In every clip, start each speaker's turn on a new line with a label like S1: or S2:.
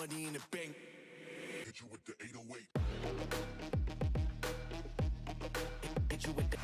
S1: money in the bank.
S2: Hit you with the 808.
S1: Hit you with the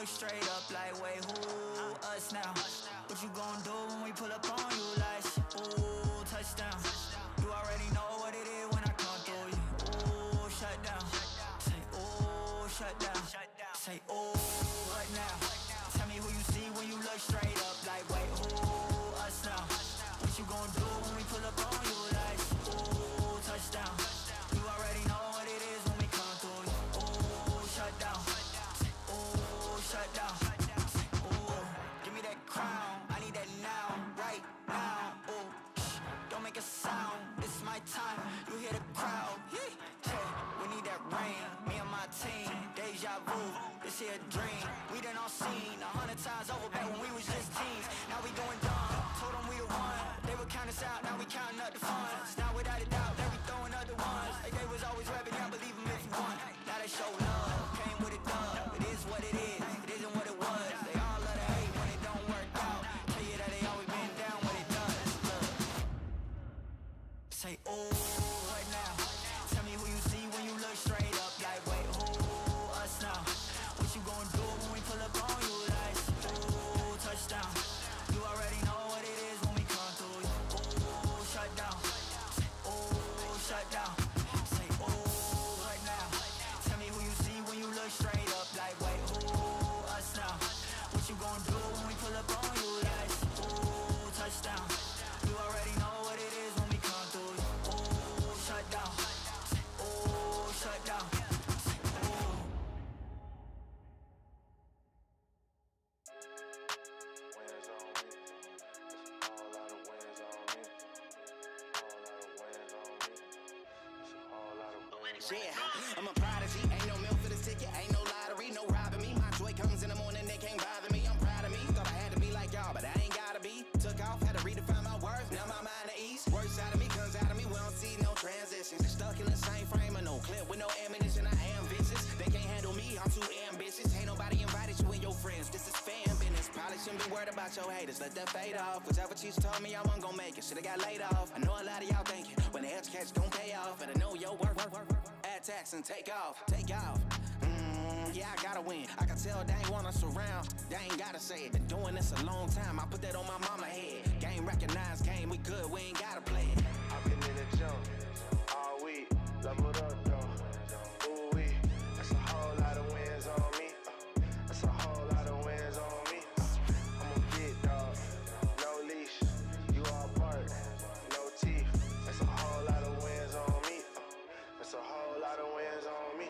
S3: straight up like, wait, who us now? What you gon' do when we pull up on you like, ooh, touchdown. You already know what it is when I come through you. Ooh, shut down. Say, ooh, shut down. Say, ooh, what now? Tell me who you see when you look straight up like, wait, who us now? What you gon' do when we pull up on you like, ooh, touchdown. You already know what it is when we come through you. Ooh, shut down. Shut down. Ooh, give me that crown. I need that now, right now. Ooh, don't make a sound. This is my time. You hear the crowd. Hey, we need that rain. Me and my team. Deja vu. This here a dream. We done all seen 100 times over back when we was just teens. Now we going dumb. Told them we the one. They would count us out. Now we counting up the funds. Now without a doubt, they we throwing other ones. Like they was always rapping. Now believe them if you want. Now they show love. Came with a dub. It is what it is. Say, ooh, what now? Tell me who you see when you look straight up like, wait, who us now? What you gon' do when we pull up on you like, ooh, touchdown. You already know what it is when we come through you. Ooh, shut down. Say, ooh, shut down. Say, ooh, what now? Tell me who you see when you look straight up like, wait, who us now? What you gon' do when we pull up on you like, ooh, touchdown. You already know what it is when we come through you. Ooh, shut down. Ooh, shut down. Ooh.
S4: Wins on me. It's a whole lot of wins on me. Whole lot of wins on me. It's a whole lot of wins on me.
S5: Yeah, I'm a prodigy. Ain't no milk for this ticket. Ain't no lottery. No robbing me. My joy comes in the morning. They can't bother me. I'm proud of me. Thought I had to be like y'all, but I ain't gotta be. Took off, had to redefine my worth. Now my mind at ease. Works out of me, comes out of me. We don't see no transitions. Stuck in the same frame of no clip with no ammunition. I am vicious. They can't handle me. I'm too ambitious. Ain't nobody invited you and your friends. This is fan business. Probably shouldn't be worried about your haters. Let that fade off. Whichever cheese told me I wasn't gonna make it. Should've got laid off. I know a lot of y'all thinking when the edge catch don't pay off. But I know your work. Add tax and take off. Take off. Yeah, I gotta win. I can tell they ain't want us around. They ain't gotta say it. Been doing this a long time. I put that on my mama head. Game recognized, game we good. We ain't gotta play it.
S4: I've been in the jump all week. Leveled up though. Ooh wee. That's a whole lot of wins on me. That's a whole lot of wins on me. I'm a big dog. No leash. You all bark. No teeth. That's a whole lot of wins on me. That's a whole lot of wins on me.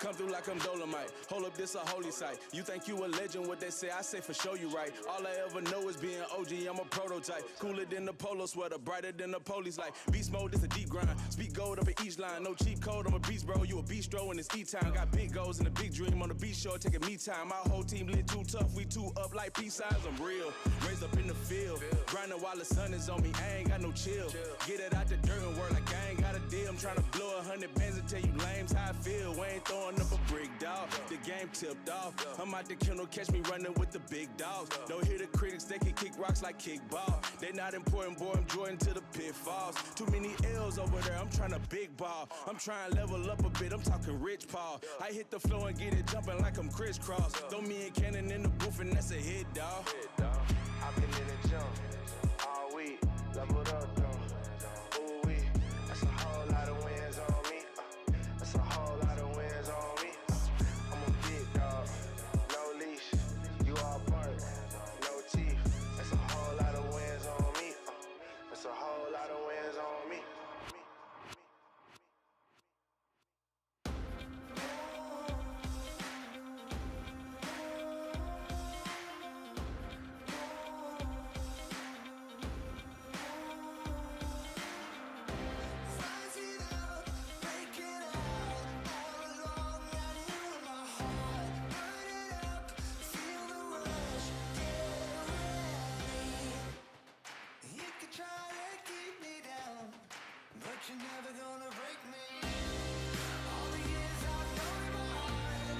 S6: Come through like I'm Dolomite. Hold up, this a holy site. You think you a legend, what they say, I say for sure you right. All I ever know is being OG, I'm a prototype. Cooler than the polo sweater, brighter than the police light. Beast mode, this a deep grind. Speak gold up at each line. No cheat code, I'm a beast, bro. You a bistro in this E-time. Got big goals and a big dream on the beach show, taking me time. My whole team lit too tough, we too up like peace signs. I'm real, raised up in the field. Grinding while the sun is on me, I ain't got no chill. Get it out the dirt and work like I ain't got a deal. I'm trying to blow 100 bands and tell you lames how I feel. We ain't throwing up a brick, dog. The game tipped off. I'm out the kennel, catch me running with the big dogs. Don't hear the critics, they can kick rocks like kickball. They not important, boy, I'm Jordan to the pitfalls. Too many L's over there, I'm trying to big ball. I'm trying to level up a bit, I'm talking Rich Paul. I hit the floor and get it jumping like I'm crisscross. Throw me and Cannon in the booth and that's a hit, dog.
S4: I've been in the gym all week, leveled up though. Ooh wee, that's a whole lot of wins on me. That's a whole lot of wins on me. I'm a big dog, no leash. You all bark, no teeth. That's a whole lot of wins on me. That's a whole lot of wins on me.
S3: You're never gonna break me. All the years I've known in my heart,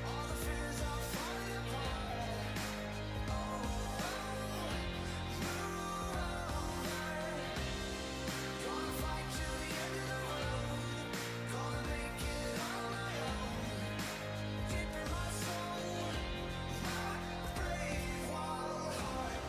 S3: all the fears are falling apart. Oh, move over. Gonna fight till the end of the road. Gonna make it on my own. Deep in my soul, my brave wild heart.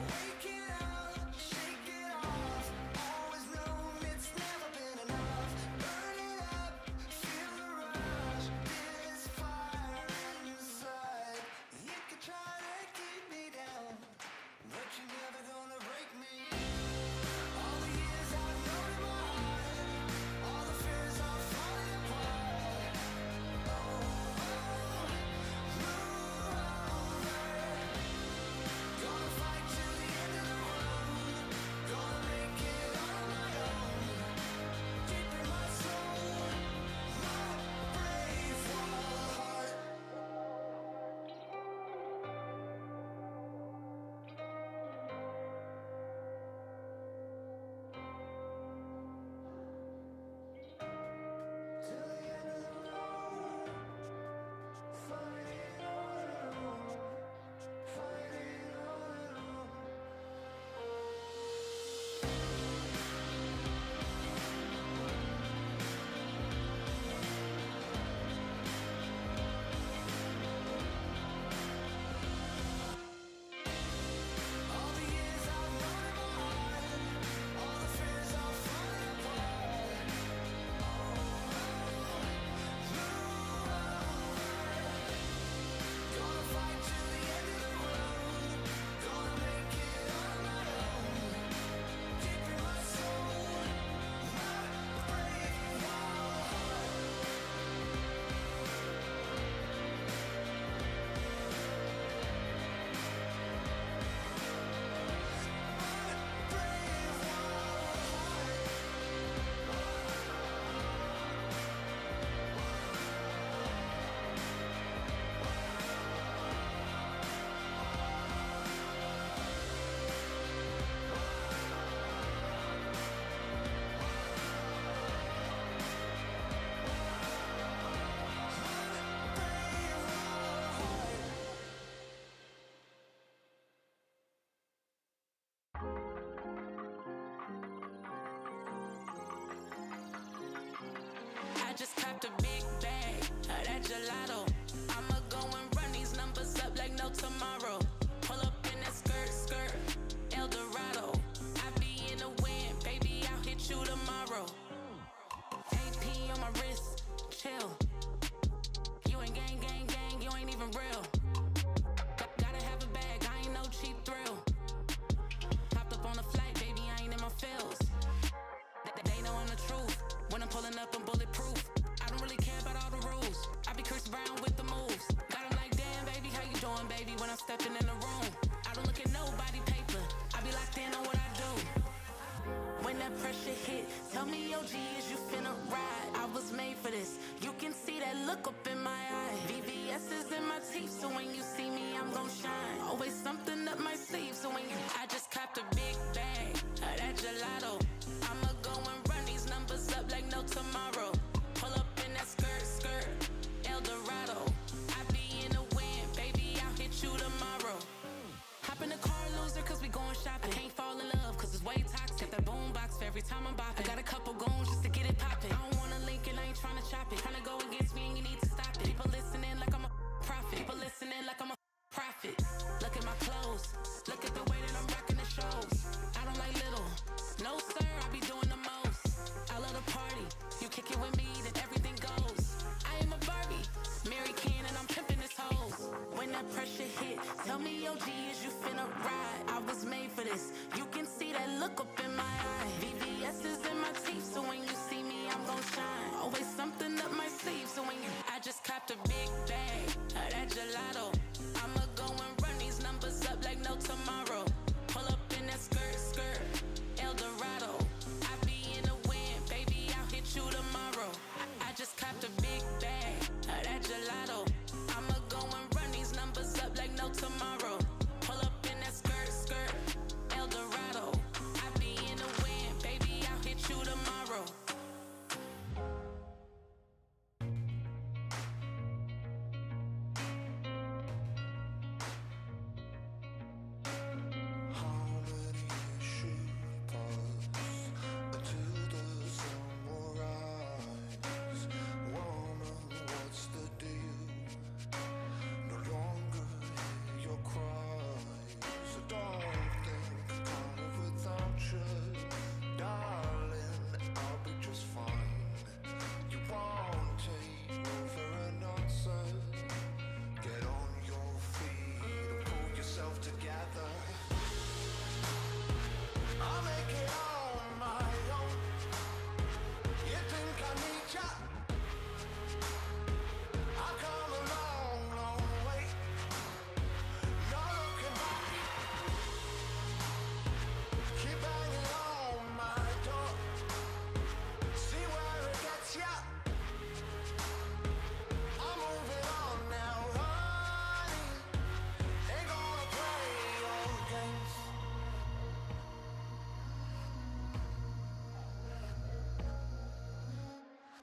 S3: Waking up, shake it off. Always known it's never been enough. Burn it up, feel the rush. This fire inside. You could try to keep me down, but you're never gonna break me. All the years I've known in my heart, all the fears are falling apart. Oh, move over. Gonna fight till the end of the road. Gonna make it on my own. Deep in my soul, my brave wild heart. Till the end of the road. Fighting on and on. Fighting on and on. All the years I've known in my heart, all the fears are falling apart. Move over. Gonna fight till the end of the road. Gonna make it on my own. Deep in my soul, my brave wild heart. Brave I just copped a big bag of that gelato. I'ma go and run these numbers up like no tomorrow. Pull up in that skirt, El Dorado. I be in the wind, baby, I'll hit you tomorrow. AP on my wrist, chill. You ain't gang, you ain't even real. Gotta have a bag, I ain't no cheap thrill. Popped up on a flight, baby, I ain't in my feels. They know I'm the truth. When I'm pulling up, I'm bulletproof. I don't really care about all the rules. I be Chris Brown with the moves. Got 'em like, damn, baby, how you doing, baby? When I'm stepping in the room, I don't look at nobody paper. I be locked in on what I do. When that pressure hit, tell me, OG, is you finna ride? I was made for this. You can see that look up in my eye. VVS is in my teeth, so when you see me, I'm gon' shine. Always something up my sleeve, so when you, I just copped a big bag of that gelato. I'ma go and run these numbers up like no tomorrow. Pull up in that skirt, El Dorado. I be in the wind, baby, I'll hit you tomorrow. Hop in the car, loser, cause we going shopping. I can't fall in love, cause it's way toxic. Got that boom box for every time I'm bopping. I got a couple goons just to get it poppin'. I don't wanna link and I ain't tryna chop it. Tryna go against me and you need to stop it. People listen
S7: copped a big bag of that gelato. I'ma go and run these numbers up like no tomorrow. Pull up in that skirt, El Dorado. I be in the wind, baby, I'll hit you tomorrow. I just copped a big bag of that gelato. I'ma go and run these numbers up like no tomorrow. Pull up in that skirt, El Dorado. I be in the wind, baby, I'll hit you tomorrow.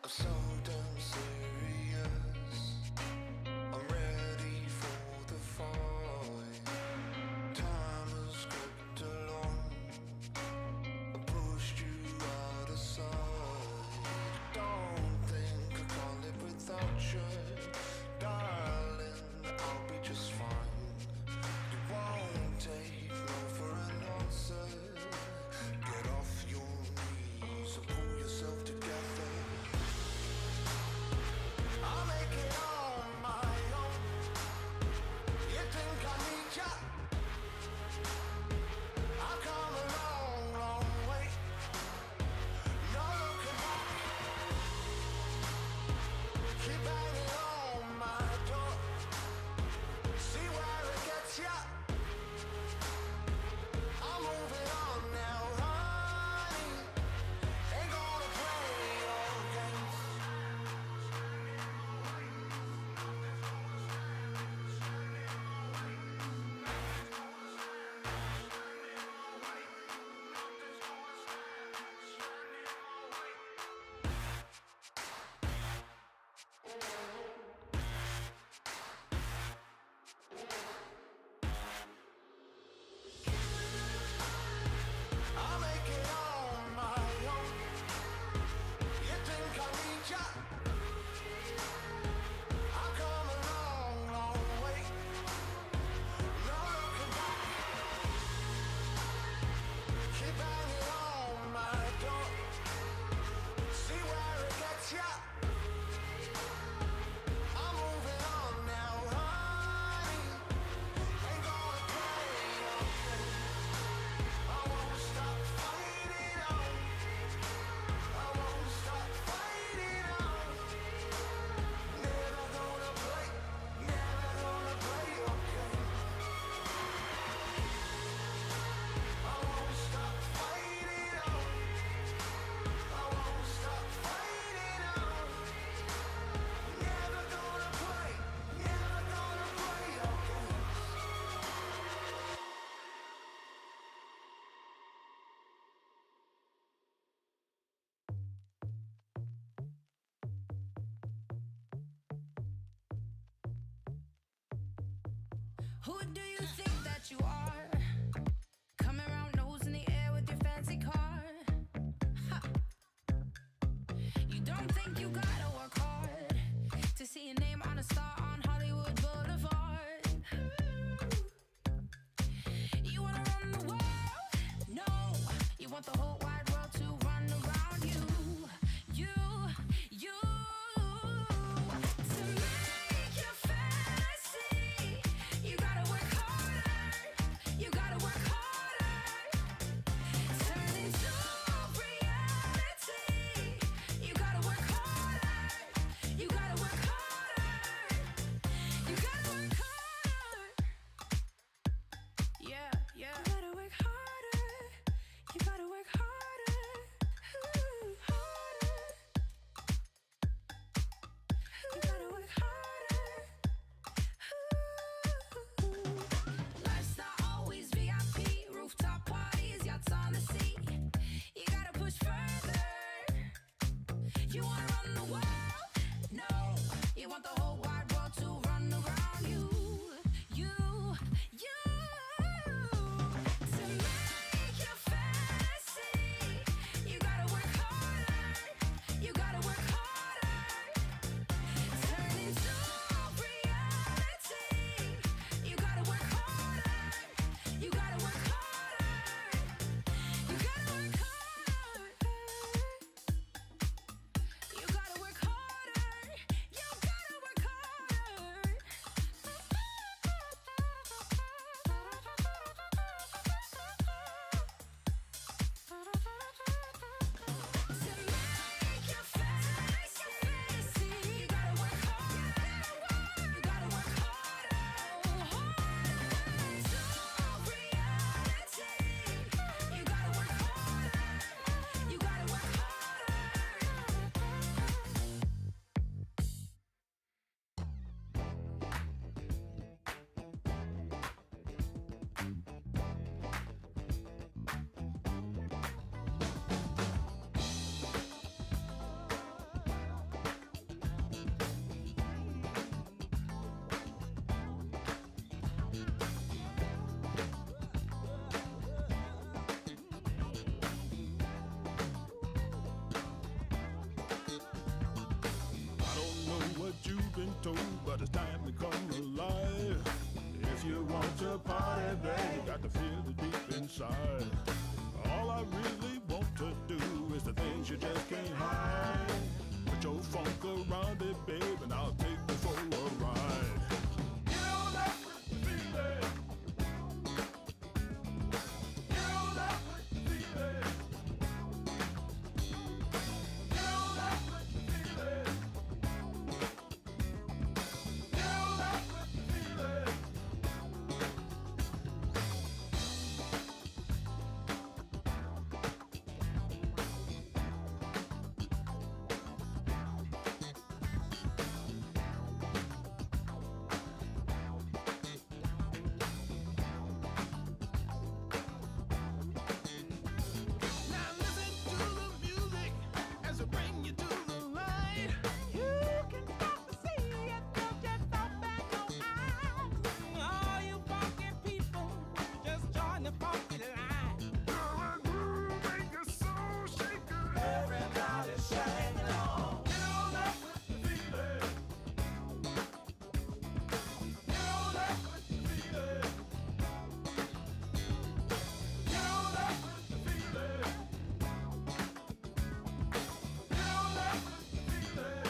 S4: So damn serious. I'm ready for the fight. Time has crept along. I pushed you out of sight. Don't think I can't live without you, darling. I'll be just fine. You won't take no for an answer. Get off your knees and pull yourself together. I'll make it on my own. You think I need ya? I've come a long, long way. No looking back. Keep banging on my door. See where it gets ya. I'm moving on now, honey. Ain't gonna play your games. I'll make it on my own. You think I need ya? I've come a long, long way. No looking back. Keep banging on my door. See where it gets ya. I'm moving on now, honey. Ain't gonna play your game. I won't stop fighting on. I won't stop fighting on. Never gonna play your game. I won't stop fighting on. I won't stop fighting on. Never gonna play your game.
S7: Who do you think that you are? Coming around nose in the air with your fancy car. Ha. You don't think you gotta work hard to see your name on a star on Hollywood Boulevard. You wanna run the world? No, you want the whole wide world to run around you. You. To make your fantasy, you gotta work harder. You
S8: told, but it's time to come alive. If you want to party, babe, got to feel it deep inside. All I really want to do is the things you just can't hide. Put your funk around it, babe, and I'll take you for a ride. You know that's what the feeling. You know that's what the feeling. You know that's what the feeling. You know that's what the feeling. Now listen to the music as I bring you to the light. You can start to see it, don't just open your eyes. All you funky people, just join the funky line. Girl, I groove, make your soul shaker. Everybody sing along. You know that's what the feeling. You know that's what the feeling. You know that's what the feeling. You know that's what the feeling.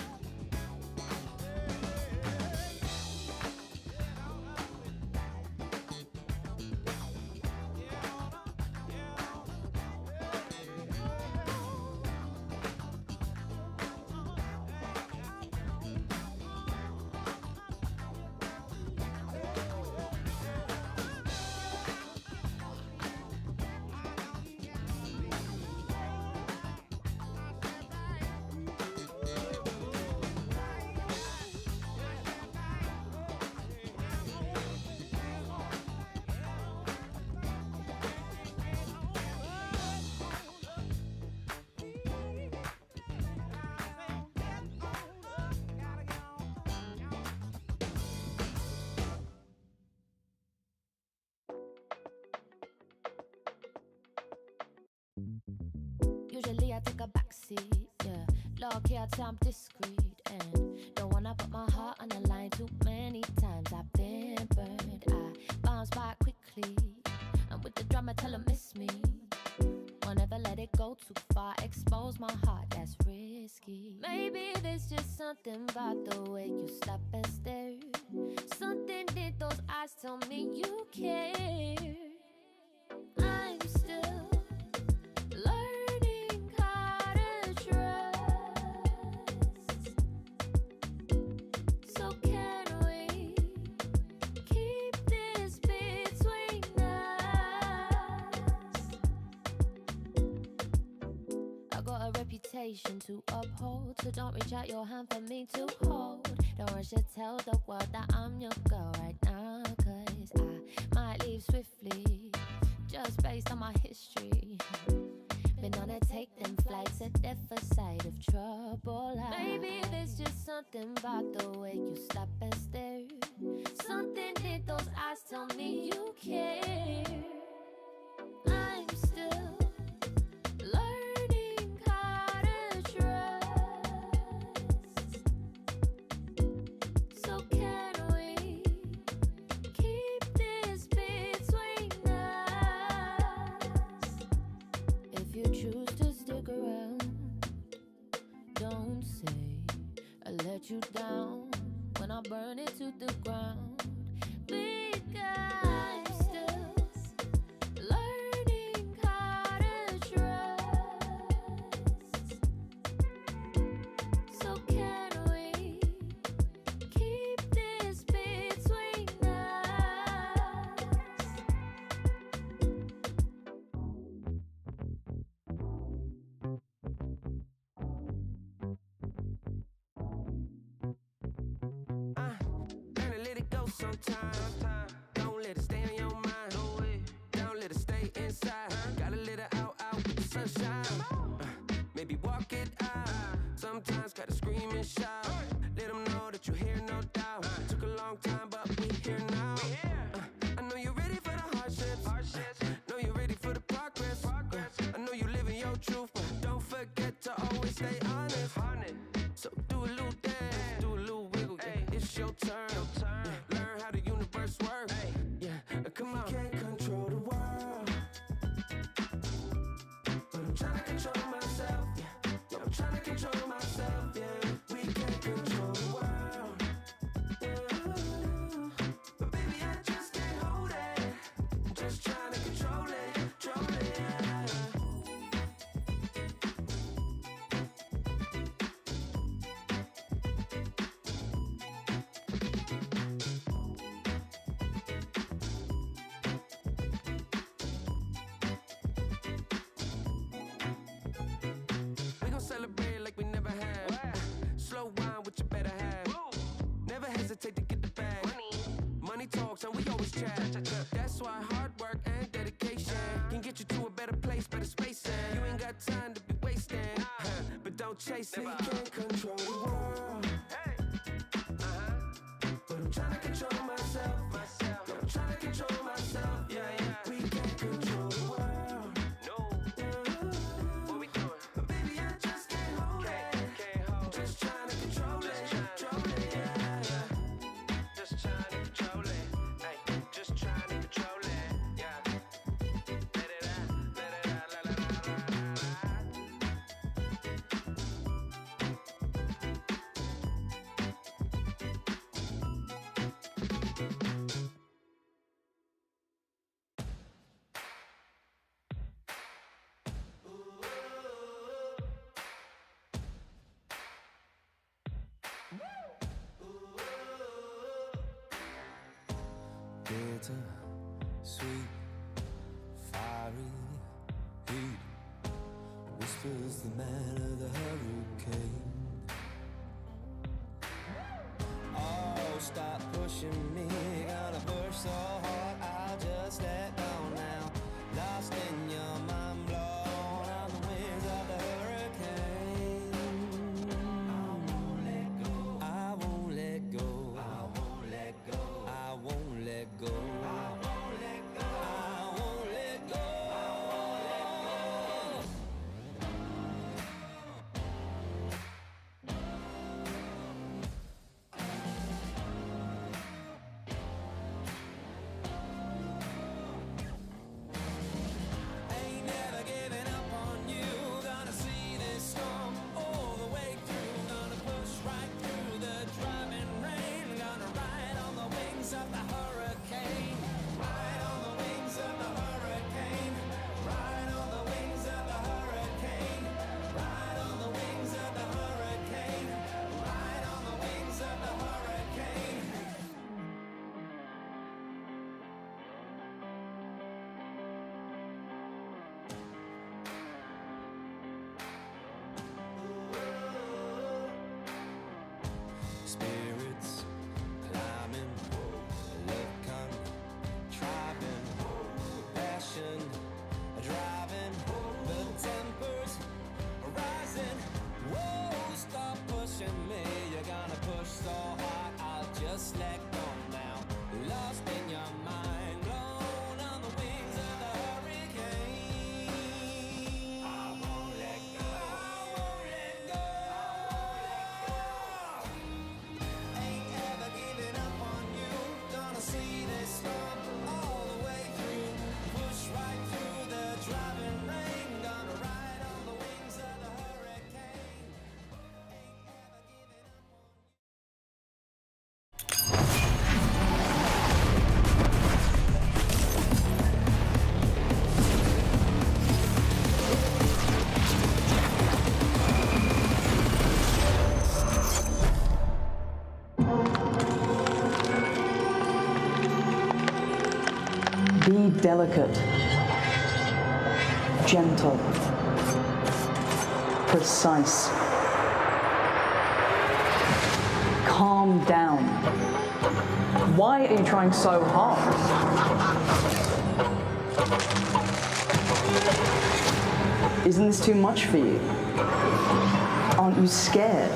S9: Usually I take a backseat, yeah. Low key, I'd say I'm discreet and don't wanna put my heart on the line too many times. I've been burned, I bounce back quickly, and with the drama, tell 'em miss me. Won't ever let it go too far, expose my heart, that's risky. Maybe there's just something about the way you stop and stare. Something in those eyes tell me you care. I'm still learning how to trust. So can we keep this between us? I got a reputation to uphold, so don't reach out your hand for me to hold. Don't rush to tell the world that I'm your girl right now, 'cause I might leave swiftly, just based on my history. Been on a take them flights at the side of trouble. Maybe there's just something about the way you stop and stare. Something in those eyes tell me you care. I'm still learning how to trust. So can we keep this between us? If you choose to stick around, don't say I let you down when I burn it to the ground. Because I'm still learning how to trust. So can we keep this between us?
S5: Learn to let it go sometimes. Don't let it stay on your mind. Don't let it stay inside. Gotta let it out with the sunshine. Maybe walk it out. Sometimes gotta scream and shout. Let them know that you're here, no doubt. Took a long time, but we here now. I know you're ready for the hardships. Know you're ready for the progress. I know you're living your truth, but don't forget to always stay honest. So do a little dance, do a little wiggle. Yeah. It's
S10: it's your turn. Yeah, learn how the universe works. Yeah, come on. Can't control the world, but I'm trying to control myself. Yeah, I'm trying to control myself. Yeah, we can't control the world. Yeah, but baby, I just can't hold it. I'm just trying to control it, control it. Yeah. We gon' celebrate like we never have. Slow wine with your better half. Never hesitate to get the bag. Money talks and we always chat. That's why hard work and dedication can get you to a better place, better space. You ain't got time to be wasting, but don't chase it. Can't control the world, but I'm trying to control myself. Yeah, I'm trying to control myself. Yeah, we can't control the world. What we doing? But baby, I just can't hold it. I'm just trying to control it, control it. Yeah. Just trying to control it. Hey, just trying to control it. Yeah. Let it out, let it out, let it out, let it out.
S11: Bitter, sweet, fiery heat, whispers the man of the hurricane. Oh, stop pushing me, gonna push so hard, I'll just let go now. Lost in your mind, blown on the winds of the hurricane. I won't let go, I won't let go, I won't let go, I won't let go, I won't let go, I won't let go, I won't let go. Ain't never giving up on you. Gonna see this storm all the way through. Gonna push right through the driving rain. Gonna ride on the wings of the hurricane. Ride on the wings of the hurricane. Ride on the wings of the hurricane. Ride on the wings of the hurricane. Ride on the wings of the hurricane. Spirits climbing, love contriving, passion driving, the tempers rising. Whoa, stop pushing me, you're gonna push so hard, I'll just let go now. Lost in your mind, blown on the wings of the hurricane. I won't let go, I won't let go, I won't let go. Ain't ever giving up on you. Gonna see this storm all the way through. Push right through the driving rain. Gonna ride on the wings of the hurricane. Ain't ever giving up on you.
S12: Be delicate, gentle, precise. Calm down. Why are you trying so hard? Isn't this too much for you? Aren't you scared?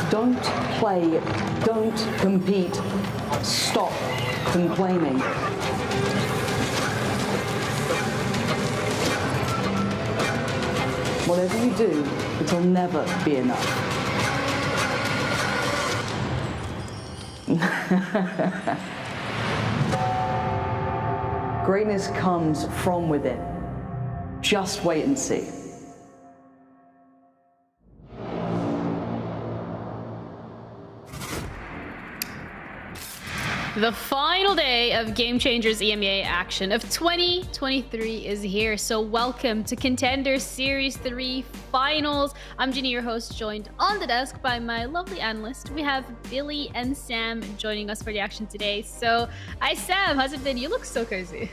S12: Don't play, don't compete, stop complaining. Whatever you do, it'll never be enough. Greatness comes from within. Just wait and see.
S13: The final day of Game Changers EMEA action of 2023 is here. So welcome to Contenders Series 3 Finals. I'm Ginny, your host, joined on the desk by my lovely analyst. We have Billy and Sam joining us for the action today. So, hi Sam, how's it been? You look so cozy.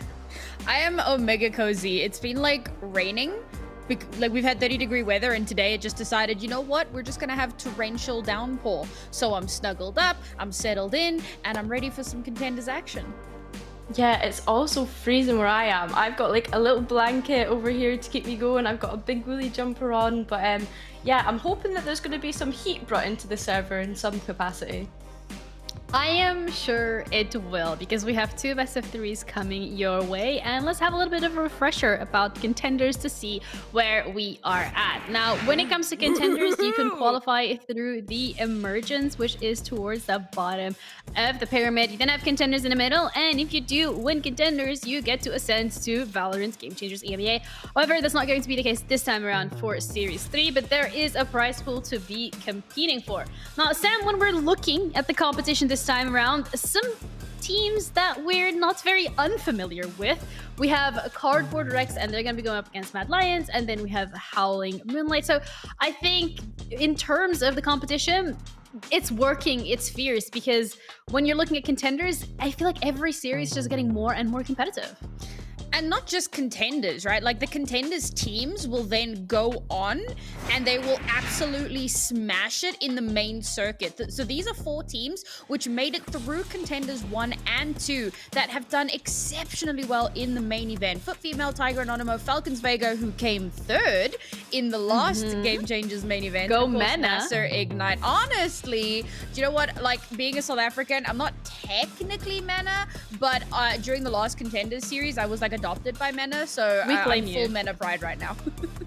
S14: I am omega cozy. It's been like raining. Like we've had 30-degree weather, and today it just decided, you know what, we're just gonna have torrential downpour. So I'm snuggled up, I'm settled in, and I'm ready for some Contenders action.
S15: Yeah, it's also freezing where I am. I've got like a little blanket over here to keep me going. I've got a big woolly jumper on, but yeah, I'm hoping that there's going to be some heat brought into the server in some capacity.
S13: I am sure it will, because we have 2 best of 3s coming your way, and let's have a little bit of a refresher about Contenders to see where we are at. Now, when it comes to Contenders, you can qualify through the Emergence, which is towards the bottom of the pyramid. You then have Contenders in the middle, and if you do win Contenders, you get to ascend to VALORANT Game Changers EMEA. However, that's not going to be the case this time around for Series 3, but there is a prize pool to be competing for. Now, Sam, when we're looking at the competition this time around, some teams that we're not very unfamiliar with. We have Cardboard Rex, and they're going to be going up against Mad Lions, and then we have Howling Moonlight. So I think in terms of the competition, it's working, it's fierce, because when you're looking at Contenders, I feel like every series is just getting more and more competitive.
S14: And not just Contenders, right? Like the Contenders teams will then go on and they will absolutely smash it in the main circuit. So these are 4 teams which made it through Contenders 1 and 2 that have done exceptionally well in the main event. Foot Female, Tiger Anonymous, Falcons Vega, who came 3rd in the last Game Changers main event.
S13: Go
S14: of course,
S13: Mena.
S14: Nasser, Ignite. Honestly, do you know what? Like being a South African, I'm not technically Mena, but during the last Contenders series, I was like adopted by MENA, so
S13: We blame
S14: I'm
S13: you.
S14: full MENA pride right now.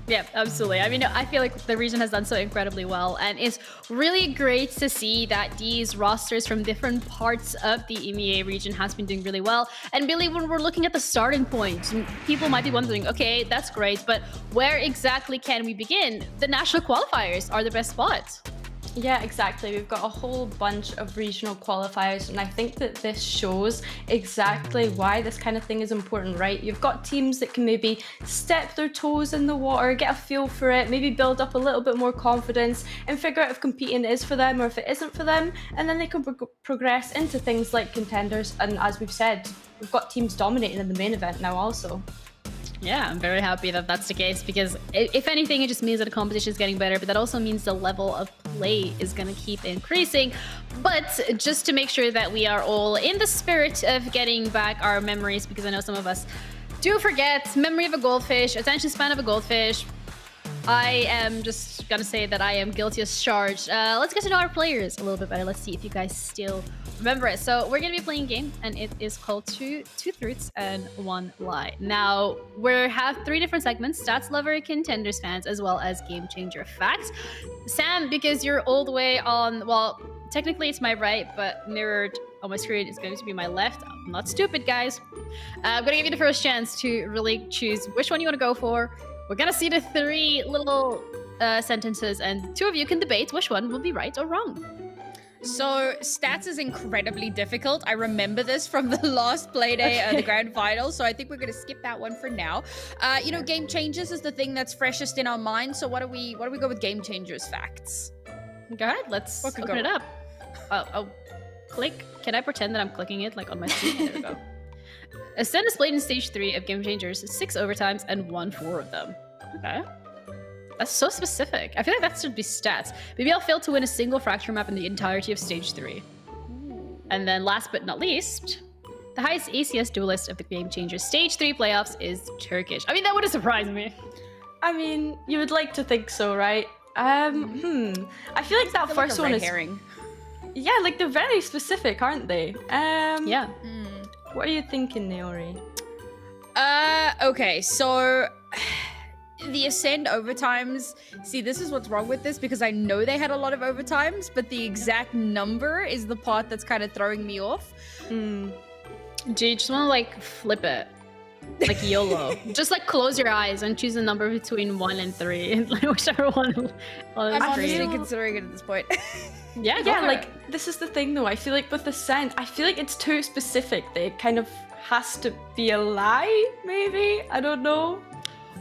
S13: Yeah, absolutely. I mean, I feel like the region has done so incredibly well, and it's really great to see that these rosters from different parts of the EMEA region has been doing really well. And Billy, when we're looking at the starting point, people might be wondering, okay, that's great, but where exactly can we begin? The national qualifiers are the best spot.
S15: Yeah, exactly. We've got a whole bunch of regional qualifiers, and I think that this shows exactly why this kind of thing is important, right? You've got teams that can maybe step their toes in the water, get a feel for it, maybe build up a little bit more confidence and figure out if competing is for them or if it isn't for them, and then they can progress into things like Contenders. And as we've said, we've got teams dominating in the main event now also.
S13: Yeah, I'm very happy that that's the case, because if anything, it just means that the competition is getting better, but that also means the level of play is going to keep increasing. But just to make sure that we are all in the spirit of getting back our memories, because I know some of us do forget, memory of a goldfish, attention span of a goldfish. I am just going to say that I am guilty as charged. Let's get to know our players a little bit better. Let's see if you guys still remember it. So we're going to be playing a game, and it is called Two Truths and One Lie. Now, we have 3 different segments: Stats Lover, Contenders Fans, as well as Game Changer Facts. Sam, because you're all the way on, well, technically it's my right, but mirrored on my screen is going to be my left. I'm not stupid, guys. I'm going to give you the first chance to really choose which one you want to go for. We're going to see the 3 little sentences, and 2 of you can debate which one will be right or wrong.
S14: So stats is incredibly difficult. I remember this from the last Playday, the grand final. So I think we're going to skip that one for now. You know, Game Changers is the thing that's freshest in our minds. So what do we go with Game Changers facts?
S13: Go ahead. Let's open it up. Oh, click. Can I pretend that I'm clicking it like on my screen? There we go. Ascend is played in stage 3 of Game Changers, 6 overtimes and won 4 of them. Okay. That's so specific. I feel like that should be stats. Maybe I'll fail to win a single fracture map in the entirety of stage 3. And then last but not least, the highest ACS duelist of the Game Changers stage 3 playoffs is Turkish. I mean, that would have surprised me.
S15: I mean, you would like to think so, right? I feel like that first one is...
S14: herring.
S15: Yeah, like they're very specific, aren't they?
S13: Yeah.
S15: What are you thinking, Naori?
S14: Okay, so the Ascend overtimes, see, this is what's wrong with this, because I know they had a lot of overtimes, but the exact number is the part that's kind of throwing me off.
S13: Gee, you just want to like flip it. Like YOLO. Just like close your eyes and choose a number between 1 and 3. And like whichever one.
S14: I'm honestly considering it at this point.
S13: Yeah,
S15: like this is the thing though. I feel like with Ascent, I feel like it's too specific that it kind of has to be a lie, maybe? I don't know.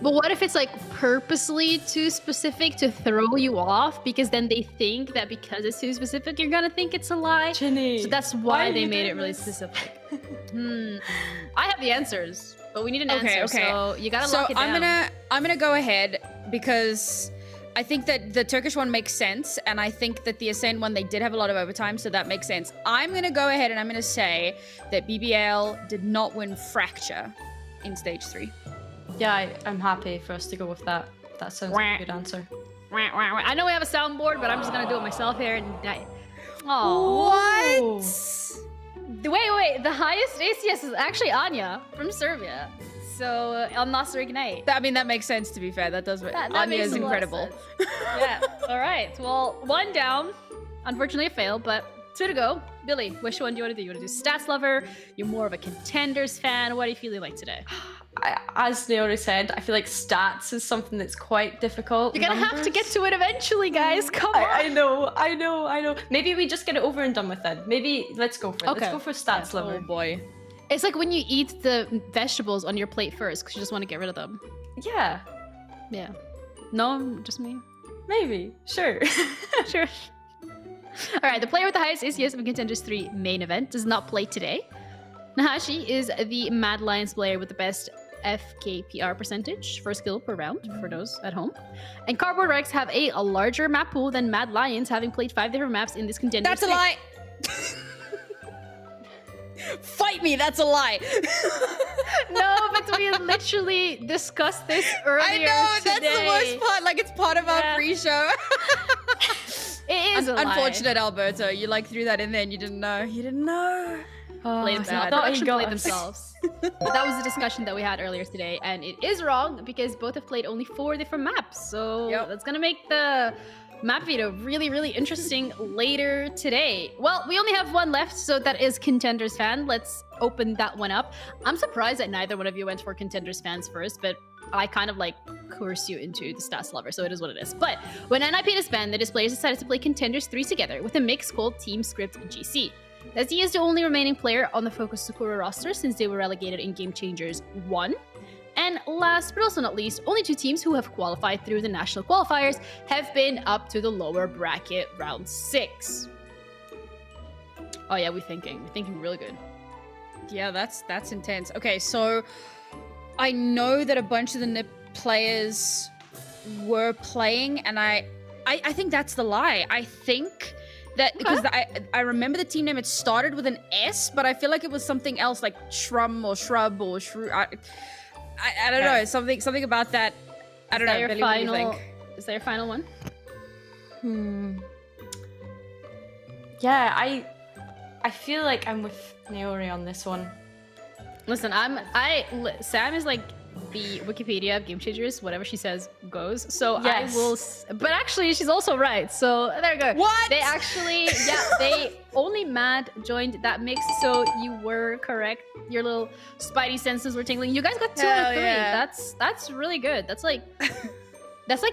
S13: But what if it's like purposely too specific to throw you off? Because then they think that because it's too specific, you're gonna think it's a lie.
S15: Ginny,
S13: so that's why they made it really specific. I have the answers, but we need an answer. So you gotta lock it down.
S14: I'm gonna go ahead because I think that the Turkish one makes sense, and I think that the Ascend one, they did have a lot of overtime, so that makes sense. I'm gonna go ahead and I'm gonna say that BBL did not win Fracture in stage 3.
S15: Yeah, I'm happy for us to go with that. That sounds like a good answer.
S13: I know we have a soundboard, but I'm just gonna do it myself here. And
S14: What?
S13: Wait. The highest ACS is actually Anya from Serbia. So on Nasser Ignite.
S14: I mean, that makes sense, to be fair. That does make Anya is incredible.
S13: Yeah. All right. Well, 1 down. Unfortunately, a fail, but 2 to go. Billy, which one do you want to do? You want to do Stats Lover? You're more of a Contenders fan. What are you feeling like today?
S15: As Naori said, I feel like stats is something that's quite difficult.
S13: You're gonna have to get to it eventually, guys. Come on.
S15: I know. Maybe we just get it over and done with then. Maybe let's go for it. Let's go for Stats Lover.
S14: Oh boy.
S13: It's like when you eat the vegetables on your plate first because you just want to get rid of them.
S15: Yeah.
S13: Yeah. No, just me.
S15: Maybe. Sure.
S13: Sure. All right, the player with the highest ACS in Contenders 3 main event does not play today. Nahashi is the Mad Lions player with the best FKPR percentage, first kill per round, for those at home. And Cardboard Rex have a larger map pool than Mad Lions, having played 5 different maps in this Contenders.
S14: That's a lie! Fight me, that's a lie!
S13: No, but we literally discussed this earlier
S14: I know,
S13: today.
S14: that's the worst part. Like, it's part of our pre-show.
S13: It is a lie.
S14: Unfortunate, Alberto. You like threw that in there and you didn't know. You didn't know.
S13: Played themselves. Production played themselves. But that was the discussion that we had earlier today, and it is wrong because both have played only 4 different maps. So that's gonna make the map veto really, really interesting later today. Well, we only have 1 left, so that is Contenders fan. Let's open that one up. I'm surprised that neither one of you went for Contenders fans first, but I kind of like coerce you into the Stats Lover, so it is what it is. But when NIP disbanded, the players decided to play Contenders 3 together with a mix called Team Script GC. As he is the only remaining player on the Focus Sakura roster since they were relegated in Game Changers 1. And last but also not least, only 2 teams who have qualified through the national qualifiers have been up to the lower bracket round 6. Oh yeah, we're thinking really good.
S14: Yeah, that's intense. Okay, so I know that a bunch of the NIP players were playing, and I think that's the lie. I think that because I remember the team name, it started with an S, but I feel like it was something else, like Shrum or Shrub or Shrew. I don't know, something about that. I don't know. Billy, what do you think?
S13: Is that your final one?
S15: Yeah, I feel like I'm with Naori on this one.
S13: Listen, Sam is like the Wikipedia of Game Changers. Whatever she says goes. So
S15: yes.
S13: I will. But actually, she's also right. So there you go.
S14: What?
S13: They actually, they only Mad joined that mix. So you were correct. Your little spidey senses were tingling. You guys got 2 out of 3.
S14: Yeah.
S13: That's really good. That's like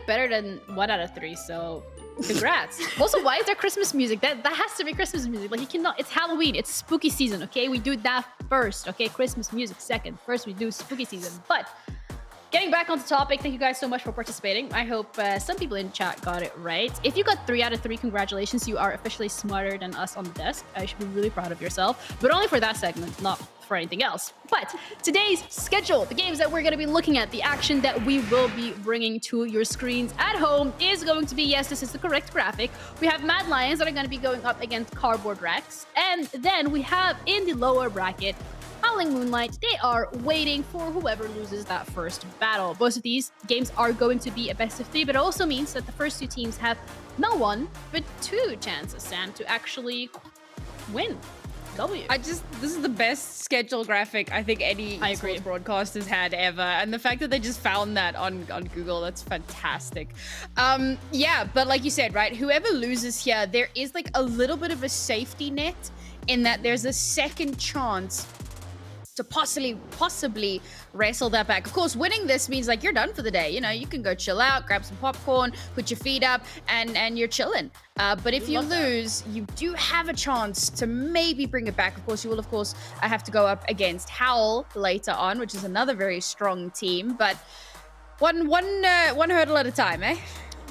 S13: better than 1 out of 3. So congrats. Also, why is there Christmas music? That has to be Christmas music. Like, you cannot. It's Halloween. It's spooky season. Okay, we do that first. Okay, Christmas music second. First, we do spooky season. But getting back onto topic, thank you guys so much for participating. I hope some people in chat got it right. If you got 3 out of 3, congratulations. You are officially smarter than us on the desk. I should be really proud of yourself. But only for that segment, not for anything else. But today's schedule, the games that we're going to be looking at, the action that we will be bringing to your screens at home is going to be, yes, this is the correct graphic. We have Mad Lions that are going to be going up against Cardboard Rex. And then we have in the lower bracket, Howling Moonlight. They are waiting for whoever loses that first battle. Both of these games are going to be a best of 3, but it also means that the first 2 teams have not 1, but 2 chances, Sam, to actually win. W.
S14: This is the best schedule graphic I think any esports broadcast has had ever. And the fact that they just found that on Google, that's fantastic. Yeah, but like you said, right, whoever loses here, there is like a little bit of a safety net in that there's a second chance to possibly wrestle that back. Of course, winning this means like you're done for the day. You know, you can go chill out, grab some popcorn, put your feet up, and you're chilling. But if you lose, you do have a chance to maybe bring it back. Of course, you will, have to go up against HOWL later on, which is another very strong team. But one hurdle at a time, eh?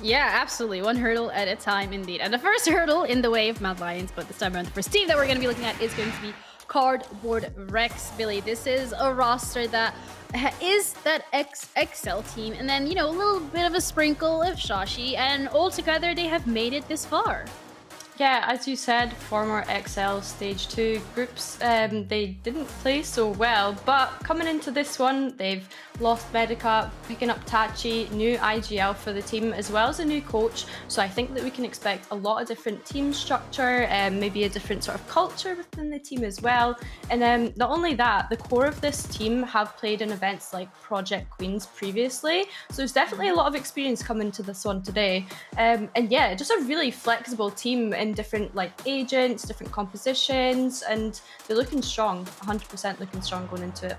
S13: Yeah, absolutely. One hurdle at a time, indeed. And the first hurdle in the way of Mad Lions, but this time around, the first team that we're going to be looking at is going to be Cardboard Rex. Billy, this is a roster that is that XXL team, and then, you know, a little bit of a sprinkle of Shashi, and altogether they have made it this far.
S15: Yeah, as you said, former XL Stage 2 groups, they didn't play so well, but coming into this one, they've lost Medica, picking up Tachi, new IGL for the team, as well as a new coach. So I think that we can expect a lot of different team structure, maybe a different sort of culture within the team as well. And not only that, the core of this team have played in events like Project Queens previously. So there's definitely a lot of experience coming to this one today. And yeah, just a really flexible team in different like agents, different compositions, and they're looking strong, 100% looking strong going into it.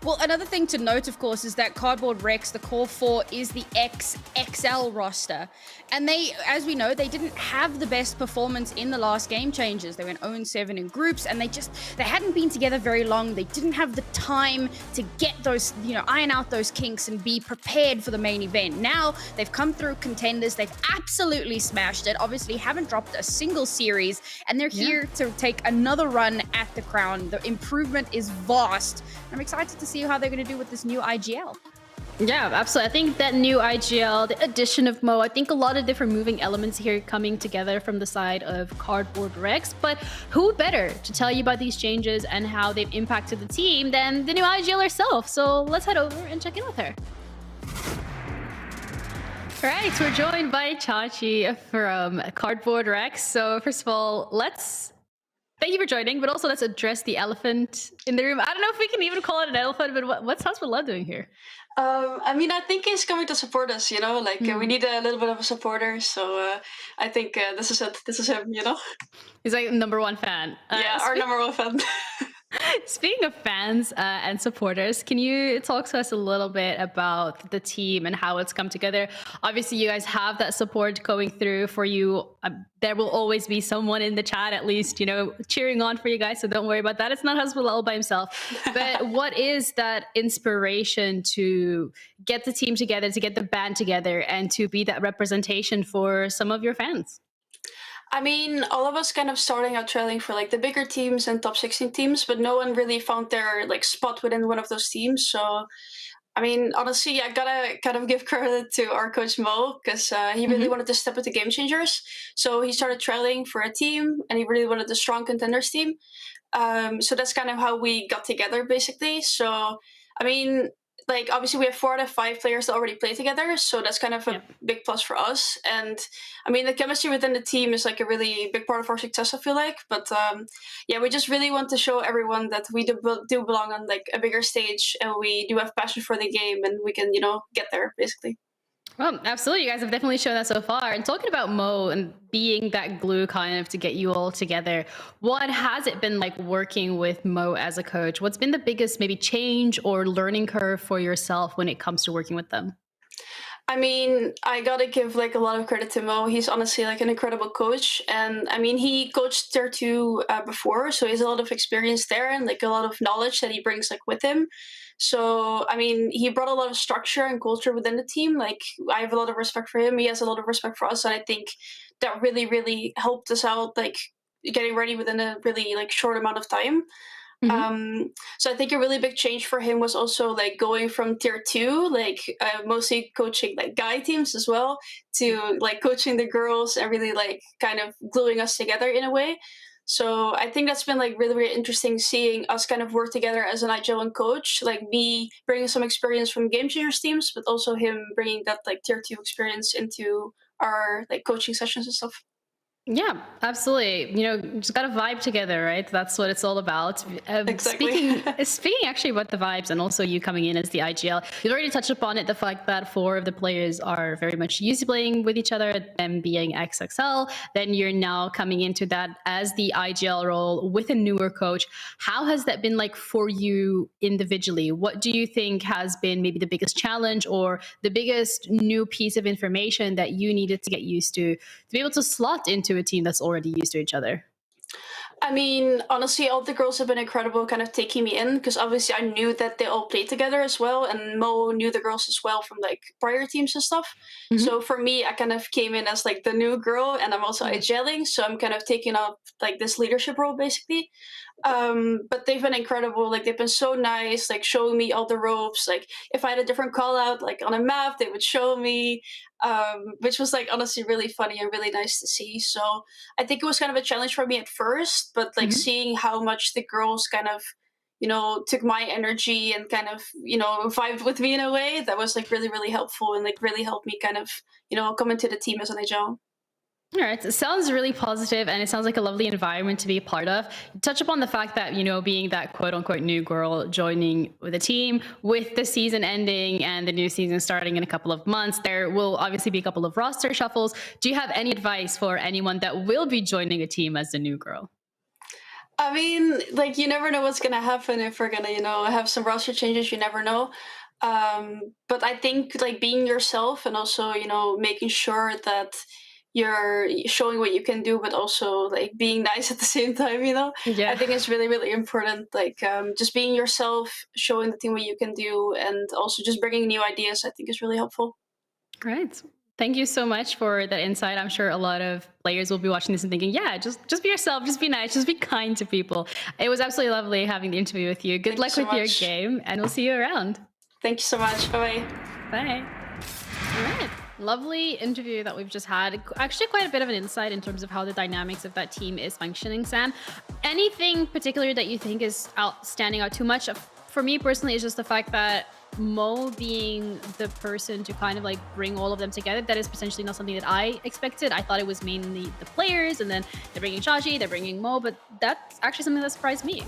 S14: Well, another thing to note, of course, is that Cardboard Rex, the core 4, is the XXL roster. And they, as we know, they didn't have the best performance in the last Game Changers. They went 0-7 in groups, and they hadn't been together very long. They didn't have the time to get those, you know, iron out those kinks and be prepared for the main event. Now, they've come through Contenders. They've absolutely smashed it. Obviously, haven't dropped a single series, and they're here to take another run at the crown. The improvement is vast. I'm excited to see how they're going to do with this new IGL.
S13: Yeah, absolutely. I think that new IGL, the addition of Mo, I think a lot of different moving elements here coming together from the side of Cardboard Rex. But who better to tell you about these changes and how they've impacted the team than the new IGL herself? So let's head over and check in with her. All right, we're joined by Chachi from Cardboard Rex. So first of all, thank you for joining, but also let's address the elephant in the room. I don't know if we can even call it an elephant, but what's Hasbullah doing here?
S16: I mean, I think he's coming to support us, you know, like we need a little bit of a supporter. So I think this is it. This is him, you know?
S13: He's like number one fan.
S16: Yeah, our number one fan.
S13: Speaking of fans and supporters, can you talk to us a little bit about the team and how it's come together? Obviously, you guys have that support going through for you. There will always be someone in the chat, at least, you know, cheering on for you guys. So don't worry about that. It's not Hasbullah all by himself. But what is that inspiration to get the team together, to get the band together, and to be that representation for some of your fans?
S16: I mean, all of us kind of starting out trailing for like the bigger teams and top 16 teams, but no one really found their like spot within one of those teams. So, I mean, honestly, I gotta kind of give credit to our coach Mo, because he really wanted to step into Game Changers. So he started trailing for a team, and he really wanted a strong Contenders team. So that's kind of how we got together, basically. So, I mean, like obviously we have 4 out of 5 players that already play together, so that's kind of a big plus for us. And I mean, the chemistry within the team is like a really big part of our success, I feel like. But yeah, we just really want to show everyone that we do belong on like a bigger stage, and we do have passion for the game, and we can, you know, get there basically.
S13: Well, absolutely. You guys have definitely shown that so far. And talking about Mo and being that glue kind of to get you all together, what has it been like working with Mo as a coach? What's been the biggest maybe change or learning curve for yourself when it comes to working with them?
S16: I mean, I gotta give like a lot of credit to Mo. He's honestly like an incredible coach. And I mean, he coached Tier 2 before, so he has a lot of experience there and like a lot of knowledge that he brings like with him. So, I mean, he brought a lot of structure and culture within the team. Like, I have a lot of respect for him. He has a lot of respect for us. And I think that really, really helped us out, like, getting ready within a really, like, short amount of time. So I think a really big change for him was also, like, going from Tier 2, like, mostly coaching, like, guy teams as well, to, like, coaching the girls and really, like, kind of gluing us together in a way. So I think that's been like really, really interesting seeing us kind of work together as an IGL and coach, like me bringing some experience from Game Changers teams, but also him bringing that like Tier 2 experience into our like coaching sessions and stuff.
S13: Yeah, absolutely. You know, just gotta vibe together, right? That's what it's all about.
S16: Exactly.
S13: Speaking actually about the vibes and also you coming in as the IGL, you've already touched upon it, the fact that 4 of the players are very much used to playing with each other, them being XXL. Then you're now coming into that as the IGL role with a newer coach. How has that been like for you individually? What do you think has been maybe the biggest challenge or the biggest new piece of information that you needed to get used to be able to slot into a team that's already used to each other?
S16: I mean, honestly, all the girls have been incredible kind of taking me in because obviously I knew that they all played together as well. And Mo knew the girls as well from like prior teams and stuff. So for me, I kind of came in as like the new girl and I'm also IGLing. So I'm kind of taking up like this leadership role basically. But they've been incredible. Like they've been so nice, like showing me all the ropes. Like if I had a different call out, like on a map, they would show me, which was like honestly really funny and really nice to see. So I think it was kind of a challenge for me at first, but like seeing how much the girls kind of, you know, took my energy and kind of, you know, vibed with me in a way that was like really, really helpful and like really helped me kind of, you know, come into the team as an IGL.
S13: All right. It sounds really positive and it sounds like a lovely environment to be a part of. Touch upon the fact that, you know, being that quote unquote new girl joining the team with the season ending and the new season starting in a couple of months, there will obviously be a couple of roster shuffles. Do you have any advice for anyone that will be joining a team as a new girl?
S16: I mean, like you never know what's going to happen if we're going to, you know, have some roster changes. You never know. But I think like being yourself and also, you know, making sure that you're showing what you can do, but also like being nice at the same time, you know?
S13: Yeah.
S16: I think it's really, really important. Like just being yourself, showing the team what you can do, and also just bringing new ideas, I think is really helpful.
S13: Great. Thank you so much for that insight. I'm sure a lot of players will be watching this and thinking, yeah, just be yourself, just be nice, just be kind to people. It was absolutely lovely having the interview with you. Good luck with your game, and we'll see you around.
S16: Thank you so much. Bye-bye.
S13: Bye. All right. Lovely interview that we've just had. Actually, quite a bit of an insight in terms of how the dynamics of that team is functioning, Sam. Anything particular that you think is standing out too much? For me personally, it's just the fact that Mo being the person to kind of like bring all of them together, that is potentially not something that I expected. I thought it was mainly the players, and then they're bringing Chachi, they're bringing Mo, but that's actually something that surprised me.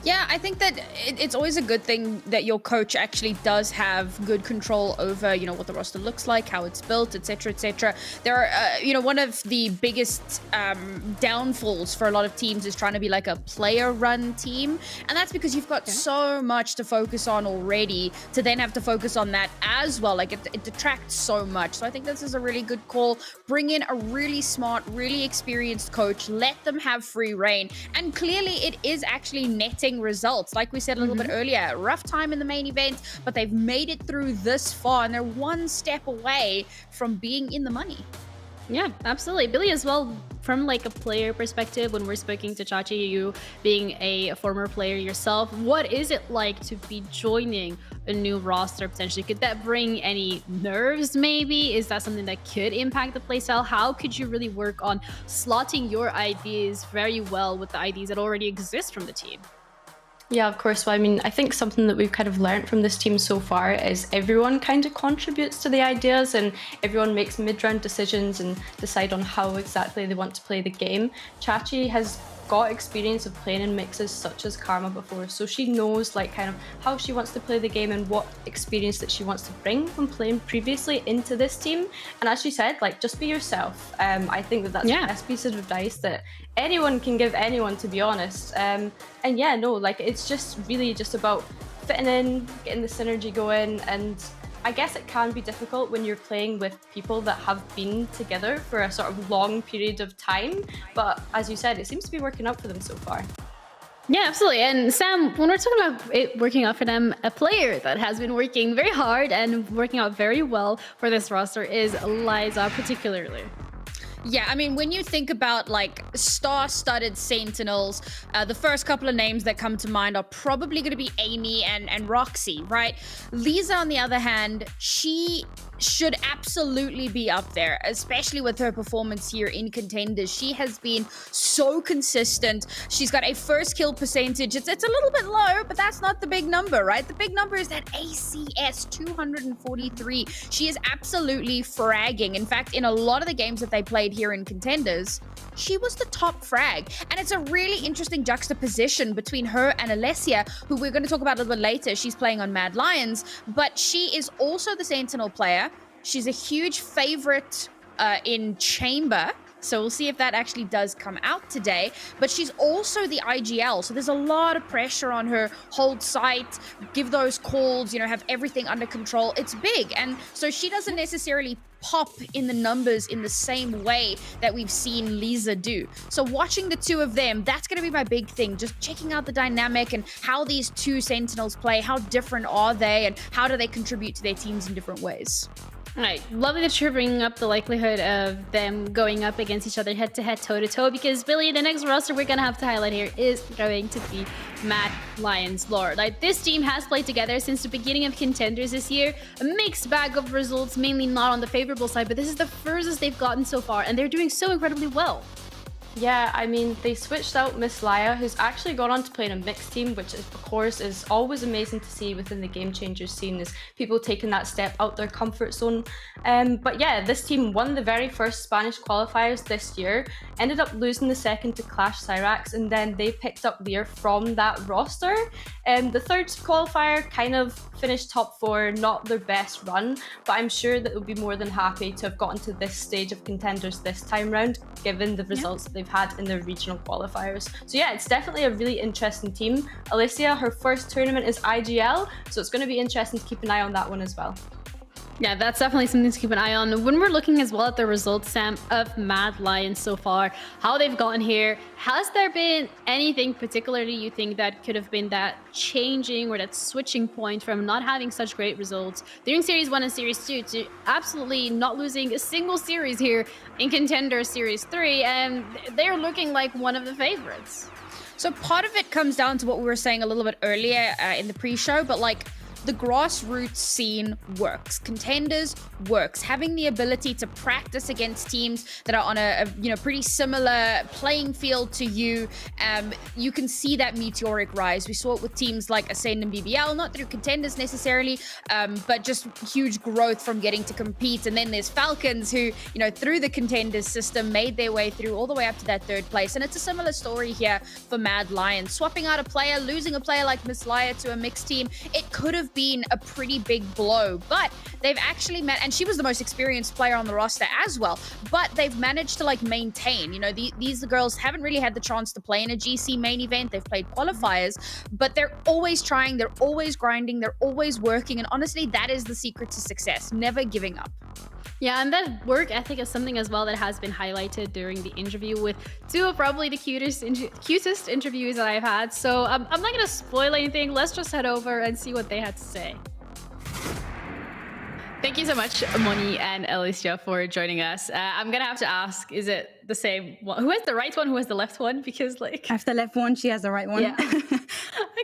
S14: Yeah, I think that it's always a good thing that your coach actually does have good control over, you know, what the roster looks like, how it's built, etc., etc. There are, you know, one of the biggest downfalls for a lot of teams is trying to be like a player-run team, and that's because you've got so much to focus on already to then have to focus on that as well. Like it detracts so much. So I think this is a really good call. Bring in a really smart, really experienced coach. Let them have free reign, and clearly it is actually netting results. Like we said a little bit earlier, rough time in the main event, but they've made it through this far and they're one step away from being in the money.
S13: Yeah, absolutely. Billy, as well, from like a player perspective, when we're speaking to Chachi, you being a former player yourself, what is it like to be joining a new roster potentially? Could that bring any nerves maybe? Is that something that could impact the playstyle? How could you really work on slotting your ideas very well with the ideas that already exist from the team?
S15: Yeah, of course. Well, I mean, I think something that we've kind of learned from this team so far is everyone kind of contributes to the ideas and everyone makes mid-round decisions and decide on how exactly they want to play the game. Chachi has got experience of playing in mixes such as Karma before, so she knows like kind of how she wants to play the game and what experience that she wants to bring from playing previously into this team. And as she said, like, just be yourself. I think that that's the best piece of advice that anyone can give anyone, to be honest. And yeah, no, like, it's just really just about fitting in, getting the synergy going, and I guess it can be difficult when you're playing with people that have been together for a sort of long period of time, but as you said, it seems to be working out for them so far.
S13: Yeah, absolutely. And Sam, when we're talking about it working out for them, a player that has been working very hard and working out very well for this roster is Liza particularly.
S14: Yeah, I mean, when you think about like star-studded Sentinels, the first couple of names that come to mind are probably going to be Amy and Roxy, right? Lisa, on the other hand, she should absolutely be up there, especially with her performance here in Contenders. She has been so consistent. She's got a first kill percentage. It's a little bit low, but that's not the big number, right? The big number is that ACS 243. She is absolutely fragging. In fact, in a lot of the games that they played here in Contenders, she was the top frag. And it's a really interesting juxtaposition between her and Alessia, who we're going to talk about a little bit later. She's playing on Mad Lions, but she is also the Sentinel player. She's a huge favorite in Chamber, so we'll see if that actually does come out today. But she's also the IGL, so there's a lot of pressure on her. Hold sight, give those calls, have everything under control. It's big, and so she doesn't necessarily pop in the numbers in the same way that we've seen Lisa do. So watching the two of them, that's going to be my big thing. Just checking out the dynamic and how these two Sentinels play. How different are they, and how do they contribute to their teams in different ways?
S13: All right, lovely that you're bringing up the likelihood of them going up against each other head-to-head, toe-to-toe, because Billy, the next roster we're going to have to highlight here is going to be Mad Lions Lore. Like, this team has played together since the beginning of Contenders this year. A mixed bag of results, mainly not on the favorable side, but this is the furthest they've gotten so far, and they're doing so incredibly well.
S15: Yeah, I mean, they switched out Miss Laya, who's actually gone on to play in a mixed team, which of course is always amazing to see within the Game Changers scene, is people taking that step out their comfort zone. But yeah, this team won the very first Spanish qualifiers this year, ended up losing the second to Clash Cyrax, and then they picked up Lear from that roster. The third qualifier kind of finished top 4, not their best run, but I'm sure that they'll be more than happy to have gotten to this stage of Contenders this time round, given the results that they've had in their regional qualifiers. So yeah, it's definitely a really interesting team. Alessia, her first tournament is IGL, so it's going to be interesting to keep an eye on that one as well.
S13: Yeah, that's definitely something to keep an eye on. When we're looking as well at the results, Sam, of Mad Lions so far, how they've gotten here, has there been anything particularly you think that could have been that changing or that switching point from not having such great results during Series 1 and Series 2 to absolutely not losing a single series here in Contender Series 3, and they're looking like one of the favorites?
S14: So part of it comes down to what we were saying a little bit earlier in the pre-show, but like, the grassroots scene works. Contenders works. Having the ability to practice against teams that are on a pretty similar playing field to you, you can see that meteoric rise. We saw it with teams like Ascend and BBL, not through Contenders necessarily, but just huge growth from getting to compete. And then there's Falcons who, through the Contenders system, made their way through all the way up to that third place. And it's a similar story here for Mad Lions. Swapping out a player, losing a player like Miss Laya to a mixed team, it could have been a pretty big blow, but they've actually and she was the most experienced player on the roster as well, but they've managed to maintain. These girls haven't really had the chance to play in a GC main event. They've played qualifiers, but they're always trying, they're always grinding, they're always working, and honestly, that is the secret to success, never giving up.
S13: Yeah, and that work ethic is something as well that has been highlighted during the interview with two of probably the cutest interviews that I've had. So I'm not going to spoil anything. Let's just head over and see what they had to say. Thank you so much, Moni and Alicia, for joining us. I'm going to have to ask, is it the same one? Who has the right one? Who has the left one? Because I
S17: have the left one. She has the right one.
S13: Yeah.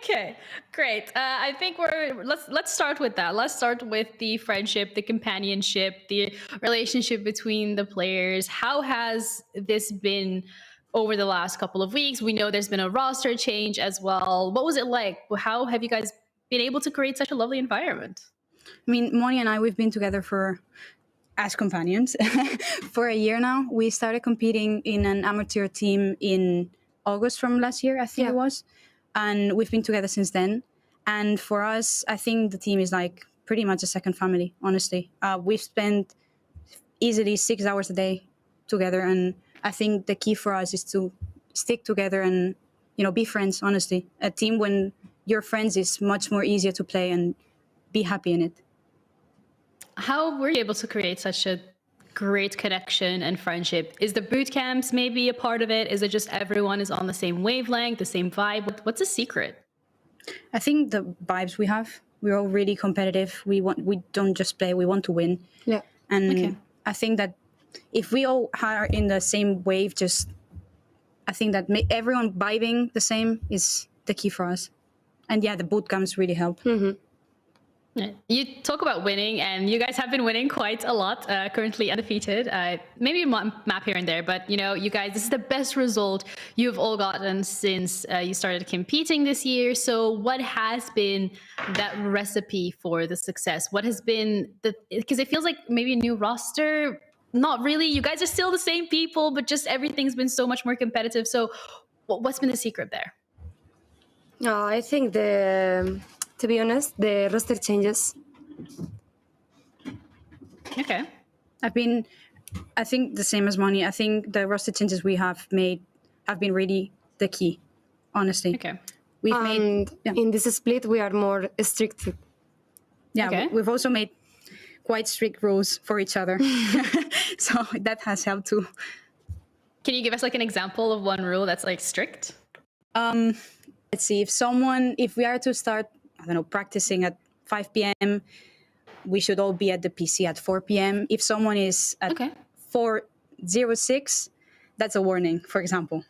S13: Okay, great. I think let's start with that. Let's start with the friendship, the companionship, the relationship between the players. How has this been over the last couple of weeks? We know there's been a roster change as well. What was it like? How have you guys been able to create such a lovely environment?
S17: I mean, Moni and I, we've been together as companions for a year now. We started competing in an amateur team in August from last year, I think it was. And we've been together since then. And for us, I think the team is pretty much a second family, honestly. We've spent easily 6 hours a day together. And I think the key for us is to stick together and, be friends, honestly. A team when you're friends is much more easier to play and be happy in it.
S13: How were you able to create such a great connection and friendship? Is the boot camps maybe a part of it? Is it just everyone is on the same wavelength, the same vibe? What's the secret?
S17: I think the vibes we have. We're all really competitive. We don't just play, we want to win.
S16: Yeah.
S17: And I think that if we all are in the same wave, I think that everyone vibing the same is the key for us. And yeah, the boot camps really help.
S16: Mm-hmm.
S13: You talk about winning, and you guys have been winning quite a lot, currently undefeated. Maybe a map here and there, but you know, you guys, this is the best result you've all gotten since you started competing this year. So what has been that recipe for the success? What has been because it feels like maybe a new roster, not really. You guys are still the same people, but just everything's been so much more competitive. So what's been the secret there?
S18: I think to be honest, the roster changes.
S13: Okay.
S17: I think the same as Moni. I think the roster changes we have made have been really the key, honestly.
S13: Okay.
S18: In this split, we are more strict.
S17: Yeah,
S13: Okay.
S17: we've also made quite strict rules for each other. So that has helped too.
S13: Can you give us like an example of one rule that's like strict?
S17: Let's see, if we are to start, I don't know, practicing at 5 p.m., we should all be at the PC at 4 p.m. If someone is at 4:06, that's a warning, for example.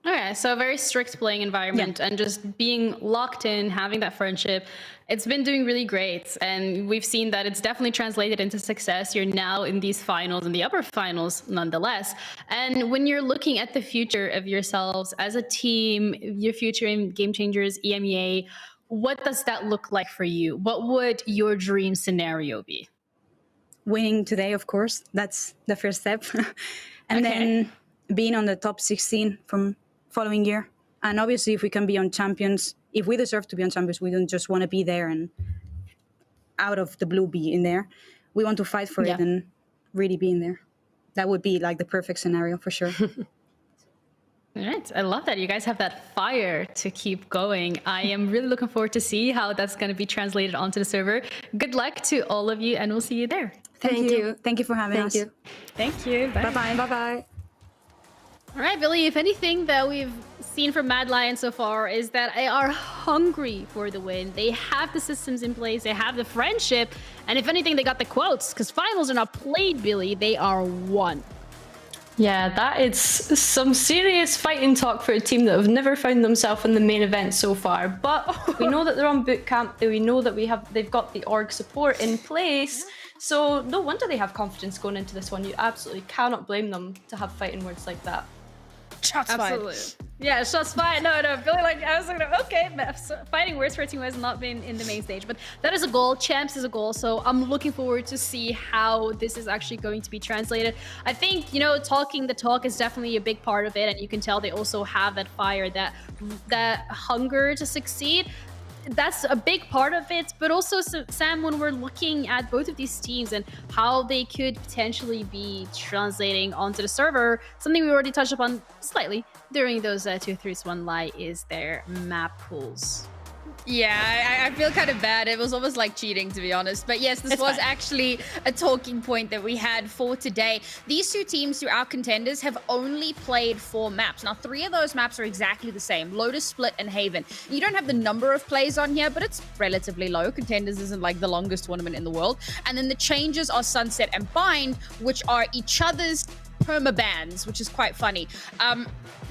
S13: Okay, so a very strict playing environment and just being locked in, having that friendship. It's been doing really great. And we've seen that it's definitely translated into success. You're now in these finals, in the upper finals, nonetheless. And when you're looking at the future of yourselves as a team, your future in Game Changers EMEA, what does that look like for you? What would your dream scenario be?
S17: Winning today, of course. That's the first step. And then being on the top 16 from following year. And obviously, if we can be on champions, if we deserve to be on champions, we don't just want to be there and out of the blue be in there. We want to fight for it and really be in there. That would be like the perfect scenario for sure.
S13: All right. I love that. You guys have that fire to keep going. I am really looking forward to see how that's going to be translated onto the server. Good luck to all of you, and we'll see you there.
S17: Thank you. Thank you for having us.
S13: Thank you. Bye.
S17: Bye-bye.
S18: Bye-bye.
S13: All right, Billy, if anything that we've seen from Mad Lion so far is that they are hungry for the win. They have the systems in place. They have the friendship. And if anything, they got the quotes, because finals are not played, Billy. They are won.
S15: Yeah, that is some serious fighting talk for a team that have never found themselves in the main event so far. But we know that they're on boot camp. We know that they've got the org support in place. So no wonder they have confidence going into this one. You absolutely cannot blame them to have fighting words like that.
S14: Shots fired.
S13: Yeah, shots fired. No, Billy, I was like, okay, fighting words for a team has not been in the main stage, but that is a goal. Champs is a goal, so I'm looking forward to see how this is actually going to be translated. I think, talking the talk is definitely a big part of it, and you can tell they also have that fire, that hunger to succeed. That's a big part of it, but also, Sam, when we're looking at both of these teams and how they could potentially be translating onto the server, something we already touched upon slightly during those 2 3 1 lie is their map pools.
S14: Yeah, I feel kind of bad. It was almost like cheating, to be honest. But yes, this was actually a talking point that we had for today. These two teams throughout Contenders have only played 4 maps. Now, 3 of those maps are exactly the same: Lotus, Split, and Haven. You don't have the number of plays on here, but it's relatively low. Contenders isn't like the longest tournament in the world. And then the changes are Sunset and Bind, which are each other's permabans, which is quite funny.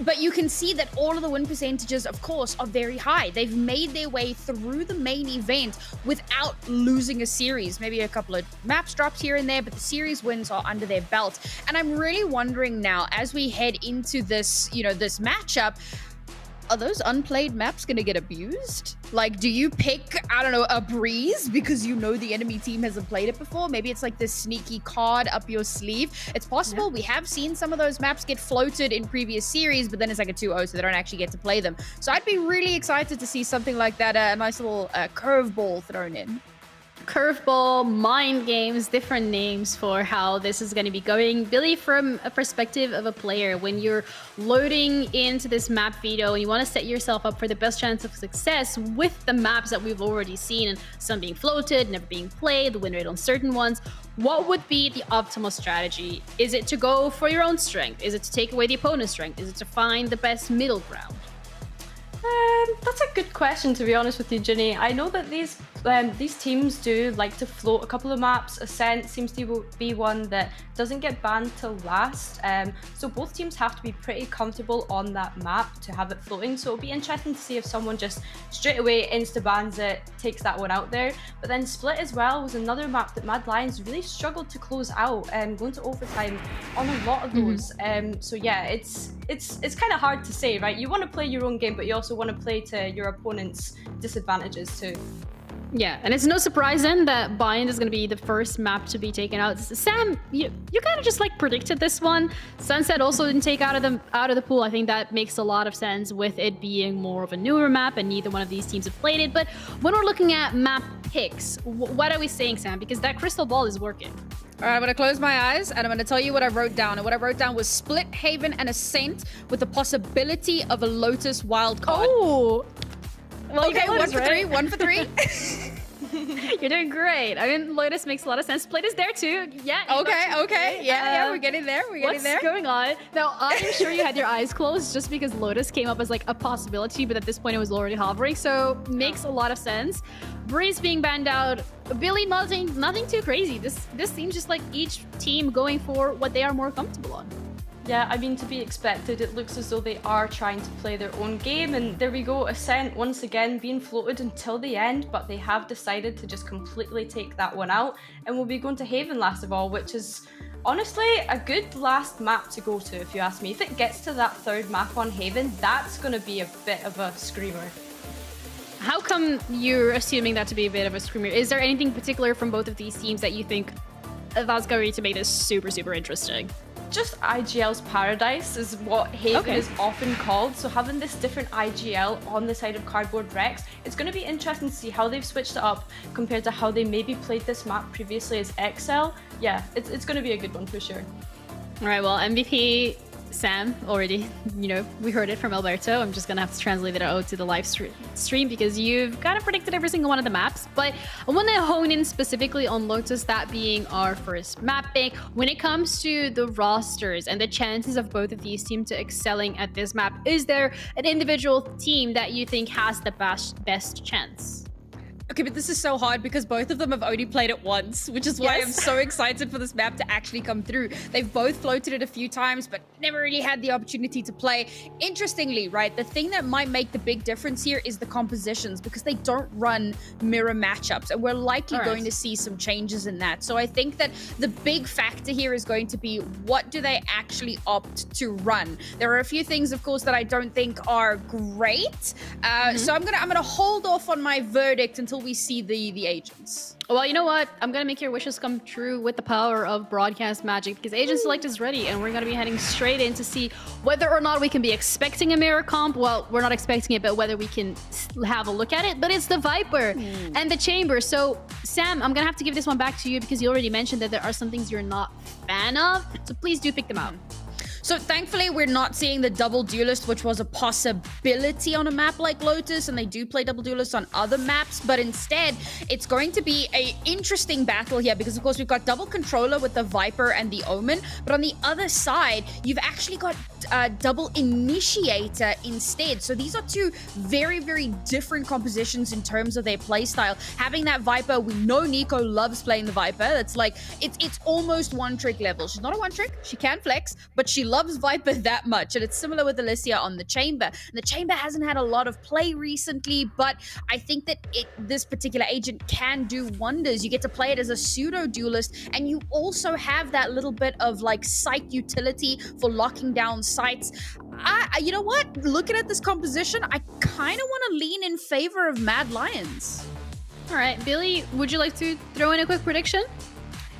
S14: But you can see that all of the win percentages, of course, are very high. They've made their way through the main event without losing a series. Maybe a couple of maps dropped here and there, but the series wins are under their belt. And I'm really wondering now, as we head into this, this matchup, are those unplayed maps going to get abused? Like, do you pick, I don't know, a Breeze because the enemy team hasn't played it before? Maybe it's like this sneaky card up your sleeve. It's possible. We have seen some of those maps get floated in previous series, but then it's like a 2-0, so they don't actually get to play them. So I'd be really excited to see something like that, a nice little curveball thrown in.
S13: Curveball, mind games, different names for how this is going to be going. Billy, from a perspective of a player, when you're loading into this map veto and you want to set yourself up for the best chance of success with the maps that we've already seen, and some being floated, never being played, the win rate on certain ones, what would be the optimal strategy? Is it to go for your own strength? Is it to take away the opponent's strength? Is it to find the best middle ground?
S15: That's a good question, to be honest with you, Ginny. I know that these teams do like to float a couple of maps. Ascent seems to be one that doesn't get banned till last. So both teams have to be pretty comfortable on that map to have it floating. So it'll be interesting to see if someone just straight away insta-bans it, takes that one out there. But then Split as well was another map that Mad Lions really struggled to close out and going to overtime on a lot of those. So yeah, it's kind of hard to say, right? You want to play your own game, but you also want to play to your opponent's disadvantages too.
S13: Yeah, and it's no surprise then that Bind is going to be the first map to be taken out. Sam, you kind of just like predicted this one. Sunset also didn't take out of the pool. I think that makes a lot of sense with it being more of a newer map, and neither one of these teams have played it. But when we're looking at map picks, what are we saying, Sam? Because that crystal ball is working.
S14: All right, I'm gonna close my eyes and I'm gonna tell you what I wrote down. And what I wrote down was Split, Haven, and Ascent with the possibility of a Lotus wildcard.
S13: Oh! Well,
S14: okay,
S13: Lotus,
S14: one for three.
S13: You're doing great. I mean, Lotus makes a lot of sense. Split is there too. Yeah.
S14: Okay. Yeah, we're getting there.
S13: What's going on? Now, I am sure you had your eyes closed just because Lotus came up as like a possibility, but at this point it was already hovering. So makes a lot of sense. Breeze being banned out. Billy, nothing too crazy. This seems just like each team going for what they are more comfortable on.
S15: Yeah, I mean, to be expected, it looks as though they are trying to play their own game, and there we go, Ascent once again being floated until the end, but they have decided to just completely take that one out, and we'll be going to Haven last of all, which is honestly a good last map to go to, if you ask me. If it gets to that third map on Haven, that's going to be a bit of a screamer.
S13: How come you're assuming that to be a bit of a screamer? Is there anything particular from both of these teams that you think that's going to make this super, super interesting?
S15: Just IGL's paradise is what Haven is often called. So having this different IGL on the side of Cardboard Rex, it's going to be interesting to see how they've switched it up compared to how they maybe played this map previously as XL. Yeah, it's going to be a good one for sure.
S13: All right, well, MVP Sam already, we heard it from Alberto. I'm just gonna have to translate it out to the live stream because you've kind of predicted every single one of the maps. But I want to hone in specifically on Lotus, that being our first map pick. When it comes to the rosters and the chances of both of these teams to excelling at this map, is there an individual team that you think has the best chance?
S14: Okay, but this is so hard because both of them have only played it once, which is why I'm so excited for this map to actually come through. They've both floated it a few times, but never really had the opportunity to play. Interestingly, right, the thing that might make the big difference here is the compositions, because they don't run mirror matchups, and we're likely going to see some changes in that. So I think that the big factor here is going to be, what do they actually opt to run? There are a few things, of course, that I don't think are great. So I'm gonna hold off on my verdict until we see the agents.
S13: Well, you know what? I'm gonna make your wishes come true with the power of broadcast magic, because Agent Select is ready, and we're gonna be heading straight in to see whether or not we can be expecting a mirror comp. Well, we're not expecting it, but whether we can have a look at it. But it's the Viper and the Chamber. So, Sam, I'm gonna have to give this one back to you because you already mentioned that there are some things you're not a fan of. So please do pick them out.
S14: So thankfully, we're not seeing the double duelist, which was a possibility on a map like Lotus, and they do play double duelists on other maps, but instead, it's going to be an interesting battle here because, of course, we've got double controller with the Viper and the Omen, but on the other side, you've actually got double initiator instead. So these are two very, very different compositions in terms of their playstyle. Having that Viper, we know Nico loves playing the Viper. That's like, it's almost one-trick level. She's not a one-trick, she can flex, but she loves Viper that much. And it's similar with Alicia on the Chamber. And the Chamber hasn't had a lot of play recently, but I think that this particular agent can do wonders. You get to play it as a pseudo duelist, and you also have that little bit of like site utility for locking down sites. You know what? Looking at this composition, I kind of want to lean in favor of Mad Lions.
S13: All right, Billy, would you like to throw in a quick prediction?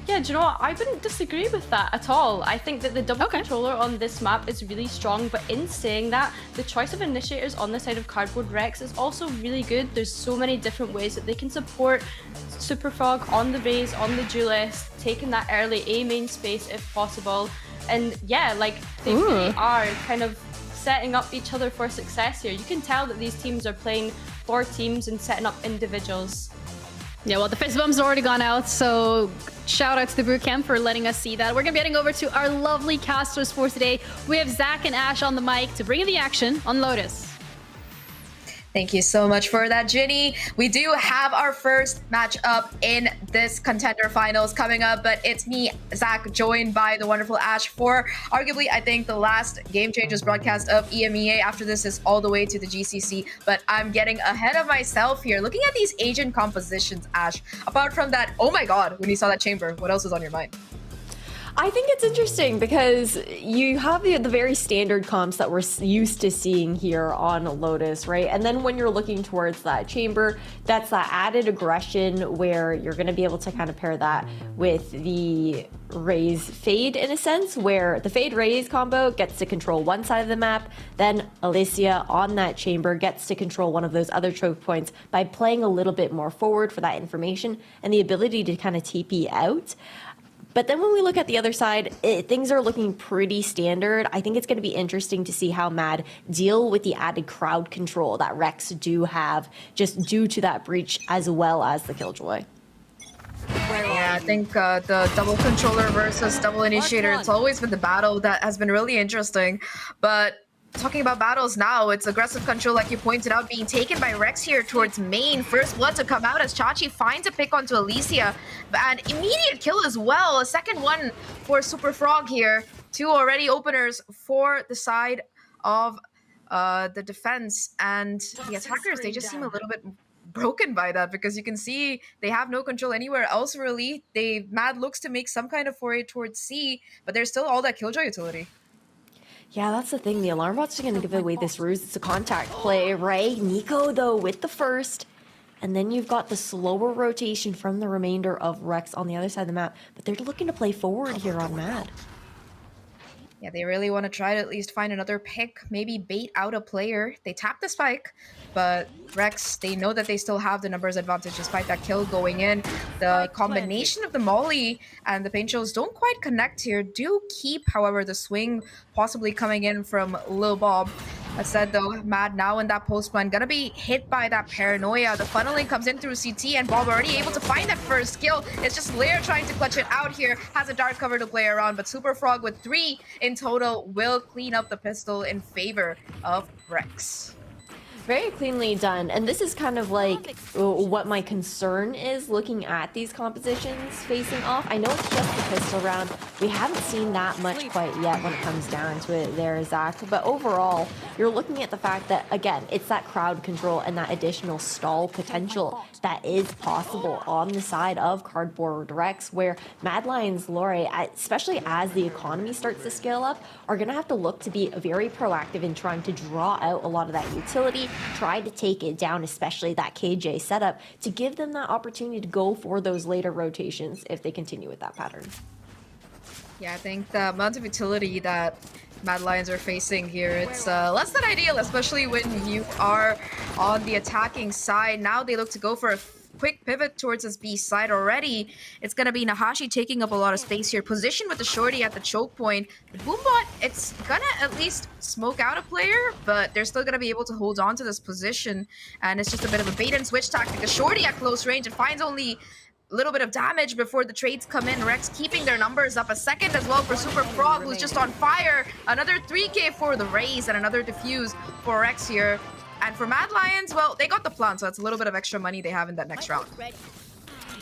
S15: Yeah, do you know what? I wouldn't disagree with that at all. I think that the double controller on this map is really strong, but in saying that, the choice of initiators on the side of Cardboard Rex is also really good. There's so many different ways that they can support Super Frog on the Raze, on the Duelist, taking that early A main space if possible. And yeah, like, they really are kind of setting up each other for success here. You can tell that these teams are playing for teams and setting up individuals.
S13: Yeah, well, the fist bump's already gone out, so shout out to the bootcamp for letting us see that. We're gonna be heading over to our lovely casters for today. We have Zach and Ash on the mic to bring in the action on Lotus.
S19: Thank you so much for that, Ginny. We do have our first matchup in this contender finals coming up, but it's me, Zach, joined by the wonderful Ash for arguably, I think, the last Game Changers broadcast of EMEA. After this is all the way to the GCC, but I'm getting ahead of myself here. Looking at these Asian compositions, Ash, apart from that, oh my god, when you saw that chamber, what else was on your mind?
S20: I think it's interesting because you have the very standard comps that we're used to seeing here on Lotus, right? And then when you're looking towards that chamber, that's that added aggression where you're going to be able to kind of pair that with the Raze Fade in a sense, where the Fade Raze combo gets to control one side of the map, then Alicia on that chamber gets to control one of those other choke points by playing a little bit more forward for that information and the ability to kind of TP out. But then when we look at the other side, things are looking pretty standard. I think it's going to be interesting to see how Mad deal with the added crowd control that Rex do have just due to that breach as well as the Killjoy.
S19: Yeah, I think the double controller versus double initiator, it's always been the battle that has been really interesting. But talking about battles now, it's aggressive control, like you pointed out, being taken by Rex here towards main. First blood to come out as Chachi finds a pick onto Alicia. And immediate kill as well. A second one for Super Frog here. Two already openers for the side of the defense. And the attackers, they just seem a little bit broken by that, because you can see they have no control anywhere else really. Mad looks to make some kind of foray towards C, but there's still all that Killjoy utility.
S20: Yeah, that's the thing. The alarm bots are going to give away this ruse. It's a contact play, right? Nico, though, with the first. And then you've got the slower rotation from the remainder of Rex on the other side of the map. But they're looking to play forward here on Mad.
S19: Yeah, they really want to try to at least find another pick, maybe bait out a player. They tap the spike, but Rex, they know that they still have the numbers advantage despite that kill going in. The combination of the Molly and the paint shells don't quite connect here. Do keep, however, the swing possibly coming in from Lil Bob. That said, though, Mad now in that post plan, gonna be hit by that paranoia. The funneling comes in through CT, and Bob already able to find that first kill. It's just Lair trying to clutch it out here. Has a dark cover to play around, but Super Frog with 3 in total will clean up the pistol in favor of Rex.
S20: Very cleanly done. And this is kind of like what my concern is looking at these compositions facing off. I know it's just the pistol round. We haven't seen that much quite yet when it comes down to it there, Zach. But overall, you're looking at the fact that, again, it's that crowd control and that additional stall potential that is possible on the side of Cardboard Rex, where Mad Lions Lore, especially as the economy starts to scale up, are going to have to look to be very proactive in trying to draw out a lot of that utility, try to take it down, especially that KJ setup, to give them that opportunity to go for those later rotations if they continue with that pattern.
S19: Yeah, I think the amount of utility that Mad Lions are facing here, it's less than ideal, especially when you are on the attacking side. Now they look to go for a quick pivot towards this B side already. It's going to be Nahashi taking up a lot of space here. Position with the shorty at the choke point. The Boombot, it's going to at least smoke out a player, but they're still going to be able to hold on to this position. And it's just a bit of a bait and switch tactic. The shorty at close range, it finds only a little bit of damage before the trades come in. Rex keeping their numbers up. A second as well for Super Frog, who's just on fire. Another 3k for the Raze and another defuse for Rex here. And for Mad Lions, well, they got the plant, so it's a little bit of extra money they have in that next round.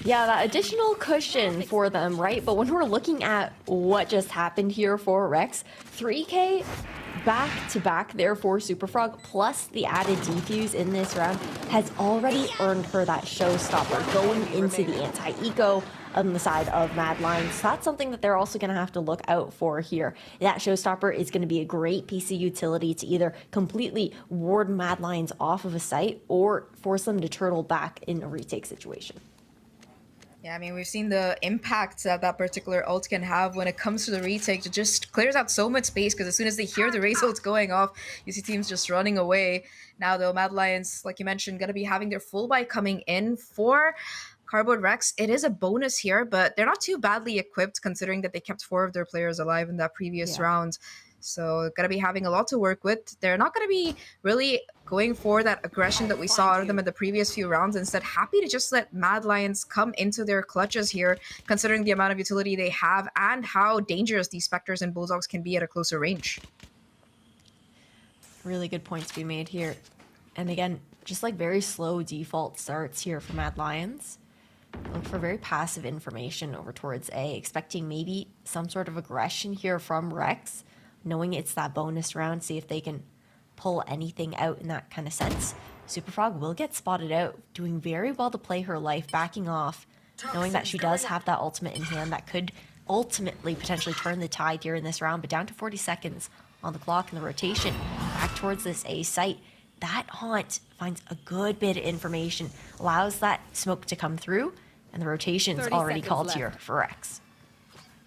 S20: Yeah, that additional cushion for them, right? But when we're looking at what just happened here for Rex, 3k back to back there for Super Frog, plus the added defuse in this round, has already earned her that showstopper going into the anti-eco on the side of Mad Lions. So that's something that they're also going to have to look out for here. That showstopper is going to be a great piece of utility to either completely ward Mad Lions off of a site or force them to turtle back in a retake situation.
S19: Yeah, I mean, we've seen the impact that that particular ult can have when it comes to the retake. It just clears out so much space, because as soon as they hear the Raze ult going off, you see teams just running away. Now, though, Mad Lions, like you mentioned, going to be having their full buy coming in for Cardboard Rex. It is a bonus here, but they're not too badly equipped considering that they kept 4 of their players alive in that previous round. So going to be having a lot to work with. They're not going to be really going for that aggression that we saw out of them in the previous few rounds. Instead, happy to just let Mad Lions come into their clutches here, considering the amount of utility they have and how dangerous these Spectres and Bulldogs can be at a closer range.
S20: Really good points to be made here. And again, just like very slow default starts here for Mad Lions. Look for very passive information over towards A, expecting maybe some sort of aggression here from Rex, knowing it's that bonus round, see if they can pull anything out in that kind of sense. Superfrog will get spotted out, doing very well to play her life, backing off, knowing that she does have that ultimate in hand that could ultimately potentially turn the tide here in this round, but down to 40 seconds on the clock in the rotation, back towards this A site. That haunt finds a good bit of information, allows that smoke to come through, and the rotation's already called here for Rex.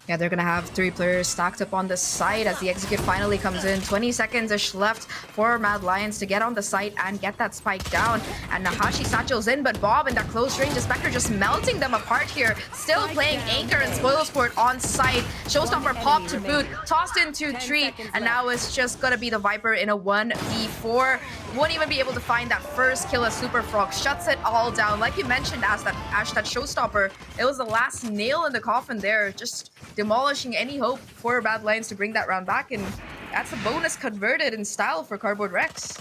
S19: Yeah, they're going to have 3 players stacked up on the site as the execute finally comes in. 20 seconds-ish left for Mad Lions to get on the site and get that spike down. And Nahashi Satchel's in, but Bob in that close range, Spectre just melting them apart here. Still playing Anchor and Spoilsport on site. Showstopper popped to boot, tossed into tree, and now it's just going to be the Viper in a 1v4. Won't even be able to find that first kill as Superfrog shuts it all down. Like you mentioned, Ash, that Showstopper, it was the last nail in the coffin there, just demolishing any hope for Mad Lions to bring that round back, and that's a bonus converted in style for Cardboard Rex.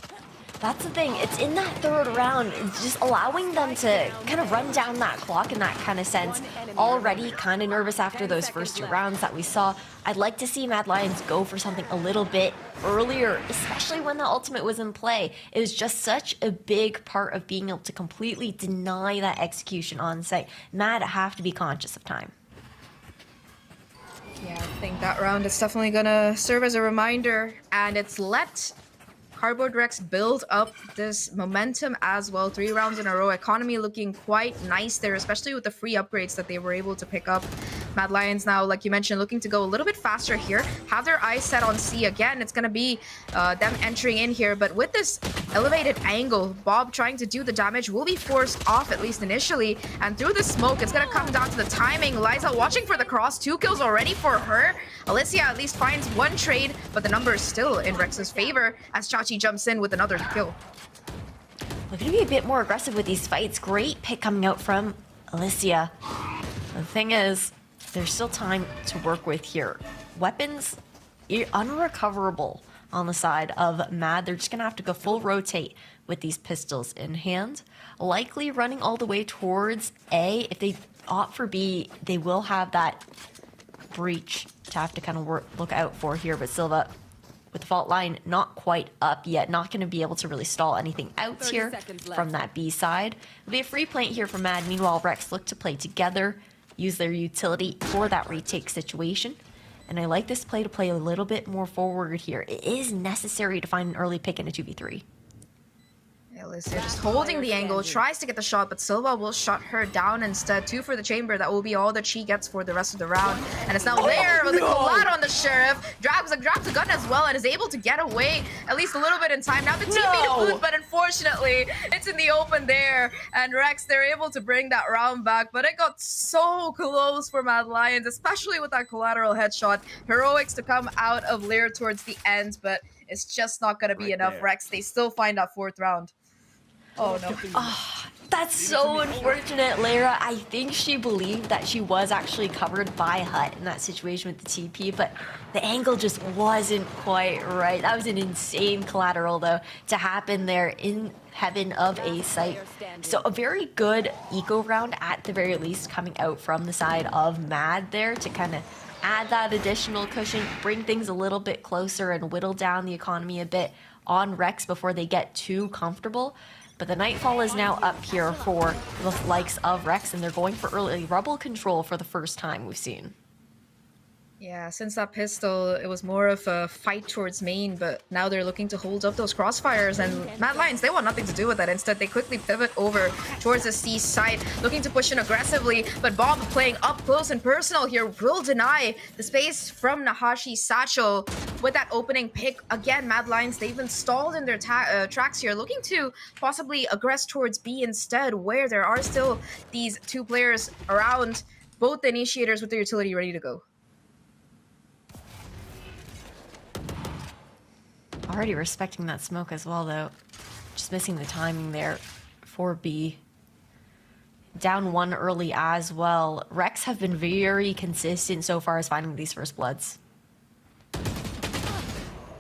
S20: That's the thing, it's in that third round, it's just allowing them to kind of run down that clock in that kind of sense. Already kind of nervous after those first 2 rounds that we saw. I'd like to see Mad Lions go for something a little bit earlier, especially when the ultimate was in play. It was just such a big part of being able to completely deny that execution on site. Mad have to be conscious of time.
S19: Yeah, I think that round is definitely gonna serve as a reminder, and it's let Cardboard Rex build up this momentum as well. 3 rounds in a row. Economy looking quite nice there, especially with the free upgrades that they were able to pick up. Mad Lions now, like you mentioned, looking to go a little bit faster here. Have their eyes set on C again. It's going to be them entering in here. But with this elevated angle, Bob trying to do the damage will be forced off, at least initially. And through the smoke, it's going to come down to the timing. Liza watching for the cross. 2 kills already for her. Alicia at least finds 1 trade, but the number is still in Rex's favor as Chachi jumps in with another kill.
S20: Looking to be a bit more aggressive with these fights. Great pick coming out from Alicia. The thing is, there's still time to work with here. Weapons, unrecoverable on the side of Mad. They're just going to have to go full rotate with these pistols in hand. Likely running all the way towards A. If they opt for B, they will have that breach to have to kind of look out for here. But Silva, with the fault line not quite up yet, not going to be able to really stall anything out here from that B side. It'll be a free plant here for Mad. Meanwhile, Rex look to play together, use their utility for that retake situation. And I like this play to play a little bit more forward here. It is necessary to find an early pick in a 2v3.
S19: Alicia just holding the angle, tries to get the shot, but Silva will shut her down instead. 2 for the chamber. That will be all that she gets for the rest of the round. And it's now Lair with a collide on the Sheriff. Drops a gun as well and is able to get away at least a little bit in time. Now the TP to boot, but unfortunately, it's in the open there. And Rex, they're able to bring that round back, but it got so close for Mad Lions, especially with that collateral headshot. Heroics to come out of Lair towards the end, but it's just not going to be enough. Rex, they still find that 4th round. Oh no.
S20: Oh, that's so unfortunate, Lara. I think she believed that she was actually covered by Hut in that situation with the TP, but the angle just wasn't quite right. That was an insane collateral, though, to happen there in heaven of a site. So a very good eco round, at the very least, coming out from the side of Mad there to kind of add that additional cushion, bring things a little bit closer and whittle down the economy a bit on Rex before they get too comfortable. But the Nightfall is now up here for the likes of Rex, and they're going for early rubble control for the first time we've seen.
S19: Yeah, since that pistol, it was more of a fight towards main, but now they're looking to hold up those crossfires, and Mad Lions, they want nothing to do with that. Instead, they quickly pivot over towards the C side, looking to push in aggressively, but Bob playing up close and personal here will deny the space from Nahashi Satchel with that opening pick. Again, Mad Lions, they've been stalled in their tracks here, looking to possibly aggress towards B instead, where there are still these 2 players around, both the initiators with their utility ready to go.
S20: Already respecting that smoke as well, though. Just missing the timing there for B. Down 1 early as well. Rex have been very consistent so far as finding these first bloods.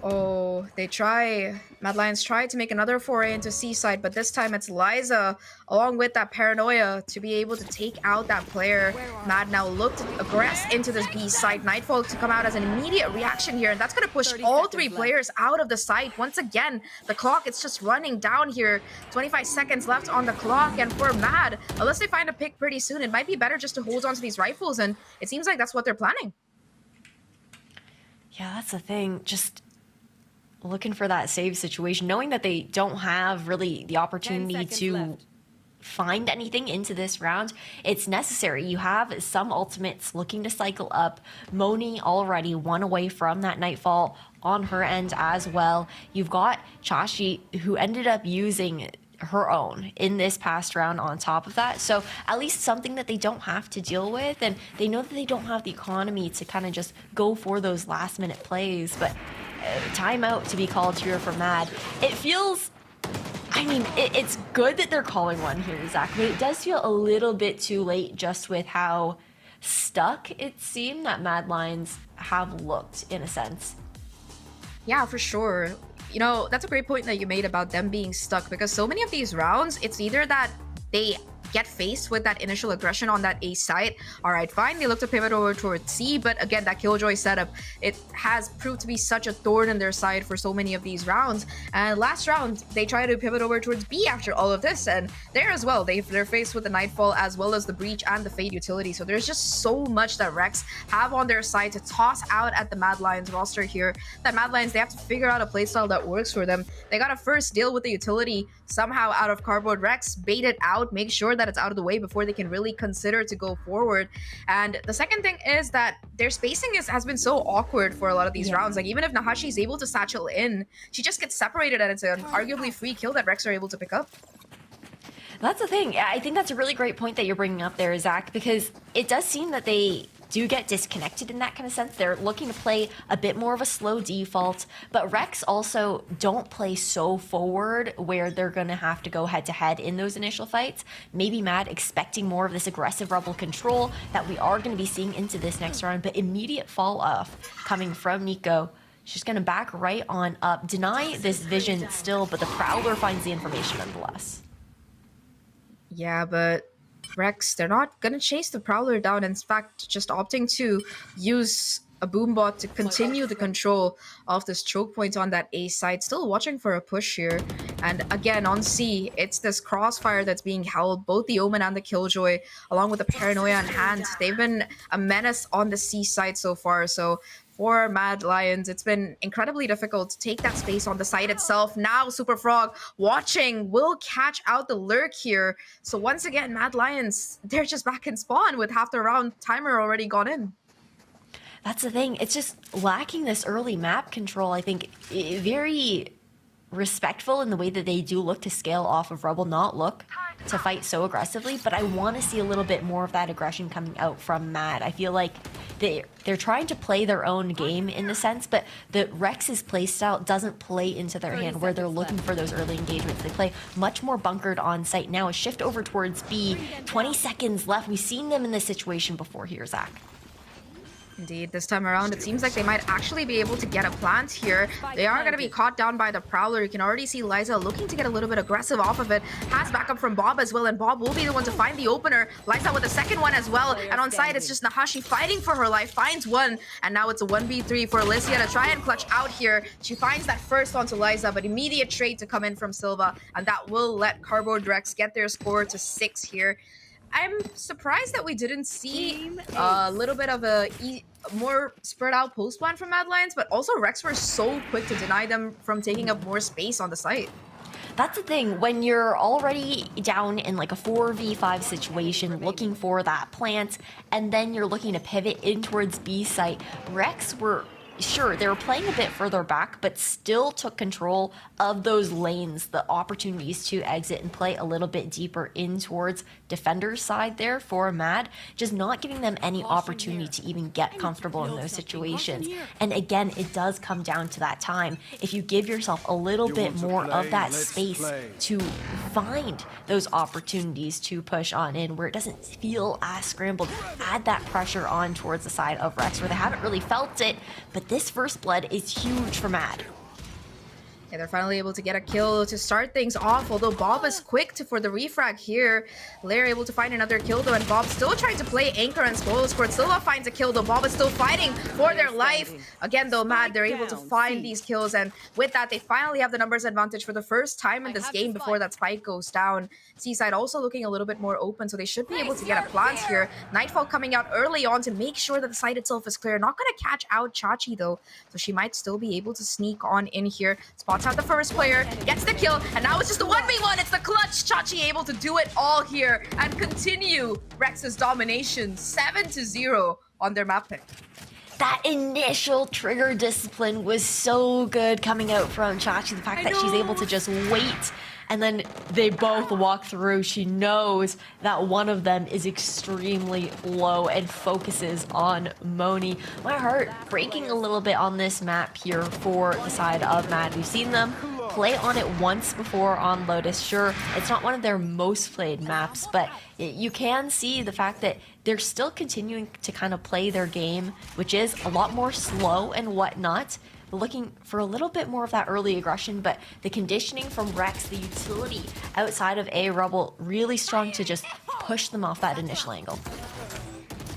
S19: Oh, go. Mad Lions try to make another foray into C-side, but this time it's Liza, along with that paranoia, to be able to take out that player. Mad now look to aggress into this B-side. Nightfall to come out as an immediate reaction here, and that's going to push all 3 players out of the site. Once again, the clock, it's just running down here. 25 seconds left on the clock, and for Mad, unless they find a pick pretty soon, it might be better just to hold on to these rifles, and it seems like that's what they're planning.
S20: Yeah, that's the thing. Just looking for that save situation, knowing that they don't have really the opportunity to find anything into this round. It's necessary. You have some ultimates looking to cycle up. Moni already 1 away from that Nightfall on her end as well. You've got Chashi, who ended up using her own in this past round on top of that. So at least something that they don't have to deal with, and they know that they don't have the economy to kind of just go for those last minute plays. But timeout to be called here for Mad. It feels, I mean, it's good that they're calling one here, Zach, but it does feel a little bit too late just with how stuck it seemed that Mad Lions have looked in a sense.
S19: Yeah, for sure. You know, that's a great point that you made about them being stuck, because so many of these rounds, it's either that they get faced with that initial aggression on that A site. All right, fine, they look to pivot over towards C, but again, that Killjoy setup, it has proved to be such a thorn in their side for so many of these rounds. And last round, they try to pivot over towards B after all of this, and there as well, they're faced with the Nightfall as well as the Breach and the Fade utility. So there's just so much that Rex have on their side to toss out at the Mad Lions roster here. That Mad Lions, they have to figure out a playstyle that works for them. They gotta first deal with the utility somehow out of Cardboard Rex, bait it out, make sure that it's out of the way before they can really consider to go forward. And the second thing is that their spacing has been so awkward for a lot of these rounds. Like, even if Nahashi is able to satchel in, she just gets separated, and it's an arguably free kill that Rex are able to pick up.
S20: That's the thing. I think that's a really great point that you're bringing up there, Zach, because it does seem that they do get disconnected in that kind of sense. They're looking to play a bit more of a slow default, but Rex also don't play so forward where they're going to have to go head-to-head in those initial fights. Maybe Mad expecting more of this aggressive Rebel control that we are going to be seeing into this next round, but immediate fall-off coming from Nico. She's going to back right on up, deny this vision still, but the Prowler finds the information nonetheless.
S19: Yeah, but Rex, they're not gonna chase the Prowler down. In fact, just opting to use a Boombot to continue the control of this choke point on that A side. Still watching for a push here. And again, on C, it's this crossfire that's being held. Both the Omen and the Killjoy, along with the Paranoia in hand, they've been a menace on the C side so far. So for Mad Lions, it's been incredibly difficult to take that space on the site itself. Now Super Frog watching will catch out the lurk here. So once again, Mad Lions, they're just back in spawn with half the round timer already gone in.
S20: That's the thing. It's just lacking this early map control. I think very respectful in the way that they do look to scale off of Rebel, not look to fight so aggressively, but I want to see a little bit more of that aggression coming out from Mad. I feel like they're trying to play their own game in the sense, but the Rex's playstyle doesn't play into their hand where they're looking for those early engagements. They play much more bunkered on site. Now a shift over towards B, 20 seconds left. We've seen them in this situation before here, Zach.
S19: Indeed, this time around, it seems like they might actually be able to get a plant here. They are going to be caught down by the Prowler. You can already see Liza looking to get a little bit aggressive off of it. Has backup from Bob as well, and Bob will be the one to find the opener. Liza with a second one as well, and on side, it's just Nahashi fighting for her life, finds one, and now it's a 1v3 for Alicia to try and clutch out here. She finds that first onto Liza, but immediate trade to come in from Silva, and that will let Cardboard Rex get their score to 6 here. I'm surprised that we didn't see a little bit of a more spread out post plan from Mad Lions, but also Rex were so quick to deny them from taking up more space on the site.
S20: That's the thing, when you're already down in like a 4v5 situation looking for that plant, and then you're looking to pivot in towards B site, Rex were sure, they were playing a bit further back, but still took control of those lanes, the opportunities to exit and play a little bit deeper in towards defender's side there for Mad, just not giving them any opportunity to even get comfortable in those situations. And again, it does come down to that time. If you give yourself a little bit more of that space to find those opportunities to push on in where it doesn't feel as scrambled, add that pressure on towards the side of Rex where they haven't really felt it, but this first blood is huge for Mad.
S19: Yeah, they're finally able to get a kill to start things off, although Bob is quick for the refrag here. Lair able to find another kill though, and Bob still trying to play anchor and spoil scored. Silva finds a kill though. Bob is still fighting for their life. Again though, Mad, they're able to find these kills, and with that, they finally have the numbers advantage for the first time in this game before that spike goes down. Seaside also looking a little bit more open, so they should be able to get a plant here. Nightfall coming out early on to make sure that the site itself is clear. Not going to catch out Chachi though, so she might still be able to sneak on in here. Spots out the first player, gets the kill, and now it's just a 1v1. It's the clutch. Chachi able to do it all here and continue Rex's domination 7-0 on their map pick.
S20: That initial trigger discipline was so good coming out from Chachi. The fact that she's able to just wait and then they both walk through. She knows that one of them is extremely low and focuses on Moni. My heart breaking a little bit on this map here for the side of Mad. We've seen them play on it once before on Lotus. Sure, it's not one of their most played maps, but you can see the fact that they're still continuing to kind of play their game, which is a lot more slow and whatnot. Looking for a little bit more of that early aggression, but the conditioning from Rex, the utility outside of A Rebel, really strong to just push them off that initial angle.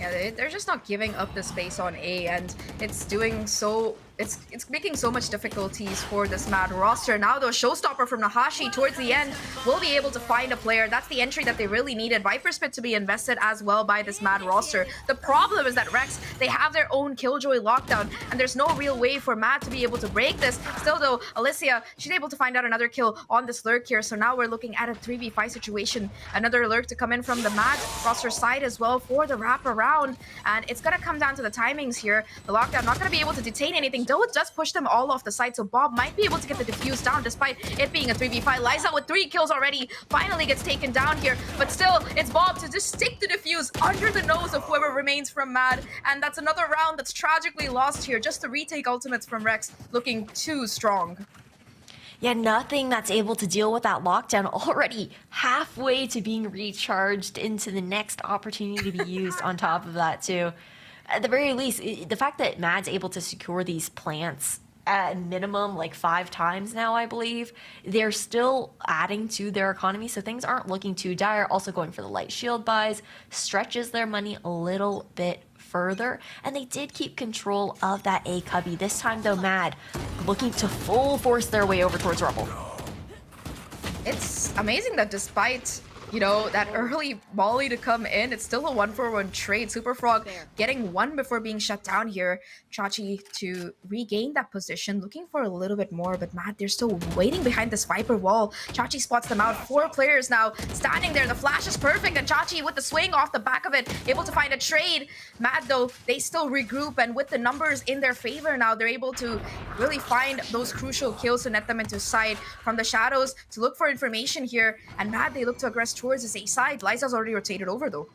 S19: Yeah, they're just not giving up the space on A, and it's doing so. It's making so much difficulties for this Mad roster. Now though, Showstopper from Nahashi towards the end will be able to find a player. That's the entry that they really needed. Viper Spit to be invested as well by this Mad roster. The problem is that Rex, they have their own Killjoy lockdown, and there's no real way for Mad to be able to break this. Still though, Alicia, she's able to find out another kill on this Lurk here. So now we're looking at a 3v5 situation. Another Lurk to come in from the Mad roster side as well for the wraparound. And it's gonna come down to the timings here. The lockdown not gonna be able to detain anything. Though it does push them all off the side, so Bob might be able to get the defuse down despite it being a 3v5. Liza with 3 kills already finally gets taken down here, but still it's Bob to just stick the defuse under the nose of whoever remains from Mad, and that's another round that's tragically lost here. Just the retake ultimates from Rex looking too strong.
S20: Yeah, nothing that's able to deal with that lockdown, already halfway to being recharged into the next opportunity to be used on top of that too. At the very least, the fact that Mad's able to secure these plants at minimum like 5 times now, I believe, they're still adding to their economy, so things aren't looking too dire. Also going for the light shield buys stretches their money a little bit further, and they did keep control of that A cubby. This time though, Mad looking to full force their way over towards Rebel.
S19: It's amazing that despite, you know, that early volley to come in, it's still a 1-for-1 trade. Super Frog getting one before being shut down here. Chachi to regain that position, looking for a little bit more, but Mad, they're still waiting behind this Viper wall. Chachi spots them out. 4 players now standing there. The flash is perfect, and Chachi with the swing off the back of it, able to find a trade. Mad though, they still regroup, and with the numbers in their favor now, they're able to really find those crucial kills to net them into sight from the shadows to look for information here. And Mad, they look to aggress towards his A side. Liza's already rotated over though.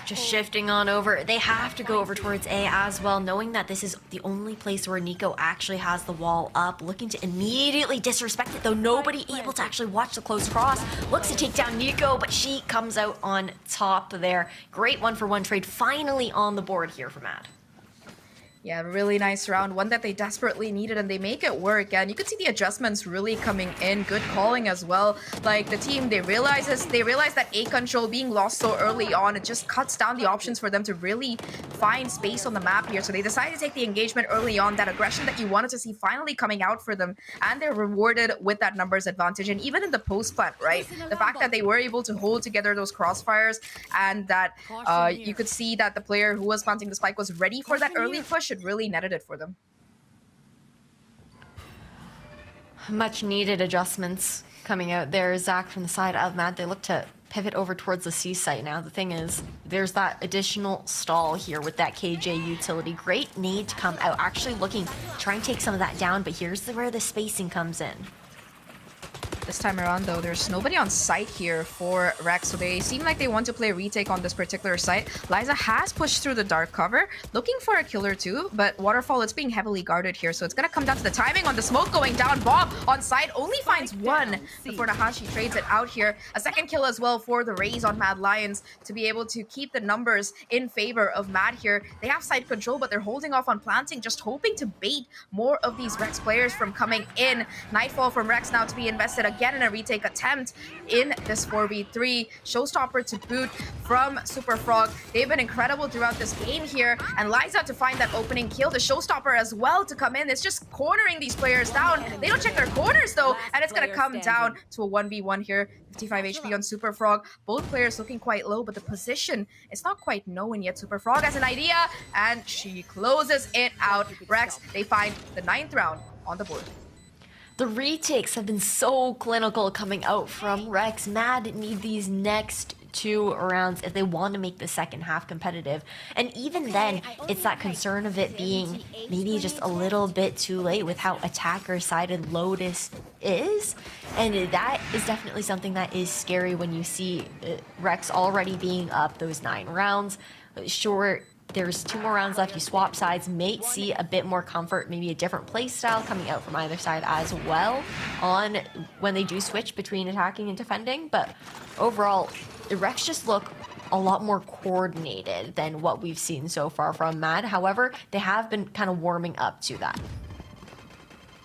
S20: Just shifting on over. They have to go over towards A as well, knowing that this is the only place where Nico actually has the wall up. Looking to immediately disrespect it, though nobody able to actually watch the close cross. Looks to take down Nico, but she comes out on top there. Great 1-for-1 trade finally on the board here for Mad.
S19: Yeah, really nice round, one that they desperately needed, and they make it work. And you could see the adjustments really coming in. Good calling as well. Like the team, they realize that A control being lost so early on, it just cuts down the options for them to really find space on the map here. So they decided to take the engagement early on, that aggression that you wanted to see finally coming out for them, and they're rewarded with that numbers advantage. And even in the post plant, right, the fact that they were able to hold together those crossfires, and that you could see that the player who was planting the spike was ready for that early push, it really netted it for them.
S20: Much needed adjustments coming out there. Zach from the side of Mad, they look to pivot over towards the C site now. The thing is, there's that additional stall here with that KJ utility. Great need to come out, actually looking, try and take some of that down, but here's where the spacing comes in.
S19: This time around, though, there's nobody on site here for Rex, so they seem like they want to play a retake on this particular site. Liza has pushed through the dark cover, looking for a killer too, but Waterfall, it's being heavily guarded here, so it's gonna come down to the timing on the smoke going down. Bob on site only finds one before Nahashi trades it out here. A second kill as well for the Rays on Mad Lions to be able to keep the numbers in favor of Mad here. They have side control, but they're holding off on planting, just hoping to bait more of these Rex players from coming in. Nightfall from Rex now to be invested again in a retake attempt in this 4v3. Showstopper to boot from Super Frog. They've been incredible throughout this game here, and Liza to find that opening kill. The Showstopper as well to come in. It's just cornering these players down. They don't check their corners though, and it's gonna come down to a 1v1 here. 55 HP on Super Frog. Both players looking quite low, but the position is not quite known yet. Super Frog has an idea, and she closes it out. Rex, they find the 9th round on the board.
S20: The retakes have been so clinical coming out from Rex. Mad need these next 2 rounds if they want to make the second half competitive. And even then, it's that concern of it being maybe just a little bit too late with how attacker-sided Lotus is. And that is definitely something that is scary when you see Rex already being up those 9 rounds. Sure, there's 2 more rounds left. You swap sides, may see a bit more comfort, maybe a different play style coming out from either side as well on when they do switch between attacking and defending. But overall, the Rex just look a lot more coordinated than what we've seen so far from Mad. However, they have been kind of warming up to that.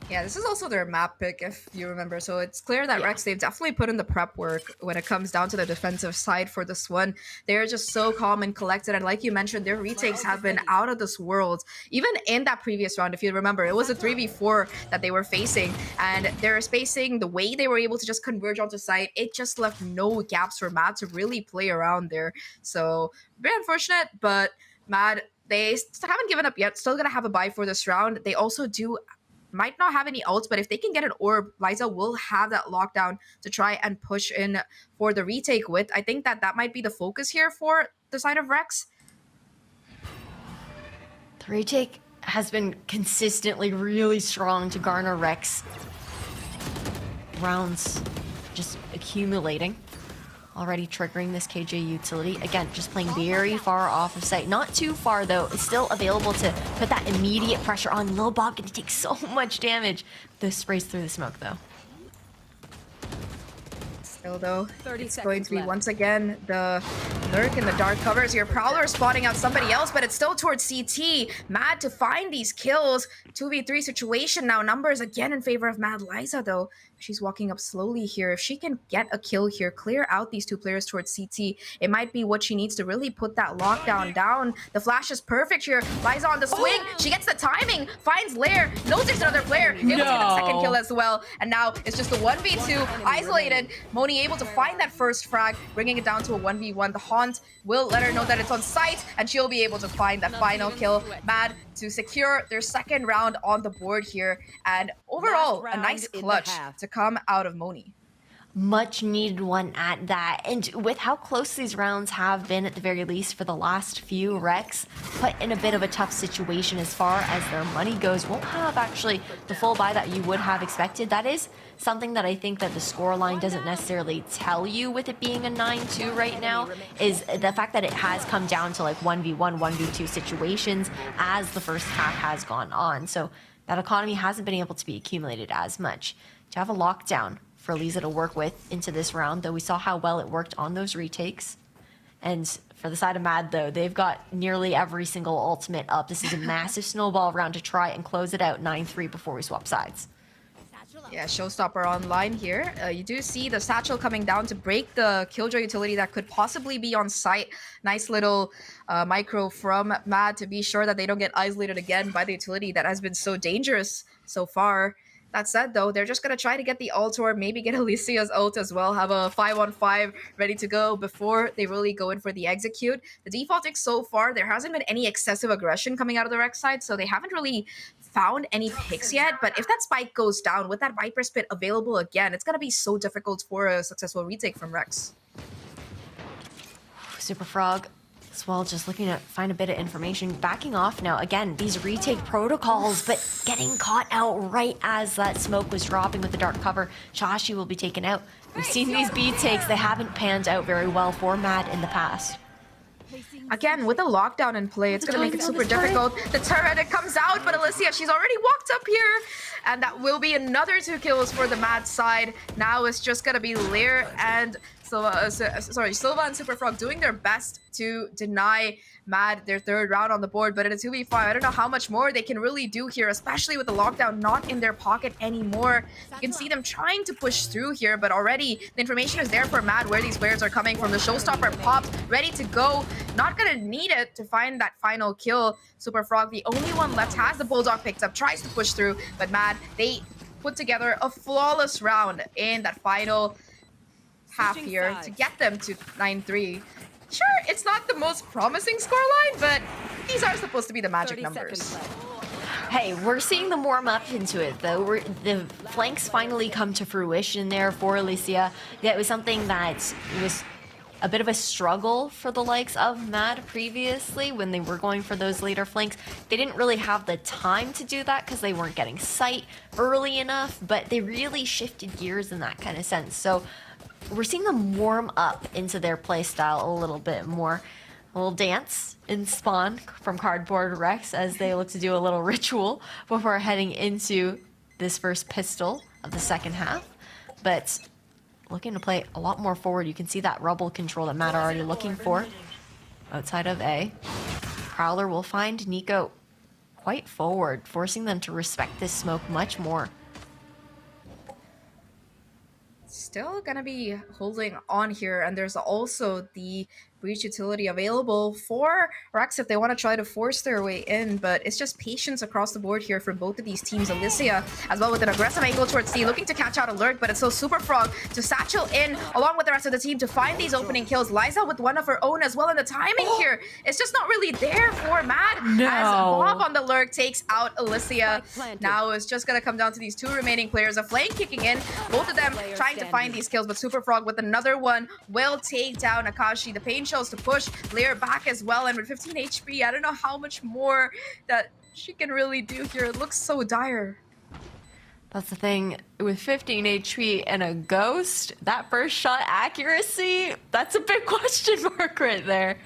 S19: Yeah, this is also their map pick, if you remember. So it's clear that Rex, they've definitely put in the prep work when it comes down to the defensive side for this one. They're just so calm and collected. And like you mentioned, their retakes have been out of this world. Even in that previous round, if you remember, it was a 3v4 that they were facing. And their spacing, the way they were able to just converge onto site, it just left no gaps for Mad to really play around there. So very unfortunate, but Mad, they haven't given up yet. Still going to have a bye for this round. They also might not have any ults, but if they can get an orb, Liza will have that lockdown to try and push in for the retake with. I think that might be the focus here for the side of Rex.
S20: The retake has been consistently really strong to garner Rex rounds, just accumulating. Already triggering this KJ utility. Again, just playing very far off of site. Not too far, though. It's still available to put that immediate pressure on. Lil Bob going to take so much damage. This sprays through the smoke, though.
S19: Still, though, it's going to be once again the lurk in the dark covers. Your Prowler spotting out somebody else, but it's still towards CT. Mad to find these kills. 2v3 situation now. Numbers again in favor of Mad Liza, though. She's walking up slowly here. If she can get a kill here, clear out these 2 players towards CT, it might be what she needs to really put that lockdown down. The flash is perfect here. Liza on the swing. She gets the timing, finds Lair, knows there's another player, able to get a second kill as well. And now it's just a 1v2, isolated. Moni able to find that first frag, bringing it down to a 1v1. The Haunt will let her know that it's on site, and she'll be able to find that final kill. Mad to secure their second round on the board here. And overall, a nice clutch to come out of Moni.
S20: Much needed one at that. And with how close these rounds have been, at the very least, for the last few, Rex put in a bit of a tough situation as far as their money goes. Won't have actually the full buy that you would have expected. That is something that I think that the scoreline doesn't necessarily tell you with it being a 9-2 right now, is the fact that it has come down to like 1v1, 1v2 situations as the first half has gone on. So that economy hasn't been able to be accumulated as much. To have a lockdown for Liza to work with into this round, though we saw how well it worked on those retakes. And for the side of Mad, though, they've got nearly every single ultimate up. This is a massive snowball round to try and close it out 9-3 before we swap sides.
S19: Yeah, Showstopper online here. You do see the Satchel coming down to break the Killjoy utility that could possibly be on site. Nice little micro from Mad to be sure that they don't get isolated again by the utility that has been so dangerous so far. That said, though, they're just going to try to get the ult or maybe get Alicia's ult as well. Have a 5-on-5 ready to go before they really go in for the execute. The defaulting so far, there hasn't been any excessive aggression coming out of the Rex side, so they haven't really found any picks yet. But if that spike goes down with that Viper Spit available again, it's going to be so difficult for a successful retake from Rex.
S20: Super Frog as well, just looking to find a bit of information. Backing off now. Again, these retake protocols, but getting caught out right as that smoke was dropping with the dark cover. Chashi will be taken out. We've seen these B takes. They haven't panned out very well for Mad in the past.
S19: Again, with a lockdown in play, it's going to make it super difficult. The turret, it comes out, but Alicia, she's already walked up here. And that will be another 2 kills for the Mad side. Now it's just going to be Lear and Silva and Superfrog doing their best to deny Mad their 3rd round on the board. But in a 2v5, I don't know how much more they can really do here, especially with the lockdown not in their pocket anymore. You can see them trying to push through here, but already the information is there for Mad where these players are coming from. The showstopper popped, ready to go. Not gonna need it to find that final kill. Superfrog, the only one left, has the Bulldog picked up, tries to push through, but Mad, they put together a flawless round in that final half here to get them to 9-3. Sure, it's not the most promising scoreline, but these are supposed to be the magic numbers.
S20: Hey, we're seeing them warm up into it, though. The flanks finally come to fruition there for Alicia. That was something that was a bit of a struggle for the likes of Mad previously when they were going for those later flanks. They didn't really have the time to do that because they weren't getting sight early enough, but they really shifted gears in that kind of sense. So we're seeing them warm up into their playstyle a little bit more. A little dance in Spawn from Cardboard Rex as they look to do a little ritual before heading into this first pistol of the second half. But looking to play a lot more forward. You can see that rubble control that Matt are already looking for outside of A. Prowler will find Nico quite forward, forcing them to respect this smoke much more.
S19: Still gonna be holding on here, and there's also the breach utility available for Rex if they want to try to force their way in, but it's just patience across the board here for both of these teams. Alicia as well with an aggressive angle towards C, looking to catch out Alert, but it's so Superfrog to satchel in along with the rest of the team to find these opening kills. Liza with one of her own as well, and the timing here is just not really there for Mad as Bob on the lurk takes out Alicia. Now it's just gonna come down to these 2 remaining players, a flank kicking in, both of them trying to find these kills, but Superfrog with another one will take down Akashi. The pain shows to push Lear back as well, and with 15 HP, I don't know how much more that she can really do here. It looks so dire.
S20: That's the thing, with 15 HP and a ghost, that first shot accuracy, that's a big question mark right there.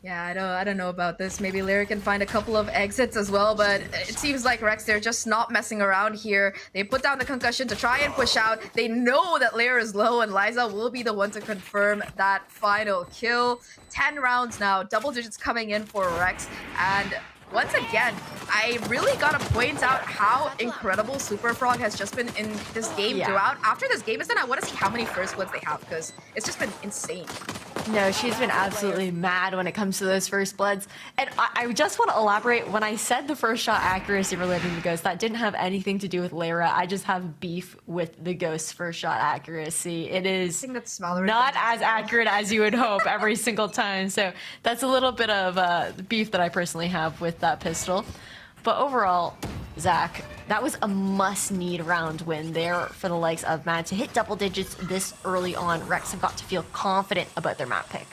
S19: Yeah, I don't know about this. Maybe Lyra can find a couple of exits as well, but it seems like Rex, they're just not messing around here. They put down the concussion to try and push out. They know that Lyra is low, and Liza will be the one to confirm that final kill. 10 rounds now, double digits coming in for Rex, and once again, I really gotta point out how incredible Superfrog has just been in this game throughout. After this game is done, I want to see how many first bloods they have, because it's just been insane.
S20: No, she's been absolutely mad when it comes to those first bloods. And I just want to elaborate, when I said the first shot accuracy relating to Ghost, that didn't have anything to do with Lyra. I just have beef with the Ghost's first shot accuracy. It is not as accurate as you would hope every single time. So that's a little bit of beef that I personally have with that pistol. But overall, Zach, that was a must-need round win there for the likes of Mad to hit double digits this early on. Rex have got to feel confident about their map pick.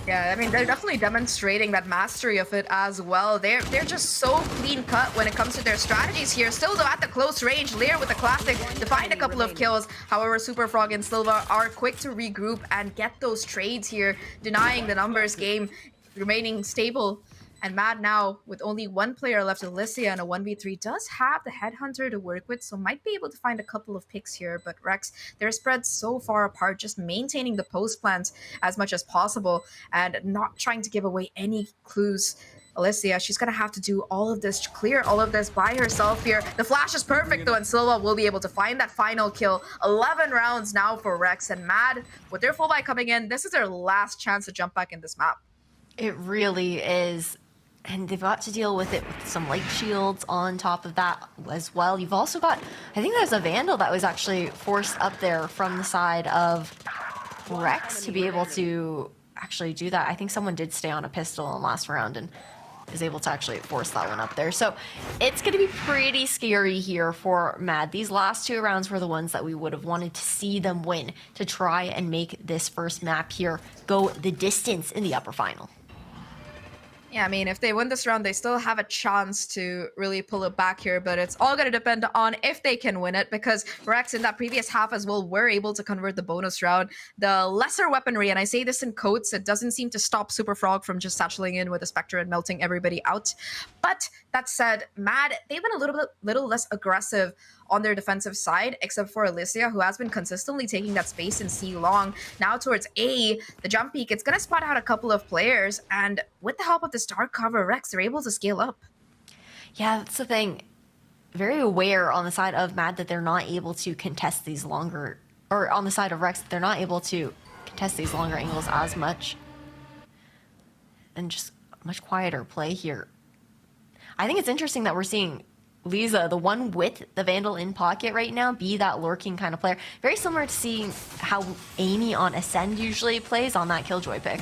S19: Yeah, I mean, they're definitely demonstrating that mastery of it as well. They're just so clean-cut when it comes to their strategies here. Still, though, at the close range, Lear with the classic to find a couple of kills. However, Superfrog and Silva are quick to regroup and get those trades here, denying the numbers game, remaining stable. And Mad now, with only 1 player left, Alicia, and a 1v3, does have the Headhunter to work with, so might be able to find a couple of picks here. But Rex, they're spread so far apart, just maintaining the post plans as much as possible and not trying to give away any clues. Alicia, she's going to have to do all of this, clear all of this by herself here. The flash is perfect, though, and Silva will be able to find that final kill. 11 rounds now for Rex, and Mad, with their full buy coming in, this is their last chance to jump back in this map.
S20: It really is. And they've got to deal with it with some light shields on top of that as well. You've also got, I think there's a Vandal that was actually forced up there from the side of Rex to be able to actually do that. I think someone did stay on a pistol in the last round, and is able to actually force that one up there. So it's going to be pretty scary here for Mad. These last 2 rounds were the ones that we would have wanted to see them win to try and make this first map here go the distance in the upper final.
S19: Yeah, I mean, if they win this round, they still have a chance to really pull it back here, but it's all going to depend on if they can win it, because Rex in that previous half as well were able to convert the bonus round. The lesser weaponry, and I say this in quotes, it doesn't seem to stop Super Frog from just satcheling in with a Spectre and melting everybody out. But that said, Mad, they've been a little less aggressive on their defensive side, except for Alicia, who has been consistently taking that space in C long. Now towards A, the jump peak, it's going to spot out a couple of players, and with the help of this dark cover, Rex, they're able to scale up.
S20: Yeah, that's the thing. Very aware on the side of Mad that they're not able to contest these longer, or on the side of Rex, they're not able to contest these longer angles as much. And just much quieter play here. I think it's interesting that we're seeing Lisa, the one with the Vandal in pocket right now, be that lurking kind of player. Very similar to seeing how Amy on Ascend usually plays on that Killjoy pick.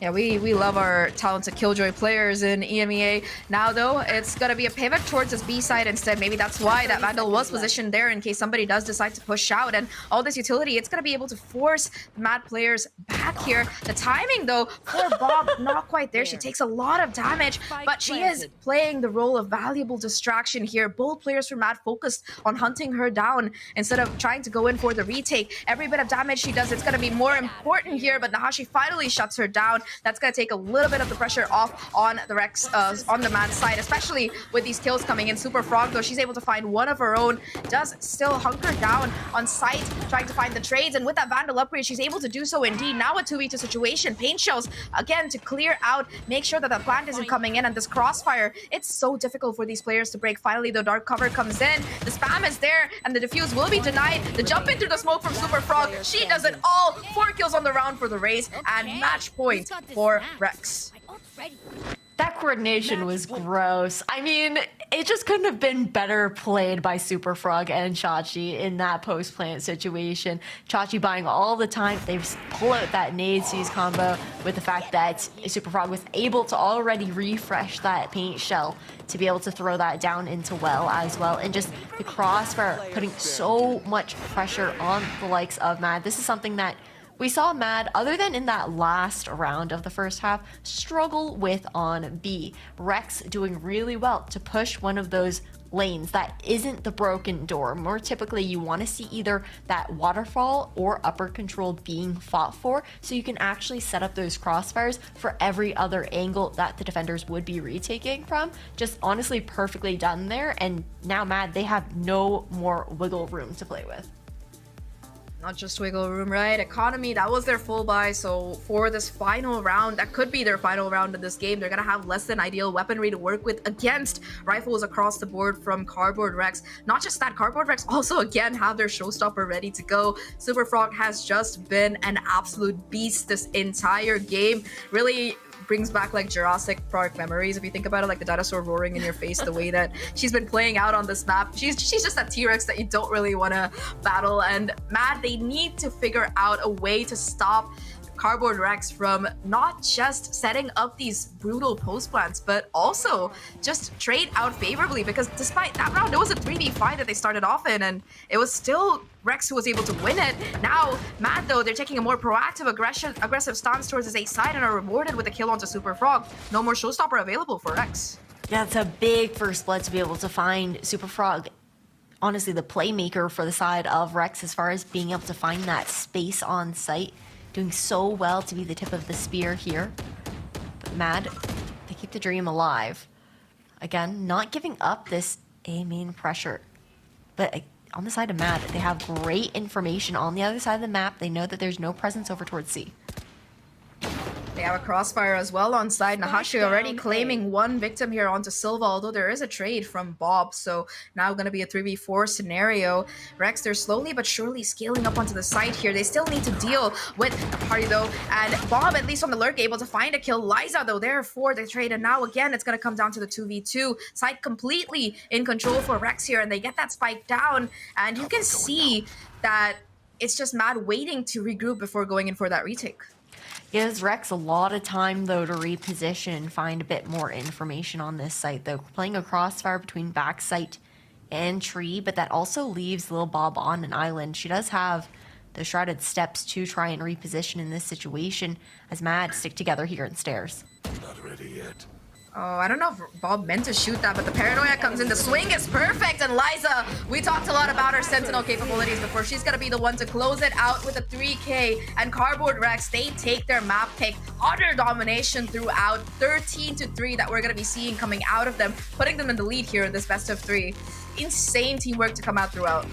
S19: Yeah, we love our talented Killjoy players in EMEA. Now, though, it's going to be a pivot towards this B side instead. Maybe that's why that Vandal was positioned there in case somebody does decide to push out. And all this utility, it's going to be able to force the Mad players back here. The timing, though, for Bob, not quite there. She takes a lot of damage, but she is playing the role of valuable distraction here. Both players from Mad focused on hunting her down instead of trying to go in for the retake. Every bit of damage she does, it's going to be more important here, but Nahashi finally shuts her down. That's going to take a little bit of the pressure off on the Rex, on the Mad side, especially with these kills coming in. Super Frog, though, she's able to find one of her own, does still hunker down on site, trying to find the trades, and with that Vandal upgrade, she's able to do so indeed. Now a 2v2 situation, Paint Shells, again, to clear out, make sure that the plant isn't coming in, and this Crossfire, it's so difficult for these players to break. Finally, the Dark Cover comes in, the spam is there, and the defuse will be denied. The jump into the smoke from Super Frog, she does it all. 4 kills on the round for the Raze, and match point for Rex.
S20: That coordination was gross. I mean, it just couldn't have been better played by Super Frog and Chachi in that post-plant situation. Chachi buying all the time. They pull out that nade seize combo with the fact that Super Frog was able to already refresh that paint shell to be able to throw that down into well as well. And just the Crossfire putting so much pressure on the likes of Mad. This is something that we saw Mad, other than in that last round of the first half, struggle with on B. Rex doing really well to push one of those lanes that isn't the broken door. More typically, you want to see either that waterfall or upper control being fought for, so you can actually set up those crossfires for every other angle that the defenders would be retaking from. Just honestly perfectly done there, and now Mad, they have no more wiggle room to play with.
S19: Not just wiggle room, right? Economy, that was their full buy. So for this final round, that could be their final round in this game, they're going to have less than ideal weaponry to work with against rifles across the board from Cardboard Rex. Not just that, Cardboard Rex also again have their showstopper ready to go. Super Frog has just been an absolute beast this entire game. Really brings back like Jurassic Park memories if you think about it, like the dinosaur roaring in your face, the way that she's been playing out on this map. She's just that T-Rex that you don't really want to battle. And Mad, they need to figure out a way to stop Cardboard Rex from not just setting up these brutal post plants, but also just trade out favorably, because despite that round, it was a 3v5 that they started off in, and it was still Rex who was able to win it. Now, Mad, though, they're taking a more proactive, aggressive stance towards his A side and are rewarded with a kill onto Super Frog. No more showstopper available for Rex.
S20: Yeah, it's a big first blood to be able to find Super Frog. Honestly, the playmaker for the side of Rex as far as being able to find that space on site. Doing so well to be the tip of the spear here. But Mad, they keep the dream alive. Again, not giving up this A main pressure. But on the side of Mad, they have great information on the other side of the map. They know that there's no presence over towards C.
S19: They have a crossfire as well on side. Nahashi already claiming one victim here onto Silva, although there is a trade from Bob. So now going to be a 3v4 scenario. Rex, they're slowly but surely scaling up onto the side here. They still need to deal with the party though. And Bob, at least on the lurk, able to find a kill. Liza though, there for the trade. And now again, it's going to come down to the 2v2. Side completely in control for Rex here. And they get that spike down. And you can see that it's just Mad waiting to regroup before going in for that retake.
S20: Gives Rex a lot of time, though, to reposition and find a bit more information on this site, though. Playing a crossfire between backsite and tree, but that also leaves Lil Bob on an island. She does have the Shrouded Steps to try and reposition in this situation as Mad stick together here in stairs.
S2: Not ready yet.
S19: Oh, I don't know if Bob meant to shoot that, but the paranoia comes in. The swing is perfect, and Liza, we talked a lot about her sentinel capabilities before. She's gonna be the one to close it out with a 3K, and Cardboard Rex, they take their map pick, utter domination throughout, 13-3 that we're gonna be seeing coming out of them, putting them in the lead here in this best of 3. Insane teamwork to come out throughout.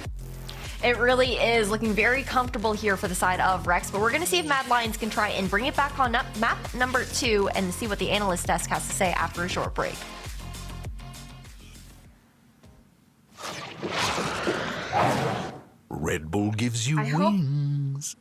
S20: It really is looking very comfortable here for the side of Rex, but we're going to see if Mad Lions can try and bring it back on up map number 2 and see what the analyst desk has to say after a short break.
S2: Red Bull gives you wings.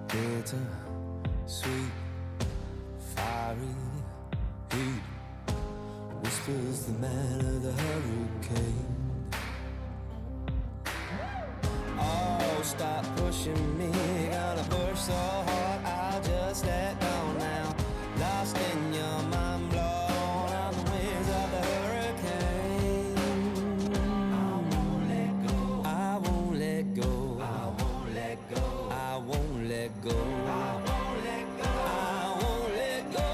S11: Bitter, sweet, fiery heat, whispers the man of the hurricane. Oh, stop pushing me, gonna push so hard, I'll just let go now. Lost in your mind, blown on the winds of the hurricane. I won't let go, I won't let go, I won't let go, I won't let go, I won't let go, I won't let go, I won't let go.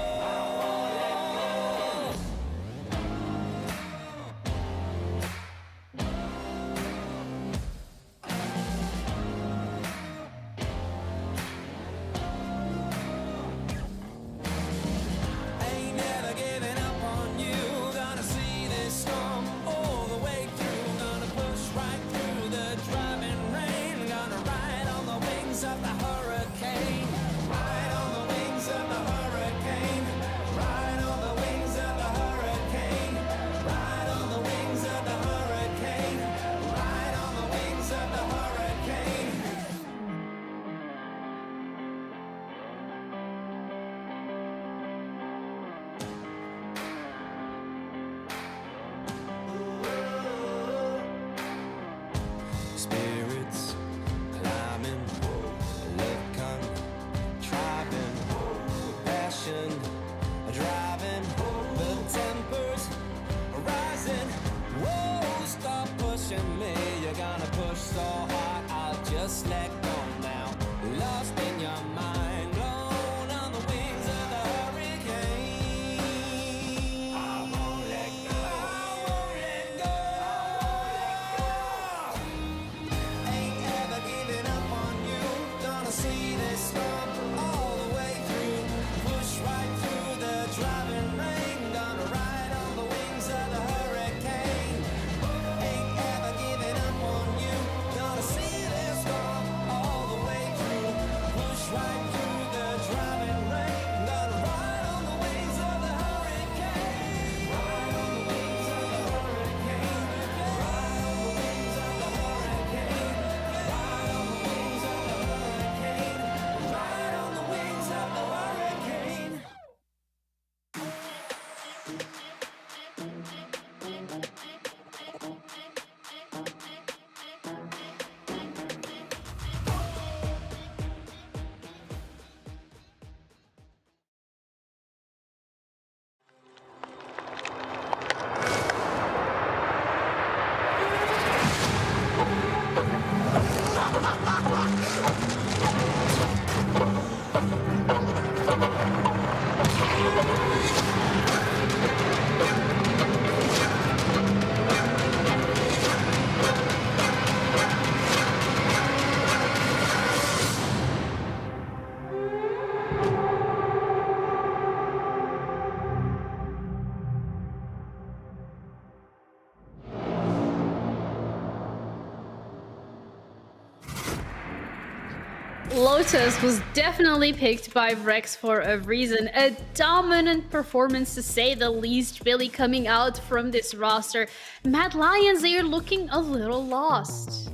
S13: Lotus was definitely picked by Rex for a reason. A dominant performance to say the least, Billy, coming out from this roster. Mad Lions, they are looking a little lost.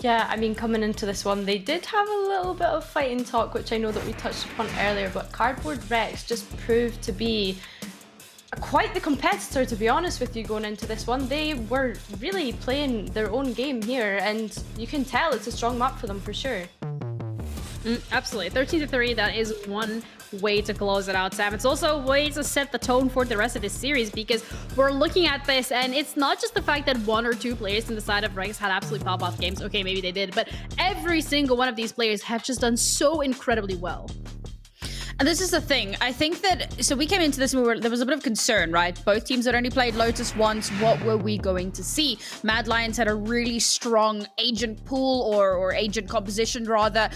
S15: Yeah, I mean, coming into this one, they did have a little bit of fighting talk, which I know that we touched upon earlier, but Cardboard Rex just proved to be quite the competitor, to be honest with you, going into this one. They were really playing their own game here, and you can tell it's a strong map for them for sure.
S13: Absolutely. 13-3, that is one way to close it out, Sam. It's also a way to set the tone for the rest of this series, because we're looking at this and it's not just the fact that one or two players in the side of Rex had absolute pop-off games. Okay, maybe they did, but every single one of these players have just done so incredibly well.
S14: And this is the thing. I think that, so we came into this and there was a bit of concern, right? Both teams had only played Lotus once. What were we going to see? Mad Lions had a really strong agent pool or agent composition rather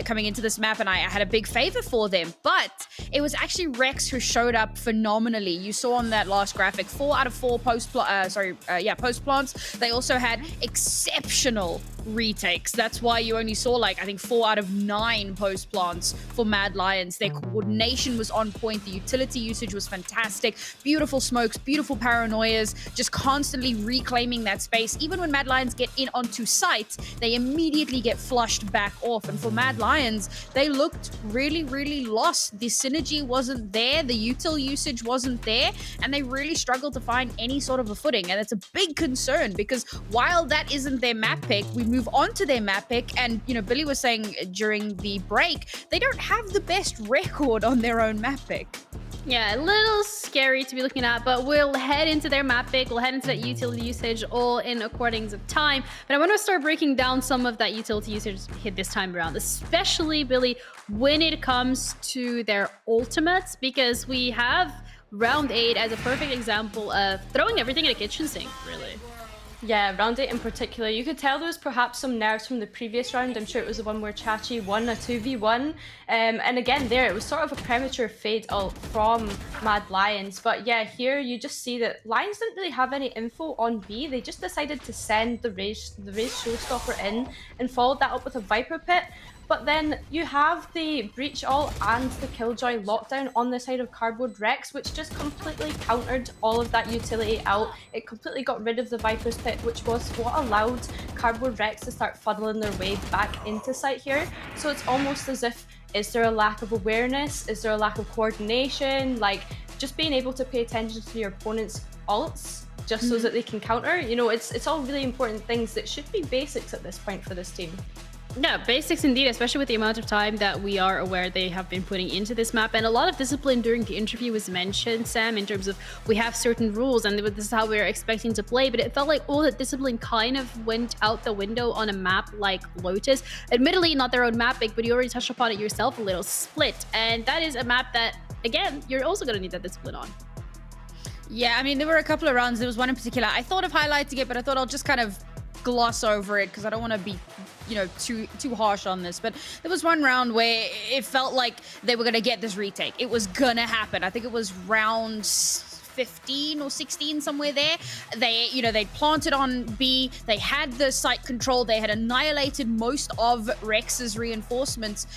S14: coming into this map, and I had a big favor for them. But it was actually Rex who showed up phenomenally. You saw on that last graphic, 4 out of 4 post plants. They also had exceptional retakes. That's why you only saw, like, I think 4 out of 9 post plants for Mad Lions. Their coordination was on point. The utility usage was fantastic. Beautiful smokes, beautiful paranoias, just constantly reclaiming that space. Even when Mad Lions get in onto site, they immediately get flushed back off. And for Mad Lions, they looked really, really lost. The synergy wasn't there. The util usage wasn't there. And they really struggled to find any sort of a footing. And it's a big concern, because while that isn't their map pick, we move on to their map pick. And, you know, Billy was saying during the break, they don't have the best record on their own map pick.
S13: Yeah, a little scary to be looking at, but we'll head into their map pick, we'll head into that utility usage all in accordance of time. But I want to start breaking down some of that utility usage hit this time around, especially, Billy, when it comes to their ultimates, because we have round 8 as a perfect example of throwing everything in a kitchen sink, really.
S15: Yeah, round 8 in particular, you could tell there was perhaps some nerves from the previous round. I'm sure it was the one where Chachi won a 2v1. And again, there, it was sort of a premature fade ult from Mad Lions. But yeah, here you just see that Lions didn't really have any info on B. They just decided to send the Raze Showstopper in and followed that up with a Viper Pit. But then you have the Breach Ult and the Killjoy lockdown on the side of Cardboard Rex, which just completely countered all of that utility out. It completely got rid of the Viper's Pit, which was what allowed Cardboard Rex to start funneling their way back into site here. So it's almost as if, is there a lack of awareness? Is there a lack of coordination? Like, just being able to pay attention to your opponent's ults just so that they can counter. You know, it's all really important things that should be basics at this point for this team.
S13: Yeah, basics indeed, especially with the amount of time that we are aware they have been putting into this map. And a lot of discipline during the interview was mentioned, Sam, in terms of we have certain rules and this is how we're expecting to play. But it felt like all that discipline kind of went out the window on a map like Lotus. Admittedly, not their own map pick, but you already touched upon it yourself a little, Split. And that is a map that, again, you're also going to need that discipline on.
S14: Yeah, I mean, there were a couple of rounds. There was one in particular. I thought of highlighting it, but I thought I'll just kind of gloss over it because I don't want to be, you know, too harsh on this. But there was one round where it felt like they were going to get this retake. It was going to happen. I think it was round 15 or 16, somewhere there. They planted on B. They had the site control. They had annihilated most of Rex's reinforcements.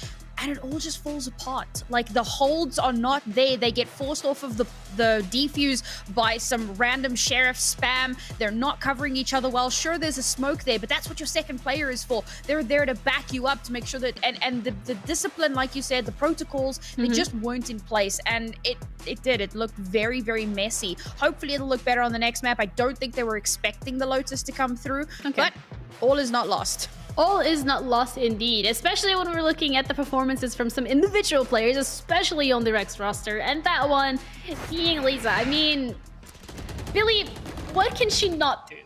S14: And it all just falls apart. Like, the holds are not there. They get forced off of the defuse by some random sheriff spam. They're not covering each other well. Sure, there's a smoke there, but that's what your second player is for. They're there to back you up to make sure that, and the discipline, like you said, the protocols, they just weren't in place. And it looked very, very messy. Hopefully it'll look better on the next map. I don't think they were expecting the Lotus to come through, but all is not lost.
S13: All is not lost indeed, especially when we're looking at the performances from some individual players, especially on the Rex roster. And that one being Lisa. I mean, Billy, what can she not do?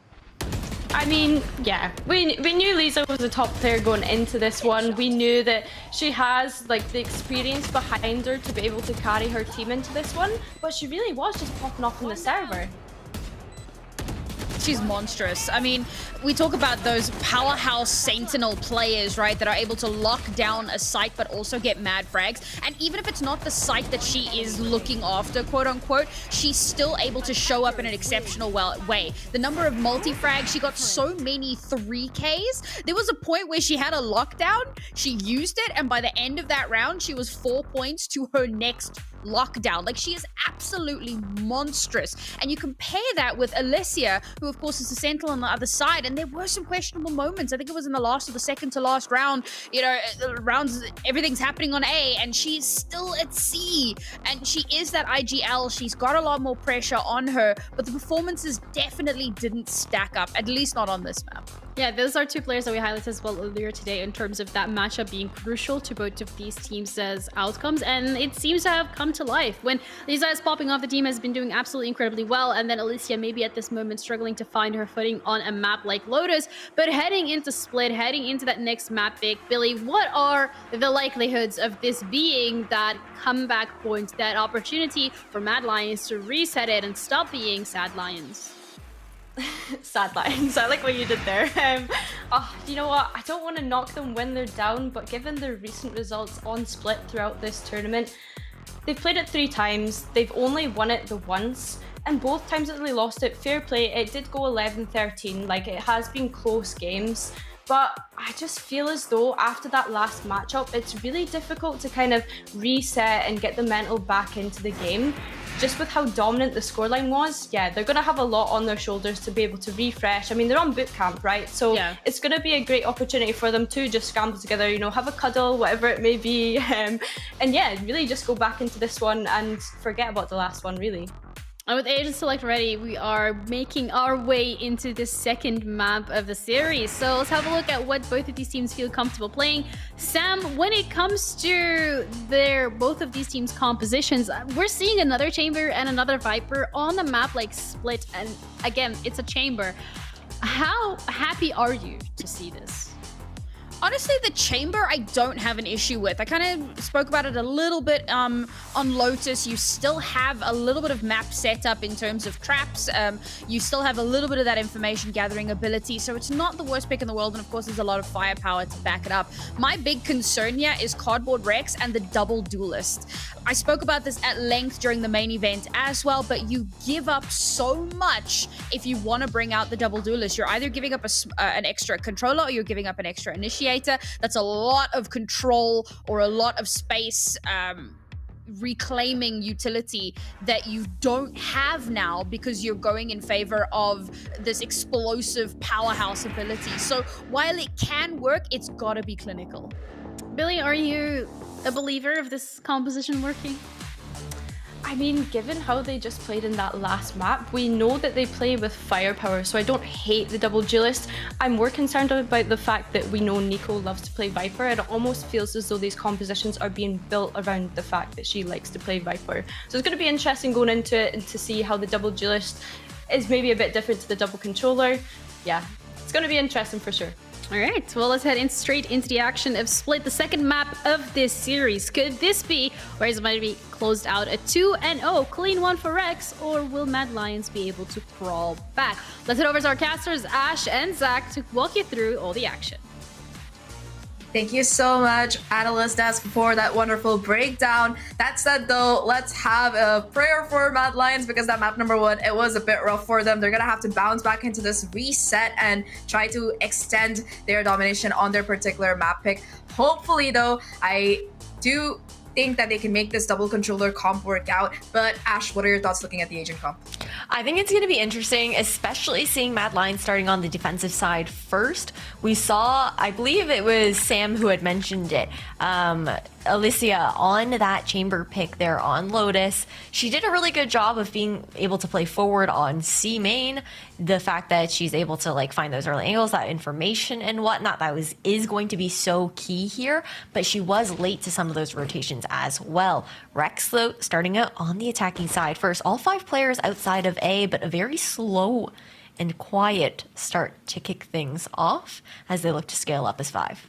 S15: I mean, yeah, we knew Lisa was a top player going into this one. We knew that she has, like, the experience behind her to be able to carry her team into this one, but she really was just popping off in the server.
S14: She's monstrous. I mean, we talk about those powerhouse sentinel players, right, that are able to lock down a site but also get mad frags. And even if it's not the site that she is looking after, quote unquote, she's still able to show up in an exceptional way. The number of multi-frags, she got so many 3Ks. There was a point where she had a lockdown, she used it, and by the end of that round, she was 4 points to her next lockdown. Like, she is absolutely monstrous. And you compare that with Alicia, who of course is a sentinel on the other side, and there were some questionable moments. I think it was in the last or the second to last round, you know, rounds, everything's happening on A, and she's still at C, and she is that IGL. She's got a lot more pressure on her, but the performances definitely didn't stack up, at least not on this map.
S13: Yeah, those are two players that we highlighted as well earlier today in terms of that matchup being crucial to both of these teams' outcomes, and it seems to have come to life. When Lisa is popping off, the team has been doing absolutely incredibly well, and then Alicia maybe at this moment struggling to find her footing on a map like Lotus, but heading into Split, heading into that next map pick, Billy, what are the likelihoods of this being that comeback point, that opportunity for Mad Lions to reset it and stop being Sad Lions?
S15: Sad Lions. I like what you did there. You know what? I don't want to knock them when they're down, but given their recent results on Split throughout this tournament, they've played it 3 times. They've only won it the once, and both times that they lost it, fair play, it did go 11-13. Like, it has been close games. But I just feel as though after that last matchup, it's really difficult to kind of reset and get the mental back into the game. Just with how dominant the scoreline was, yeah, they're going to have a lot on their shoulders to be able to refresh. I mean, they're on boot camp, right? So it's going to be a great opportunity for them to just scramble together, you know, have a cuddle, whatever it may be. And yeah, really just go back into this one and forget about the last one, really.
S13: And with Agent Select ready, we are making our way into the second map of the series. So let's have a look at what both of these teams feel comfortable playing. Sam, when it comes to both of these teams' compositions, we're seeing another Chamber and another Viper on a map like Split. And again, it's a Chamber. How happy are you to see this?
S14: Honestly, the Chamber, I don't have an issue with. I kind of spoke about it a little bit on Lotus. You still have a little bit of map setup in terms of traps. You still have a little bit of that information gathering ability, so it's not the worst pick in the world, and of course, there's a lot of firepower to back it up. My big concern here is Cardboard Rex and the double duelist. I spoke about this at length during the main event as well, but you give up so much if you want to bring out the double duelist. You're either giving up an extra controller or you're giving up an extra initiator. That's a lot of control or a lot of space reclaiming utility that you don't have now because you're going in favor of this explosive powerhouse ability. So while it can work, it's got to be clinical.
S13: Billy, are you a believer of this composition working?
S15: I mean, given how they just played in that last map, we know that they play with firepower, so I don't hate the double duelist. I'm more concerned about the fact that we know Nico loves to play Viper, and it almost feels as though these compositions are being built around the fact that she likes to play Viper. So it's going to be interesting going into it and to see how the double duelist is maybe a bit different to the double controller. Yeah, it's going to be interesting for sure.
S13: All right, well, let's head straight into the action of Split, the second map of this series. Could this be, or is it might be closed out a 2-0 clean one for Rex, or will Mad Lions be able to crawl back? Let's head over to our casters, Ash and Zach, to walk you through all the action.
S19: Thank you so much, Analyst Desk, for that wonderful breakdown. That said, though, let's have a prayer for Mad Lions because that map number 1, it was a bit rough for them. They're going to have to bounce back into this reset and try to extend their domination on their particular map pick. Hopefully, though, I do think that they can make this double controller comp work out. But Ash, what are your thoughts looking at the agent comp?
S20: I think it's going to be interesting, especially seeing Mad Lions starting on the defensive side first. We saw, I believe it was Sam who had mentioned it, Alicia on that chamber pick there on Lotus. She did a really good job of being able to play forward on C main. The fact that she's able to like find those early angles, that information and whatnot, that is going to be so key here. But she was late to some of those rotations as well. Rex, though, starting out on the attacking side first. All 5 players outside of A, but a very slow and quiet start to kick things off as they look to scale up as 5.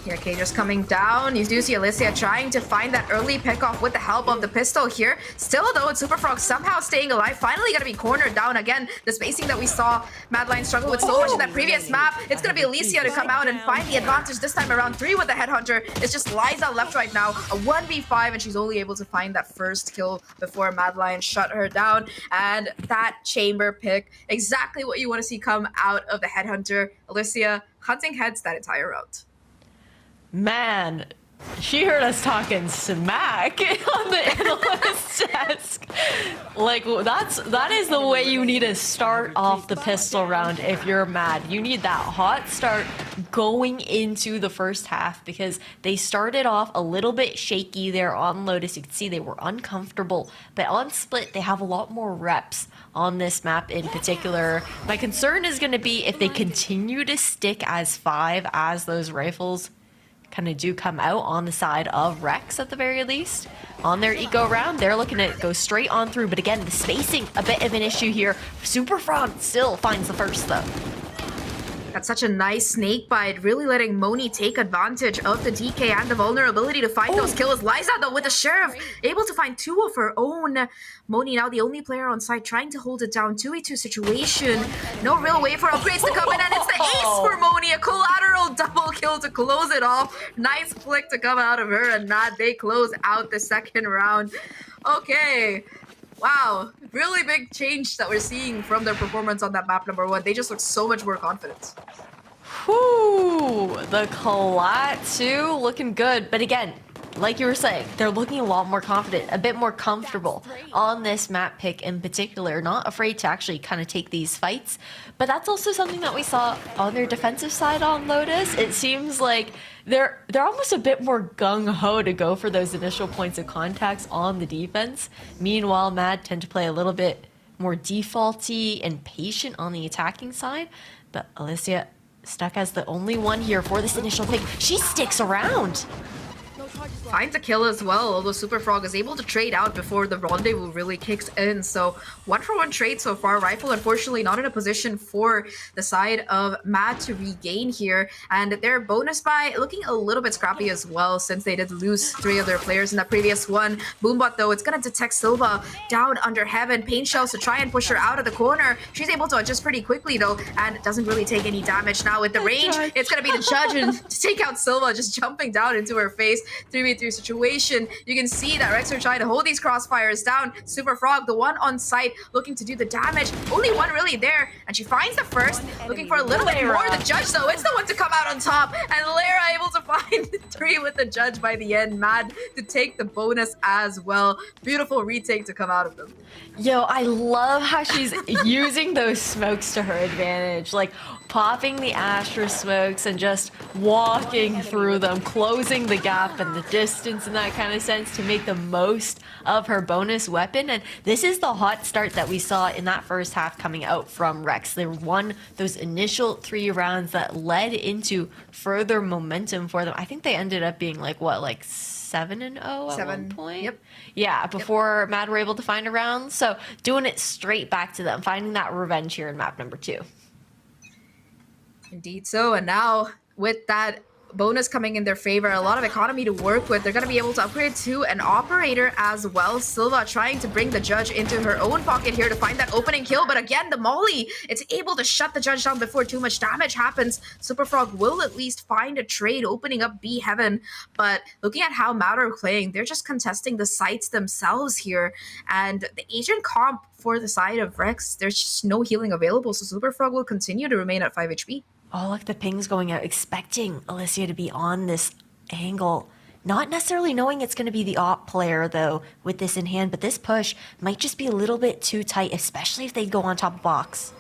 S19: Yeah, K just coming down. You do see Alicia trying to find that early pickoff with the help of the pistol here. Still though, it's Superfrog somehow staying alive. Finally gonna be cornered down again. The spacing that we saw Mad Lions struggle with so much in that previous map. It's gonna be Alicia to come out and find the advantage this time around. 3 with the Headhunter. It's just Liza left right now. A 1v5 and she's only able to find that first kill before Mad Lions shut her down. And that chamber pick, exactly what you want to see come out of the Headhunter. Alicia hunting heads that entire round.
S20: Man, she heard us talking smack on the analyst desk. Like, that is the way you need to start off the pistol round if you're mad. You need that hot start going into the first half because they started off a little bit shaky there on Lotus. You can see they were uncomfortable, but on Split, they have a lot more reps on this map in particular. My concern is going to be if they continue to stick as 5 as those rifles kind of do come out on the side of Rex at the very least. On their eco round, they're looking to go straight on through, but again, the spacing, a bit of an issue here. Superfrog still finds the first though.
S19: That's such a nice snake bite, really letting Moni take advantage of the DK and the vulnerability to find those kills. Liza, though, with the Sheriff, able to find 2 of her own. Moni now the only player on site trying to hold it down. 2v2 situation. No real way for upgrades to come in, and it's the ace for Moni. A collateral double kill to close it off. Nice flick to come out of her, and they close out the second round. Okay. Wow, really big change that we're seeing from their performance on that map number 1. They just look so much more confident.
S20: Whoo, the collat too, looking good. But again, like you were saying, they're looking a lot more confident, a bit more comfortable on this map pick in particular, not afraid to actually kind of take these fights. But that's also something that we saw on their defensive side on Lotus. It seems like they're almost a bit more gung-ho to go for those initial points of contacts on the defense. Meanwhile, Mad tend to play a little bit more defaulty and patient on the attacking side. But Alicia stuck as the only one here for this initial pick. She sticks around.
S19: Finds a kill as well, although Superfrog is able to trade out before the rendezvous really kicks in. So 1-for-1 trade so far. Rifle unfortunately not in a position for the side of Mad to regain here. And their bonus buy looking a little bit scrappy as well since they did lose 3 of their players in that previous one. Boombot though, it's going to detect Silva down under Heaven. Pain shells to try and push her out of the corner. She's able to adjust pretty quickly though and doesn't really take any damage. Now with the range, it's going to be the judge and to take out Silva, just jumping down into her face. 3v3 situation. You can see that Rex are trying to hold these crossfires down. Superfrog, the one on site, looking to do the damage. Only one really there, and she finds the first, looking for a little bit more. The judge, though, it's the one to come out on top, and Lara able to find 3 with the judge by the end. Mad to take the bonus as well. Beautiful retake to come out of them.
S20: Yo, I love how she's using those smokes to her advantage. Like, popping the Astra smokes and just walking through them, closing the gap and the distance in that kind of sense to make the most of her bonus weapon. And this is the hot start that we saw in that first half coming out from Rex. They won those initial 3 rounds that led into further momentum for them. I think they ended up being like, what, like 7-0 at one point?
S19: Yep.
S20: Yeah, before Mad were able to find a round. So doing it straight back to them, finding that revenge here in map number 2.
S19: Indeed so, and now with that bonus coming in their favor, a lot of economy to work with, they're going to be able to upgrade to an operator as well. Silva trying to bring the judge into her own pocket here to find that opening kill, but again, the molly, it's able to shut the judge down before too much damage happens. Superfrog will at least find a trade, opening up B Heaven, but looking at how Mad are playing, they're just contesting the sites themselves here, and the agent comp for the side of Rex, there's just no healing available, so Superfrog will continue to remain at 5 HP.
S20: Oh, look, the ping's going out, expecting Alicia to be on this angle. Not necessarily knowing it's going to be the op player, though, with this in hand, but this push might just be a little bit too tight, especially if they go on top of box.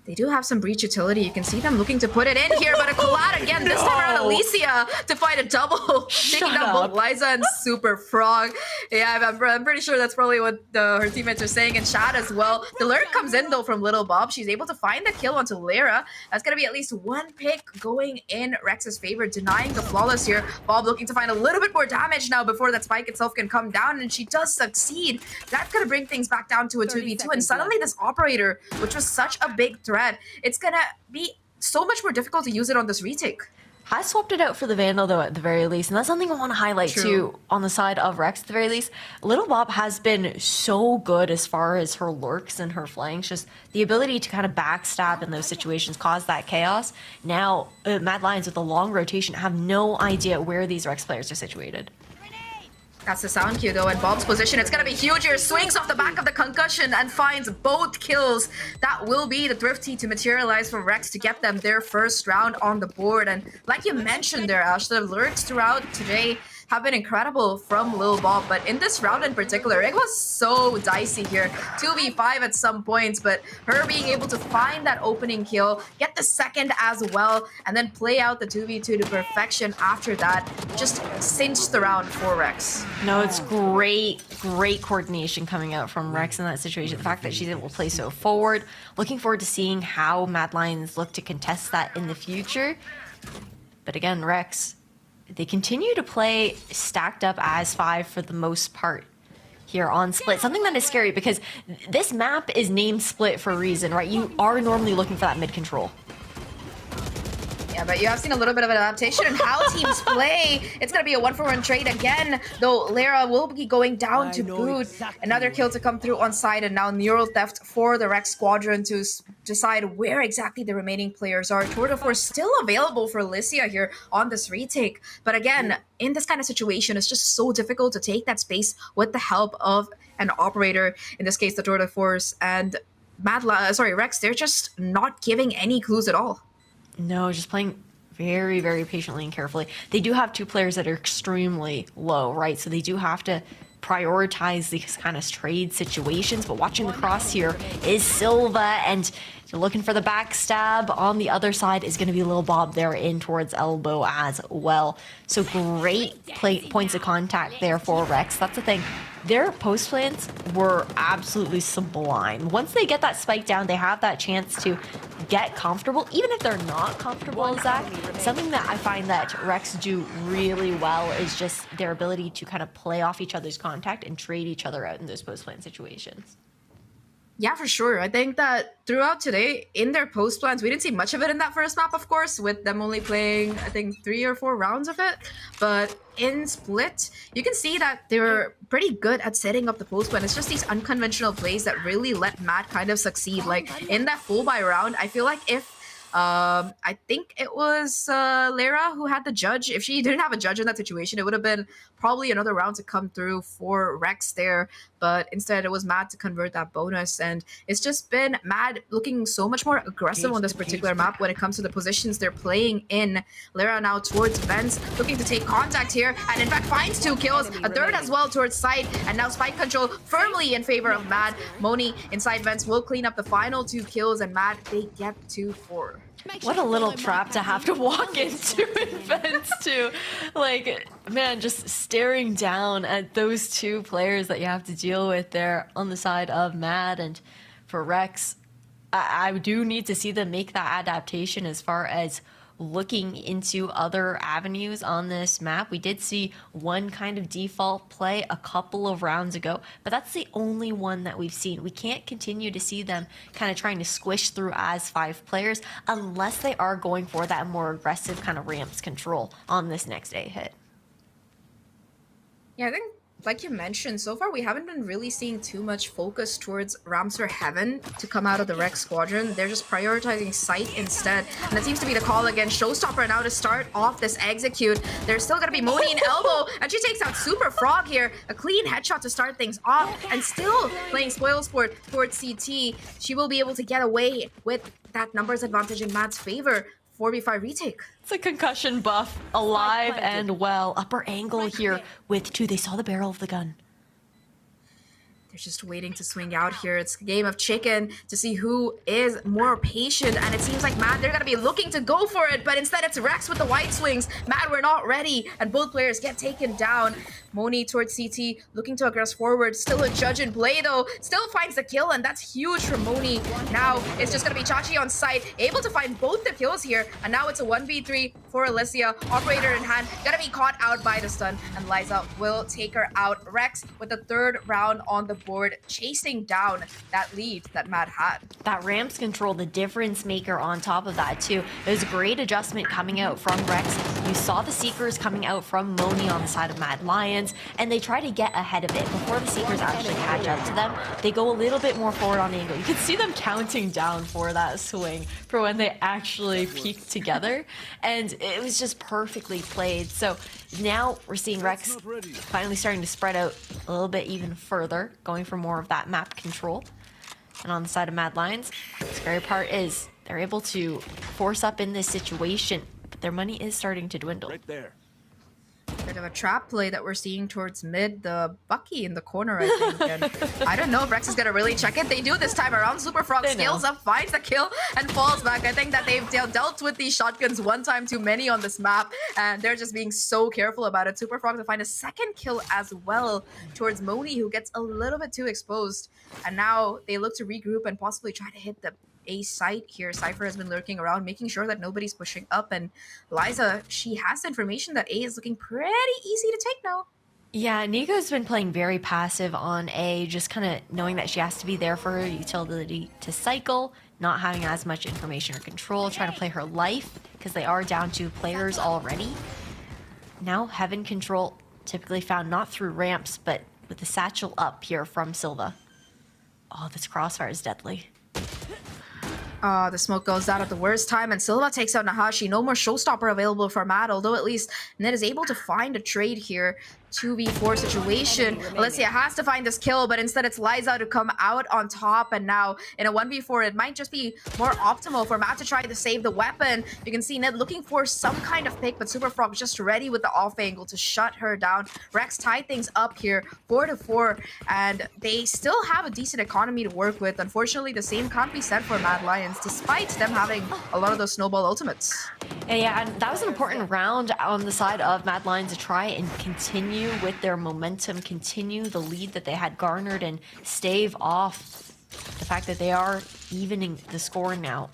S19: They do have some breach utility. You can see them looking to put it in here, but a collide again. This time around, Alicia to find a double, taking down both Liza and Superfrog. Yeah, I'm pretty sure that's probably what her teammates are saying in chat as well. The lurk comes in though from Little Bob. She's able to find the kill onto Lara. That's gonna be at least 1 pick going in Rex's favor, denying the flawless here. Bob looking to find a little bit more damage now before that spike itself can come down, and she does succeed. That's gonna bring things back down to a 2v2, and suddenly this operator, which was such a big threat, it's gonna be so much more difficult to use it on this retake.
S20: Has swapped it out for the Vandal, though, at the very least. And that's something I want to highlight, too, on the side of Rex, at the very least. Little Bob has been so good as far as her lurks and her flanks. Just the ability to kind of backstab in those situations, cause that chaos. Now, Mad Lions with a long rotation have no idea where these Rex players are situated.
S19: That's the sound cue though, and Bob's position, it's gonna be huge here. Swings off the back of the concussion and finds both kills. That will be the thrifty to materialize for Rex to get them their first round on the board. And like you mentioned there, Ash, the lurks throughout today have been incredible from Lil Bob, but in this round in particular, it was so dicey here. 2v5 at some points, but her being able to find that opening kill, get the second as well, and then play out the 2v2 to perfection after that, just cinched the round for Rex.
S20: No, it's great coordination coming out from Rex in that situation. The fact that she's able to play so forward. Looking forward to seeing how Mad Lions look to contest that in the future. But again, Rex, they continue to play stacked up as 5 for the most part here on Split. Something that is scary because this map is named Split for a reason, right? You are normally looking for that mid control.
S19: Yeah, but you have seen a little bit of an adaptation in how teams play. It's going to be a 1-for-1 trade again, though Lara will be going down to boot. Another kill to come through on side, and now Neural Theft for the Rex Squadron to decide where exactly the remaining players are. Tour de Force still available for Alicia here on this retake. But again, in this kind of situation, it's just so difficult to take that space with the help of an operator, in this case, the Tour de Force. And Rex, they're just not giving any clues at all.
S20: No, just playing very, very patiently and carefully. They do have 2 players that are extremely low, right? So they do have to prioritize these kind of trade situations. But watching the cross here is Silva, and you're looking for the backstab. On the other side is going to be Lil Bob there in towards elbow as well. So great points of contact there for Rex. That's the thing. Their post plans were absolutely sublime. Once they get that spike down, they have that chance to get comfortable, even if they're not comfortable, Zach. Something that I find that Rex do really well is just their ability to kind of play off each other's contact and trade each other out in those post plan situations.
S19: Yeah, for sure. I think that throughout today, in their post plans, we didn't see much of it in that first map, of course, with them only playing, I think, 3 or 4 rounds of it. But in Split, you can see that they were pretty good at setting up the post plan. It's just these unconventional plays that really let Matt kind of succeed. Like in that full buy round, I feel like if I think it was Lara who had the judge. If she didn't have a judge in that situation, it would have been probably another round to come through for Rex there. But instead, it was Mad to convert that bonus. And it's just been Mad looking so much more aggressive on this particular map when it comes to the positions they're playing in. Lara now towards Vents, looking to take contact here. And in fact, finds 2 kills, a third as well towards side. And now spike control firmly in favor of Mad. Moni inside Vents will clean up the final 2 kills. And Mad, they get 2-4.
S20: What a little trap to have to walk into in Vents too. Like, man, just staring down at those 2 players that you have to deal with there on the side of Mad. And for Rex, I do need to see them make that adaptation as far as looking into other avenues on this map. We did see one kind of default play a couple of rounds ago, but that's the only one that we've seen. We can't continue to see them kind of trying to squish through as 5 players unless they are going for that more aggressive kind of ramps control on this next A hit.
S19: Yeah, I think, like you mentioned, so far we haven't been really seeing too much focus towards Rams for Heaven to come out of the Rex Squadron. They're just prioritizing Sight instead. And that seems to be the call again. Showstopper now to start off this execute. There's still going to be Moni in elbow, and she takes out Super Frog here. A clean headshot to start things off, and still playing Spoil Sport towards CT. She will be able to get away with that numbers advantage in Mad's favor. 4v5 retake.
S20: It's a concussion buff, alive and well. Upper angle here with 2. They saw the barrel of the gun.
S19: They're just waiting to swing out here. It's a game of chicken to see who is more patient. And it seems like Mad, they're going to be looking to go for it. But instead, it's Rex with the white swings. Mad, we're not ready. And both players get taken down. Moni towards CT, looking to aggress forward. Still a judge in play, though. Still finds the kill, and that's huge for Moni. Now, it's just going to be Chachi on site, able to find both the kills here. And now it's a 1v3 for Alicia. Operator in hand, going to be caught out by the stun. And Liza will take her out. Rex with the 3rd round on the board, chasing down that lead that Mad had.
S20: That ramps control, the difference maker on top of that too. It was a great adjustment coming out from Rex. You saw the Seekers coming out from Moni on the side of Mad Lions, and they try to get ahead of it before the Seekers actually catch up to them. They go a little bit more forward on angle. You can see them counting down for that swing for when they actually peak together, and it was just perfectly played. So now we're seeing Rex finally starting to spread out a little bit even further, going for more of that map control. And on the side of Mad Lions, the scary part is they're able to force up in this situation, but their money is starting to dwindle.
S6: Right there.
S19: Bit of a trap play that we're seeing towards mid, the Bucky in the corner, I think. And I don't know if Rex is gonna really check it. They do this time around. SuperFrog scales up, finds the kill, and falls back. I think that they've dealt with these shotguns one time too many on this map, and they're just being so careful about it. SuperFrog to find a second kill as well towards Moni, who gets a little bit too exposed. And now they look to regroup and possibly try to hit the A site here. Cypher has been lurking around, making sure that nobody's pushing up, and Liza, she has information that A is looking pretty easy to take now.
S20: Yeah, Nico's been playing very passive on A, just kind of knowing that she has to be there for her utility to cycle, not having as much information or control, trying to play her life, because they are down 2 players already. Now, Heaven control typically found not through ramps, but with the satchel up here from Silva. Oh, this crossfire is deadly.
S19: The smoke goes out at the worst time, and Silva takes out Nahashi. No more showstopper available for Matt, although at least Ned is able to find a trade here. 2v4 situation. Alicia has to find this kill, but instead it's Liza to come out on top, and now in a 1v4 it might just be more optimal for Matt to try to save the weapon. You can see Ned looking for some kind of pick, but SuperFrog just ready with the off angle to shut her down. Rex tied things up here 4-4, and they still have a decent economy to work with. Unfortunately, the same can't be said for Mad Lions, despite them having a lot of those snowball ultimates.
S20: Yeah, and that was an important round on the side of Mad Lions to try and continue with their momentum, continue the lead that they had garnered, and stave off the fact that they are evening the score now.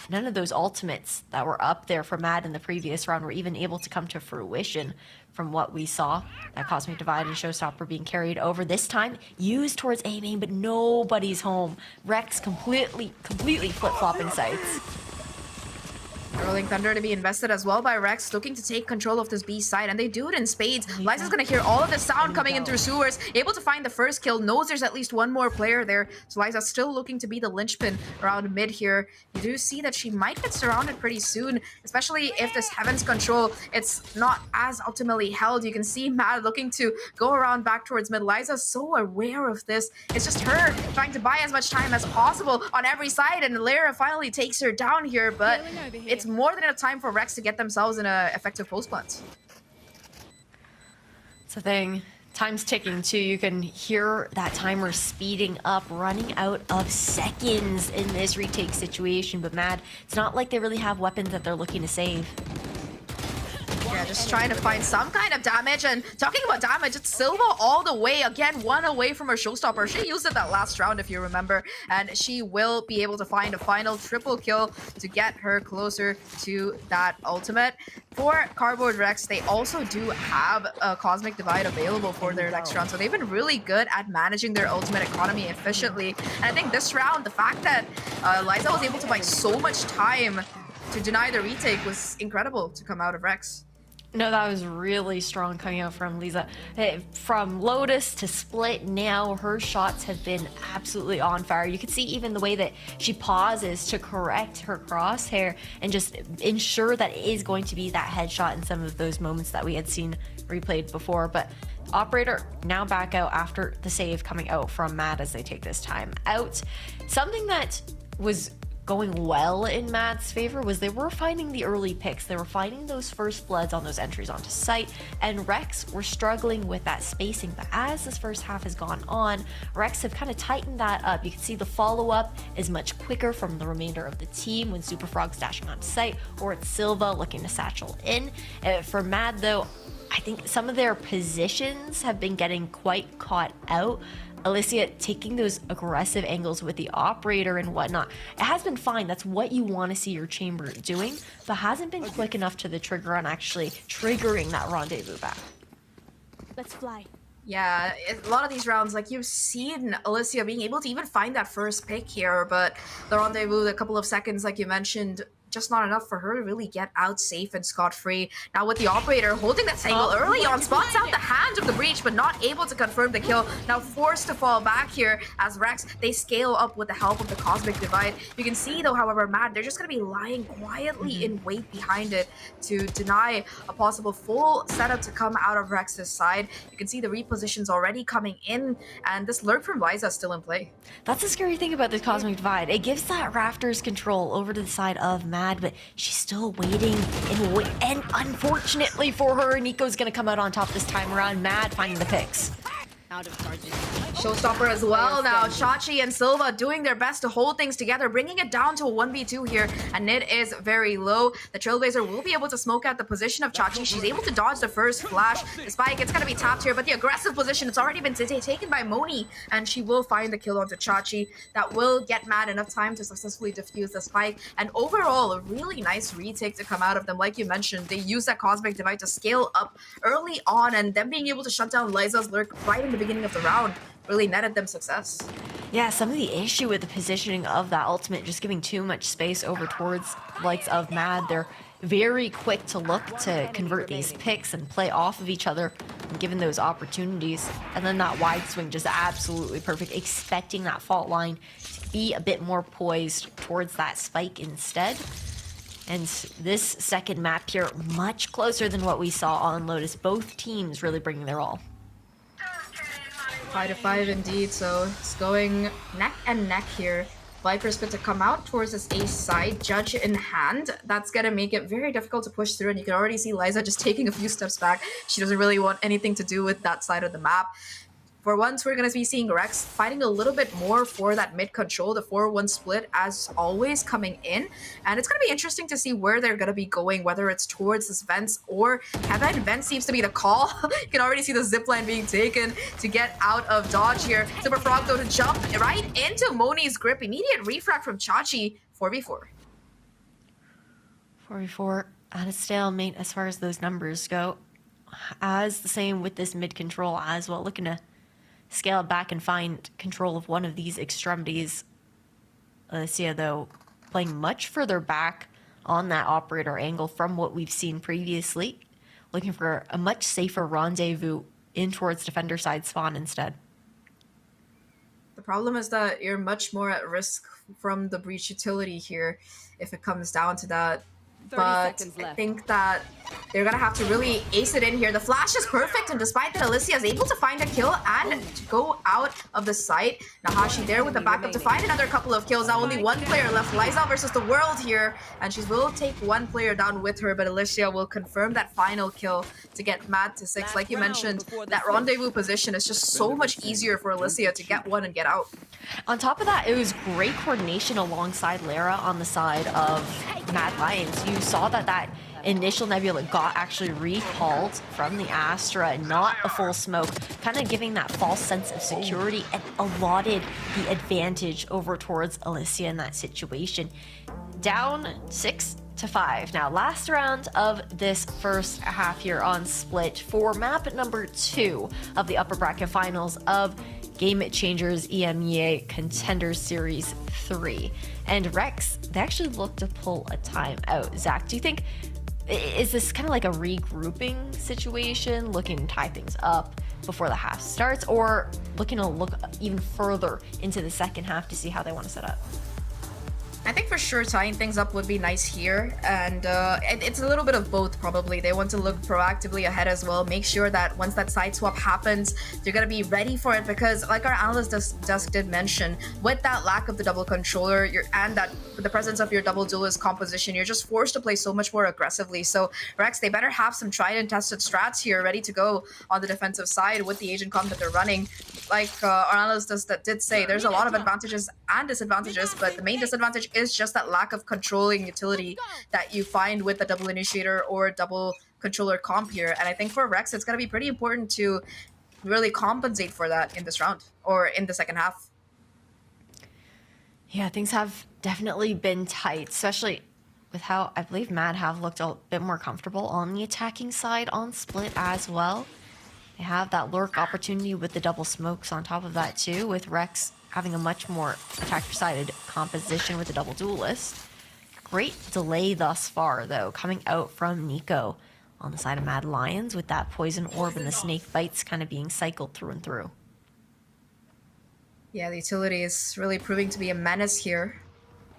S20: None of those ultimates that were up there for Mad in the previous round were even able to come to fruition from what we saw. That Cosmic Divide and Showstopper being carried over, this time used towards A main, but nobody's home. Rex completely flip-flopping sites.
S19: Rolling Thunder to be invested as well by Rex, looking to take control of this B side, and they do it in spades. Liza's gonna hear all of the sound coming in through sewers, able to find the first kill, knows there's at least one more player there, so Liza's still looking to be the linchpin around mid here. You do see that she might get surrounded pretty soon, especially if this Heaven's control, it's not as optimally held. You can see Mad looking to go around back towards mid. Liza's so aware of this. It's just her trying to buy as much time as possible on every side, and Lara finally takes her down here, but it's more than enough time for Rex to get themselves in an effective post plant.
S20: It's the thing. Time's ticking too. You can hear that timer speeding up, running out of seconds in this retake situation. But Mad, it's not like they really have weapons that they're looking to save.
S19: Yeah, just trying to find some kind of damage. And talking about damage, it's Silva all the way. Again, 1 away from her showstopper. She used it that last round, if you remember. And she will be able to find a final triple kill to get her closer to that ultimate. For Cardboard Rex, they also do have a Cosmic Divide available for their next round. So they've been really good at managing their ultimate economy efficiently. And I think this round, the fact that Liza was able to buy so much time to deny the retake was incredible to come out of Rex.
S20: No, that was really strong coming out from Lisa. Hey, from Lotus to Split now, her shots have been absolutely on fire. You can see even the way that she pauses to correct her crosshair and just ensure that it is going to be that headshot in some of those moments that we had seen replayed before. But Operator now back out after the save coming out from Mad as they take this time out. Something that was going well in Mad's favor was they were finding the early picks. They were finding those first bloods on those entries onto site, and Rex were struggling with that spacing. But as this first half has gone on, Rex have kind of tightened that up. You can see the follow-up is much quicker from the remainder of the team when SuperFrog's dashing onto site, or it's Silva looking to satchel in. For Mad though, I think some of their positions have been getting quite caught out. Alicia taking those aggressive angles with the operator and whatnot. It has been fine. That's what you want to see your chamber doing, but hasn't been quick enough to the trigger on actually triggering that rendezvous back.
S2: Let's fly.
S19: Yeah, a lot of these rounds, like you've seen Alicia being able to even find that first pick here, but the rendezvous, a couple of seconds, like you mentioned, just not enough for her to really get out safe and scot-free. Now with the operator holding that angle early on, spots out the hand of the breach, but not able to confirm the kill. Now forced to fall back here as Rex, they scale up with the help of the Cosmic Divide. You can see though, however, Mad, they're just going to be lying quietly in wait behind it to deny a possible full setup to come out of Rex's side. You can see the repositions already coming in, and this lurk from Liza is still in play.
S20: That's the scary thing about this Cosmic Divide. It gives that Raptors control over to the side of Mad, but she's still waiting and unfortunately for her, Nico's gonna come out on top this time around. Mad finding the picks.
S19: Showstopper as well now. Shachi and Silva doing their best to hold things together, bringing it down to a 1v2 here, and Nid is very low. The Trailblazer will be able to smoke out the position of Chachi. She's able to dodge the first flash. The spike, it's going to be tapped here, but the aggressive position, it's already been taken by Moni, and she will find the kill onto Chachi. That will get Mad enough time to successfully defuse the spike, and overall, a really nice retake to come out of them. Like you mentioned, they use that Cosmic Divide to scale up early on, and then being able to shut down Liza's lurk right in the beginning of the round really netted them success.
S20: Yeah, some of the issue with the positioning of that ultimate, just giving too much space over towards likes of Mad. They're very quick to look to convert these picks and play off of each other, given those opportunities. And then that wide swing, just absolutely perfect, expecting that fault line to be a bit more poised towards that spike instead. And this second map here, much closer than what we saw on Lotus. Both teams really bringing their all.
S19: 5-5 indeed, so it's going neck and neck here. Viper's good to come out towards this ace side, Judge in hand. That's gonna make it very difficult to push through, and you can already see Liza just taking a few steps back. She doesn't really want anything to do with that side of the map. For once, we're going to be seeing Rex fighting a little bit more for that mid control, the 4-1 split as always coming in. And it's going to be interesting to see where they're going to be going, whether it's towards this Vents or Heaven. Vents seems to be the call. You can already see the zipline being taken to get out of dodge here. Super Frog though to jump right into Moni's grip. Immediate refract from Chachi, 4v4.
S20: 4v4 at a stalemate as far as those numbers go. As the same with this mid control as well, looking to scale it back and find control of one of these extremities. Alicia, though, playing much further back on that operator angle from what we've seen previously. Looking for a much safer rendezvous in towards defender side spawn instead.
S19: The problem is that you're much more at risk from the breach utility here if it comes down to that. But I think that they're gonna have to really ace it in here. The flash is perfect, and despite that, Alicia is able to find a kill and to go out of the site. Nahashi there with the backup to find another couple of kills. Now only one player left. Liza versus the world here, and she will take one player down with her, but Alicia will confirm that final kill to get Mad to 6. Like you mentioned, that rendezvous position is just so much easier for Alicia to get one and get out.
S20: On top of that, it was great coordination alongside Lara on the side of Mad Lions. You saw that initial Nebula got actually recalled from the Astra, not a full smoke, kind of giving that false sense of security and allotted the advantage over towards Alicia in that situation. Down 6-5. Now, last round of this first half here on Split for map number 2 of the upper bracket finals of Game Changers EMEA Contenders Series 3. And Rex, they actually look to pull a timeout. Zach, do you think, is this kind of like a regrouping situation, looking to tie things up before the half starts, or looking to look even further into the second half to see how they want to set up?
S19: I think for sure tying things up would be nice here, and it's a little bit of both probably. They want to look proactively ahead as well, make sure that once that side swap happens, they're going to be ready for it, because like our analyst desk did mention, with that lack of the double controller and that the presence of your double duelist composition, you're just forced to play so much more aggressively. So Rex, they better have some tried and tested strats here ready to go on the defensive side with the agent comp that they're running. Like our analyst did say, there's a lot of advantages and disadvantages, but the main disadvantage is just that lack of controlling utility that you find with the double initiator or double controller comp here. And I think for Rex, it's going to be pretty important to really compensate for that in this round or in the second half.
S20: Yeah, things have definitely been tight, especially with how I believe Mad have looked a bit more comfortable on the attacking side on Split as well. They have that lurk opportunity with the double smokes on top of that too, with Rex having a much more attacker-sided composition with the double duelist. Great delay thus far, though, coming out from Nico on the side of Mad Lions with that poison orb and the snake bites kind of being cycled through and through.
S19: Yeah, the utility is really proving to be a menace here.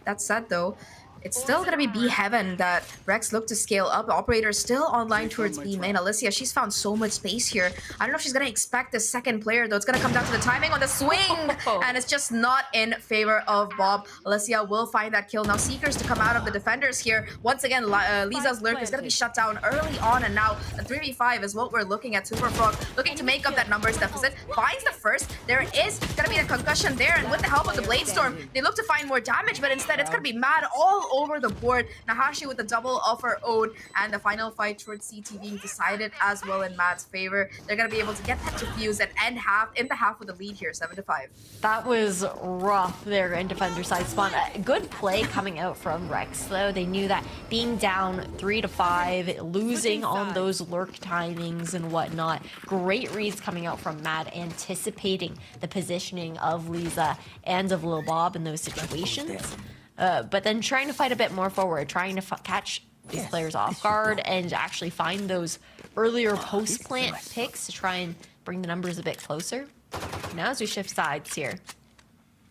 S19: That said, though, it's still going to be B Heaven that Rex look to scale up. Operator still online towards B main. Alicia, she's found so much space here. I don't know if she's going to expect the second player, though. It's going to come down to the timing on the swing. And it's just not in favor of Bob. Alicia will find that kill. Now Seekers to come out of the defenders here. Once again, Lisa's lurk is going to be shut down early on. And now a 3v5 is what we're looking at. Superfrog looking to make up that numbers deficit. Finds the first. There is going to be a concussion there. And with the help of the Blade Storm, they look to find more damage. But instead, it's going to be Mad all over the board. Nahashi with the double of her own, and the final fight towards CT being decided as well in Mad's favor. They're gonna be able to get that defuse and end the half with a lead here, 7-5.
S20: That was rough there in defender side spawn. Good play coming out from Rex though. They knew that being down 3-5, losing on those lurk timings and whatnot. Great reads coming out from Mad, anticipating the positioning of Lisa and of Lil Bob in those situations. But then trying to fight a bit more forward, trying to catch these players off guard and actually find those earlier post-plant picks to try and bring the numbers a bit closer. Now as we shift sides here,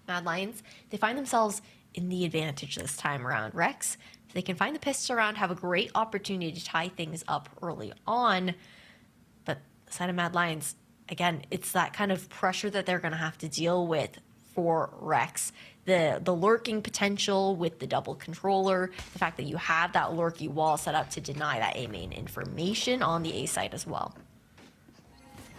S20: Mad Lions, they find themselves in the advantage this time around. Rex, if they can find the pistol round, have a great opportunity to tie things up early on. But the side of Mad Lions, again, it's that kind of pressure that they're going to have to deal with for Rex. The lurking potential with the double controller, the fact that you have that lurky wall set up to deny that A main information on the A site as well.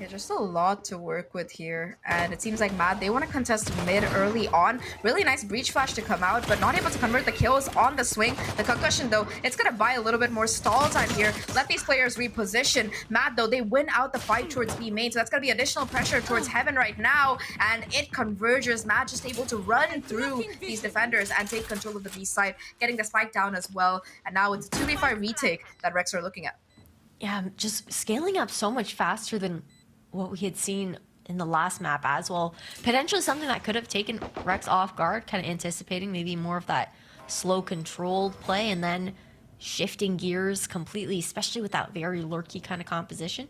S19: Yeah, just a lot to work with here. And it seems like Mad, they want to contest mid early on. Really nice breach flash to come out, but not able to convert the kills on the swing. The concussion, though, it's going to buy a little bit more stall time here. Let these players reposition. Mad, though, they win out the fight towards B main, so that's going to be additional pressure towards Heaven right now. And it converges. Mad just able to run through these defenders and take control of the B side, getting the spike down as well. And now it's a 2v5 retake that Rex are looking at.
S20: Yeah, just scaling up so much faster than what we had seen in the last map as well. Potentially something that could have taken Rex off guard, kind of anticipating maybe more of that slow controlled play and then shifting gears completely, especially with that very lurky kind of composition.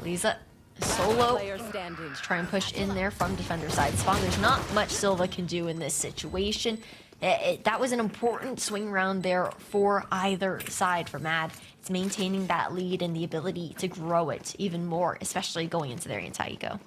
S20: Lisa solo to try and push in there from defender side spawn. There's not much Silva can do in this situation. That was an important swing round there for either side for Mad. It's maintaining that lead and the ability to grow it even more, especially going into their anti-eco.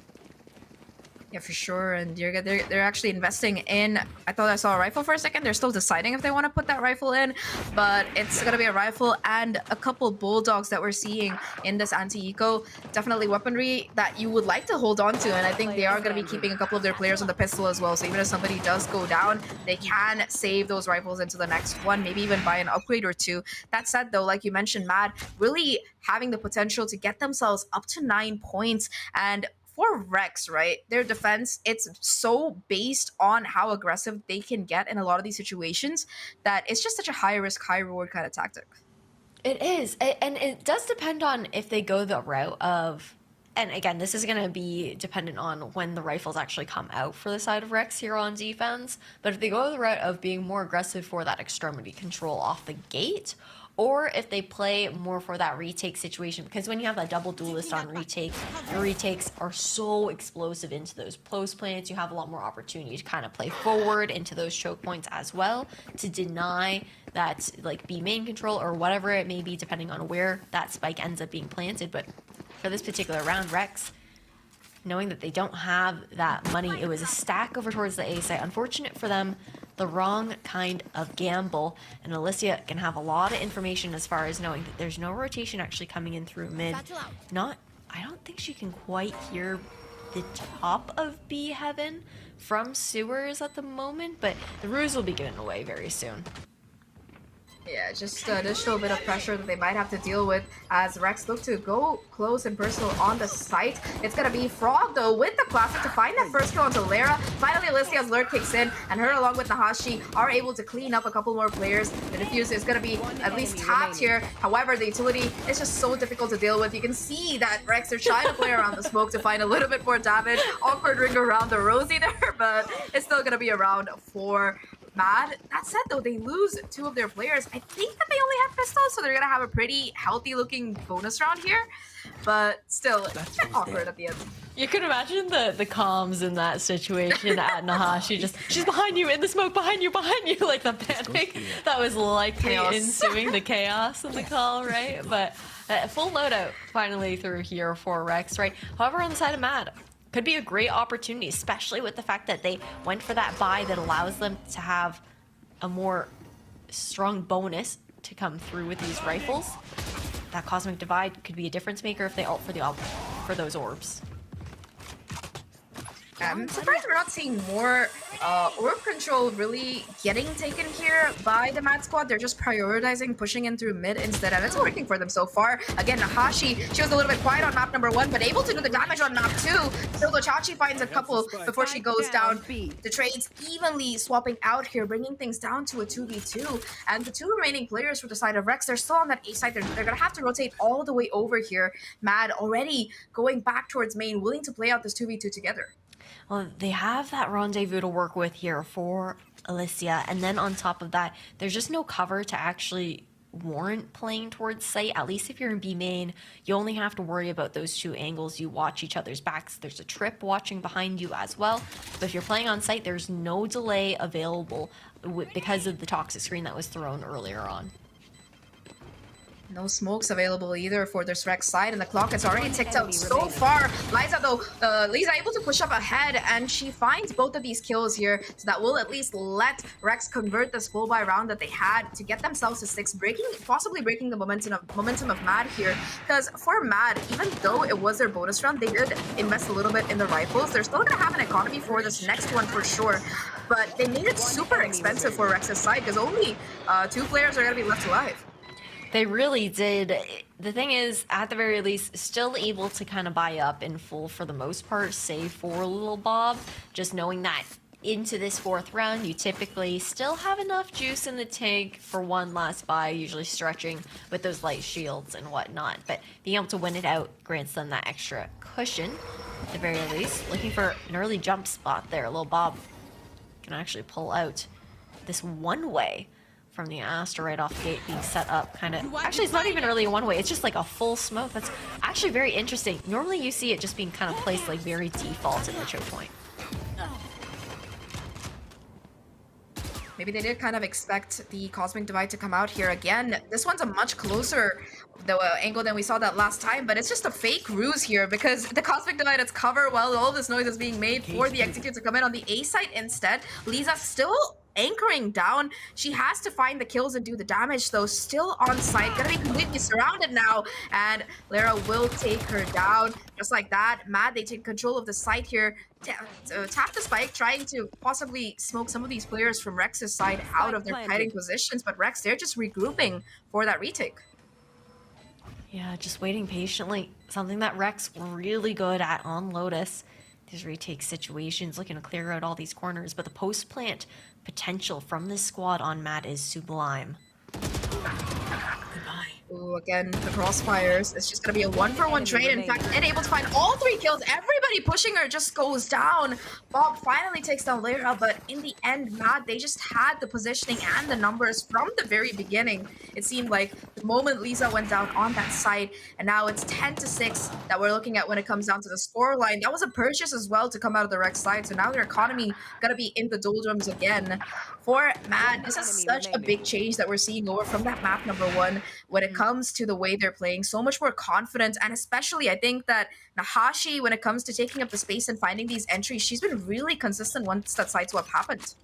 S19: Yeah, for sure. And they're actually investing in, I thought I saw a rifle for a second. They're still deciding if they want to put that rifle in, but it's going to be a rifle and a couple bulldogs that we're seeing in this anti-eco. Definitely weaponry that you would like to hold on to, and I think they are going to be keeping a couple of their players on the pistol as well. So even if somebody does go down, they can save those rifles into the next one, maybe even buy an upgrade or two. That said, though, like you mentioned, Mad really having the potential to get themselves up to 9 points. And for Rex, right, their defense, it's so based on how aggressive they can get in a lot of these situations that it's just such a high risk, high reward kind of tactic.
S20: It is, and it does depend on if they go the route of, and again, this is going to be dependent on when the rifles actually come out for the side of Rex here on defense, but if they go the route of being more aggressive for that extremity control off the gate, or if they play more for that retake situation, because when you have that double duelist on retake, the retakes are so explosive into those post plants. You have a lot more opportunity to kind of play forward into those choke points as well to deny that like B main control or whatever it may be, depending on where that spike ends up being planted. But for this particular round, Rex, knowing that they don't have that money, it was a stack over towards the A site. Unfortunate for them, the wrong kind of gamble, and Alicia can have a lot of information as far as knowing that there's no rotation actually coming in through mid. I don't think she can quite hear the top of B Heaven from sewers at the moment, but the ruse will be given away very soon.
S19: Yeah, just additional bit of pressure that they might have to deal with as Rex look to go close and personal on the site. It's gonna be Frog though with the classic to find that first kill onto Lara. Finally, Alicia's lurk kicks in, and her along with Nahashi are able to clean up a couple more players. The defuse is gonna be at least tapped here. However, the utility is just so difficult to deal with. You can see that Rex are trying to play around the smoke to find a little bit more damage. Awkward ring around the Rosie there, but it's still gonna be a round for Mad. That said though, they lose 2 of their players. I think that they only have pistols, so they're gonna have a pretty healthy looking bonus round here. But still, it's a bit awkward at the end.
S20: You can imagine the comms in that situation at Nahashi. Just, she's behind you, in the smoke, behind you, like the panic that was likely ensuing the chaos in the call, right? But full loadout finally through here for Rex, right? However, on the side of Mad, could be a great opportunity, especially with the fact that they went for that buy that allows them to have a more strong bonus to come through with these rifles. That Cosmic Divide could be a difference maker if they ult for those orbs.
S19: I'm surprised we're not seeing more orb control really getting taken here by the Mad Squad. They're just prioritizing pushing in through mid instead, and it's working for them so far. Again, Nahashi, she was a little bit quiet on map number 1, but able to do the damage on map 2. So Chachi finds a couple before she goes down. The trades evenly swapping out here, bringing things down to a 2v2. And the 2 remaining players for the side of Rex, they're still on that A side. They're going to have to rotate all the way over here. Mad already going back towards main, willing to play out this 2v2 together.
S20: Well, they have that rendezvous to work with here for Alicia, and then on top of that, there's just no cover to actually warrant playing towards site. At least if you're in B main, you only have to worry about those 2 angles. You watch each other's backs. There's a trip watching behind you as well. But if you're playing on site, there's no delay available because of the toxic screen that was thrown earlier on.
S19: No smokes available either for this Rex side, and the clock has already ticked out so far. Liza though, Liza able to push up ahead, and she finds both of these kills here, so that will at least let Rex convert this full buy round that they had to get themselves to 6, possibly breaking the momentum of Mad here. Because for Mad, even though it was their bonus round, they did invest a little bit in the rifles. They're still gonna have an economy for this next one for sure, but they made it super expensive for Rex's side because only 2 players are gonna be left alive.
S20: They really did. The thing is, at the very least, still able to kind of buy up in full for the most part, save for Little Bob. Just knowing that into this 4th round, you typically still have enough juice in the tank for one last buy, usually stretching with those light shields and whatnot. But being able to win it out grants them that extra cushion, at the very least. Looking for an early jump spot there. Little Bob can actually pull out this one-way from the Astra right off the gate, being set up kind of... Actually, it's not even really a one-way. It's just like a full smoke. That's actually very interesting. Normally, you see it just being kind of placed like very default in the choke point.
S19: Maybe they did kind of expect the Cosmic Divide to come out here again. This one's a much closer angle than we saw that last time, but it's just a fake ruse here because the Cosmic Divide is cover while all this noise is being made for the Execute to come in on the A site instead. Lisa still anchoring down. She has to find the kills and do the damage though. Still on site, gonna be completely surrounded now, and Lara will take her down just like that. Mad, they take control of the site here. Tap the spike, trying to possibly smoke some of these players from Rex's side out of their hiding positions, but Rex, they're just regrouping for that retake.
S20: Yeah, just waiting patiently. Something that Rex really good at on Lotus. These retake situations, looking to clear out all these corners, but the post plant potential from this squad on Mad is sublime.
S19: Ooh, again, the crossfires. It's just gonna be a 1-for-1 trade. In fact, and able to find all 3 kills. Everybody pushing her just goes down. Bob finally takes down Lara, but in the end, Mad, they just had the positioning and the numbers from the very beginning. It seemed like the moment Lisa went down on that side, and now it's 10-6 that we're looking at when it comes down to the score line. That was a purchase as well to come out of the Rex side, so now their economy gonna be in the doldrums again. For Mad, this is such a big change that we're seeing over from that map number 1 when it comes to the way they're playing. So much more confident, and especially I think that Nahashi, when it comes to taking up the space and finding these entries, she's been really consistent once that side swap happened.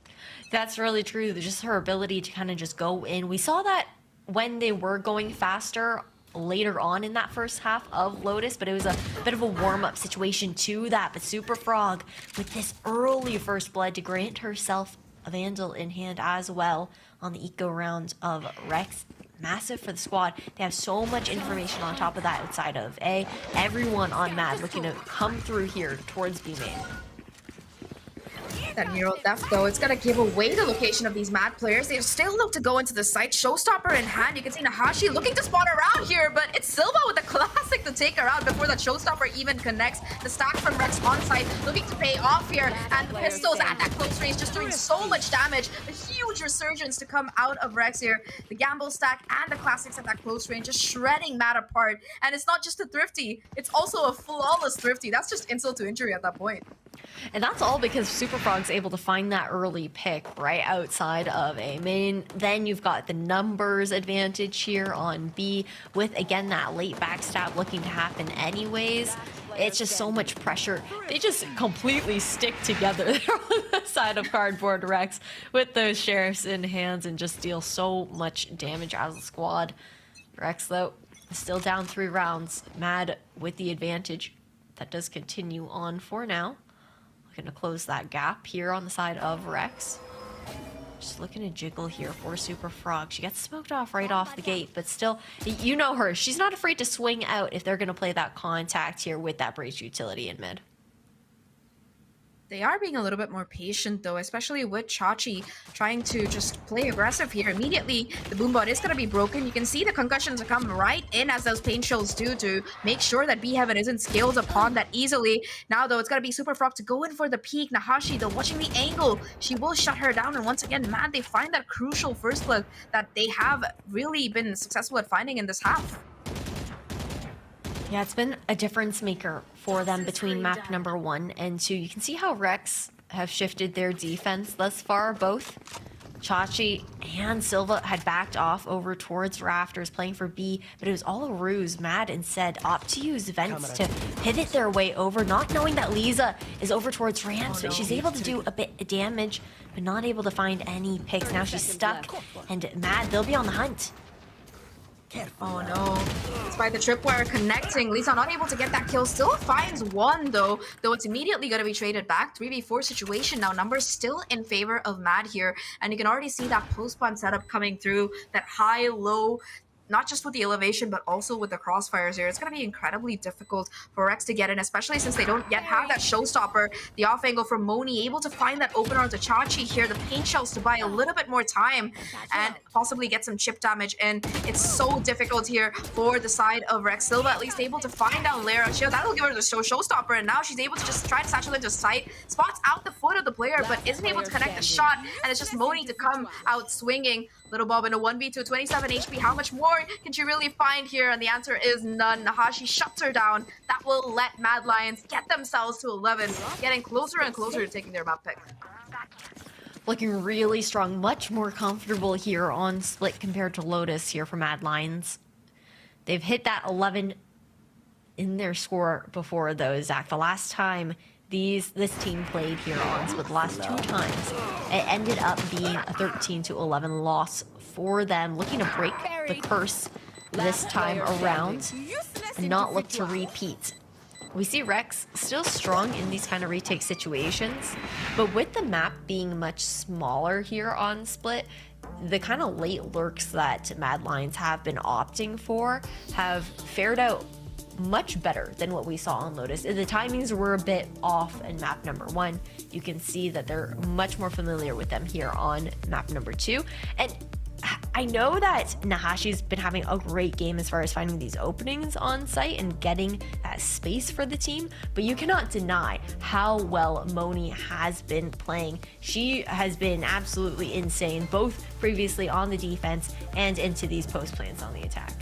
S20: That's really true. Just her ability to kind of just go in. We saw that when they were going faster later on in that first half of Lotus, but it was a bit of a warm-up situation to that. But Super Frog with this early first blood to grant herself a Vandal in hand as well. on the eco round of Rex. Massive for the squad. They have so much information on top of that outside of A. Everyone on Mad looking to come through here towards B main.
S19: That Neural Theft, though, it's gonna give away the location of these Mad players. They still look to go into the site. Showstopper in hand. You can see Nahashi looking to spawn around here, but it's Silva with the classic to take her out before that Showstopper even connects. The stack from Rex on site looking to pay off here, and the pistols at that close range just doing so much damage. A huge resurgence to come out of Rex here. The Gamble stack and the classics at that close range just shredding Mad apart. And it's not just a thrifty, it's also a flawless thrifty. That's just insult to injury at that point.
S20: And that's all because Superfrog's able to find that early pick right outside of A main. Then you've got the numbers advantage here on B with, again, that late backstab looking to happen anyways. It's just so much pressure. They just completely stick together there on the side of Cardboard Rex with those sheriffs in hands and just deal so much damage as a squad. Rex, though, still down 3 rounds. Mad with the advantage. That does continue on for now. Looking to close that gap here on the side of Rex. Just looking to jiggle here for Super Frog. She gets smoked off right off the gate, but still, you know her. She's not afraid to swing out if they're going to play that contact here with that Breach utility in mid.
S19: They are being a little bit more patient, though, especially with Chachi trying to just play aggressive here. Immediately, the boombot is going to be broken. You can see the concussions come right in as those pain shells do to make sure that B Heaven isn't scaled upon that easily. Now, though, it's going to be Super Frog to go in for the peak. Nahashi, though, watching the angle. She will shut her down. And once again, Mad, they find that crucial first blood that they have really been successful at finding in this half.
S20: Yeah, it's been a difference maker for them between map number 1 and 2. You can see how Rex have shifted their defense thus far. Both Chachi and Silva had backed off over towards Rafters playing for B, but it was all a ruse. Mad instead opt to use vents to pivot their way over, not knowing that Lisa is over towards ramps, but she's able to do a bit of damage, but not able to find any picks. Now she's stuck, and Mad, they'll be on the hunt.
S19: Oh no, despite the tripwire connecting, Lisa not able to get that kill, still finds one though it's immediately going to be traded back. 3v4 situation now, numbers still in favor of Mad here, and you can already see that post-spawn setup coming through, that high-low, not just with the elevation, but also with the crossfires here. It's going to be incredibly difficult for Rex to get in, especially since they don't yet have that showstopper. The off angle from Moni, able to find that opener onto Chachi here. The paint shells to buy a little bit more time and possibly get some chip damage in. It's so difficult here for the side of Rex. Silva at least able to find down Lara. That'll give her the showstopper, and now she's able to just try to satchel into sight. Spots out the foot of the player, but isn't able to connect the shot, and it's just Moni to come out swinging. Little Bob in a 1v2, 27 HP. How much more can she really find here? And the answer is none. Nahashi shuts her down. That will let Mad Lions get themselves to 11, getting closer and closer to taking their map pick.
S20: Looking really strong, much more comfortable here on split compared to Lotus here for Mad Lions. They've hit that 11 in their score before though, Zach. The last time this team played here on split, the last 2 times, it ended up being a 13-11 loss for them. Looking to break the curse this time around and not look to repeat. We see Rex still strong in these kind of retake situations, but with the map being much smaller here on split, the kind of late lurks that Mad Lions have been opting for have fared out much better than what we saw on Lotus. The timings were a bit off in map number 1. You can see that they're much more familiar with them here on map number 2. And I know that Nahashi's been having a great game as far as finding these openings on site and getting that space for the team, but you cannot deny how well Moni has been playing. She has been absolutely insane, both previously on the defense and into these post plans on the attack.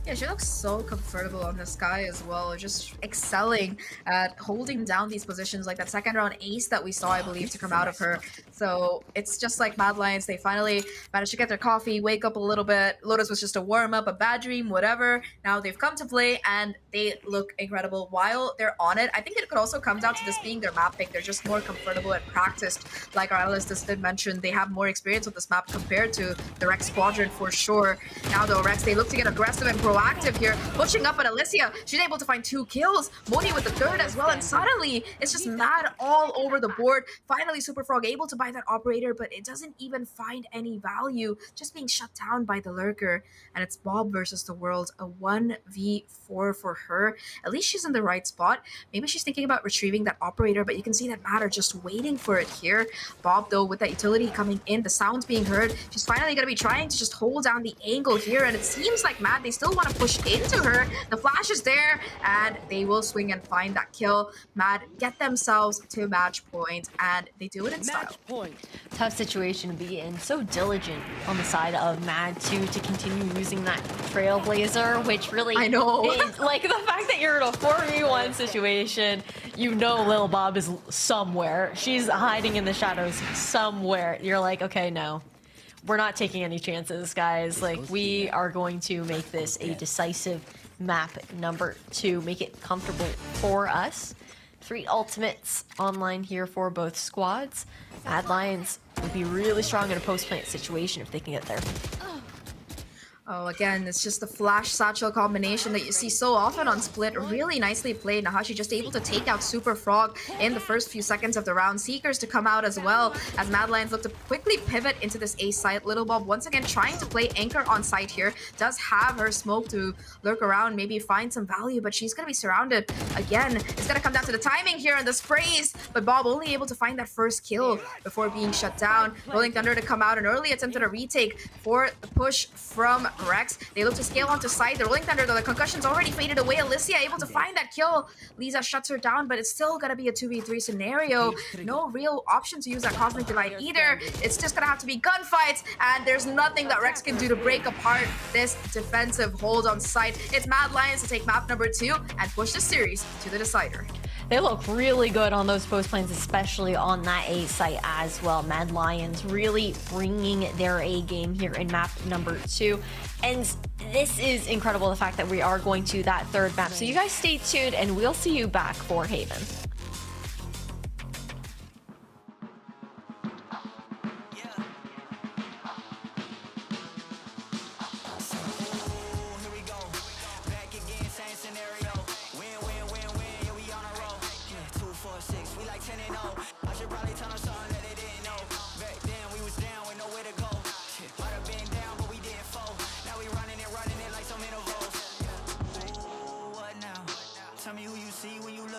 S19: Yeah, she looks so comfortable on the sky as well, just excelling at holding down these positions, like that second round ace that we saw, I believe, to come out of her. So it's just like Mad Lions, they finally managed to get their coffee, wake up a little bit. Lotus was just a warm-up, a bad dream, whatever. Now they've come to play, and they look incredible while they're on it. I think it could also come down to this being their map pick. They're just more comfortable and practiced. Like our analyst did mention, they have more experience with this map compared to the Rex Squadron for sure. Now though, Rex, they look to get aggressive and proactive here, pushing up at Alicia. She's able to find 2 kills. Moni with the 3rd as well, and suddenly it's just Mad all over the board. Finally, Super Frog able to buy find that operator, but it doesn't even find any value, just being shut down by the lurker. And it's Bob versus the world, a 1v4 for her. At least she's in the right spot. Maybe she's thinking about retrieving that operator, but you can see that Matt are just waiting for it here. Bob, though, with that utility coming in, the sounds being heard, she's finally going to be trying to just hold down the angle here, and it seems like Matt, they still want to push into her. The flash is there, and they will swing and find that kill. Matt get themselves to match point, and they do it in style.
S20: Tough situation to be in. So diligent on the side of Mad too to continue using that Trailblazer, which really
S19: I know.
S20: is like the fact that you're in a 4v1 situation. You know Lil Bob is somewhere. She's hiding in the shadows somewhere. You're like, okay, no. We're not taking any chances, guys. Like, we are going to make this a decisive map number 2. Make it comfortable for us. 3 ultimates online here for both squads. Mad Lions would be really strong in a post-plant situation if they can get there.
S19: Oh, again, it's just the flash satchel combination that you see so often on Split. Really nicely played. Nahashi just able to take out Super Frog in the first few seconds of the round. Seekers to come out as well as Mad Lions look to quickly pivot into this A site. Little Bob once again trying to play anchor on site here. Does have her smoke to lurk around, maybe find some value, but she's going to be surrounded again. It's going to come down to the timing here and the sprays, but Bob only able to find that first kill before being shut down. Rolling Thunder to come out, an early attempt at a retake for the push from Rex. They look to scale onto side. The Rolling Thunder, though, the concussion's already faded away. Alicia able to find that kill. Lisa shuts her down, but it's still gonna be a 2v3 scenario. No real option to use that Cosmic Divide either. It's just gonna have to be gunfights, and there's nothing that Rex can do to break apart this defensive hold on site. It's Mad Lions to take map number 2 and push the series to the decider.
S20: They look really good on those post planes, especially on that A site as well. Mad Lions really bringing their A game here in map number 2. And this is incredible, the fact that we are going to that 3rd map. So you guys stay tuned, and we'll see you back for Haven.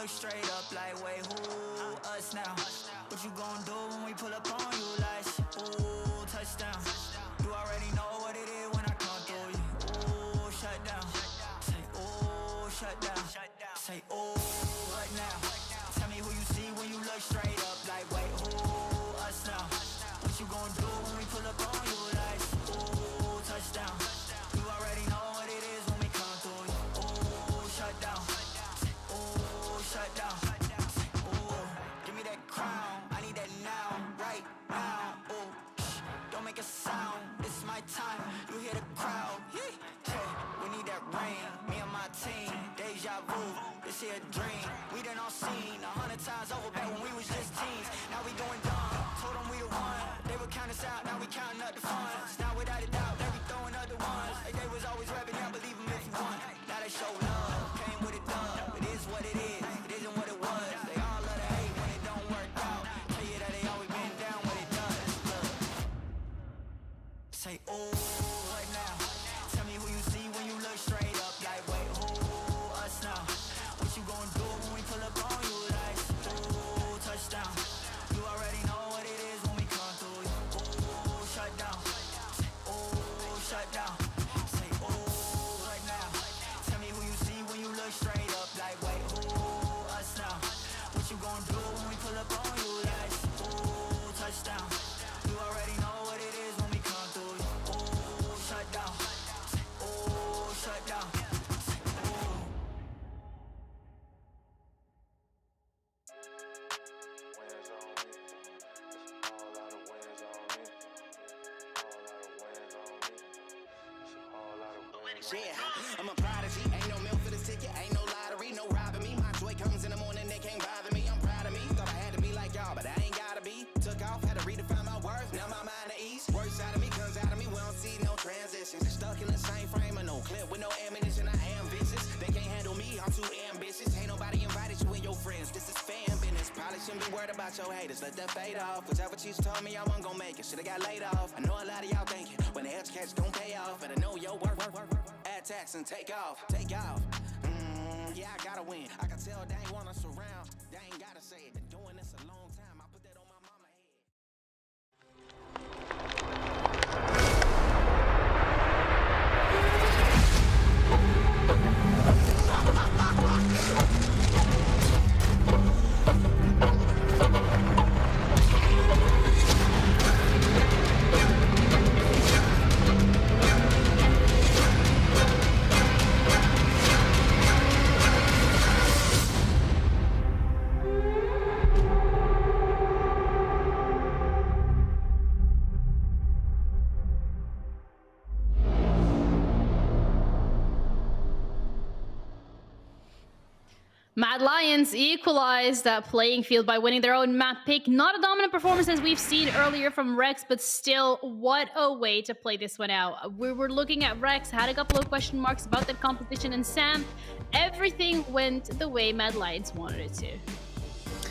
S3: Straight up like, wait, who us now? What you gon' do when we pull up on you like, ooh, touchdown. You already know what it is when I come through you. Ooh, shut down. Say, ooh, shut down. Say, ooh, what now? Tell me who you see when you look straight up like, wait, who us now? What you gon' do when we pull up on you like, ooh, touchdown. You already know what it is when we come through you. Ooh, shut down. Shut down. Ooh, give me that crown. I need that now, right now. Ooh, don't make a sound. It's my time. You hear the crowd. Hey, we need that rain. Me and my team. Deja vu. This here a dream. We done all seen 100 times over back when we was just teens. Now we going dumb. Told them we the one. They would count us out. Now we counting up the funds. Now without a doubt, they be throwing up the ones. Like they was always rapping. Now believe them if you want. Now they show love. Came with it done. It is what it is. Say, ooh, what now? Tell me who you see when you look straight up like, wait, who us now? What you gon' do when we pull up on you like, ooh, touchdown. You already know what it is when we come through you. Ooh, shut down. Say, ooh, shut down. Say, ooh, what now? Tell me who you see when you look straight up like, wait, who us now? What you gon' do when we pull up on you like, ooh, touchdown. You already know what it is when we come through you. Ooh, shut down. Ooh, shut down. Ooh.
S5: Yeah, I'm a prodigy. Ain't no milk for this ticket. Ain't no lottery. No robbing me. My joy comes in the morning. They can't bother me. I'm proud of me. Thought I had to be like y'all, but I ain't gotta be. Took off, had to redefine my worth. Now my mind at ease. Works out of me, comes out of me. We don't see no transitions. Stuck in the same frame of no clip with no ammunition. I am vicious. They can't handle me. I'm too ambitious. Ain't nobody invited you and your friends. This is fan business. Probably shouldn't be worried about your haters, let that fade off. Whichever teacher told me I wasn't gonna make it, should've got laid off. I know a lot of y'all thinking, when the education don't pay off. Better know your worth, add tax and take off. Yeah, I gotta win. I can tell they ain't want us around. They ain't gotta say it. Been doing this a long time. I put that on my mama head.
S13: Mad Lions equalized that playing field by winning their own map pick. Not a dominant performance as we've seen earlier from Rex, but still, what a way to play this one out. We were looking at Rex, had a couple of question marks about that composition, and Sam, everything went the way Mad Lions wanted it to.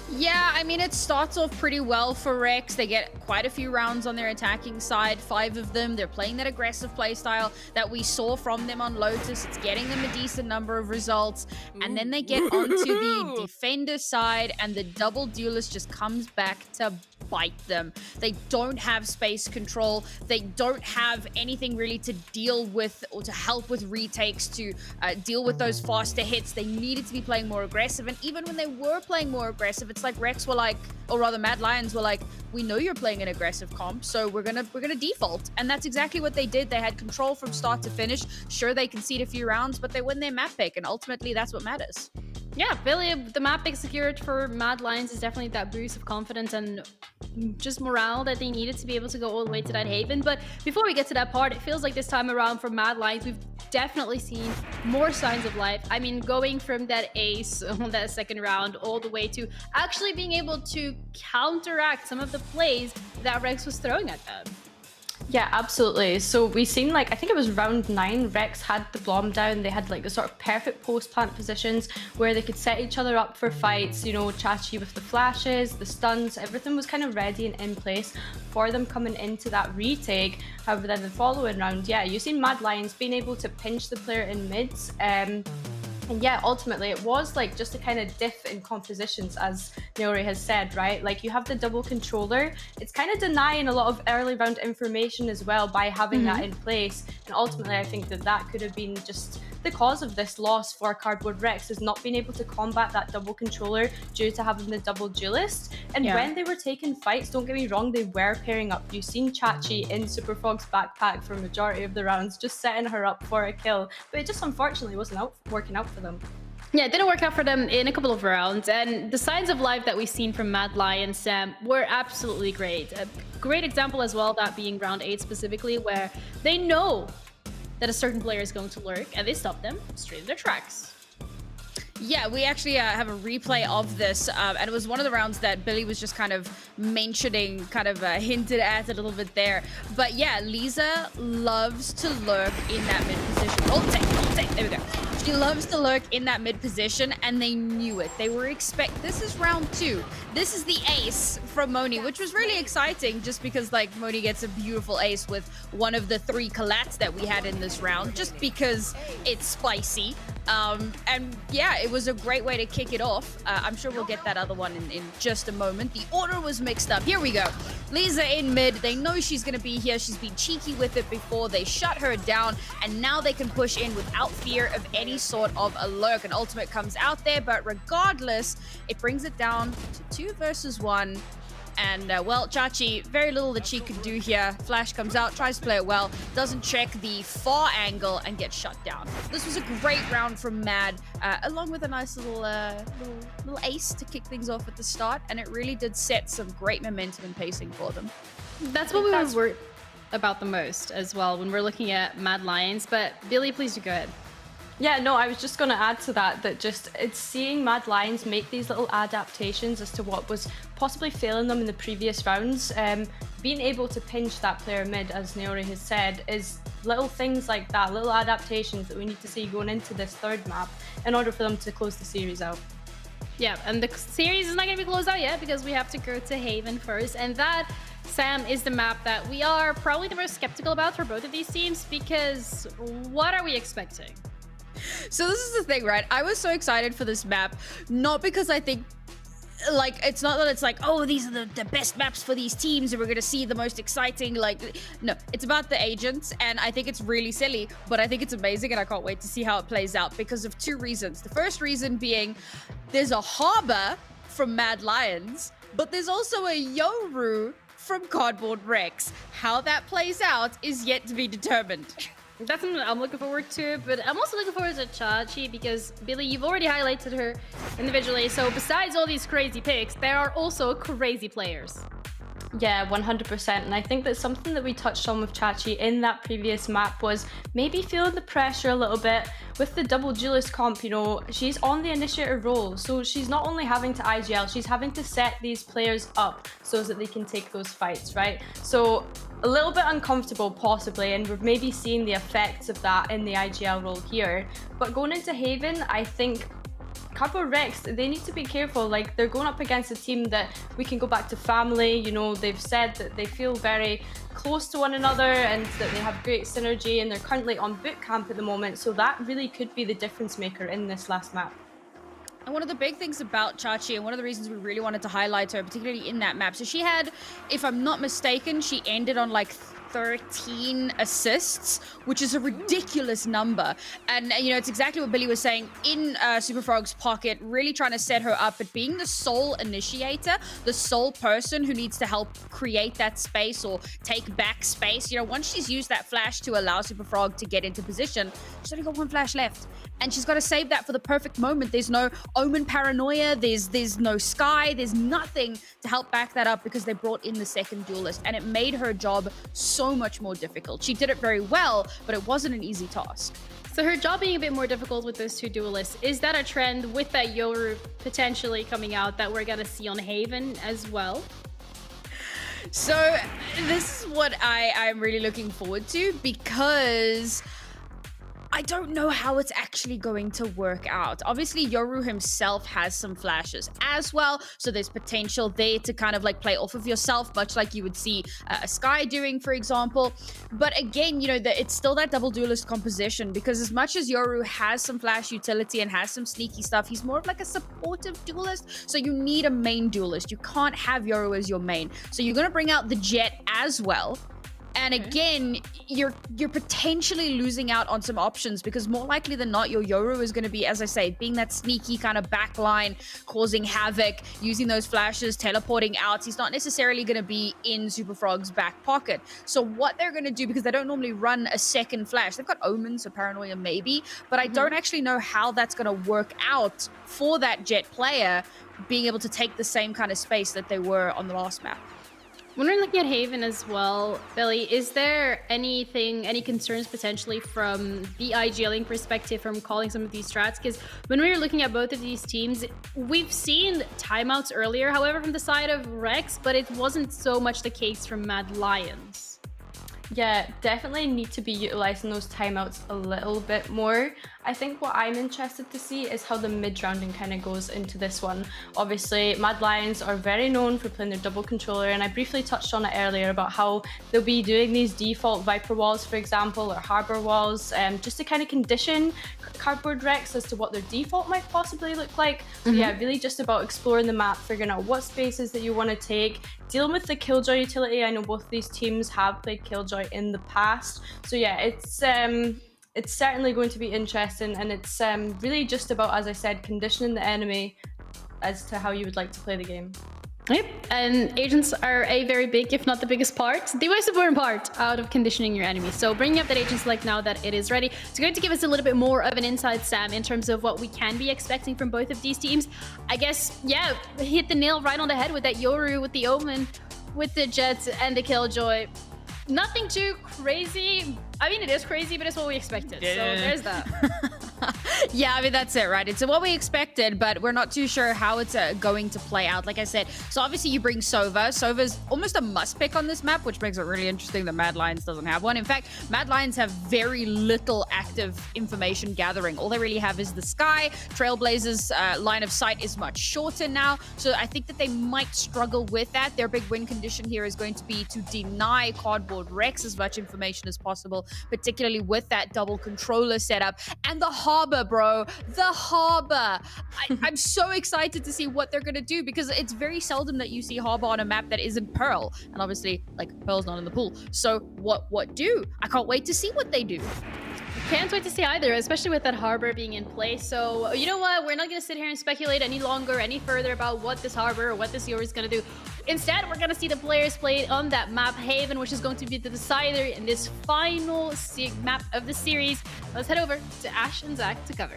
S14: Yeah, I mean, it starts off pretty well for Rex. They get quite a few rounds on their attacking side, 5 of them. They're playing that aggressive playstyle that we saw from them on Lotus. It's getting them a decent number of results. And then they get onto the defender side, and the double duelist just comes back to bite them. They don't have space control. They don't have anything really to deal with or to help with retakes, to deal with those faster hits. They needed to be playing more aggressive. And even when they were playing more aggressive, it's like Rex were like, or rather Mad Lions were like, we know you're playing an aggressive comp, so we're gonna default. And that's exactly what they did. They had control from start to finish. Sure, they concede a few rounds, but they win their map pick, and ultimately that's what matters.
S13: Yeah, Billy, the map pick secured for Mad Lions is definitely that boost of confidence and just morale that they needed to be able to go all the way to that haven. But before we get to that part, it feels like this time around for Mad Lions, we've definitely seen more signs of life. I mean, going from that ace on that second round all the way to actually being able to counteract some of the plays that Rex was throwing at them.
S15: Yeah, absolutely. So we've seen, like, I think it was round 9, Rex had the Blom down. They had like the sort of perfect post-plant positions where they could set each other up for fights, you know, Chachi with the flashes, the stuns, everything was kind of ready and in place for them coming into that retake. However, then the following round, yeah, you've seen Mad Lions being able to pinch the player in mids. And yeah, ultimately it was like just a kind of diff in compositions, as Neori has said, right? Like you have the double controller. It's kind of denying a lot of early round information as well by having that in place. And ultimately, I think that that could have been just the cause of this loss for Cardboard Rex, is not being able to combat that double controller due to having the double duelist. And when they were taking fights, don't get me wrong, they were pairing up. You've seen Chachi in Super Frog's backpack for a majority of the rounds, just setting her up for a kill. But it just unfortunately wasn't working out for them.
S13: Yeah, it didn't work out for them in a couple of rounds, and the signs of life that we've seen from Mad Lions, Sam, were absolutely great. A great example as well, that being round 8 specifically, where they know that a certain player is going to lurk, and they stop them straight in their tracks.
S14: Yeah, we actually have a replay of this, and it was one of the rounds that Billy was just kind of mentioning, kind of hinted at a little bit there. But yeah, Lisa loves to lurk in that mid position. Oh, take, there we go. She loves to lurk in that mid position, and they knew it. They were this is round 2. This is the ace from Moni, which was really exciting just because, like, Moni gets a beautiful ace with one of the 3 collats that we had in this round, just because it's spicy. And yeah, it was a great way to kick it off. I'm sure we'll get that other one in just a moment. The order was mixed up. Here we go. Lisa in mid. They know she's going to be here. She's been cheeky with it before. They shut her down, and now they can push in without fear of any sort of a lurk. An ultimate comes out there, but regardless, it brings it down to 2 versus 1. And, well, Chachi, very little that she could do here. Flash comes out, tries to play it well, doesn't check the far angle, and gets shut down. This was a great round from Mad, along with a nice little ace to kick things off at the start, and it really did set some great momentum and pacing for them.
S13: That's what we were worried about the most as well when we're looking at Mad Lions. But Billy, please do go ahead.
S15: Yeah, no, I was just going to add to that just it's seeing Mad Lions make these little adaptations as to what was possibly failing them in the previous rounds. Being able to pinch that player mid, as Neori has said, is little things like that, little adaptations that we need to see going into this 3rd map in order for them to close the series out.
S13: Yeah, and the series is not going to be closed out yet because we have to go to Haven first. And that, Sam, is the map that we are probably the most skeptical about for both of these teams, because what are we expecting?
S14: So this is the thing, right? I was so excited for this map, not because I think, like, it's not that it's like, oh, these are the best maps for these teams and we're gonna see the most exciting, like, no, it's about the agents, and I think it's really silly, but I think it's amazing and I can't wait to see how it plays out because of two reasons. The first reason being there's a Harbor from Mad Lions, but there's also a Yoru from Cardboard Rex. How that plays out is yet to be determined.
S13: That's something I'm looking forward to, but I'm also looking forward to Chachi because, Billy, you've already highlighted her individually, so besides all these crazy picks, there are also crazy players.
S15: Yeah, 100%. And I think that something that we touched on with Chachi in that previous map was maybe feeling the pressure a little bit. With the double duelist comp, you know, she's on the initiator role. So she's not only having to IGL, she's having to set these players up so that they can take those fights, right? So a little bit uncomfortable possibly, and we're maybe seeing the effects of that in the IGL role here. But going into Haven, I think Cardboard Rex, they need to be careful. Like, they're going up against a team that we can go back to family. You know, they've said that they feel very close to one another and that they have great synergy, and they're currently on boot camp at the moment. So that really could be the difference maker in this last map.
S14: And one of the big things about Chachi, and one of the reasons we really wanted to highlight her, particularly in that map, so she had, if I'm not mistaken, she ended on like 13 assists, which is a ridiculous number. And, you know, it's exactly what Billy was saying in Super Frog's pocket, really trying to set her up, but being the sole initiator, the sole person who needs to help create that space or take back space. You know, once she's used that flash to allow Super Frog to get into position, she's only got one flash left. And she's got to save that for the perfect moment. There's no Omen paranoia, there's no Sky, there's nothing to help back that up because they brought in the second duelist, and it made her job so much more difficult. She did it very well, but it wasn't an easy task.
S13: So her job being a bit more difficult with those two duelists, is that a trend with that Yoru potentially coming out that we're gonna see on Haven as well?
S14: So this is what I'm really looking forward to, because I don't know how it's actually going to work out. Obviously, Yoru himself has some flashes as well, so there's potential there to kind of like play off of yourself, much like you would see a Sky doing, for example. But again, you know, it's still that double duelist composition, because as much as Yoru has some flash utility and has some sneaky stuff, he's more of like a supportive duelist, so you need a main duelist. You can't have Yoru as your main. So you're going to bring out the Jet as well. And again, you're potentially losing out on some options, because more likely than not, your Yoru is going to be, as I say, being that sneaky kind of backline, causing havoc, using those flashes, teleporting out. He's not necessarily going to be in Super Frog's back pocket. So what they're going to do, because they don't normally run a second flash, they've got Omens, so Paranoia maybe, but I don't actually know how that's going to work out for that Jet player being able to take the same kind of space that they were on the last map.
S13: When we're looking at Haven as well, Billy, is there any concerns potentially from the IGLing perspective from calling some of these strats? Because when we were looking at both of these teams, we've seen timeouts earlier, however, from the side of Rex, but it wasn't so much the case from Mad Lions.
S15: Yeah, definitely need to be utilizing those timeouts a little bit more. I think what I'm interested to see is how the mid-rounding kind of goes into this one. Obviously, Mad Lions are very known for playing their double controller, and I briefly touched on it earlier about how they'll be doing these default Viper walls, for example, or Harbor walls, just to kind of condition Cardboard Rex as to what their default might possibly look like. So yeah, really just about exploring the map, figuring out what spaces that you want to take, dealing with the Killjoy utility. I know both of these teams have played Killjoy in the past. So yeah, it's certainly going to be interesting, and it's really just about, as I said, conditioning the enemy as to how you would like to play the game.
S13: Yep, and agents are a very big, if not the biggest part, the most important part out of conditioning your enemy. So bringing up that agent select now that it is ready, it's going to give us a little bit more of an insight, Sam, in terms of what we can be expecting from both of these teams. I guess, yeah, hit the nail right on the head with that Yoru, with the Omen, with the Jets and the Killjoy. Nothing too crazy, I mean, it is crazy, but it's what we expected. So there's that.
S14: Yeah, I mean, that's it, right? It's what we expected, but we're not too sure how it's going to play out. Like I said, so obviously you bring Sova. Sova's almost a must pick on this map, which makes it really interesting that Mad Lions doesn't have one. In fact, Mad Lions have very little active information gathering. All they really have is the sky. Trailblazers' line of sight is much shorter now, so I think that they might struggle with that. Their big win condition here is going to be to deny Cardboard Rex as much information as possible, particularly with that double controller setup. And the harbor, bro, the harbor. I'm so excited to see what they're going to do, because it's very seldom that you see harbor on a map that isn't Pearl. And obviously, like, Pearl's not in the pool. So what do? I can't wait to see what they do.
S13: Can't wait to see either, especially with that harbor being in place. So you know what? We're not going to sit here and speculate any longer, any further about what this harbor or what this Yori is going to do. Instead, we're going to see the players play on that map, Haven, which is going to be the decider in this final map of the series. Let's head over to Ash and Zach to cover.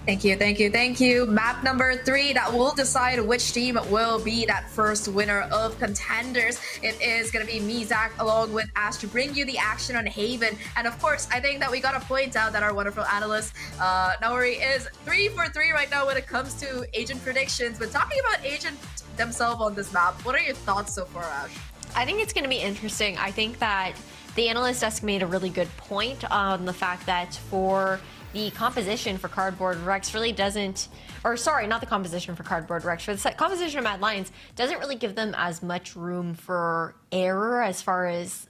S19: Thank you, thank you, thank you. Map number 3 that will decide which team will be that first winner of Contenders. It is going to be me, Zach, along with Ash to bring you the action on Haven. And of course, I think that we got to point out that our wonderful analyst, Naori, is 3 for 3 right now when it comes to agent predictions. But talking about agent themselves on this map, what are your thoughts so far, Ash?
S20: I think it's going to be interesting. I think that the analyst desk made a really good point on the fact that for the composition for Cardboard Rex really doesn't, or sorry, not the composition for Cardboard Rex, for the composition of Mad Lions doesn't really give them as much room for error as far as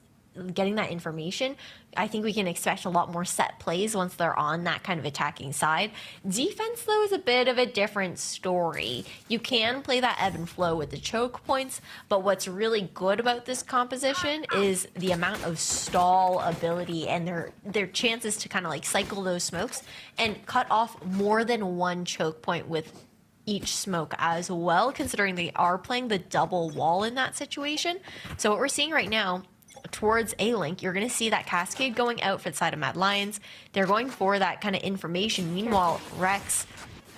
S20: getting that information. I think we can expect a lot more set plays once they're on that kind of attacking side. Defense, though, is a bit of a different story. You can play that ebb and flow with the choke points, but what's really good about this composition is the amount of stall ability and their chances to kind of like cycle those smokes and cut off more than one choke point with each smoke as well, considering they are playing the double wall in that situation. So what we're seeing right now, towards A-Link, you're going to see that cascade going out for the side of Mad Lions. They're going for that kind of information. Meanwhile, Rex,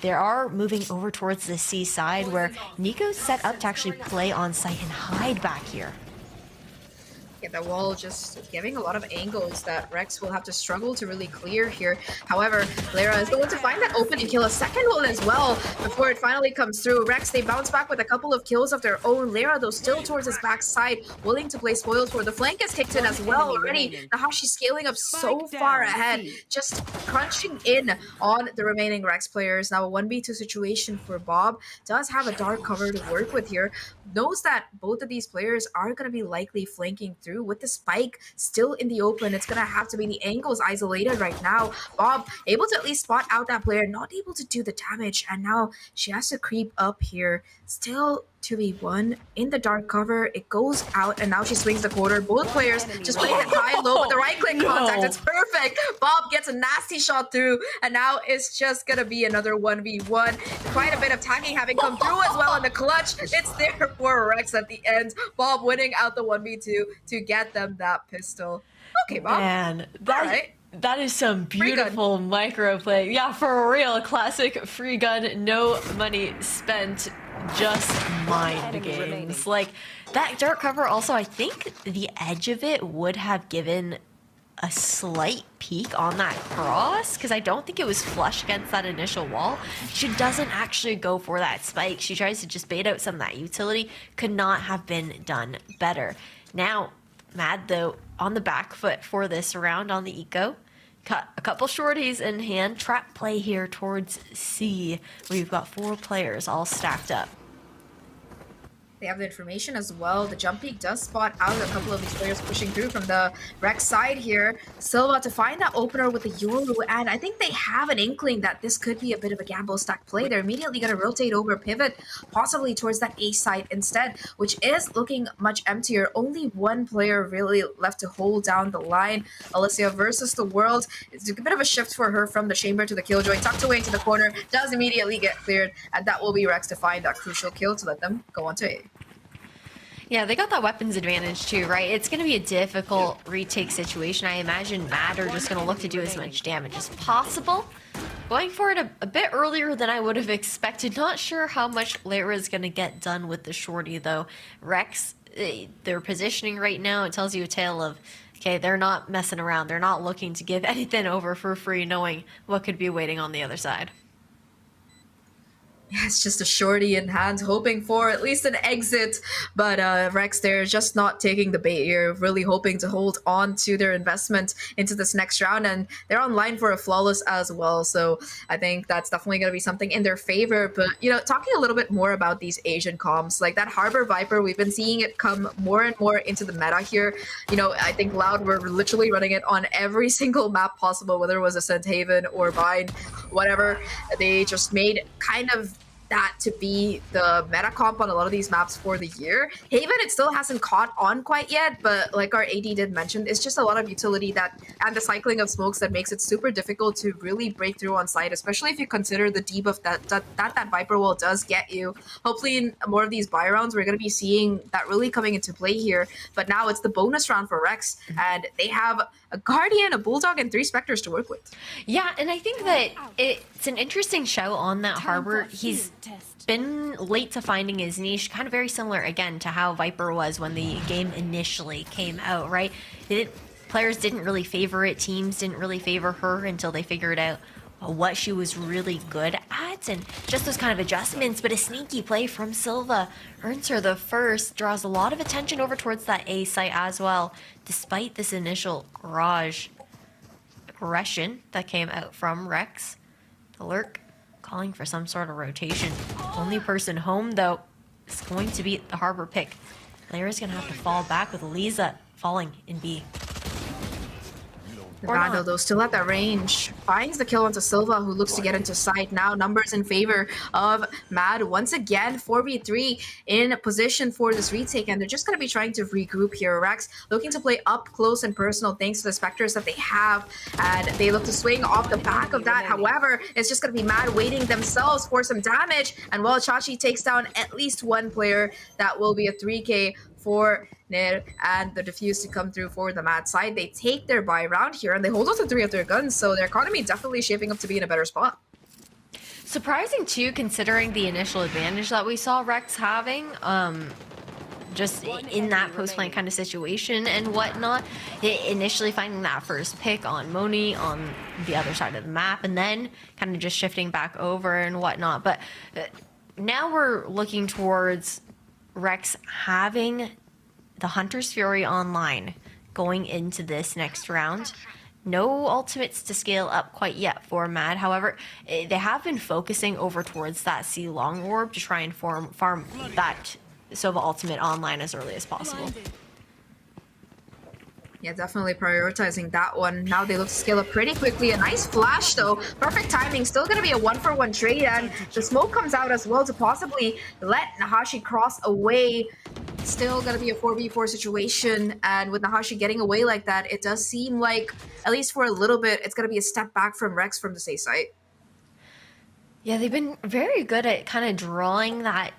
S20: they are moving over towards the C side where Nico's set up to actually play on site and hide back here.
S19: Yeah, the wall just giving a lot of angles that Rex will have to struggle to really clear here. However, Lara is going to find that open and kill a second one as well before it finally comes through. Rex, they bounce back with a couple of kills of their own. Lara, though, still towards his backside, willing to play spoils for. The flank is kicked in as well already. Now she's scaling up so far ahead, just crunching in on the remaining Rex players. Now a 1v2 situation for Bob. Does have a dark cover to work with here. Knows that both of these players are going to be likely flanking through with the spike still in the open. It's going to have to be the angles isolated right now. Bob able to at least spot out that player, not able to do the damage, and now she has to creep up here. Still 2v1 in the dark cover. It goes out, and now she swings the quarter. Both players just playing it high low with the right click contact. It's perfect. Bob gets a nasty shot through, and now it's just gonna be another 1v1. Quite a bit of tagging having come through as well in the clutch. It's there for Rex at the end. Bob winning out the 1v2 to get them that pistol. Okay, Bob.
S20: Man, that is some
S19: Free
S20: beautiful micro play. Yeah, for real. Classic free gun, no money spent, just mind games. Like, that dark cover also, I think the edge of it would have given a slight peek on that cross, because I don't think it was flush against that initial wall. She doesn't actually go for that spike. She tries to just bait out some of that utility. Could not have been done better. Now, Mad, though, on the back foot for this round on the eco. Got a couple shorties in hand. Trap play here towards C. We've got 4 players all stacked up.
S19: They have the information as well. The jump peak does spot out a couple of these players pushing through from the Rex side here. Still about to find that opener with the Yoru, and I think they have an inkling that this could be a bit of a gamble stack play. They're immediately going to rotate over, pivot, possibly towards that A side instead, which is looking much emptier. Only one player really left to hold down the line. Alicia versus the world. It's a bit of a shift for her from the chamber to the killjoy, tucked away into the corner, does immediately get cleared, and that will be Rex to find that crucial kill to let them go on to A.
S20: Yeah, they got that weapons advantage too, right? It's going to be a difficult retake situation. I imagine Mad are just going to look to do as much damage as possible. Going for it a bit earlier than I would have expected. Not sure how much Lara is going to get done with the shorty, though. Rex, their positioning right now, it tells you a tale of Okay, they're not messing around. They're not looking to give anything over for free, knowing what could be waiting on the other side.
S19: Yeah, it's just a shorty in hand, hoping for at least an exit. But Rex, they're just not taking the bait here, really hoping to hold on to their investment into this next round. And they're online for a flawless as well. So I think that's definitely going to be something in their favor. But, you know, talking a little bit more about these Asian comps, like that Harbor Viper, we've been seeing it come more and more into the meta here. You know, I think Loud were literally running it on every single map possible, whether it was Ascent Haven or Bind, whatever. They just made kind of that to be the meta comp on a lot of these maps for the year. Haven, it still hasn't caught on quite yet, but like our AD did mention, it's just a lot of utility that and the cycling of smokes that makes it super difficult to really break through on site, especially if you consider the debuff that Viper wall does get you. Hopefully in more of these buy rounds, we're going to be seeing that really coming into play here. But now it's the bonus round for Rex, and they have a Guardian, a Bulldog, and 3 Spectres to work with.
S20: Yeah, and I think that it's an interesting show on that Harbor. He's been late to finding his niche, kind of very similar, again, to how Viper was when the game initially came out, right? Players didn't really favor it, teams didn't really favor her until they figured out what she was really good at, and just those kind of adjustments. But a sneaky play from Silva earns her the first, draws a lot of attention over towards that A site as well, despite this initial garage aggression that came out from Rex. The Lurk calling for some sort of rotation. Only person home, though, is going to be the Harbor pick. Lyra's going to have to fall back with Lisa falling in B.
S19: The Vandal, though, still at that range. Finds the kill onto Silva, who looks to get into sight now. Numbers in favor of Mad. Once again, 4v3 in position for this retake, and they're just going to be trying to regroup here. Rex looking to play up close and personal thanks to the Spectres that they have, and they look to swing off the back of that. However, it's just going to be Mad waiting themselves for some damage, and while Chachi takes down at least one player, that will be a 3k for Nir, and the defuse to come through for the Mad side. They take their buy round here, and they hold on to 3 of their guns, so their economy definitely shaping up to be in a better spot.
S20: Surprising, too, considering the initial advantage that we saw Rex having, just in that post-plant kind of situation and whatnot. Initially finding that first pick on Moni on the other side of the map, and then kind of just shifting back over and whatnot. But now we're looking towards Rex having the Hunter's Fury online going into this next round. No ultimates to scale up quite yet for Mad. However, they have been focusing over towards that C long orb to try and farm that Sova ultimate online as early as possible.
S19: Yeah, definitely prioritizing that one. Now they look to scale up pretty quickly. A nice flash, though. Perfect timing. Still going to be a 1-for-1 trade, and the smoke comes out as well to possibly let Nahashi cross away. Still going to be a 4v4 situation, and with Nahashi getting away like that, it does seem like, at least for a little bit, it's going to be a step back from Rex from the safe site.
S20: Yeah, they've been very good at kind of drawing that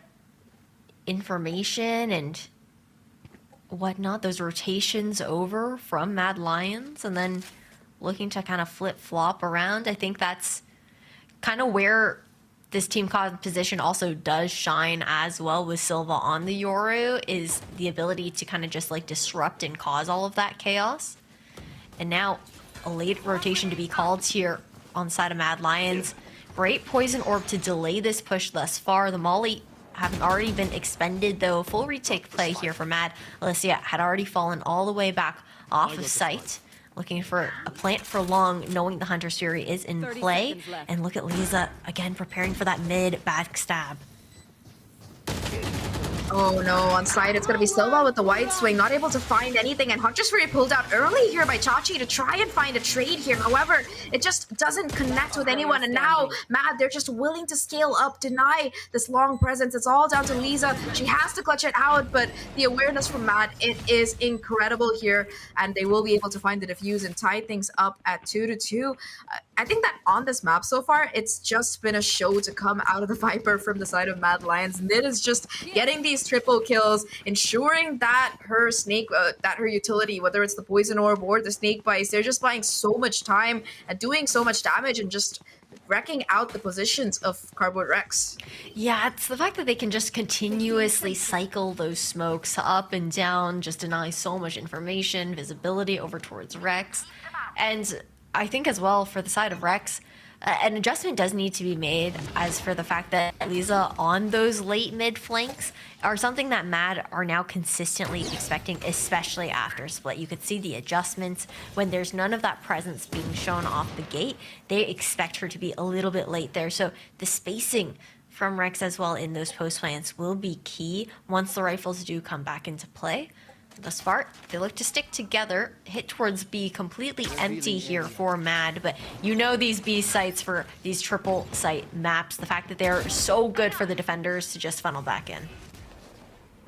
S20: information and whatnot, those rotations over from Mad Lions, and then looking to kind of flip-flop around. I think that's kind of where this team composition also does shine as well with Silva on the Yoru, is the ability to kind of just like disrupt and cause all of that chaos. And now a late rotation to be called here on the side of Mad Lions. Great poison orb to delay this push thus far. The Molly having already been expended, though. Full retake play here for Mad. Alicia had already fallen all the way back off of site, looking for a plant for long, knowing the Hunter's Fury is in play. And look at Lisa again preparing for that mid backstab.
S19: Oh no, on side it's going to be Silva with the wide swing, not able to find anything, and Hunter's Fury pulled out early here by Chachi to try and find a trade here. However, it just doesn't connect with anyone, and now Mad, they're just willing to scale up, deny this long presence. It's all down to Lisa. She has to clutch it out, but the awareness from Mad, it is incredible here, and they will be able to find the defuse and tie things up at 2-2. I think that on this map so far, it's just been a show to come out of the Viper from the side of Mad Lions. Nid is just getting these triple kills, ensuring that her snake, that her utility, whether it's the poison orb or the snake bites, they're just buying so much time and doing so much damage and just wrecking out the positions of Cardboard Rex.
S20: Yeah, it's the fact that they can just continuously cycle those smokes up and down, just deny so much information, visibility over towards Rex. And I think as well for the side of Rex, an adjustment does need to be made as for the fact that Lisa on those late mid flanks are something that Mad are now consistently expecting, especially after split. You could see the adjustments when there's none of that presence being shown off the gate. They expect her to be a little bit late there. So the spacing from Rex as well in those post plants will be key once the rifles do come back into play. Thus far, they look to stick together, hit towards B, completely empty here for Mad, but you know these B sites for these triple site maps, the fact that they're so good for the defenders to just funnel back in.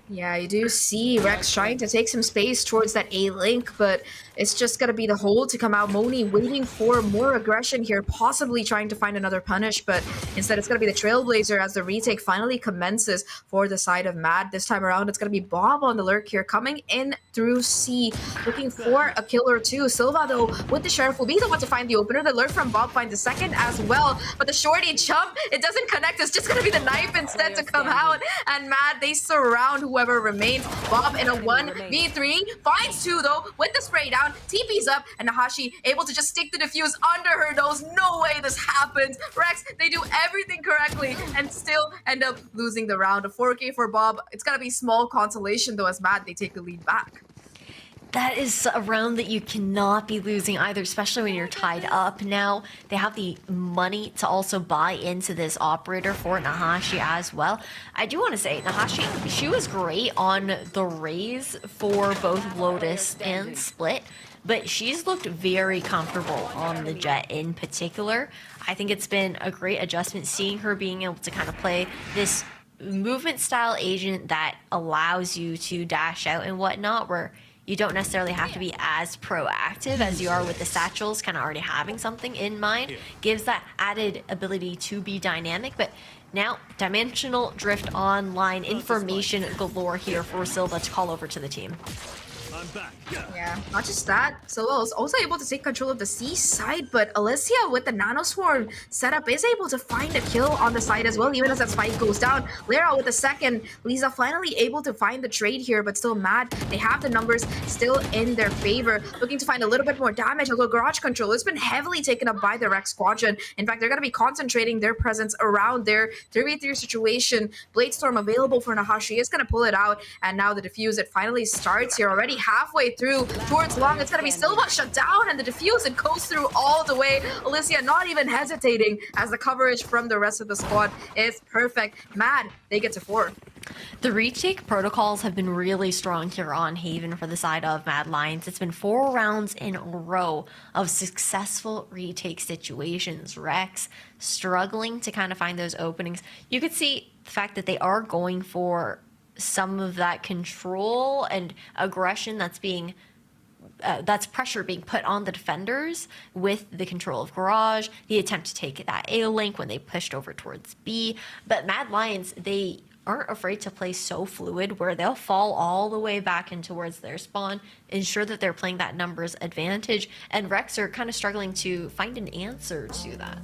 S19: Yeah, you do see Rex trying to take some space towards that A link, but it's just going to be the hold to come out. Moni waiting for more aggression here, possibly trying to find another punish, but instead it's going to be the Trailblazer as the retake finally commences for the side of Mad. This time around, it's going to be Bob on the lurk here, coming in through C, looking for a kill or two. Silva, though, with the Sheriff will be the one to find the opener. The lurk from Bob finds the second as well, but the shorty jump, it doesn't connect. It's just going to be the knife instead to come out, and Mad, they surround whoever remains. Bob in a 1v3, finds two, though, with the spray down. TP's up, and Nahashi able to just stick the defuse under her nose. No way this happens. Rex, they do everything correctly and still end up losing the round. A 4K for Bob. It's gonna be small consolation, though, as Mad, they take the lead back.
S20: That is a round that you cannot be losing either, especially when you're tied up now. They have the money to also buy into this operator for Nahashi as well. I do want to say, Nahashi, she was great on the raise for both Lotus and Split, but she's looked very comfortable on the Jet in particular. I think it's been a great adjustment seeing her being able to kind of play this movement style agent that allows you to dash out and whatnot, where you don't necessarily have to be as proactive as you are with the satchels, kind of already having something in mind. Gives that added ability to be dynamic, but now Dimensional Drift online, information galore here for Silva to call over to the team.
S19: Yeah, not just that, Silva was also able to take control of the C side, but Alicia with the Nano Swarm setup is able to find a kill on the side as well, even as that spike goes down. Lara with the second. Lisa finally able to find the trade here, but still Mad. They have the numbers still in their favor, looking to find a little bit more damage, although Garage Control has been heavily taken up by the Rex Squadron. In fact, they're going to be concentrating their presence around their 3v3 situation. Blade Storm available for Nahashi is going to pull it out, and now the defuse, it finally starts here, already halfway through towards long. It's gonna be Silva shut down, and the defuse, it goes through all the way. Alicia not even hesitating, as the coverage from the rest of the squad is perfect. Mad, they get to 4.
S20: The retake protocols have been really strong here on Haven for the side of Mad Lions. It's been 4 rounds in a row of successful retake situations. Rex struggling to kind of find those openings. You could see the fact that they are going for some of that control and aggression that's being that's pressure being put on the defenders with the control of Garage, the attempt to take that A link when they pushed over towards B. But Mad Lions, they aren't afraid to play so fluid where they'll fall all the way back in towards their spawn, ensure that they're playing that numbers advantage, and Rex are kind of struggling to find an answer to that.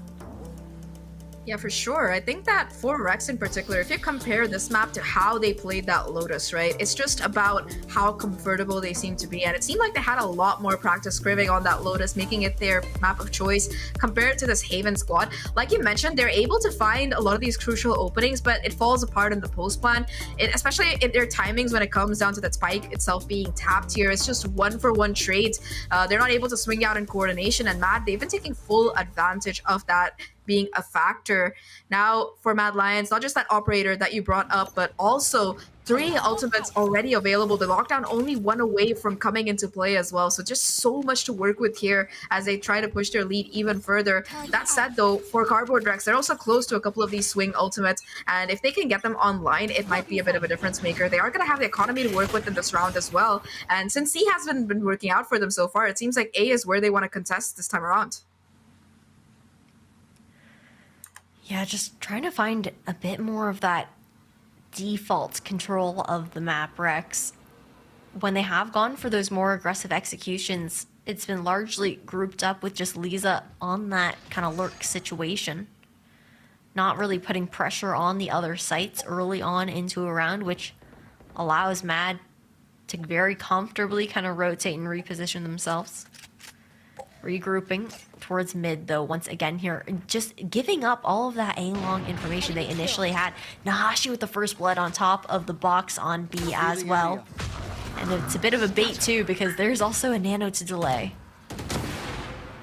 S19: Yeah, for sure. I think that for Rex in particular, if you compare this map to how they played that Lotus, right? It's just about how comfortable they seem to be. And it seemed like they had a lot more practice scrimming on that Lotus, making it their map of choice compared to this Haven squad. Like you mentioned, they're able to find a lot of these crucial openings, but it falls apart in the post plan. Especially in their timings when it comes down to that spike itself being tapped here. It's just 1-for-1 trades. They're not able to swing out in coordination, and Mad, they've been taking full advantage of that being a factor. Now for Mad Lions, not just that operator that you brought up, but also 3 ultimates already available. The lockdown only 1 away from coming into play as well. So just so much to work with here as they try to push their lead even further. That said though, for Cardboard Rex, they're also close to a couple of these swing ultimates, and if they can get them online, it might be a bit of a difference maker. They are going to have the economy to work with in this round as well. And since C has been working out for them so far, it seems like A is where they want to contest this time around.
S20: Yeah, just trying to find a bit more of that default control of the map, Rex. When they have gone for those more aggressive executions,
S2: it's been largely grouped up with just Lisa on that kind of lurk situation. Not really putting pressure on the other sites early on into a round, which allows Mad to very comfortably kind of rotate and reposition themselves. Regrouping towards mid, though, once again here. Just giving up all of that A-long information they initially had. Nahashi with the first blood on top of the box on B as well. And it's a bit of a bait, too, because there's also a nano to delay.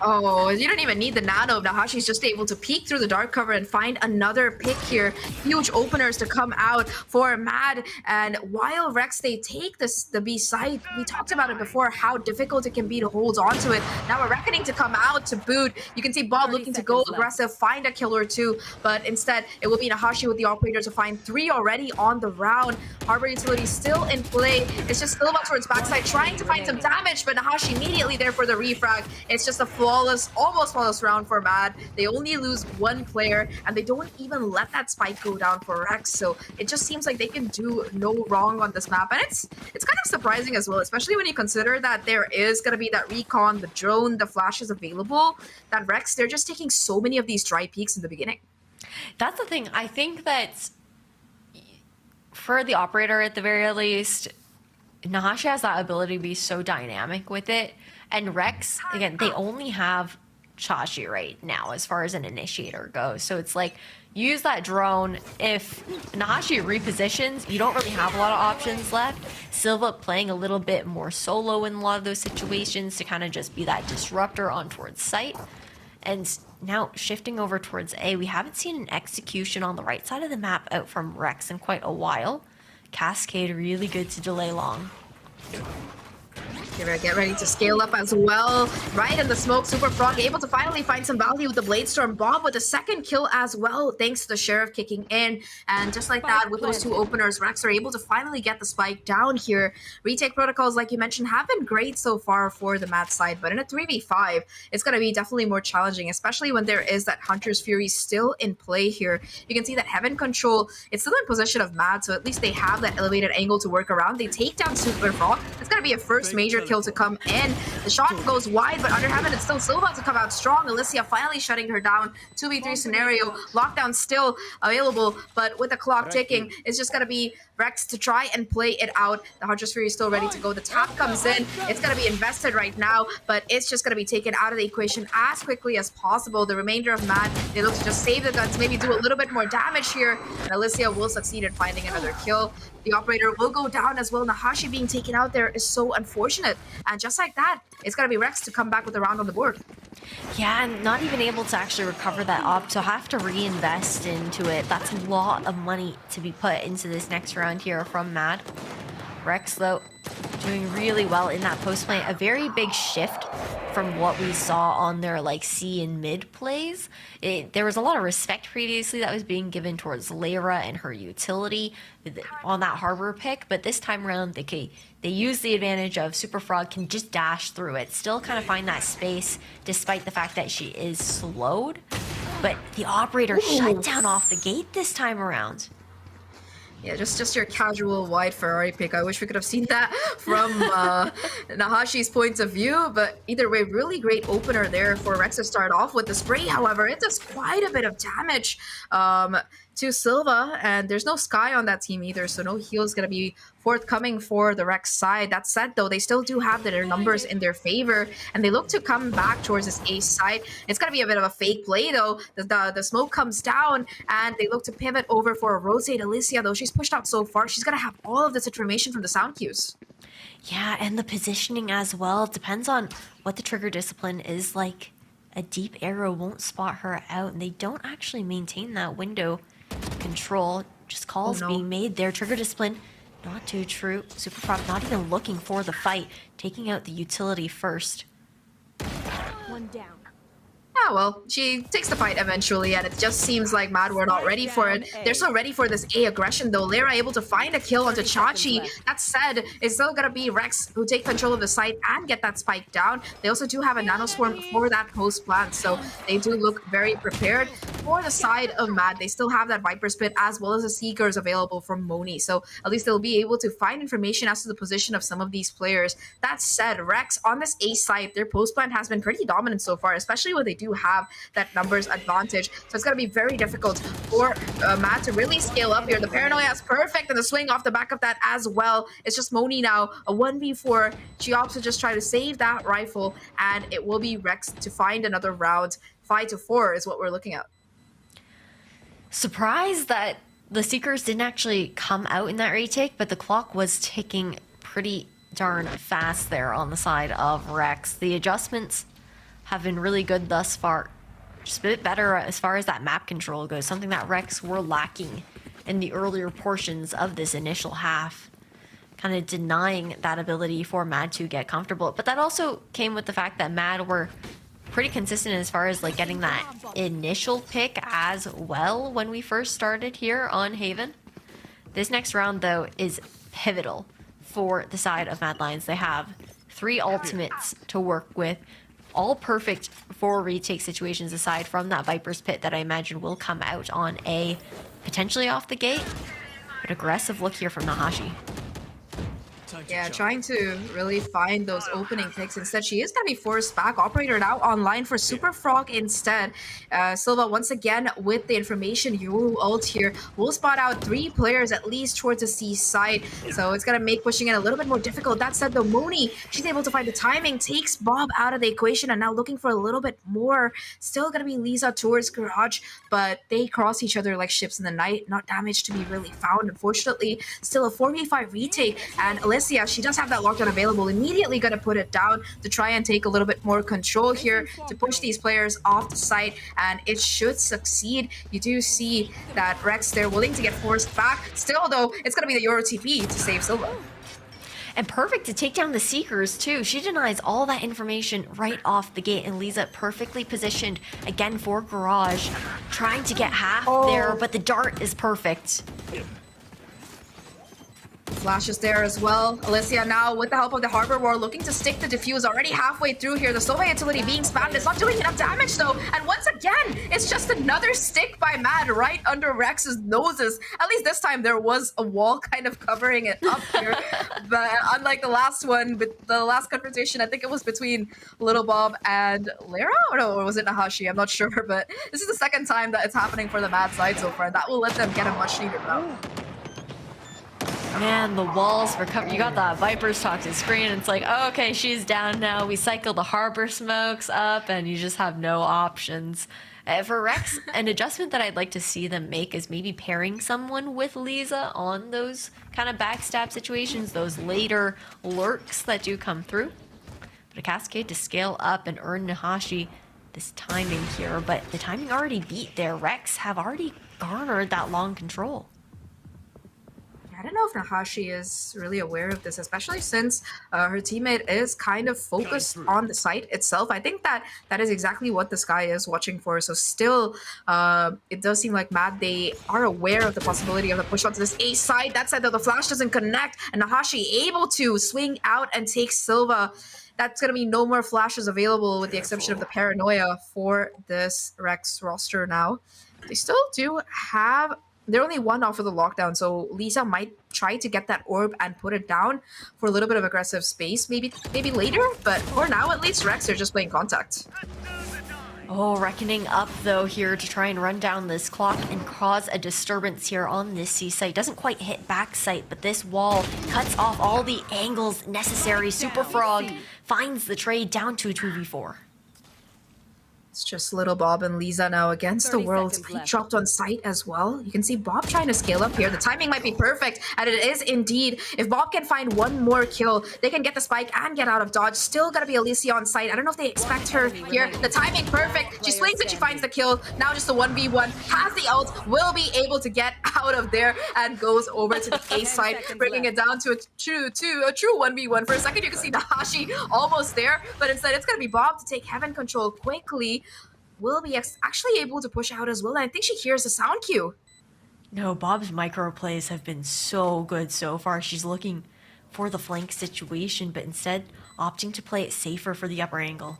S19: Oh, you don't even need the nano. Nahashi's just able to peek through the dark cover and find another pick here. Huge openers to come out for Mad. And while Rex, they take the B site, we talked about it before, how difficult it can be to hold on to it. Now a Reckoning to come out to boot. You can see Bob looking to go aggressive, find a kill or two, but instead it will be Nahashi with the operator to find 3 already on the round. Harbor Utility still in play. It's just Silva towards backside, trying to find some damage, but Nahashi immediately there for the refrag. It's just a almost flawless round for Mad. They only lose 1 player, and they don't even let that spike go down for Rex. So it just seems like they can do no wrong on this map, and it's kind of surprising as well, especially when you consider that there is gonna be that recon, the drone, the flashes available. That Rex, they're just taking so many of these dry peaks in the beginning.
S2: That's the thing. I think that for the operator, at the very least, Nahashi has that ability to be so dynamic with it. And Rex, again, they only have Chachi right now as far as an initiator goes. So it's like, use that drone. If Nahashi repositions, you don't really have a lot of options left. Silva playing a little bit more solo in a lot of those situations to kind of just be that disruptor on towards site. And now shifting over towards A, we haven't seen an execution on the right side of the map out from Rex in quite a while. Cascade really good to delay long.
S19: Get ready to scale up as well. Right in the smoke, Super Frog able to finally find some value with the Blade Storm. Bob with a second kill as well, thanks to the Sheriff kicking in. And just like that, with those 2 openers, Rex are able to finally get the spike down here. Retake protocols, like you mentioned, have been great so far for the Mad side, but in a 3v5, it's going to be definitely more challenging, especially when there is that Hunter's Fury still in play here. You can see that Heaven Control, it's still in possession of Mad, so at least they have that elevated angle to work around. They take down Super Frog. It's going to be a first major kill to come in. The shot goes wide, but under Heaven, it's still Silva to come out strong. Alicia finally shutting her down. 2v3 scenario. Lockdown still available, but with the clock ticking, it's just going to be Rex to try and play it out. The Hunter's Fury is still ready to go. The tap comes in. It's going to be invested right now, but it's just going to be taken out of the equation as quickly as possible. The remainder of Mad, they look to just save the guns, maybe do a little bit more damage here, and Alicia will succeed in finding another kill. The operator will go down as well. Nahashi being taken out there is so unfortunate. And just like that, it's going to be Rex to come back with a round on the board.
S2: Yeah, and not even able to actually recover that up, so have to reinvest into it. That's a lot of money to be put into this next round here from Mad. Rex, though, doing really well in that post play. A very big shift from what we saw on their like C and mid plays. There was a lot of respect previously that was being given towards Lyra and her utility on that harbor pick, but this time around they use the advantage of Super Frog can just dash through it, still kind of find that space despite the fact that she is slowed. But the operator shut down off the gate this time around.
S19: Yeah, just your casual wide Ferrari pick. I wish we could have seen that from Nahashi's point of view, but either way, really great opener there for Rex to start off with. The spray, however, it does quite a bit of damage to Silva, and there's no Sky on that team either, so no heal is going to be forthcoming for the Rex side. That said, though, they still do have their numbers in their favor, and they look to come back towards this ace side. It's going to be a bit of a fake play, though. The smoke comes down, and they look to pivot over for a rotate. Alicia, though, she's pushed out so far. She's going to have all of this information from the sound cues.
S2: Yeah, and the positioning as well. It depends on what the trigger discipline is like. A deep arrow won't spot her out, and they don't actually maintain that window control. Just calls being made there. Trigger discipline not too true. Super Frog not even looking for the fight, taking out the utility first.
S19: One down. Yeah, well, she takes the fight eventually, and it just seems like Mad were not ready for it. They're so ready for this A aggression, though. Lyra able to find a kill onto Chachi. That said, it's still gonna be Rex who take control of the site and get that spike down. They also do have a nanoswarm for that post plant, so they do look very prepared. for the side of Mad, they still have that Viper's Pit as well as the Seekers available from Moni. So at least they'll be able to find information as to the position of some of these players. That said, Rex on this A side, their post plan has been pretty dominant so far, especially when they do have that numbers advantage. So it's going to be very difficult for Mad to really scale up here. The Paranoia is perfect and the swing off the back of that as well. It's just Moni now, a 1v4. She opts to just try to save that rifle, and it will be Rex to find another round. 5-4 is what we're looking at.
S2: Surprised that the Seekers didn't actually come out in that retake, but the clock was ticking pretty darn fast there on the side of Rex. The adjustments have been really good thus far. Just a bit better as far as that map control goes, something that Rex were lacking in the earlier portions of this initial half. Kind of denying that ability for Mad to get comfortable. But that also came with the fact that Mad were pretty consistent as far as like getting that initial pick as well when we first started here on Haven. This next round though is pivotal for the side of Mad Lions. They have 3 ultimates to work with, all perfect for retake situations aside from that Viper's Pit that I imagine will come out on A, potentially off the gate. But aggressive look here from Nahashi.
S19: Yeah, trying to really find those opening picks. Instead, she is going to be forced back. Operator now online for Super Frog instead. Silva once again with the information. Yoru ult here will spot out 3 players at least towards the C side. So it's going to make pushing it a little bit more difficult. That said, though, Moni, she's able to find the timing, takes Bob out of the equation, and now looking for a little bit more. Still going to be Lisa towards Garage, but they cross each other like ships in the night. Not damage to be really found, unfortunately. Still a 4v5 retake, and Alicia, she does have that lockdown available. Immediately going to put it down to try and take a little bit more control here to push these players off the site, and it should succeed. You do see that Rex, they're willing to get forced back. Still, though, it's going to be the Euro TP to save Silva.
S2: And perfect to take down the Seekers too. She denies all that information right off the gate, and Lisa perfectly positioned again for Garage, trying to get half there, but the dart is perfect.
S19: Flash is there as well. Alicia now, with the help of the Harbor War, looking to stick the defuse already halfway through here. The Sova utility being spammed. It's not doing enough damage though. And once again, it's just another stick by Mad right under Rex's noses. At least this time there was a wall kind of covering it up here. But unlike the last one, but the last confrontation, I think it was between Little Bob and Lara? Or no, or was it Nahashi? I'm not sure. But this is the second time that it's happening for the Mad side so far. And that will let them get a much needed round.
S2: Man, the walls were covered. You got that Viper's toxic screen. It's like, oh, okay, she's down now. We cycle the Harbor smokes up, and you just have no options. For Rex, an adjustment that I'd like to see them make is maybe pairing someone with Lisa on those kind of backstab situations, those later lurks that do come through. But a Cascade to scale up and earn Nahashi this timing here, but the timing already beat there. Rex have already garnered that long control.
S19: I don't know if Nahashi is really aware of this, especially since her teammate is kind of focused on the site itself. I think that that is exactly what this guy is watching for. So still, it does seem like Mad, they are aware of the possibility of the push onto this A side. That said, though, the flash doesn't connect, and Nahashi able to swing out and take Silva. That's going to be no more flashes available with the exception of the Paranoia for this Rex roster now. They still do have... They're only 1 off of the lockdown, so Lisa might try to get that orb and put it down for a little bit of aggressive space, maybe later, but for now at least Rex are just playing contact.
S2: Oh, reckoning up though here to try and run down this clock and cause a disturbance here on this C site. Doesn't quite hit back site, but this wall cuts off all the angles necessary. Super Frog finds the trade down to a 2v4.
S19: It's just Little Bob and Lisa now against the world. He dropped on site as well. You can see Bob trying to scale up here. The timing might be perfect, and it is indeed. If Bob can find 1 more kill, they can get the spike and get out of dodge. Still gotta be Alicia on site. I don't know if they expect her here. The timing perfect. She swings and she finds the kill. Now just a 1v1. Has the ult, will be able to get out of there and goes over to the A side, bringing it down to a true 1v1. For a second, you can see Nahashi almost there, but instead it's gonna be Bob to take Heaven control quickly. Will be actually able to push out as well. And I think she hears the sound cue.
S2: No, Bob's micro plays have been so good so far. She's looking for the flank situation, but instead opting to play it safer for the upper angle.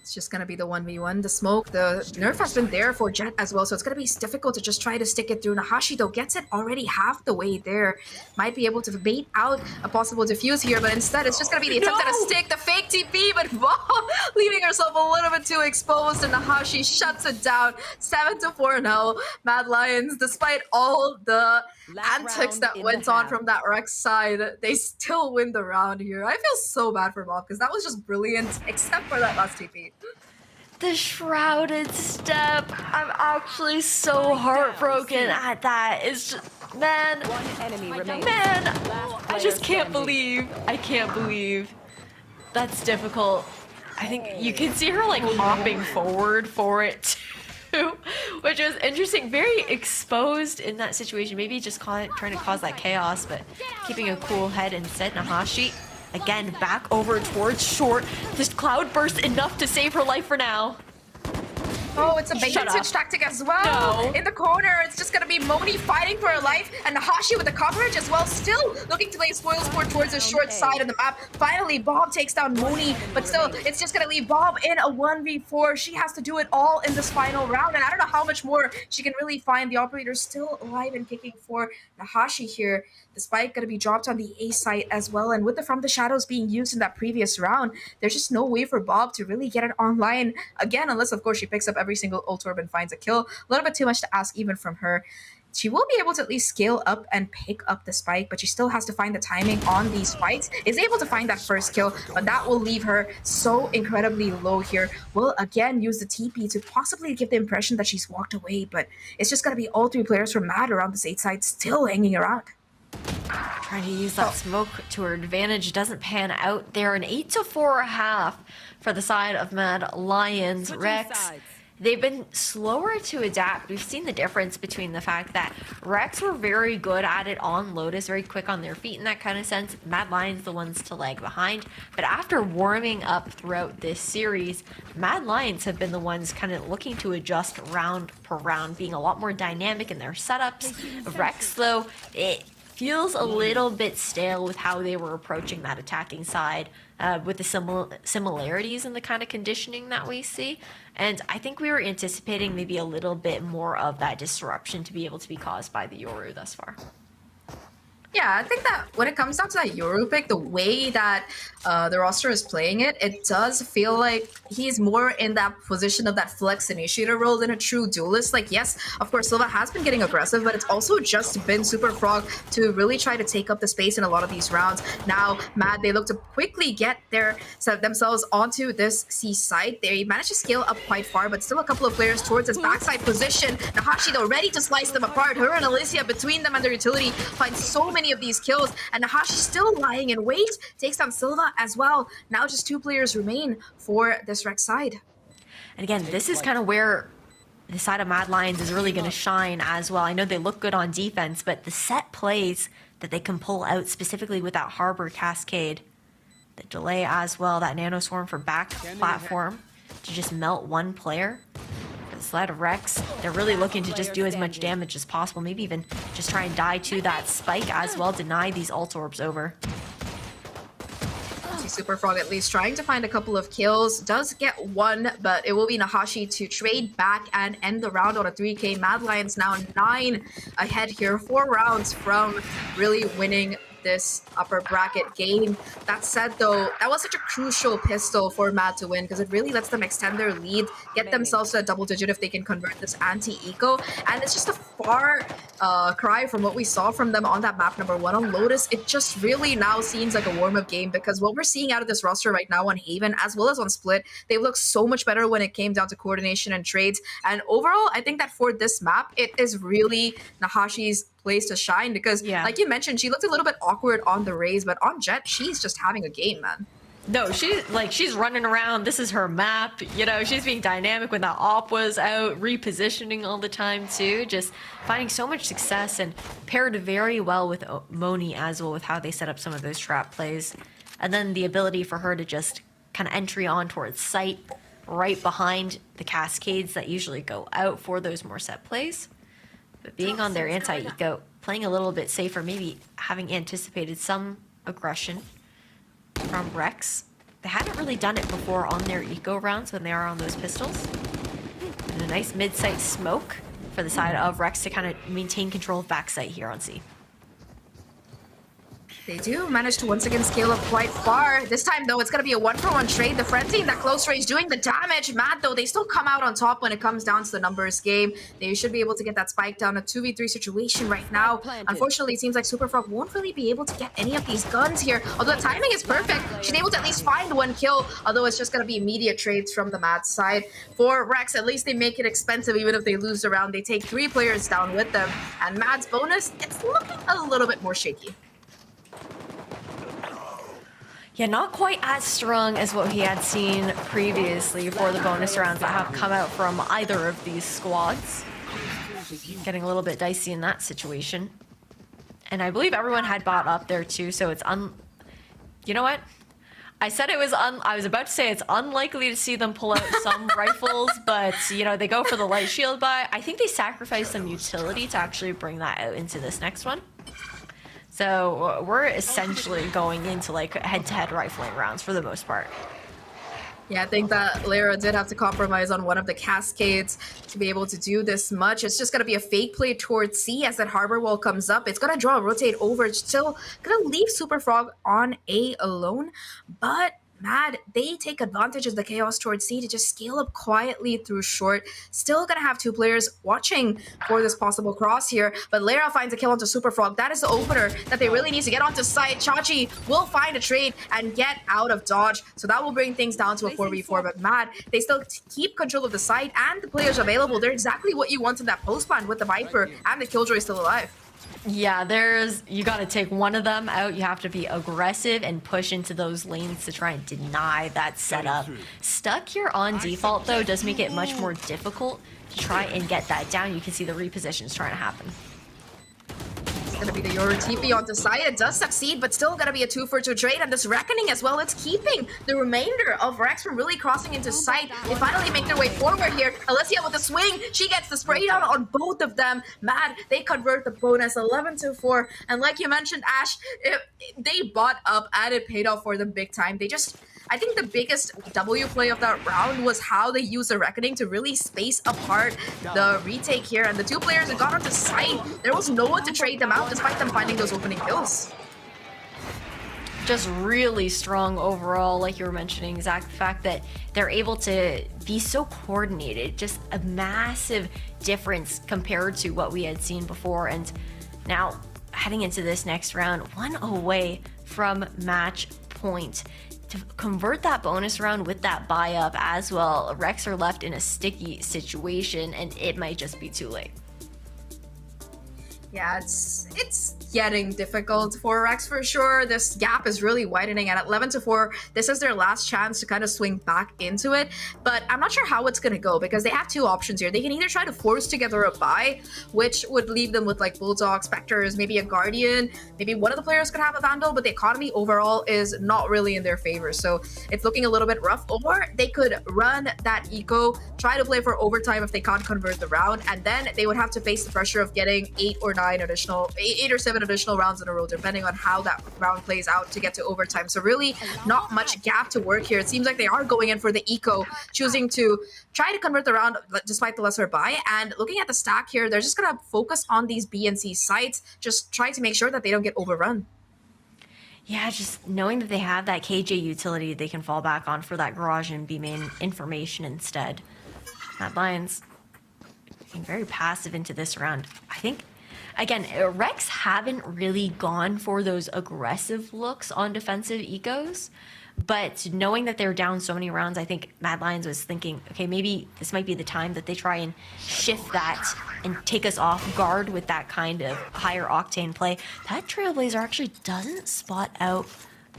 S19: It's just gonna be the 1v1. The smoke, the nerf has been there for Jet as well, so it's gonna be difficult to just try to stick it through. Nahashi though gets it already half the way there. Might be able to bait out a possible defuse here, but instead it's just gonna be the attempt at a stick, the fake TP, but leaving herself a little bit too exposed, and Nahashi shuts it down. 7-4 now. Mad Lions, despite all the antics that went on from that Rex side, they still win the round here. I feel so bad for Bob because that was just brilliant, except for that last TP.
S2: The shrouded step. I'm actually so heartbroken at that. It's just, man, I just can't believe. I can't believe. That's difficult. I think you can see her like hopping forward for it too, which was interesting. Very exposed in that situation. Maybe just trying to cause that chaos, but keeping a cool head instead. Nahashi. Again, back over towards short. This cloud burst enough to save her life for now.
S19: Oh, it's a vintage tactic as well.
S2: No.
S19: In the corner, it's just gonna be Moni fighting for her life, and Nahashi with the coverage as well, still looking to lay spoil sport towards the short side of the map. Finally, Bob takes down Moni, but still, it's just gonna leave Bob in a 1v4. She has to do it all in this final round, and I don't know how much more she can really find. The operator still alive and kicking for Nahashi here. The spike gonna be dropped on the A site as well, and with the From the Shadows being used in that previous round, there's just no way for Bob to really get it online again, unless of course she picks up every single ult orb and finds a kill. A little bit too much to ask even from her. She will be able to at least scale up and pick up the spike, but she still has to find the timing on these fights. Is able to find that first kill, but that will leave her so incredibly low here. Will again use the TP to possibly give the impression that she's walked away, but it's just gonna be all three players from Mad around this 8 side still hanging around.
S2: Trying to use that smoke to her advantage doesn't pan out there. An 8-4.5 for the side of Mad Lions. Rex, they've been slower to adapt. We've seen the difference between the fact that Rex were very good at it on Lotus, very quick on their feet in that kind of sense. Mad Lions the ones to lag behind. But after warming up throughout this series, Mad Lions have been the ones kind of looking to adjust round per round, being a lot more dynamic in their setups. Rex, though, it feels a little bit stale with how they were approaching that attacking side, with the similarities in the kind of conditioning that we see. And I think we were anticipating maybe a little bit more of that disruption to be able to be caused by the Yoru thus far.
S19: Yeah, I think that when it comes down to that Yoru pick, the way that the roster is playing it, it does feel like he's more in that position of that flex initiator role than a true duelist. Like, yes, of course, Silva has been getting aggressive, but it's also just been Super Frog to really try to take up the space in a lot of these rounds. Now, Mad, they look to quickly get themselves onto this C site. They managed to scale up quite far, but still a couple of players towards his backside position. Nahashi, though, ready to slice them apart. Her and Alicia between them and their utility find so many of these kills, and Nahashi still lying in wait, takes down Silva as well. Now just 2 players remain for this Rex side.
S2: And again, this is kind of where the side of Mad Lions is really going to shine as well. I know they look good on defense, but the set plays that they can pull out, specifically with that Harbor Cascade, the delay as well, that Nano Swarm for back platform to just melt one player. Side of Rex, they're really looking to just do as much damage as possible, maybe even just try and die to that spike as well, deny these ult orbs over.
S19: See Super Frog at least trying to find a couple of kills, does get one, but it will be Nahashi to trade back and end the round on a 3K. Mad Lions now 9 ahead here, 4 rounds from really winning this upper bracket game. That said though, that was such a crucial pistol for Mad to win because it really lets them extend their lead, get themselves to a double digit if they can convert this anti-eco, and it's just a far cry from what we saw from them on that map number 1 on Lotus. It just really now seems like a warm-up game because what we're seeing out of this roster right now on Haven as well as on Split, they look so much better when it came down to coordination and trades, and overall I think that for this map it is really Nahashi's place to shine because like you mentioned, she looked a little bit awkward on the Raze, but on Jet she's just having a game, man.
S2: No, she's running around. This is her map. You know, she's being dynamic when the op was out, repositioning all the time too, just finding so much success and paired very well with Moni as well with how they set up some of those trap plays. And then the ability for her to just kind of entry on towards site right behind the cascades that usually go out for those more set plays. But being on their anti-eco, playing a little bit safer, maybe having anticipated some aggression from Rex. they haven't really done it before on their eco rounds when they are on those pistols. And a nice mid-site smoke for the side of Rex to kind of maintain control of backside here on C.
S19: They do manage to once again scale up quite far. This time, though, it's going to be a 1-for-1 trade. The Frenzy in that close range doing the damage. Mad, though, they still come out on top when it comes down to the numbers game. They should be able to get that spike down. A 2v3 situation right now. Unfortunately, it seems like Superfrog won't really be able to get any of these guns here. Although the timing is perfect. She's able to at least find one kill. Although it's just going to be immediate trades from the Mad side. For Rex, at least they make it expensive even if they lose the round. They take 3 players down with them. And Mad's bonus, it's looking a little bit more shaky.
S2: Yeah, not quite as strong as what he had seen previously for the bonus rounds that have come out from either of these squads. Getting a little bit dicey in that situation. And I believe everyone had bought up there too, so it's you know what? I said it was I was about to say it's unlikely to see them pull out some rifles, but you know, they go for the light shield buy. I think they sacrifice some utility to actually bring that out into this next one. So we're essentially going into like head-to-head rifling rounds for the most part.
S19: Yeah, I think that Lyra did have to compromise on one of the cascades to be able to do this much. It's just going to be a fake play towards C as that harbor wall comes up. It's going to draw a rotate over. It's still going to leave Superfrog on A alone, but Mad, they take advantage of the chaos towards C to just scale up quietly through short. Still gonna have 2 players watching for this possible cross here, but Lara finds a kill onto Superfrog. That is the opener that they really need to get onto site. Chachi will find a trade and get out of dodge, so that will bring things down to a 4v4, but Mad, they still keep control of the site and the players available. They're exactly what you want in that post plan with the Viper and the Killjoy still alive.
S2: Yeah, you got to take one of them out. You have to be aggressive and push into those lanes to try and deny that setup. Stuck here on default, though, does make it much more difficult to try and get that down. You can see the repositions trying to happen.
S19: Gonna be the Yoru TP onto side. It does succeed, but still gonna be a 2-for-2 trade, and this Reckoning as well. It's keeping the remainder of Rex from really crossing into sight. They finally make their way forward here. Alicia with the swing. She gets the spray down on both of them. Mad, they convert the bonus 11-4. And like you mentioned, Ash, they bought up and it paid off for them big time. I think the biggest W play of that round was how they used the Reckoning to really space apart the retake here. And the 2 players that got onto site, there was no one to trade them out despite them finding those opening kills.
S2: Just really strong overall, like you were mentioning, Zach, the fact that they're able to be so coordinated, just a massive difference compared to what we had seen before. And now heading into this next round, 1 away from match point. To convert that bonus round with that buy up as well, Rex are left in a sticky situation and it might just be too late.
S19: Yeah, it's getting difficult for Rex for sure. This gap is really widening, and at 11-4, this is their last chance to kind of swing back into it. But I'm not sure how it's going to go because they have 2 options here. They can either try to force together a buy, which would leave them with like Bulldog, Spectres, maybe a Guardian. Maybe one of the players could have a Vandal, but the economy overall is not really in their favor. So it's looking a little bit rough. Or they could run that eco, try to play for overtime if they can't convert the round, and then they would have to face the pressure of getting 8 or 7 additional rounds in a row, depending on how that round plays out to get to overtime. So really not much gap to work here. It seems like they are going in for the eco, choosing to try to convert the round despite the lesser buy. And looking at the stack here, they're just gonna focus on these B and C sites, just try to make sure that they don't get overrun.
S2: Yeah, just knowing that they have that KJ utility they can fall back on for that garage and B main information instead. Mad Lions being very passive into this round. I think, again, Rex haven't really gone for those aggressive looks on defensive ecos, but knowing that they're down so many rounds, I think Mad Lions was thinking, okay, maybe this might be the time that they try and shift that and take us off guard with that kind of higher octane play. That Trailblazer actually doesn't spot out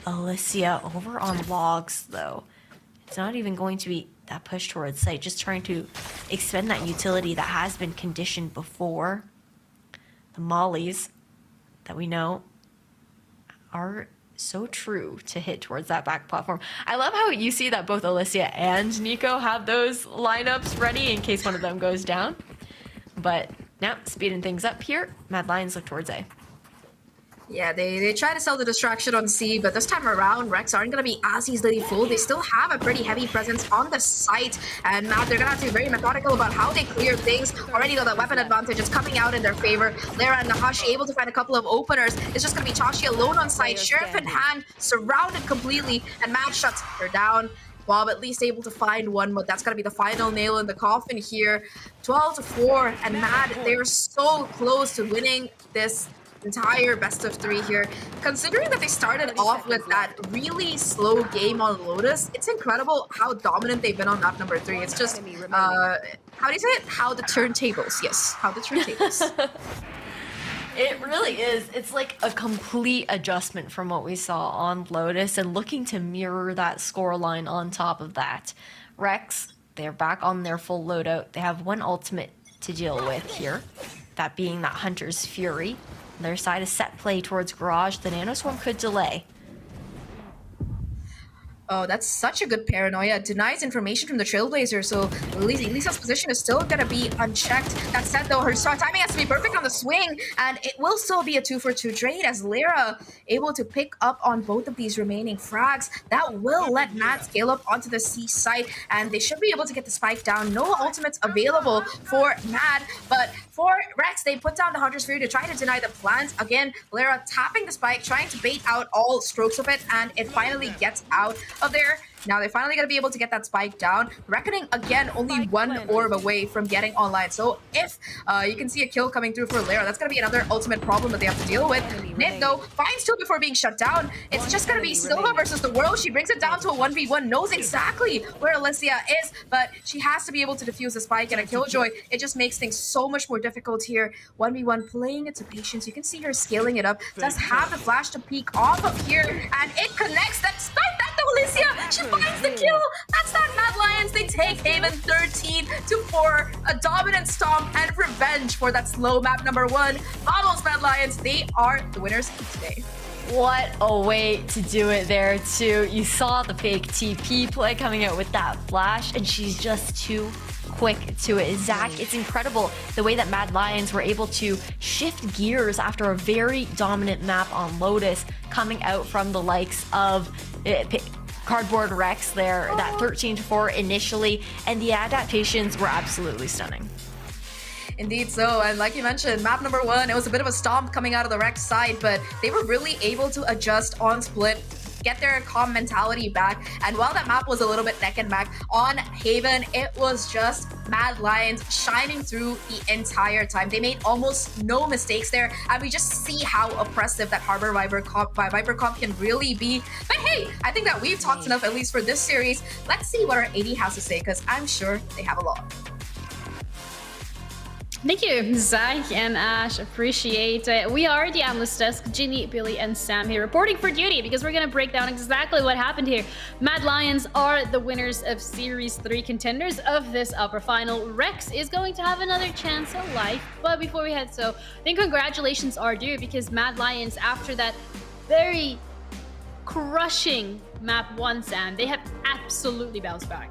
S2: Alicia over on logs, though. It's not even going to be that push towards site, just trying to expend that utility that has been conditioned before. The mollies that we know are so true to hit towards that back platform. I love how you see that both Alicia and Nico have those lineups ready in case one of them goes down. But now speeding things up here, Mad Lions look towards A.
S19: Yeah, they try to sell the distraction on C, but this time around, Rex aren't going to be as easily fooled. They still have a pretty heavy presence on the site, and now they're going to have to be very methodical about how they clear things. Already though, that weapon advantage is coming out in their favor. Lara and Nahashi able to find a couple of openers. It's just going to be Chashi alone on site, Sheriff in hand, surrounded completely, and Mad shuts her down. Bob at least able to find one, but that's going to be the final nail in the coffin here. 12-4, and Mad, they're so close to winning this entire best of 3 here. Considering that they started off with that really slow game on Lotus, it's incredible how dominant they've been on map number 3. It's just, how do you say it? How the turntables. Yes, how the turntables.
S2: It really is. It's like a complete adjustment from what we saw on Lotus and looking to mirror that scoreline on top of that. Rex, they're back on their full loadout. They have one ultimate to deal with here, that being that Hunter's Fury. Their side is set play towards Garage. The Nanoswarm could delay.
S19: Oh, that's such a good paranoia. Denies information from the Trailblazer, so Lisa's position is still gonna be unchecked. That said, though, her timing has to be perfect on the swing, and it will still be a 2-for-2 trade as Lara able to pick up on both of these remaining frags. That will let Matt scale up onto the C site, and they should be able to get the spike down. No ultimates available for Matt, but for Rex, they put down the Hunter's Fury to try to deny the plans. Again, Lara tapping the spike, trying to bait out all strokes of it, and it finally gets out of there. Now they're finally going to be able to get that spike down. Reckoning, again, only one orb away from getting online. So if you can see a kill coming through for Lara, that's going to be another ultimate problem that they have to deal with. Nit, though, finds 2 before being shut down. It's just going to be Silva versus the world. She brings it down to a 1v1, knows exactly where Alicia is, but she has to be able to defuse the spike and a killjoy. It just makes things so much more difficult here. 1v1, playing it to patience. You can see her scaling it up. Does have the flash to peek off of here, and it connects. Despite that, though, Alicia, she finds the kill. That's that Mad Lions. They take Haven 13-4. A dominant stomp and revenge for that slow map number 1. Vamos, Mad Lions. They are the winners today.
S2: What a way to do it there, too. You saw the fake TP play coming out with that flash, and she's just too quick to it. Zach, it's incredible the way that Mad Lions were able to shift gears after a very dominant map on Lotus, coming out from the likes of Cardboard Rex there, that 13-4 initially, and the adaptations were absolutely stunning.
S19: Indeed so, and like you mentioned, map number 1, it was a bit of a stomp coming out of the Rex side, but they were really able to adjust on split, get their calm mentality back, and while that map was a little bit neck and neck on Haven, it was just Mad Lions shining through the entire time. They made almost no mistakes there, and we just see how oppressive that Harbor Viper comp can really be. But hey, I think that we've talked enough, at least for this series. Let's see what our AD has to say, because I'm sure they have a lot.
S13: Thank you, Zach and Ash. Appreciate it. We are the Analyst Desk, Ginny, Billy, and Sam here reporting for duty because we're going to break down exactly what happened here. Mad Lions are the winners of Series 3 contenders of this upper final. Rex is going to have another chance at life, but before we head so, I think congratulations are due because Mad Lions, after that very crushing map 1, Sam, they have absolutely bounced back.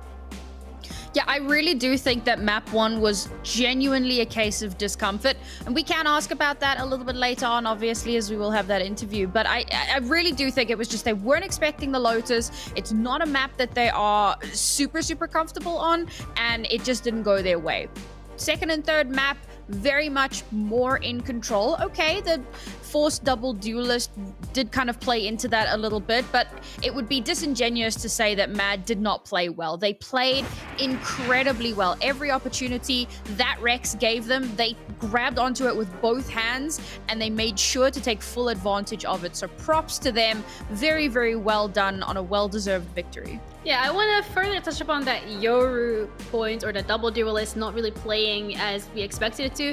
S14: Yeah, I really do think that map 1 was genuinely a case of discomfort. And we can ask about that a little bit later on, obviously, as we will have that interview. But I really do think it was just they weren't expecting the Lotus. It's not a map that they are super, super comfortable on. And it just didn't go their way. Second and third map, very much more in control. Okay, the forced double duelist did kind of play into that a little bit, but it would be disingenuous to say that Mad did not play well. They played incredibly well. Every opportunity that Rex gave them, they grabbed onto it with both hands and they made sure to take full advantage of it. So props to them. Very, very well done on a well-deserved victory.
S13: Yeah, I want to further touch upon that Yoru point, or the double duelist not really playing as we expected it to.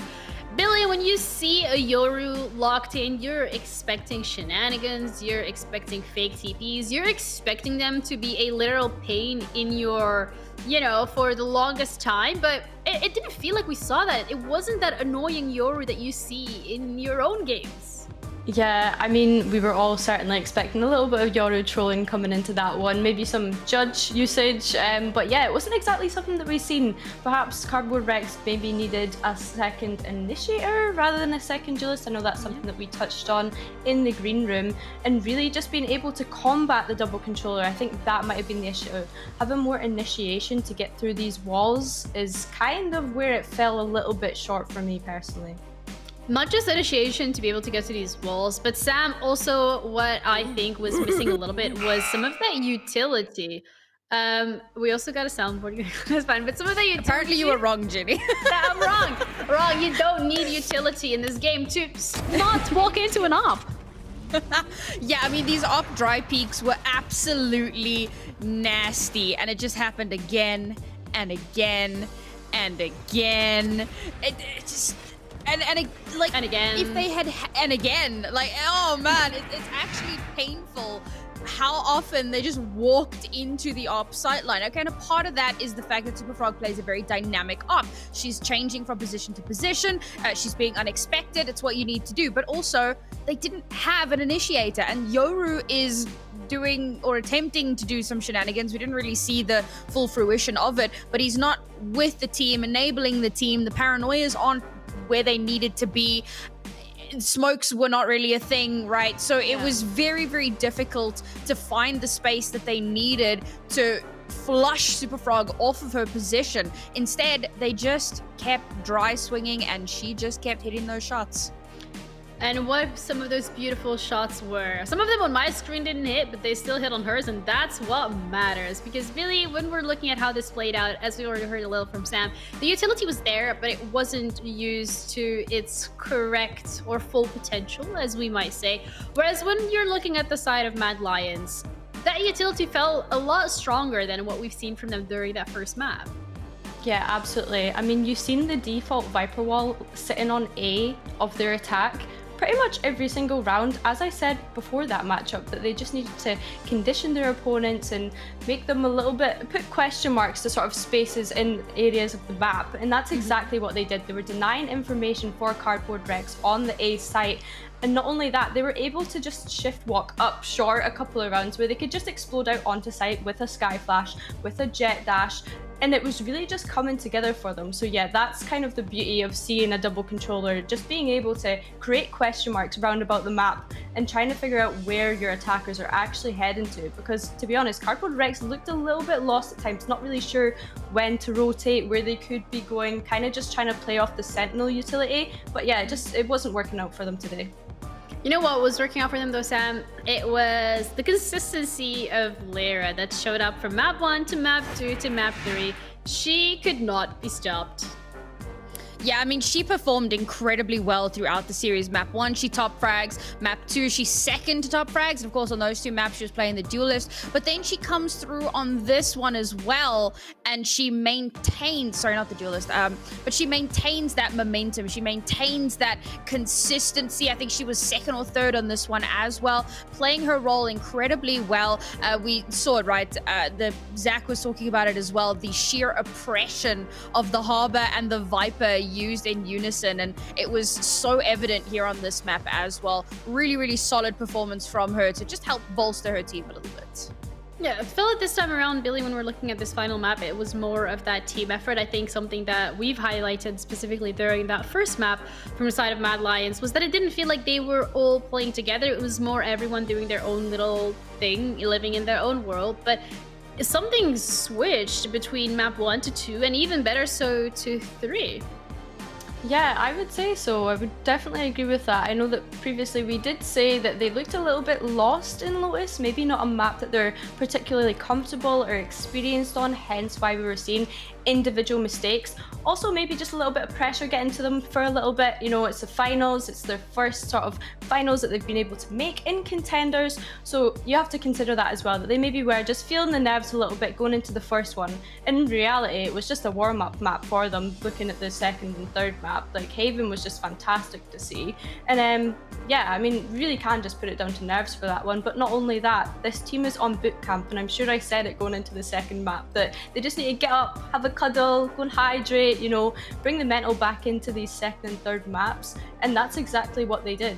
S13: Billy, when you see a Yoru locked in, you're expecting shenanigans, you're expecting fake TPs, you're expecting them to be a literal pain in your, for the longest time, but it didn't feel like we saw that. It wasn't that annoying Yoru that you see in your own games.
S15: Yeah, I mean, we were all certainly expecting a little bit of Yoru trolling coming into that one, maybe some judge usage, but yeah, it wasn't exactly something that we've seen. Perhaps Cardboard Rex maybe needed a second initiator rather than a second duelist. I know that's something that we touched on in the green room, and really just being able to combat the double controller. I think that might have been the issue. Having more initiation to get through these walls is kind of where it fell a little bit short for me personally.
S13: Not just initiation to be able to get to these walls, but Sam, also what I think was missing a little bit was some of that utility. We also got a soundboard. That's fine, but some of that utility.
S14: Apparently you were wrong, Ginny.
S13: I'm wrong. Wrong. You don't need utility in this game to not walk into an op.
S14: Yeah, I mean, these op dry peaks were absolutely nasty, and it just happened again and again and again. It just... And again. If they had, and again, like, oh man, it's actually painful how often they just walked into the op sightline. Okay, and a part of that is the fact that SuperFrog plays a very dynamic op. She's changing from position to position. She's being unexpected. It's what you need to do. But also, they didn't have an initiator, and Yoru is doing or attempting to do some shenanigans. We didn't really see the full fruition of it, but he's not with the team, enabling the team. The paranoias aren't where they needed to be. Smokes were not really a thing, right? So it was very, very difficult to find the space that they needed to flush SuperFrog off of her position. Instead, they just kept dry swinging, and she just kept hitting those shots.
S13: And what some of those beautiful shots were. Some of them on my screen didn't hit, but they still hit on hers, and that's what matters. Because really, when we're looking at how this played out, as we already heard a little from Sam, the utility was there, but it wasn't used to its correct or full potential, as we might say. Whereas when you're looking at the side of Mad Lions, that utility felt a lot stronger than what we've seen from them during that first map.
S15: Yeah, absolutely. I mean, you've seen the default Viper wall sitting on A of their attack pretty much every single round. As I said before that matchup, that they just needed to condition their opponents and make them a little bit, put question marks to sort of spaces in areas of the map, and that's exactly what they did. They were denying information for Cardboard Rex on the A site. And not only that, they were able to just shift walk up short a couple of rounds where they could just explode out onto site with a Sky Flash, with a Jet Dash, and it was really just coming together for them. So yeah, that's kind of the beauty of seeing a double controller, just being able to create question marks around about the map and trying to figure out where your attackers are actually heading to. Because to be honest, Cardboard Rex looked a little bit lost at times, not really sure when to rotate, where they could be going, kind of just trying to play off the Sentinel utility. But yeah, it wasn't working out for them today.
S13: You know what was working out for them though, Sam? It was the consistency of Lyra that showed up from map 1 to map 2 to map 3. She could not be stopped.
S14: Yeah, I mean, she performed incredibly well throughout the series. Map 1, she top frags. Map 2, she's second to top frags. And of course, on those two maps, she was playing the duelist. But then she comes through on this one as well, and she maintains, sorry, not the duelist, but she maintains that momentum. She maintains that consistency. I think she was second or third on this one as well, playing her role incredibly well. We saw it, right? Zach was talking about it as well. The sheer oppression of the Harbor and the Viper used in unison, and it was so evident here on this map as well. Really, really solid performance from her to just help bolster her team a little bit.
S13: Yeah, I feel like this time around, Billy, when we're looking at this final map, it was more of that team effort. I think something that we've highlighted specifically during that first map from the side of Mad Lions was that it didn't feel like they were all playing together. It was more everyone doing their own little thing, living in their own world. But something switched between map 1 to 2, and even better so to 3.
S15: Yeah, I would say so. I would definitely agree with that. I know that previously we did say that they looked a little bit lost in Lotus, maybe not a map that they're particularly comfortable or experienced on, hence why we were seeing individual mistakes. Also, maybe just a little bit of pressure getting to them for a little bit. You know, it's the finals, it's their first sort of finals that they've been able to make in Contenders, so you have to consider that as well, that they maybe were just feeling the nerves a little bit going into the first one. In reality, it was just a warm-up map for them, looking at the second and third map. Like, Haven was just fantastic to see. And yeah, I mean, really can just put it down to nerves for that one. But not only that, this team is on boot camp, and I'm sure I said it going into the second map, that they just need to get up, have a cuddle, go and hydrate, you know, bring the mental back into these second and third maps, and that's exactly what they did.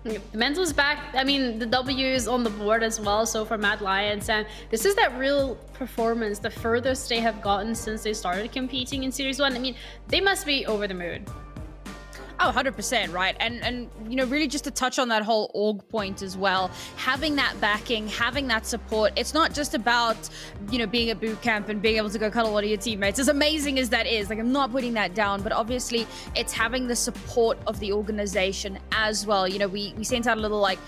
S13: The men's was back. I mean, the W is on the board as well. So for Mad Lions, and this is that real performance, the furthest they have gotten since they started competing in Series 1. I mean, they must be over the moon.
S14: Oh, 100%, right? And you know, really just to touch on that whole org point as well, having that backing, having that support, it's not just about, you know, being at boot camp and being able to go cuddle one of your teammates, as amazing as that is. Like, I'm not putting that down, but obviously it's having the support of the organization as well. You know, we sent out a little like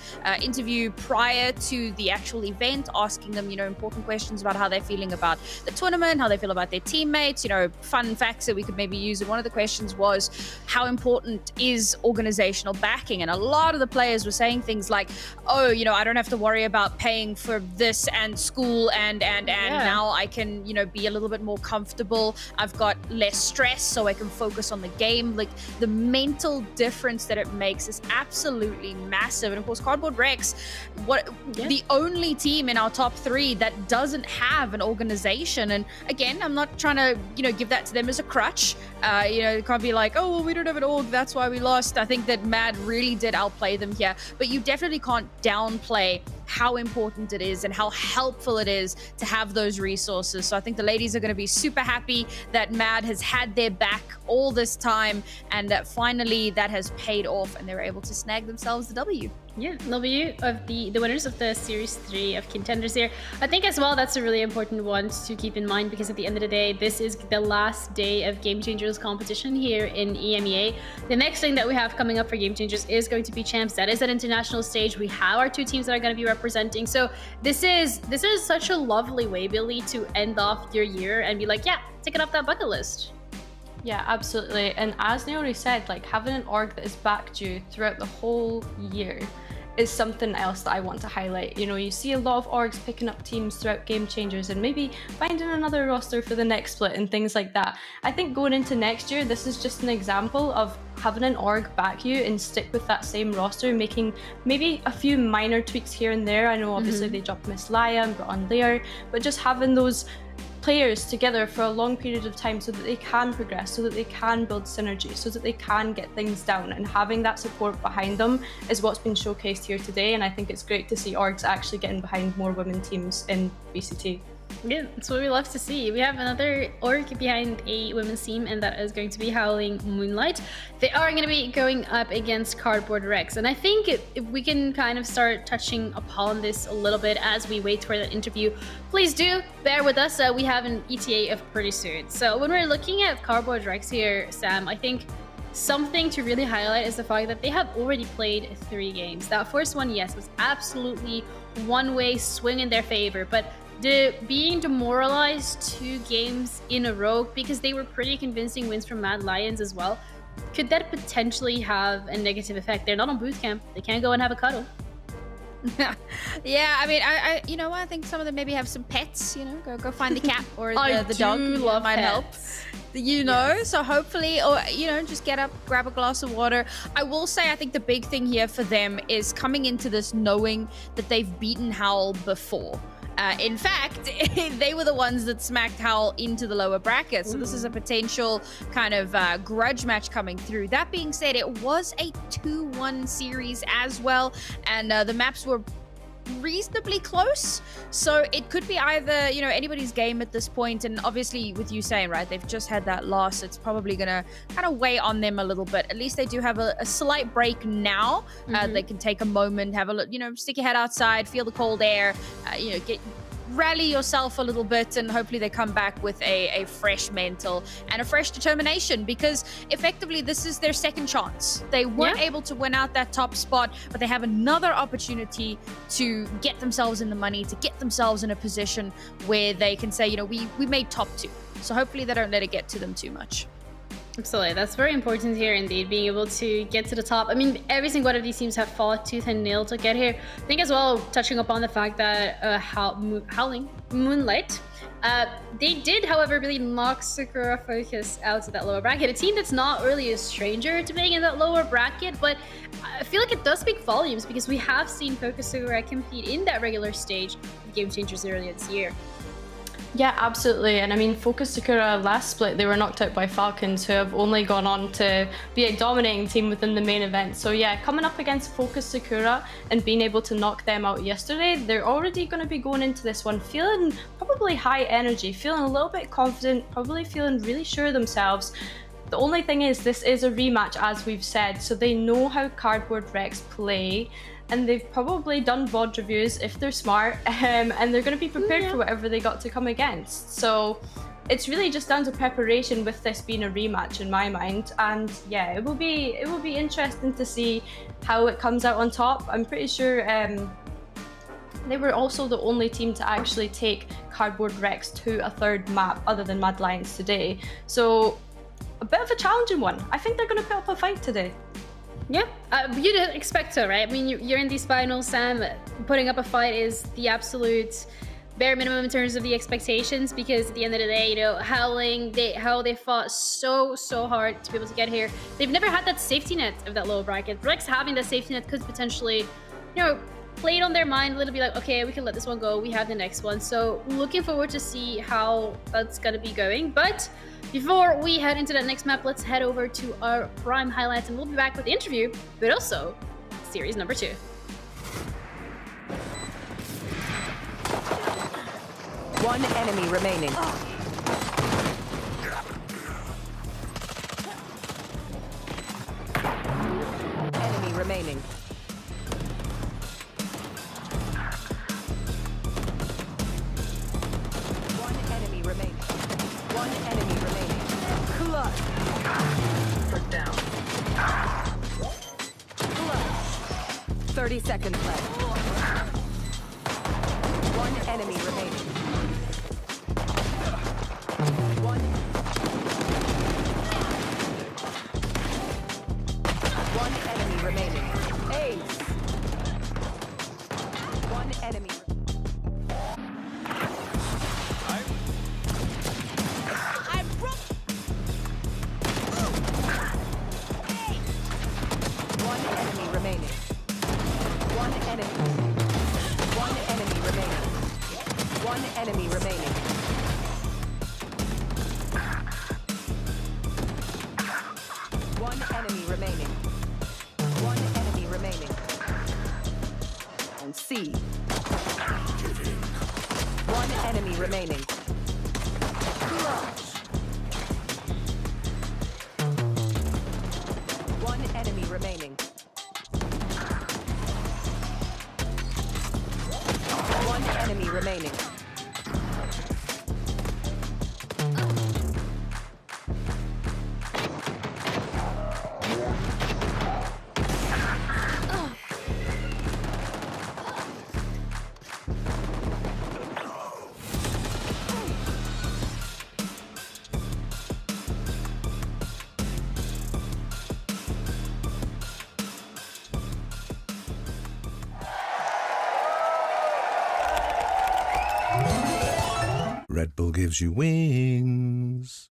S14: interview prior to the actual event, asking them, you know, important questions about how they're feeling about the tournament, how they feel about their teammates, you know, fun facts that we could maybe use. And one of the questions was, how important is organizational backing? And a lot of the players were saying things like, oh, you know, I don't have to worry about paying for this and school and now I can, you know, be a little bit more comfortable. I've got less stress, so I can focus on the game. Like, the mental difference that it makes is absolutely massive. And of course, Cardboard Rex, the only team in our top 3 that doesn't have an organization. And again, I'm not trying to, you know, give that to them as a crutch. You know, it can't be like, oh, well, we don't have an org, that's why we lost. I think that Mad really did outplay them here, but you definitely can't downplay how important it is and how helpful it is to have those resources. So I think the ladies are going to be super happy that Mad has had their back all this time, and that finally that has paid off and they're able to snag themselves the W.
S13: Yeah, W of the winners of the Series 3 of Contenders here. I think as well that's a really important one to keep in mind, because at the end of the day, this is the last day of Game Changers competition here in EMEA. The next thing that we have coming up for Game Changers is going to be Champs. That is an international stage. We have our 2 teams that are going to be representing. So this is such a lovely way, Billy, to end off your year and be like, yeah, tick it off that bucket list.
S15: Yeah, absolutely. And as Naori said, like, having an org that has backed you throughout the whole year is something else that I want to highlight. You know, you see a lot of orgs picking up teams throughout Game Changers and maybe finding another roster for the next split and things like that. I think going into next year, this is just an example of having an org back you and stick with that same roster, making maybe a few minor tweaks here and there. I know obviously they dropped Miss Laya and brought on Lair, but just having those players together for a long period of time so that they can progress, so that they can build synergy, so that they can get things down, and having that support behind them is what's been showcased here today. And I think it's great to see orgs actually getting behind more women teams in VCT.
S13: Yeah, that's what we love to see. We have another org behind a women's team, and that is going to be Howling Moonlight. They are going to be going up against Cardboard Rex. And I think if we can kind of start touching upon this a little bit as we wait for that interview, please do bear with us. We have an ETA of pretty soon. So when we're looking at Cardboard Rex here, Sam, I think something to really highlight is the fact that they have already played 3 games. That first one, yes, was absolutely one-way swing in their favor, but being demoralized 2 games in a row, because they were pretty convincing wins from Mad Lions as well, could that potentially have a negative effect? They're not on boot camp. They can't go and have a cuddle.
S14: Yeah, I mean, I you know, I think some of them maybe have some pets, you know, go find the cat or the dog.
S13: Love
S14: might help. You know,
S13: Yes.
S14: so hopefully, or, you know, just get up, grab a glass of water. I will say, I think the big thing here for them is coming into this knowing that they've beaten HOWL before. In fact, they were the ones that smacked HOWL into the lower bracket. So this is a potential kind of grudge match coming through. That being said, it was a 2-1 series as well. And the maps were reasonably close, so it could be either, you know, anybody's game at this point. And obviously with you saying, right, they've just had that loss, it's probably gonna kind of weigh on them a little bit. At least they do have a slight break now. They can take a moment, have a look, you know, stick your head outside, feel the cold air, you know, rally yourself a little bit, and hopefully they come back with a fresh mental and a fresh determination, because effectively this is their second chance. They weren't able to win out that top spot, but they have another opportunity to get themselves in the money, to get themselves in a position where they can say, you know, we made top 2. So hopefully they don't let it get to them too much.
S13: Absolutely, that's very important here indeed, being able to get to the top. I mean, every single one of these teams have fought tooth and nail to get here. I think as well, touching upon the fact that Howling Moonlight, they did, however, really knock Sakura Focus out of that lower bracket. A team that's not really a stranger to being in that lower bracket, but I feel like it does speak volumes, because we have seen Focus Sakura compete in that regular stage of Game Changers earlier this year.
S15: Yeah, absolutely. And I mean, Focus Sakura last split, they were knocked out by Falcons, who have only gone on to be a dominating team within the main event. So yeah, coming up against Focus Sakura and being able to knock them out yesterday, they're already going to be going into this one feeling probably high energy, feeling a little bit confident, probably feeling really sure of themselves. The only thing is, this is a rematch, as we've said, so they know how Cardboard Rex play, and they've probably done VOD reviews if they're smart, and they're going to be prepared for whatever they got to come against. So it's really just down to preparation with this being a rematch in my mind. And yeah, it will be interesting to see how it comes out on top. I'm pretty sure they were also the only team to actually take Cardboard Rex to a third map other than Mad Lions today. So a bit of a challenging one. I think they're going to put up a fight today.
S13: Yeah, you'd expect so, right? I mean, you're in these finals, Sam. Putting up a fight is the absolute bare minimum in terms of the expectations, because at the end of the day, you know, HOWL, they fought so hard to be able to get here. They've never had that safety net of that lower bracket. Rex having that safety net could potentially, you know, play it on their mind a little bit, like, okay, we can let this one go, we have the next one. So looking forward to see how that's gonna be going. But before we head into that next map, let's head over to our Prime highlights, and we'll be back with the interview, but also series number 2.
S21: One enemy remaining. Enemy remaining. One enemy remaining. One enemy remaining. Clutch. Put down. Clutch. 30 seconds left. One enemy remaining. One enemy remaining. Ace. One enemy. One enemy remaining. One enemy. One enemy remaining. One enemy remaining. One enemy remaining. One enemy remaining. And C. One enemy remaining. Clutch. One enemy remaining. One enemy remaining.
S22: Red Bull gives you wings.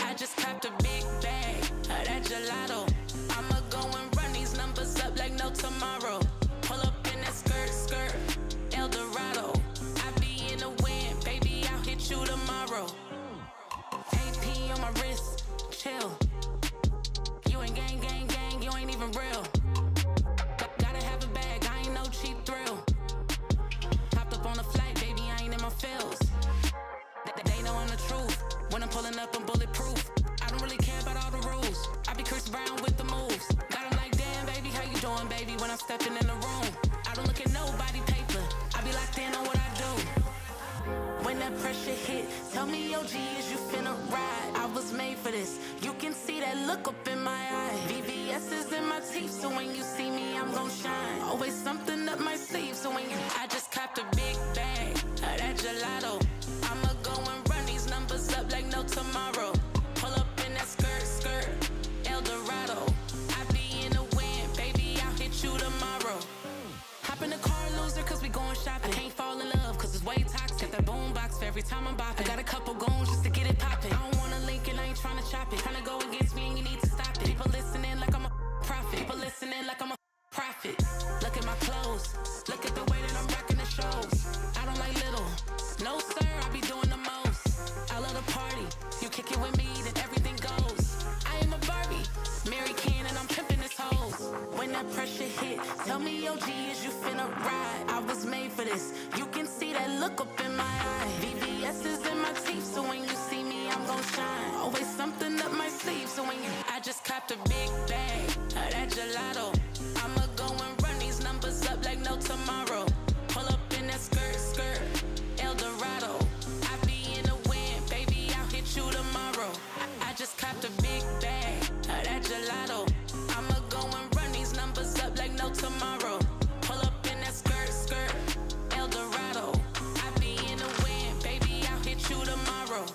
S7: I just tapped a big bag of that gelato. I'ma go and run these numbers up like no tomorrow. Pull up in that skirt, El Dorado. I be in the wind, baby, I'll hit you tomorrow. AP on my wrist, chill. You ain't gang, you ain't even real. Gotta have a bag, I ain't no cheap thrill. Hopped up on a flight, baby, I ain't in my feels. They know I'm the truth. When I'm pulling up, I'm bulletproof. I don't really care about all the rules. I be Chris Brown with the moves. Got 'em like, damn, baby, how you doing, baby? When I'm stepping in the room, I don't look at nobody paper. I be locked in on what I do. When that pressure hit, tell me, OG, is you finna ride? I was made for this. You can see that look up in my eye. VVS is in my teeth, so when you see me, I'm gon' shine. Always something up my sleeve, so when you, I just copped a big bag of that gelato. I'ma go and run these numbers up like no tomorrow. Pull up in that skirt, El Dorado. I be in the wind, baby, I'll hit you tomorrow. Hop in the car, loser, cause we going shopping. I can't fall in love, cause it's way toxic. Got that boom box for every time I'm bopping. I got a couple goons just to get it poppin'. I don't wanna link it, I ain't tryna chop it. Tryna go against me and you need to stop it. People listening like I'm a prophet. People listening like I'm a prophet. Look at my clothes, look at the way that I'm rocking the shows. I don't like little, no sir, I be doing the most. I love the party, you kick it with me, then everything goes. I am a Barbie, Mary Kane, and I'm pimping this hoes. When that pressure hit, tell me, OG, is you finna ride? I was made for this. You can see that look up in my eye. VVS is in my teeth, so when you see me, I'm gon' shine. Always something up my sleeve, so when you, I just copped a big bag of that gelato. I'ma go and run these numbers up like no tomorrow. Pull up in that skirt, El Dorado. I be in the wind, baby, I'll hit you tomorrow. I just copped a big bag of that gelato. I'ma go and run these numbers up like no tomorrow. Pull up in that skirt, El Dorado. I be in the wind, baby, I'll hit you tomorrow.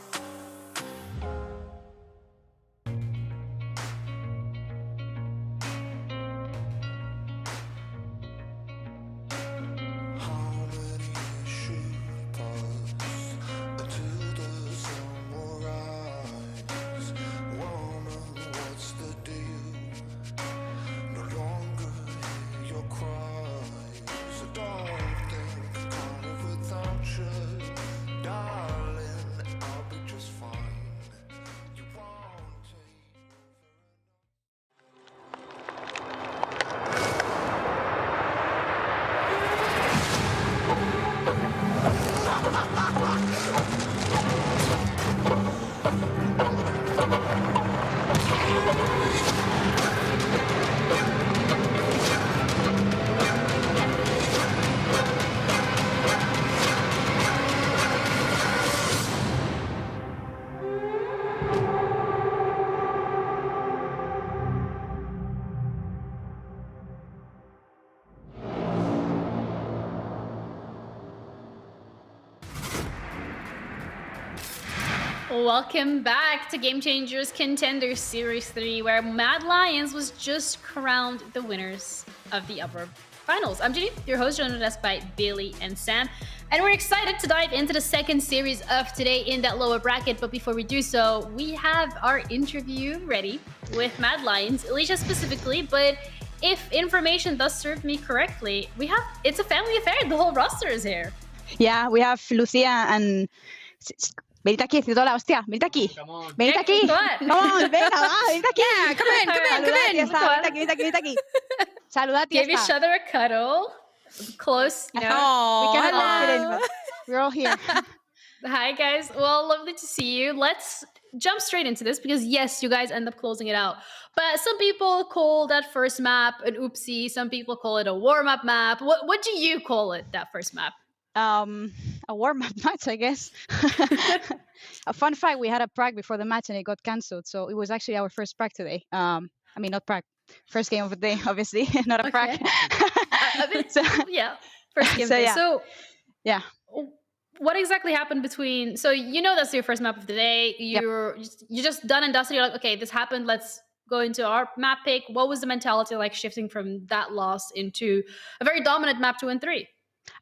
S13: Welcome back to Game Changers Contenders Series 3, where Mad Lions was just crowned the winners of the upper finals. I'm Ginny, your host, joined us by Bailey and Sam, and we're excited to dive into the second series of today in that lower bracket. But before we do so, we have our interview ready with Mad Lions, Alicia specifically, but if information does serve me correctly, it's a family affair. The whole roster is here.
S1: Yeah, we have Lucia and... Venite aquí, estoy toda la hostia. Venite aquí. Venite aquí. Come on, venga, va, venite aquí.
S14: Yeah, come in.
S1: Venite aquí. Saludate.
S13: Give each other a cuddle. Close, you know.
S1: We cannot fit in, but we're all here.
S13: Hi, guys. Well, lovely to see you. Let's jump straight into this because, yes, you guys end up closing it out. But some people call that first map an oopsie. Some people call it a warm-up map. What do you call it, that first map?
S1: A warm-up match, I guess. A fun fact, we had a prac before the match and it got cancelled. So it was actually our first prac today. I mean, not prac. First game of the day, obviously. Not a prac.
S13: Yeah, first game of the day.
S1: Yeah.
S13: So,
S1: yeah.
S13: What exactly happened between... So, you know that's your first map of the day. You're just done and dusted. You're like, okay, this happened. Let's go into our map pick. What was the mentality like shifting from that loss into a very dominant map 2 and 3?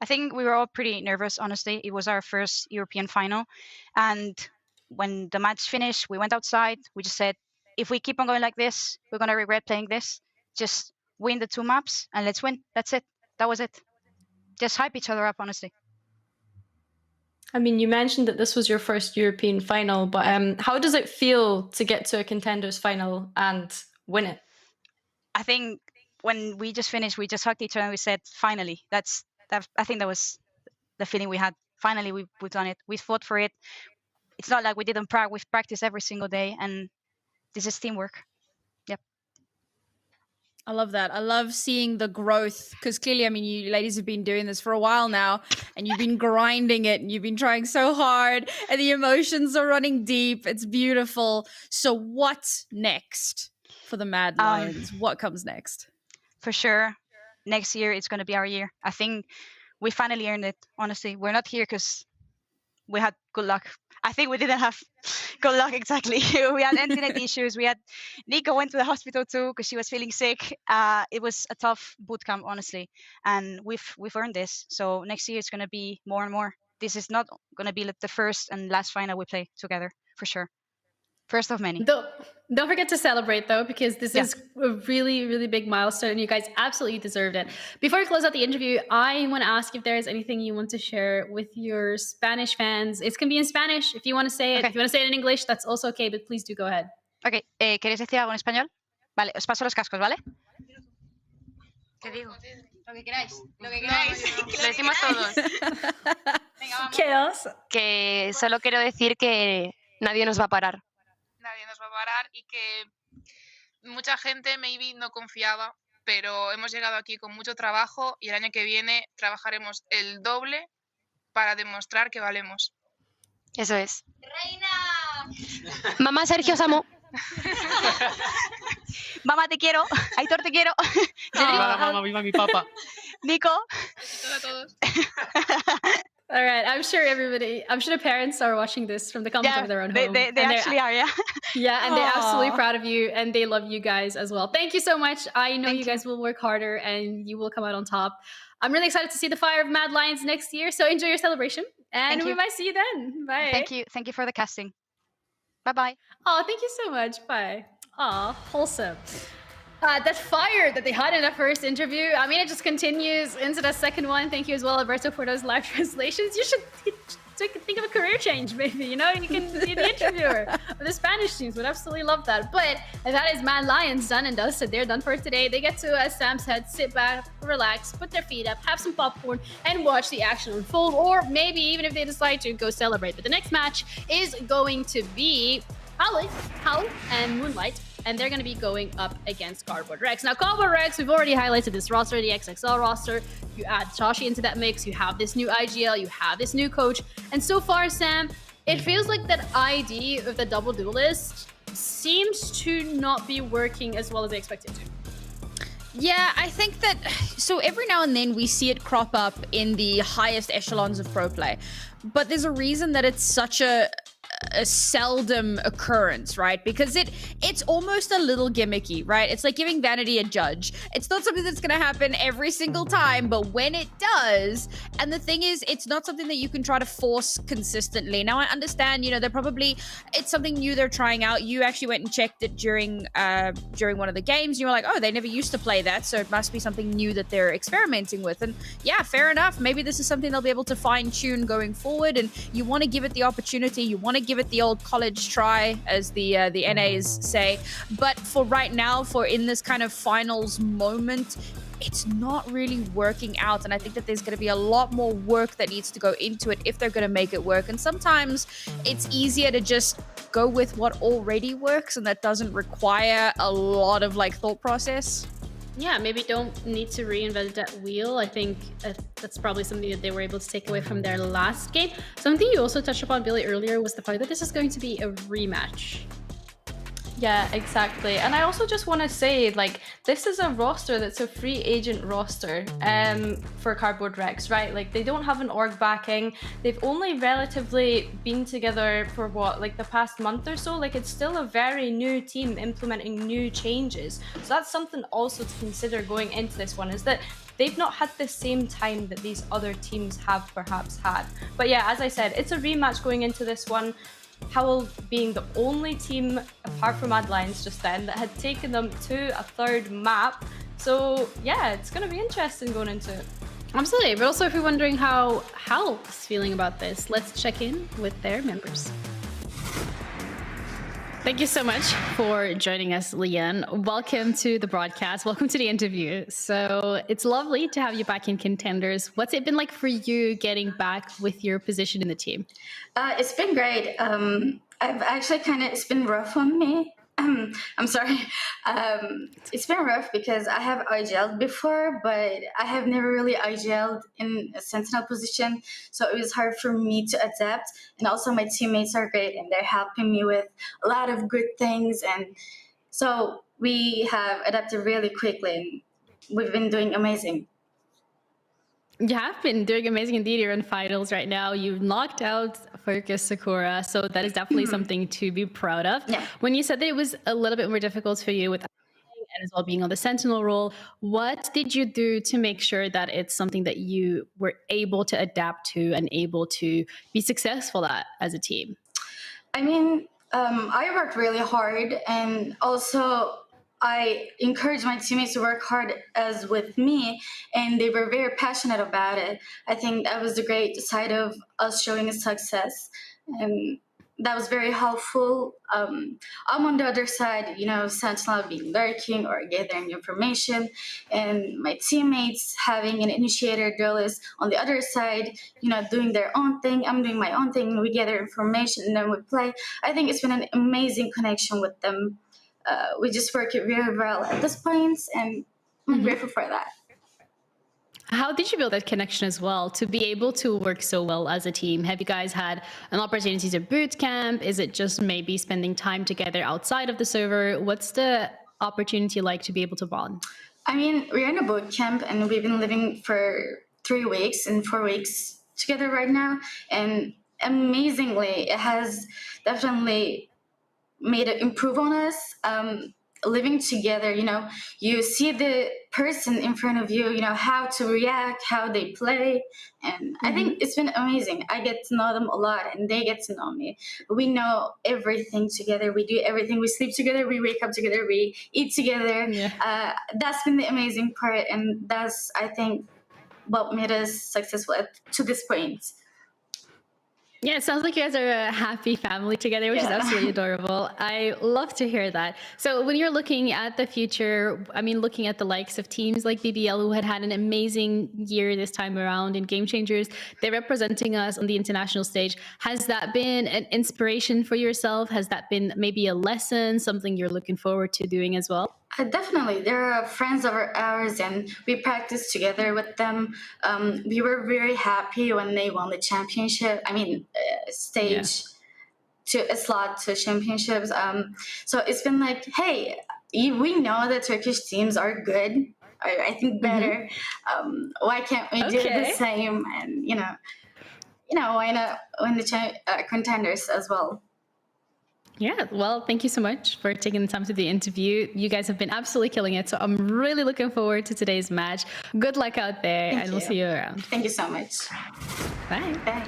S1: I think we were all pretty nervous, honestly. It was our first European final. And when the match finished, we went outside. We just said, if we keep on going like this, we're going to regret playing this. Just win the 2 maps and let's win. That's it. That was it. Just hype each other up, honestly.
S15: I mean, you mentioned that this was your first European final, but how does it feel to get to a Contenders final and win it?
S1: I think when we just finished, we just hugged each other and we said, finally. I think that was the feeling we had. Finally, we've done it. We fought for it. It's not like we didn't practice. We've practiced every single day, and this is teamwork. Yep.
S14: I love that. I love seeing the growth because clearly, I mean, you ladies have been doing this for a while now and you've been grinding it and you've been trying so hard and the emotions are running deep. It's beautiful. So what's next for the Mad Lions? What comes next?
S1: For sure, next year it's going to be our year. I think we finally earned it, honestly. We're not here because we had good luck. I think we didn't have good luck exactly. We had internet issues. We had Nico went to the hospital too because she was feeling sick. It was a tough boot camp, honestly, and we've earned this. So next year it's gonna be more and more. This is not gonna be like the first and last final we play together, for sure. First of many.
S13: Don't forget to celebrate though, because this is a really, really big milestone and you guys absolutely deserved it. Before we close out the interview, I want to ask if there is anything you want to share with your Spanish fans. It's going to be in Spanish if you want to say it.
S1: Okay.
S13: If you want to say it in English, that's also okay, but please do go ahead.
S1: Ok, ¿queréis decir algo en español? Vale, os paso los cascos, ¿vale? ¿Qué digo? Lo que queráis. Lo que queráis. Lo decimos todos. Venga, vamos.
S13: Chaos.
S4: Que solo quiero decir que nadie nos va a parar.
S8: Nadie nos va a parar y que mucha gente maybe no confiaba, pero hemos llegado aquí con mucho trabajo y el año que viene trabajaremos el doble para demostrar que valemos.
S4: Eso es.
S1: ¡Reina!
S4: Mamá, Sergio, os amo.
S1: Mamá, te quiero. Aitor, te quiero.
S23: Viva la mamá, viva mi papá.
S1: Nico.
S8: Besitos a todos.
S13: All right, I'm sure the parents are watching this from the comfort of their own home.
S1: They actually are, yeah.
S13: Yeah, and they're absolutely
S1: Aw.
S13: proud of you and they love you guys as well. Thank you so much. I know you guys will work harder and you will come out on top. I'm really excited to see the fire of Mad Lions next year, so enjoy your celebration and
S1: Thank
S13: we
S1: you.
S13: might see you then. Bye.
S1: Thank you for the casting. Bye-bye.
S13: Oh, thank you so much. Bye. Aw, wholesome. That fire that they had in that first interview, I mean, it just continues into the second one. Thank you as well, Alberto, for those live translations. You should think of a career change, maybe, you know? You can be the interviewer of the Spanish teams. Would absolutely love that. But that is Mad Lions done and dusted. They're done for today. They get to, as Sam said, sit back, relax, put their feet up, have some popcorn, and watch the action unfold. Or maybe even if they decide to, go celebrate. But the next match is going to be HOWL and Moonlight. And they're going to be going up against Cardboard Rex. Now, Cardboard Rex, we've already highlighted this roster, the XXL roster. You add Tashi into that mix. You have this new IGL. You have this new coach. And so far, Sam, it feels like that ID of the double duelist seems to not be working as well as they expected to.
S14: Yeah, I think that, so every now and then we see it crop up in the highest echelons of pro play. But there's a reason that it's such a seldom occurrence, right? Because it's almost a little gimmicky, right? It's like giving Vanity a judge. It's not something that's gonna happen every single time, but when it does, and the thing is, it's not something that you can try to force consistently. Now, I understand, you know, it's something new they're trying out. You actually went and checked it during one of the games. You were like, oh, they never used to play that, so it must be something new that they're experimenting with. And yeah, fair enough. Maybe this is something they'll be able to fine tune going forward, and you want to give it the opportunity. You want to give it the old college try, as the NAs say. But for right now, for in this kind of finals moment, it's not really working out. And I think that there's going to be a lot more work that needs to go into it if they're going to make it work. And sometimes it's easier to just go with what already works, and that doesn't require a lot of like thought process.
S13: Yeah, maybe don't need to reinvent that wheel. I think that's probably something that they were able to take away from their last game. Something you also touched upon, Billy, earlier was the fact that this is going to be a rematch.
S15: Yeah, exactly. And I also just want to say, like, this is a roster that's a free agent roster for Cardboard Rex, right? Like, they don't have an org backing. They've only relatively been together for what, like the past month or so? Like, it's still a very new team implementing new changes. So that's something also to consider going into this one, is that they've not had the same time that these other teams have perhaps had. But yeah, as I said, it's a rematch going into this one. HOWL being the only team, apart from Mad Lions just then, that had taken them to a third map. So yeah, it's going to be interesting going into it.
S13: Absolutely, but also if you're wondering how HOWL is feeling about this, let's check in with their members. Thank you so much for joining us, Leanne. Welcome to the broadcast. Welcome to the interview. So it's lovely to have you back in Contenders. What's it been like for you getting back with your position in the team?
S24: It's been great. I've actually it's been rough on me
S9: I'm sorry. It's been rough because I have IGL'd before, but I have never really IGL'd in a sentinel position, so it was hard for me to adapt. And also, my teammates are great, and they're helping me with a lot of good things, and so we have adapted really quickly, and we've been doing amazing.
S13: You have been doing amazing indeed. You're in finals right now. You've knocked out Focus Sakura, so that is definitely something to be proud of.
S9: Yeah.
S13: When you said that it was a little bit more difficult for you with and as well being on the Sentinel role, what did you do to make sure that it's something that you were able to adapt to and able to be successful at as a team?
S9: I mean, I worked really hard, and also I encouraged my teammates to work hard as with me, and they were very passionate about it. I think that was the great side of us showing a success, and that was very helpful. I'm on the other side, Sentinel being lurking or gathering information, and my teammates having an initiator duelist on the other side, doing their own thing. I'm doing my own thing, and we gather information, and then we play. I think it's been an amazing connection with them. We just work it very well at this point, and I'm grateful for that.
S13: How did you build that connection as well to be able to work so well as a team? Have you guys had an opportunity to boot camp? Is it just maybe spending time together outside of the server? What's the opportunity like to be able to bond?
S9: I mean, we're in a boot camp, and we've been living for 3 weeks and 4 weeks together right now. And amazingly, it has definitely made it improve on us. Living together, you see the person in front of you, how to react, how they play. And I think it's been amazing. I get to know them a lot, and they get to know me. We know everything together. We do everything. We sleep together. We wake up together. We eat together. Yeah. That's been the amazing part. And that's, I think, what made us successful to this point.
S13: Yeah, it sounds like you guys are a happy family together, which is absolutely adorable. I love to hear that. So when you're looking at the future, I mean, looking at the likes of teams like BBL, who had an amazing year this time around in Game Changers, they're representing us on the international stage. Has that been an inspiration for yourself? Has that been maybe a lesson, something you're looking forward to doing as well?
S9: Definitely. They're friends of ours, and we practice together with them. We were very happy when they won the championship. I mean, stage to a slot to championships. So it's been like, hey, we know that Turkish teams are good. I think better. Why can't we do the same? And why not win the contenders as well?
S13: Yeah, well, thank you so much for taking the time to do the interview. You guys have been absolutely killing it, so I'm really looking forward to today's match. Good luck out there, and we'll see you around.
S9: Thank you so much.
S13: Bye.
S9: Bye.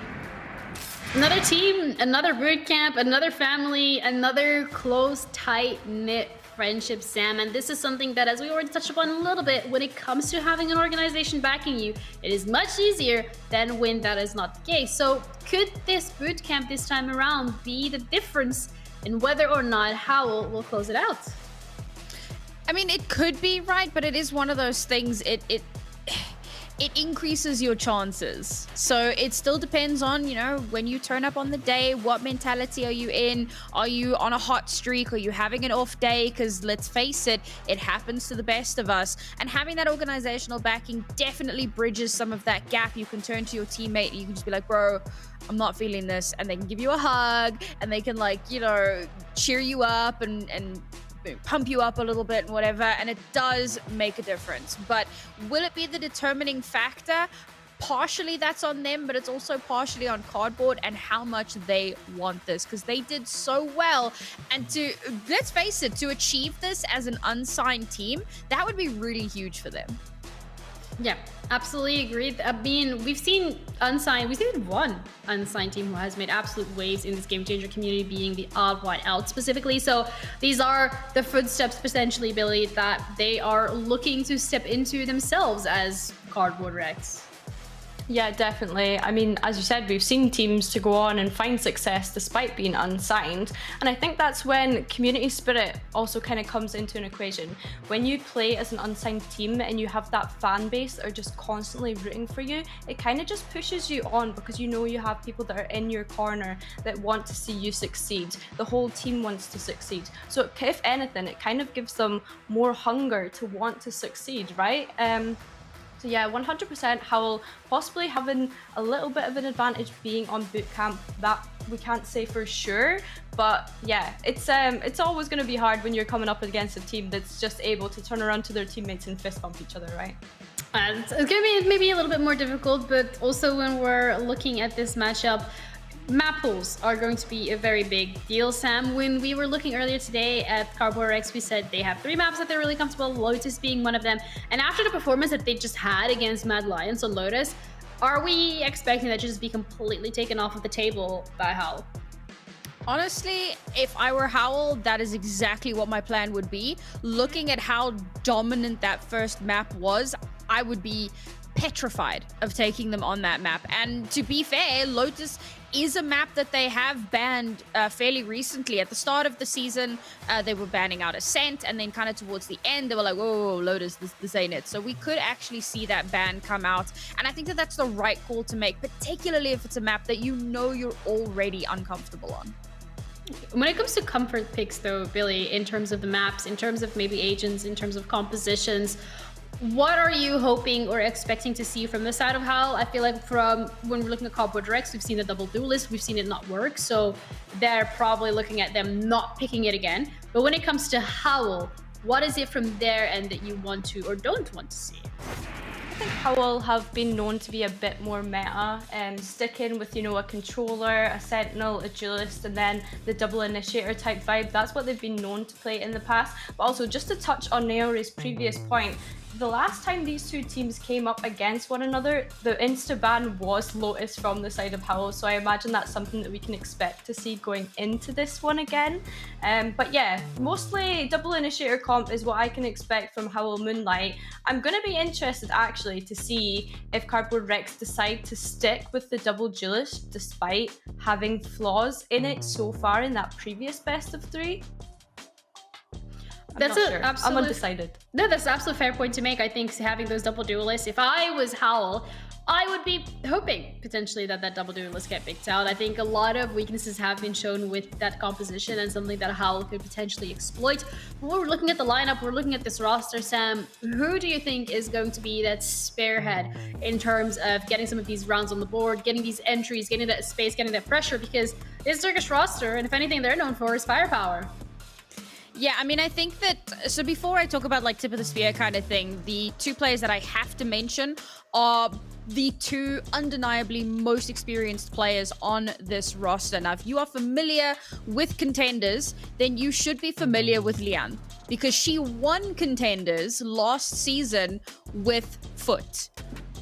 S13: Another team, another boot camp, another family, another close, tight-knit friendship, Sam. And this is something that, as we already touched upon a little bit, when it comes to having an organization backing you, it is much easier than when that is not the case. So could this boot camp this time around be the difference in whether or not HOWL will close it out?
S14: I mean, it could be, right, but it is one of those things, it increases your chances. So it still depends on, when you turn up on the day, what mentality are you in? Are you on a hot streak? Are you having an off day? Because let's face it, it happens to the best of us. And having that organizational backing definitely bridges some of that gap. You can turn to your teammate and you can just be like, bro, I'm not feeling this. And they can give you a hug, and they can cheer you up and pump you up a little bit and whatever, and it does make a difference. But will it be the determining factor? Partially that's on them, but it's also partially on Cardboard and how much they want this, because they did so well. And let's face it, to achieve this as an unsigned team, that would be really huge for them.
S13: Yeah, absolutely agreed. I mean, we've seen one unsigned team who has made absolute waves in this Game Changer community, being the Odd One Out specifically. So these are the footsteps potentially, Billy, that they are looking to step into themselves as Cardboard Rex.
S15: Yeah, definitely. I mean, as you said, we've seen teams to go on and find success despite being unsigned. And I think that's when community spirit also kind of comes into an equation. When you play as an unsigned team and you have that fan base that are just constantly rooting for you, it kind of just pushes you on because you know you have people that are in your corner that want to see you succeed. The whole team wants to succeed. So if anything, it kind of gives them more hunger to want to succeed, right? So yeah, 100% HOWL possibly having a little bit of an advantage being on bootcamp. That we can't say for sure, but yeah, it's always going to be hard when you're coming up against a team that's just able to turn around to their teammates and fist bump each other, right?
S13: And it's going to be maybe a little bit more difficult, but also when we're looking at this matchup, map pools are going to be a very big deal, Sam. When we were looking earlier today at Cardboard X, we said they have 3 maps that they're really comfortable, Lotus being one of them. And after the performance that they just had against Mad Lions on Lotus, are we expecting that to just be completely taken off of the table by HOWL?
S14: Honestly, if I were HOWL, that is exactly what my plan would be. Looking at how dominant that first map was, I would be petrified of taking them on that map. And to be fair, Lotus is a map that they have banned fairly recently. At the start of the season, they were banning out Ascent, and then kind of towards the end, they were like, whoa, Lotus, this ain't it. So we could actually see that ban come out, and I think that that's the right call to make, particularly if it's a map that you know you're already uncomfortable on.
S13: When it comes to comfort picks though, Billy, in terms of the maps, in terms of maybe agents, in terms of compositions, what are you hoping or expecting to see from the side of HOWL? I feel like from when we're looking at Cardboard Rex, we've seen the double duelist, we've seen it not work, so they're probably looking at them not picking it again. But when it comes to HOWL, what is it from their end that you want to or don't want to see?
S15: I think HOWL have been known to be a bit more meta, sticking with, you know, a controller, a sentinel, a duelist, and then the double initiator type vibe. That's what they've been known to play in the past. But also, just to touch on Naori's previous point, the last time these two teams came up against one another, the insta-ban was Lotus from the side of HOWL, so I imagine that's something that we can expect to see going into this one again. But yeah, mostly double initiator comp is what I can expect from HOWL Moonlight. I'm going to be interested actually to see if Cardboard Rex decide to stick with the double duelist despite having flaws in it so far in that previous best of 3. I'm undecided.
S13: No, that's an absolute fair point to make. I think having those double duelists, if I was HOWL, I would be hoping potentially that that double duelist get picked out. I think a lot of weaknesses have been shown with that composition and something that HOWL could potentially exploit. But when we're looking at the lineup, we're looking at this roster, Sam, who do you think is going to be that spearhead in terms of getting some of these rounds on the board, getting these entries, getting that space, getting that pressure? Because it's Turkish roster, and if anything they're known for is firepower.
S14: Yeah, I mean, I think that, so before I talk about like tip of the spear kind of thing, the 2 players that I have to mention are the 2 undeniably most experienced players on this roster. Now, if you are familiar with Contenders, then you should be familiar with Lian, because she won Contenders last season with Foot.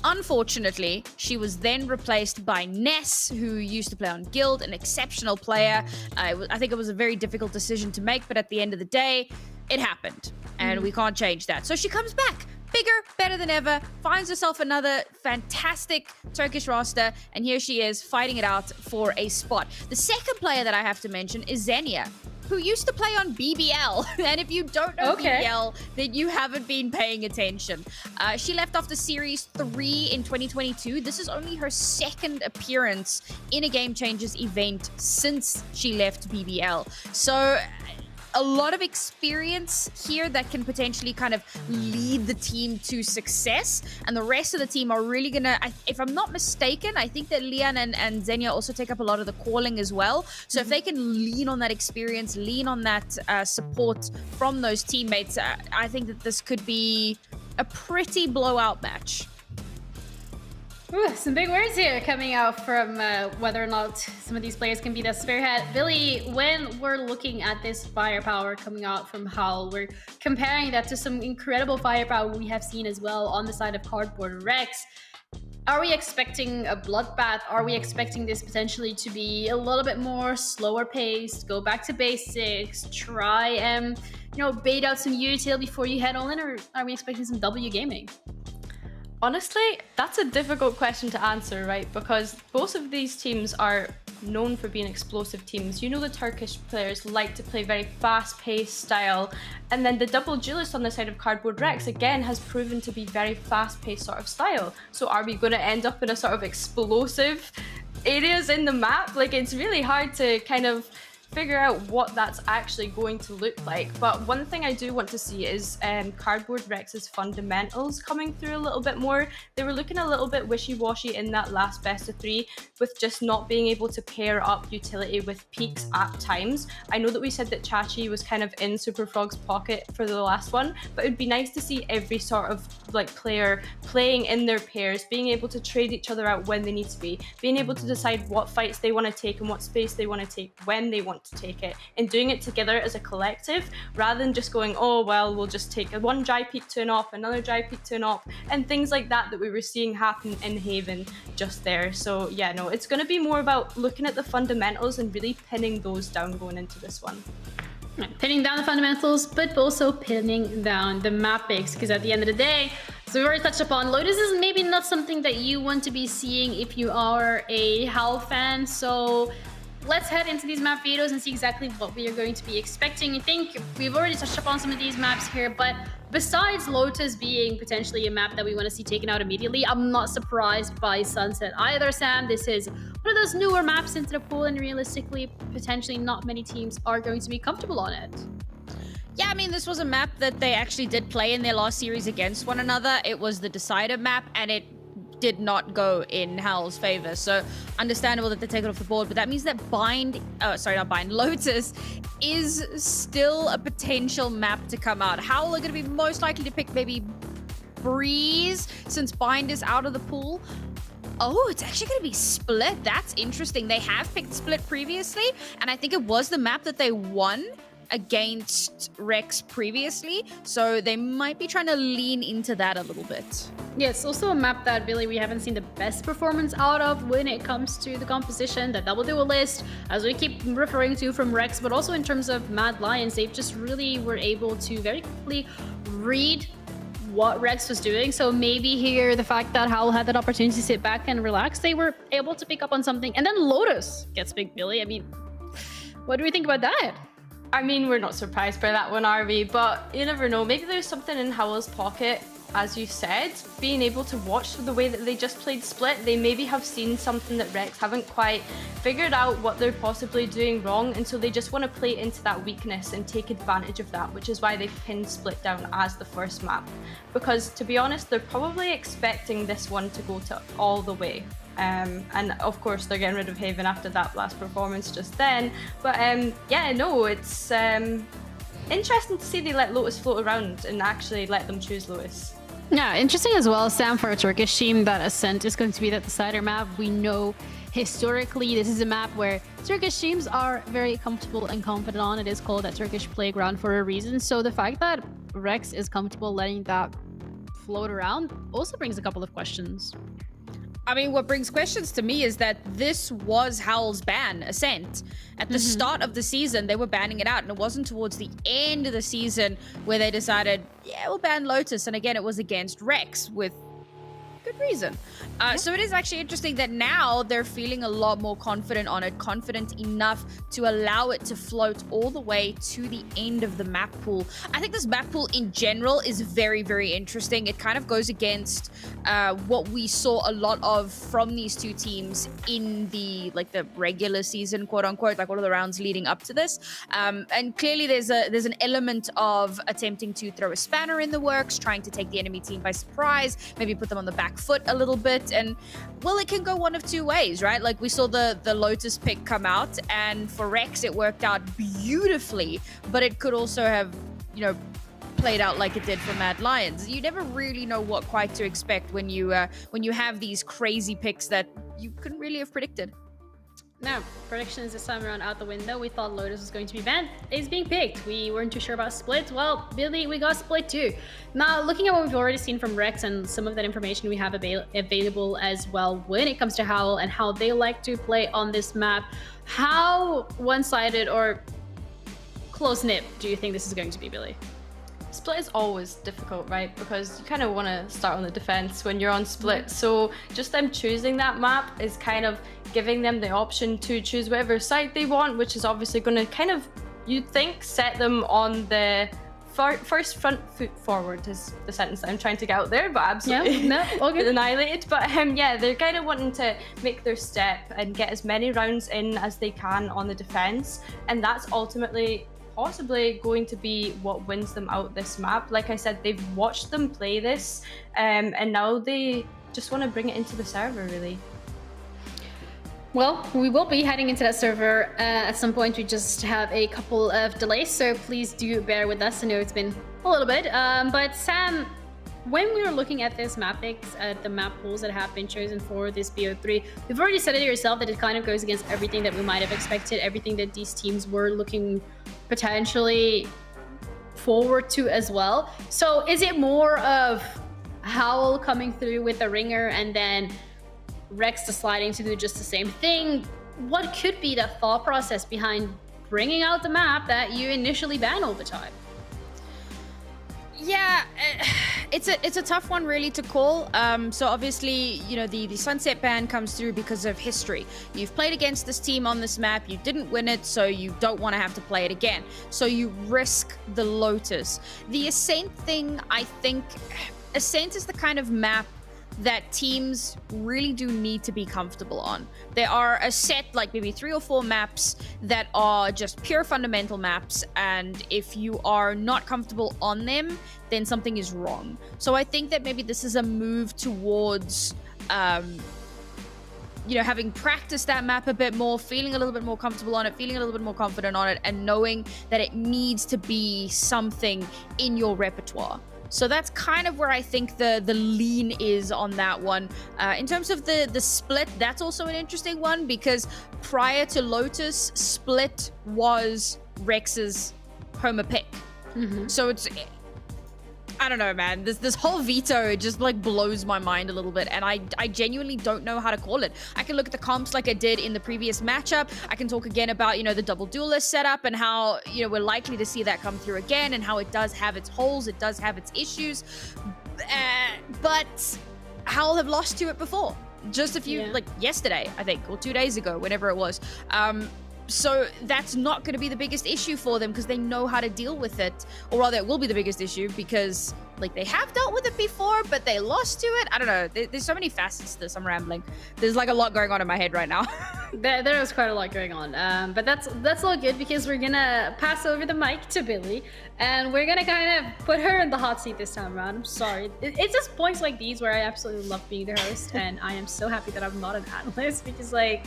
S14: Unfortunately, she was then replaced by Ness, who used to play on Guild, an exceptional player. I think it was a very difficult decision to make, but at the end of the day, it happened, and we can't change that. So she comes back, bigger, better than ever, finds herself another fantastic Turkish roster, and here she is fighting it out for a spot. The second player that I have to mention is Xenia, who used to play on BBL. And if you don't know BBL, then you haven't been paying attention. She left after Series 3 in 2022. This is only her 2nd appearance in a Game Changers event since she left BBL. So a lot of experience here that can potentially kind of lead the team to success, and the rest of the team are really gonna, if I'm not mistaken, I think that Lian and Xenia also take up a lot of the calling as well. So if they can lean on that experience, lean on that support from those teammates, I think that this could be a pretty blowout match.
S13: Ooh, some big words here coming out from whether or not some of these players can be the spearhead. Billy, when we're looking at this firepower coming out from HOWL, we're comparing that to some incredible firepower we have seen as well on the side of Cardboard Rex. Are we expecting a bloodbath? Are we expecting this potentially to be a little bit more slower paced, go back to basics, try and, bait out some util before you head all in, or are we expecting some W gaming?
S15: Honestly, that's a difficult question to answer, right? Because both of these teams are known for being explosive teams. You know, the Turkish players like to play very fast-paced style, and then the double duelist on the side of Cardboard Rex again has proven to be very fast-paced sort of style. So are we going to end up in a sort of explosive areas in the map? Like, it's really hard to kind of figure out what that's actually going to look like. But one thing I do want to see is Cardboard Rex's fundamentals coming through a little bit more. They were looking a little bit wishy-washy in that last best of 3 with just not being able to pair up utility with peaks at times. I know that we said that Chachi was kind of in Super Frog's pocket for the last one, but it'd be nice to see every sort of like player playing in their pairs, being able to trade each other out when they need to be, being able to decide what fights they want to take and what space they want to take when they want to take it, and doing it together as a collective rather than just going, oh well, we'll just take one dry peak to an op, another dry peak to an op, and things like that we were seeing happen in Haven just there. So yeah, no, it's going to be more about looking at the fundamentals and really pinning those down going into this one.
S13: Pinning down the fundamentals, but also pinning down the map picks, because at the end of the day, so we've already touched upon, Lotus is maybe not something that you want to be seeing if you are a HOWL fan. So let's head into these map videos and see exactly what we are going to be expecting. I think we've already touched upon some of these maps here, but besides Lotus being potentially a map that we want to see taken out immediately, I'm not surprised by Sunset either, Sam. This is one of those newer maps into the pool, and realistically, potentially not many teams are going to be comfortable on it.
S14: Yeah, I mean, this was a map that they actually did play in their last series against one another. It was the Decider map, and it did not go in HOWL's favor, so understandable that they take it off the board, but that means that Lotus is still a potential map to come out. HOWL are going to be most likely to pick maybe Breeze, since Bind is out of the pool. Oh, it's actually going to be Split. That's interesting. They have picked Split previously, and I think it was the map that they won against Rex previously, so they might be trying to lean into that a little bit.
S13: Yeah, it's also a map that really we haven't seen the best performance out of when it comes to the composition, the double duelist, as we keep referring to from Rex, but also in terms of Mad Lions, they just really were able to very quickly read what Rex was doing. So maybe here, the fact that HOWL had that opportunity to sit back and relax, they were able to pick up on something. And then Lotus gets picked, Billy. I mean, what do we think about that?
S15: I mean, we're not surprised by that one, are we? But you never know. Maybe there's something in HOWL's pocket, as you said, being able to watch the way that they just played Split. They maybe have seen something that Rex haven't quite figured out what they're possibly doing wrong, and so they just want to play into that weakness and take advantage of that, which is why they've pinned Split down as the first map. Because to be honest, they're probably expecting this one to go to all the way. And of course they're getting rid of Haven after that last performance just then, but yeah, no, it's interesting to see they let Lotus float around and actually let them choose Lotus.
S13: Yeah, interesting as well, Sam, for a Turkish team, that Ascent is going to be that decider map. We know historically this is a map where Turkish teams are very comfortable and confident on. It is called that Turkish playground for a reason, so the fact that Rex is comfortable letting that float around also brings a couple of questions.
S14: I mean, what brings questions to me is that this was HOWL's ban, Ascent. At the start of the season, they were banning it out, and it wasn't towards the end of the season where they decided, yeah, we'll ban Lotus. And again, it was against Rex with good reason. So it is actually interesting that now they're feeling a lot more confident on it, confident enough to allow it to float all the way to the end of the map pool. I think this map pool in general is very, very interesting. It kind of goes against what we saw a lot of from these two teams in the regular season, quote unquote, like all of the rounds leading up to this. And clearly there's an element of attempting to throw a spanner in the works, trying to take the enemy team by surprise, maybe put them on the back foot a little bit, and well, it can go one of two ways, right? Like we saw the Lotus pick come out, and for Rex it worked out beautifully, but it could also have, you know, played out like it did for Mad Lions. You never really know what quite to expect when you have these crazy picks that you couldn't really have predicted.
S13: Now, predictions this time around out the window. We thought Lotus was going to be banned. It's being picked. We weren't too sure about Split. Well, Billy, we got Split too. Now, looking at what we've already seen from Rex and some of that information we have available as well when it comes to HOWL and how they like to play on this map, how one-sided or close-knit do you think this is going to be, Billy?
S15: Split is always difficult, right? Because you kind of want to start on the defense when you're on Split. So just them choosing that map is kind of giving them the option to choose whatever side they want, which is obviously going to kind of, you'd think, set them on the first front foot forward is the sentence that I'm trying to get out there, but absolutely
S13: all good.
S15: annihilated. But yeah, they're kind of wanting to make their step and get as many rounds in as they can on the defense, and that's ultimately possibly going to be what wins them out this map. Like I said, they've watched them play this, and now they just want to bring it into the server, really.
S13: Well, we will be heading into that server at some point. We just have a couple of delays, so please do bear with us. I know it's been a little bit, but Sam, when we were looking at this map picks, at the map pools that have been chosen for this BO3, you've already said it yourself that it kind of goes against everything that we might have expected, everything that these teams were looking potentially forward to as well. So is it more of HOWL coming through with the ringer and then Rex deciding to do just the same thing? What could be the thought process behind bringing out the map that you initially ban all the time?
S14: Yeah, it's a tough one really to call. So obviously, you know, the Sunset ban comes through because of history. You've played against this team on this map, you didn't win it, so you don't want to have to play it again. So you risk the Lotus. The Ascent thing, I think, Ascent is the kind of map that teams really do need to be comfortable on. There are a set, like maybe 3 or 4 maps that are just pure fundamental maps, and if you are not comfortable on them, then something is wrong. So I think that maybe this is a move towards you know, having practiced that map a bit more, feeling a little bit more comfortable on it, feeling a little bit more confident on it, and knowing that it needs to be something in your repertoire. So that's kind of where I think the lean is on that one. In terms of the split, that's also an interesting one, because prior to Lotus, split was Rex's homer pick. So it's, I don't know, man. This whole veto just like blows my mind a little bit, and I genuinely don't know how to call it. I can look at the comps like I did in the previous matchup. I can talk again about, you know, the double duelist setup and how, you know, we're likely to see that come through again, and how it does have its holes, it does have its issues. But HOWL have lost to it before. Just a few, like yesterday, I think, or 2 days ago, whenever it was. So that's not going to be the biggest issue for them, because they know how to deal with it. Or rather, it will be the biggest issue because, like, they have dealt with it before, but they lost to it. I don't know. There's so many facets to this. I'm rambling. There's like a lot going on in my head right now.
S13: There is quite a lot going on. But that's all good, because we're gonna pass over the mic to Billy, and we're gonna kind of put her in the hot seat this time around. I'm sorry. It's just points like these where I absolutely love being the host, and I am so happy that I'm not an analyst, because like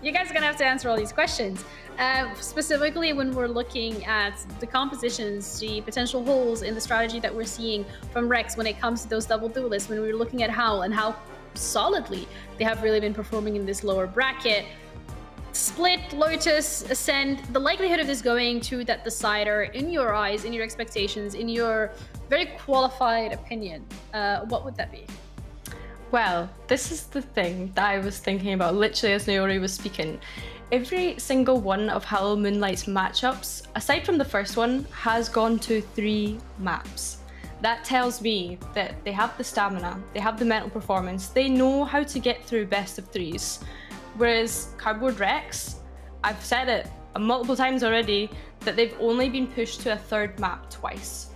S13: you guys are gonna have to answer all these questions. Specifically when we're looking at the compositions, the potential holes in the strategy that we're seeing from Rex when it comes to those double duelists, when we're looking at HOWL and how solidly they have really been performing in this lower bracket. Split, Lotus, Ascend, the likelihood of this going to that decider, in your eyes, in your expectations, in your very qualified opinion, what would that be?
S15: Well, this is the thing that I was thinking about literally as Naori was speaking. Every single one of HOWL Moonlight's matchups, aside from the first one, has gone to 3 maps. That tells me that they have the stamina, they have the mental performance, they know how to get through best of 3s. Whereas Cardboard Rex, I've said it multiple times already, that they've only been pushed to a 3rd map twice.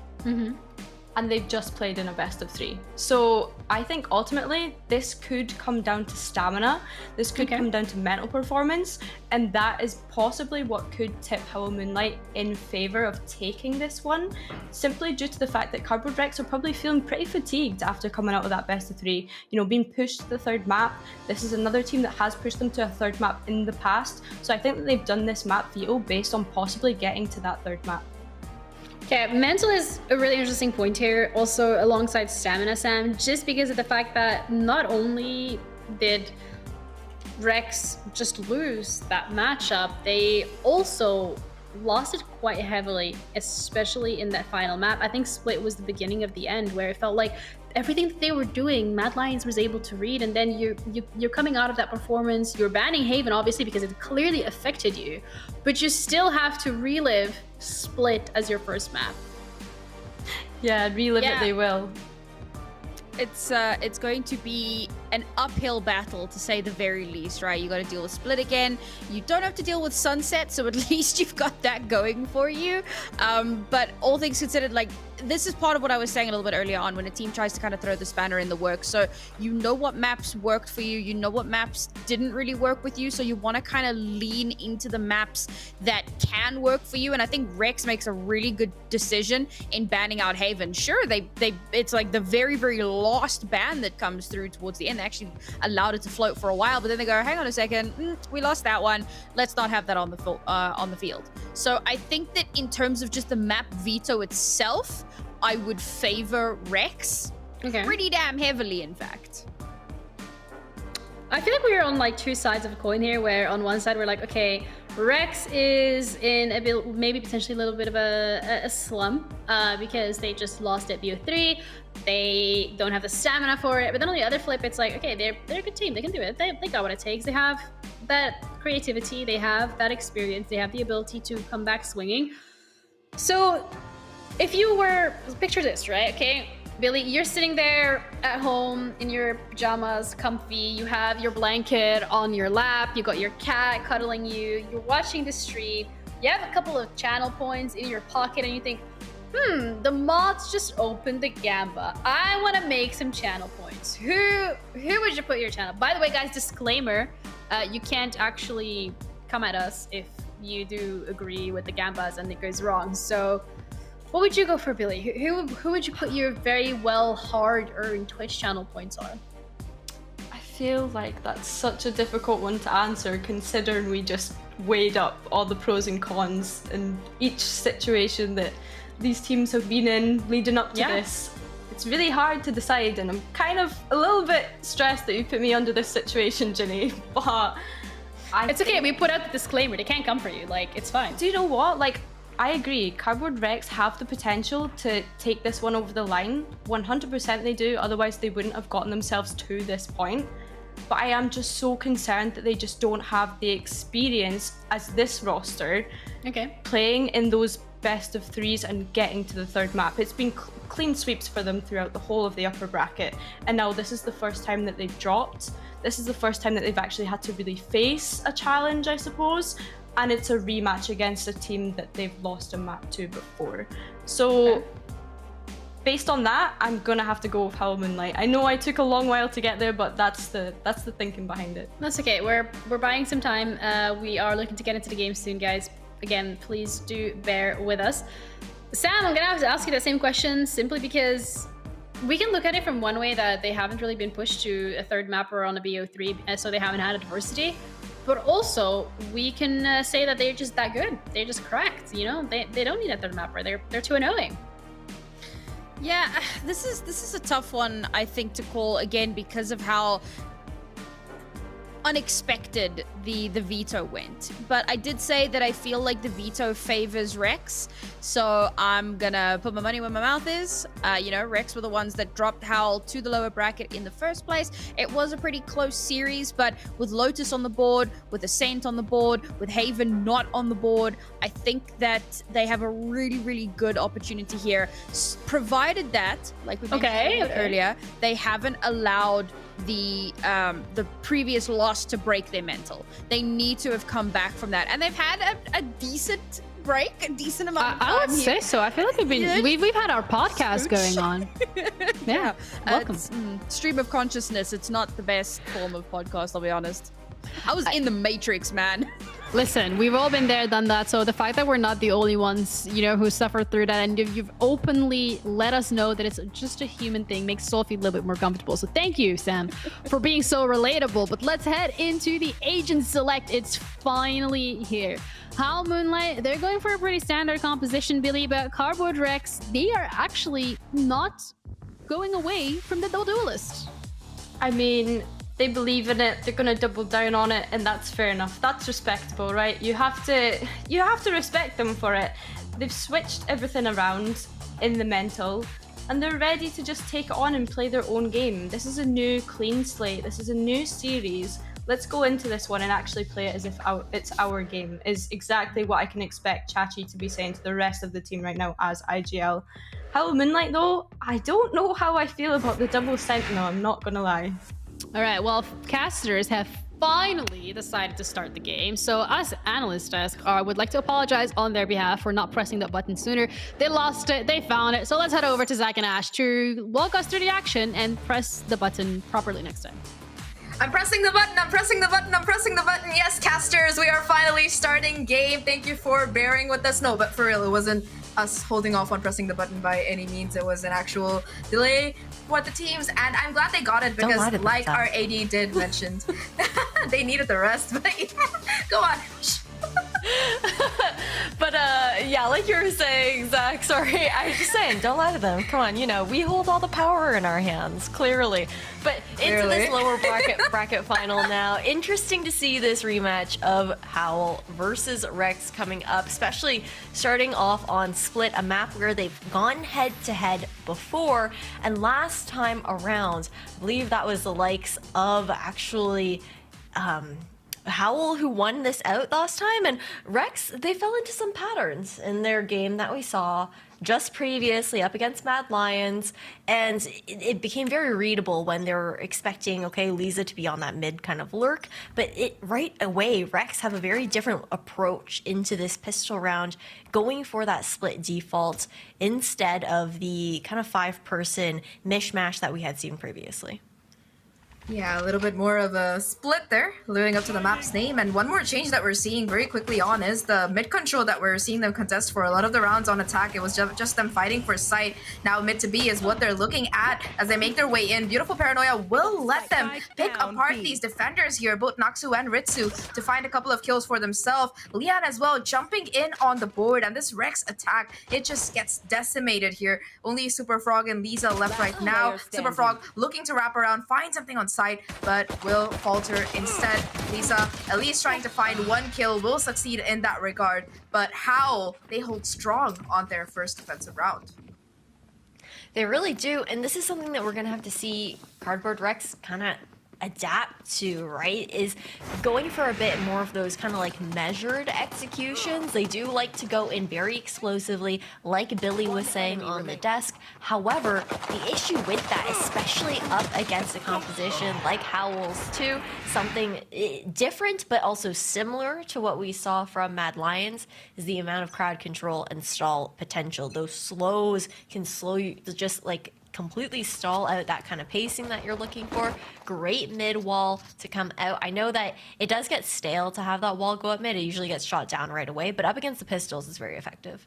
S15: And they've just played in a best of 3. So I think ultimately this could come down to stamina, this could come down to mental performance, and that is possibly what could tip HOWL Moonlight in favour of taking this one, simply due to the fact that Cardboard Rex are probably feeling pretty fatigued after coming out of that best of 3. You know, being pushed to the 3rd map. This is another team that has pushed them to a 3rd map in the past, so I think that they've done this map veto based on possibly getting to that 3rd map.
S13: Okay, mental is a really interesting point here, also alongside stamina, Sam, just because of the fact that not only did Rex just lose that matchup, they also lost it quite heavily, especially in that final map. I think Split was the beginning of the end, where it felt like everything that they were doing, Mad Lions was able to read, and then you're coming out of that performance, you're banning Haven, obviously, because it clearly affected you, but you still have to relive Split as your first map.
S15: Yeah, relive it,
S14: Yeah.
S15: they will.
S14: It's going to be an uphill battle, to say the very least, right? You got to deal with Split again. You don't have to deal with Sunset, so at least you've got that going for you. But all things considered, like, this is part of what I was saying a little bit earlier on, when a team tries to kind of throw the spanner in the works. So you know what maps worked for you, you know what maps didn't really work with you, so you want to kind of lean into the maps that can work for you. And I think Rex makes a really good decision in banning out Haven. Sure, it's like the very, very last ban that comes through towards the end. They actually allowed it to float for a while, but then they go, hang on a second, we lost that one. Let's not have that on the field. So I think that in terms of just the map veto itself, I would favor Rex pretty damn heavily, in fact.
S13: I feel like we're on like two sides of a coin here, where on one side we're like, okay, Rex is in a bit, maybe potentially a little bit of a slump because they just lost at BO3. They don't have the stamina for it. But then on the other flip, it's like, okay, they're a good team. They can do it. They got what it takes. They have that creativity. They have that experience. They have the ability to come back swinging. So if you were, picture this, right? Okay, Billy, you're sitting there at home in your pajamas, comfy. You have your blanket on your lap. You got your cat cuddling you. You're watching the stream. You have a couple of channel points in your pocket, and you think, the mods just opened the Gamba. I want to make some channel points. Who would you put your channel? By the way, guys, disclaimer: you can't actually come at us if you do agree with the Gambas and it goes wrong. So, what would you go for, Billy? Who would you put your very well hard-earned Twitch channel points on?
S15: I feel like that's such a difficult one to answer, considering we just weighed up all the pros and cons in each situation that these teams have been in leading up to this. It's really hard to decide, and I'm kind of a little bit stressed that you put me under this situation, Ginny, but
S13: it's okay, we put out the disclaimer. They can't come for you, like, it's fine.
S15: Do you know what? Like, I agree, Cardboard Rex have the potential to take this one over the line. 100% they do, otherwise they wouldn't have gotten themselves to this point. But I am just so concerned that they just don't have the experience as this roster playing in those best of threes and getting to the third map. It's been clean sweeps for them throughout the whole of the upper bracket, and now this is the first time that they've dropped. This is the first time that they've actually had to really face a challenge, I suppose, and it's a rematch against a team that they've lost a map to before. So based on that, I'm gonna have to go with HOWL Moonlight. I know I took a long while to get there, but that's the thinking behind it.
S13: That's okay. We're buying some time. We are looking to get into the game soon, guys. Again, please do bear with us. Sam, I'm gonna have to ask you that same question, simply because we can look at it from one way, that they haven't really been pushed to a third mapper on a BO3, so they haven't had adversity. But also, we can say that they're just that good. They're just cracked, you know? They don't need a third mapper. They're 2-0.
S14: Yeah, this is a tough one, I think, to call, again, because of how unexpected the veto went. But I did say that I feel like the veto favors Rex, so I'm gonna put my money where my mouth is. You know, Rex were the ones that dropped HOWL to the lower bracket in the first place. It was a pretty close series, but with Lotus on the board, with the Saint on the board, with Haven not on the board, I think that they have a really, really good opportunity here, provided that, like we mentioned earlier, they haven't allowed the previous loss to break their mental. They need to have come back from that, and they've had a decent break, a decent amount of time.
S10: I would say so. I feel like we've had our podcast going on. Yeah, welcome.
S14: Stream of consciousness. It's not the best form of podcast, I'll be honest. I was in the Matrix, man.
S10: Listen, we've all been there, done that. So the fact that we're not the only ones, you know, who suffered through that, and you've openly let us know that it's just a human thing, makes us all feel a little bit more comfortable. So thank you, Sam, for being so relatable. But let's head into the Agent Select. It's finally here. HOWL Moonlight, they're going for a pretty standard composition, Billy, but Cardboard Rex, they are actually not going away from the duelist.
S15: I mean, they believe in it, they're gonna double down on it, and that's fair enough. That's respectable, right? You have to respect them for it. They've switched everything around in the mental, and they're ready to just take it on and play their own game. This is a new clean slate, this is a new series. Let's go into this one and actually play it as if it's our game, is exactly what I can expect Chachi to be saying to the rest of the team right now as IGL. Howl Moonlight though, I don't know how I feel about the double Sentinel, I'm not gonna lie.
S10: All right, well, casters have finally decided to start the game. So us analyst desk would like to apologize on their behalf for not pressing that button sooner. They lost it, they found it. So let's head over to Zach and Ash to walk us through the action and press the button properly next time.
S19: I'm pressing the button, I'm pressing the button, I'm pressing the button. Yes, casters, we are finally starting game. Thank you for bearing with us. No, but for real, it wasn't us holding off on pressing the button by any means. It was an actual delay for the teams, and I'm glad they got it because, like our AD did mention, they needed the rest. But yeah, go on.
S20: But yeah, like you were saying, Zach, sorry, I was just saying, don't lie to them. Come on, you know, we hold all the power in our hands, clearly. But into this lower bracket final now. Interesting to see this rematch of HOWL versus Rex coming up, especially starting off on Split, a map where they've gone head-to-head before. And last time around, I believe that was the likes of actually HOWL who won this out last time, and Rex, they fell into some patterns in their game that we saw just previously up against Mad Lions, and it became very readable when they were expecting, okay, Lisa to be on that mid kind of lurk, but right away, Rex have a very different approach into this pistol round, going for that split default instead of the kind of 5-person mishmash that we had seen previously.
S19: Yeah, a little bit more of a split there, living up to the map's name. And one more change that we're seeing very quickly on is the mid control that we're seeing them contest for a lot of the rounds on attack. It was just them fighting for sight. Now mid to B is what they're looking at as they make their way in. Beautiful Paranoia will let them pick apart these defenders here, both Naksu and Ritsu, to find a couple of kills for themselves. Leon as well jumping in on the board, and this Rex attack, it just gets decimated here. Only Super Frog and Lisa left right now. Super Frog looking to wrap around, find something on side, but will falter instead. Lisa, at least trying to find one kill, will succeed in that regard. But HOWL, they hold strong on their first defensive round.
S20: They really do, and this is something that we're gonna have to see Cardboard Rex kind of adapt to, right? Is going for a bit more of those kind of like measured executions. They do like to go in very explosively, like Billy was saying on the desk. However, the issue with that, especially up against a composition like HOWL's too, something different but also similar to what we saw from Mad Lions, is the amount of crowd control and stall potential. Those slows can slow you, just like completely stall out that kind of pacing that you're looking for. Great mid wall to come out. I know that it does get stale to have that wall go up mid. It usually gets shot down right away, but up against the pistols is very effective.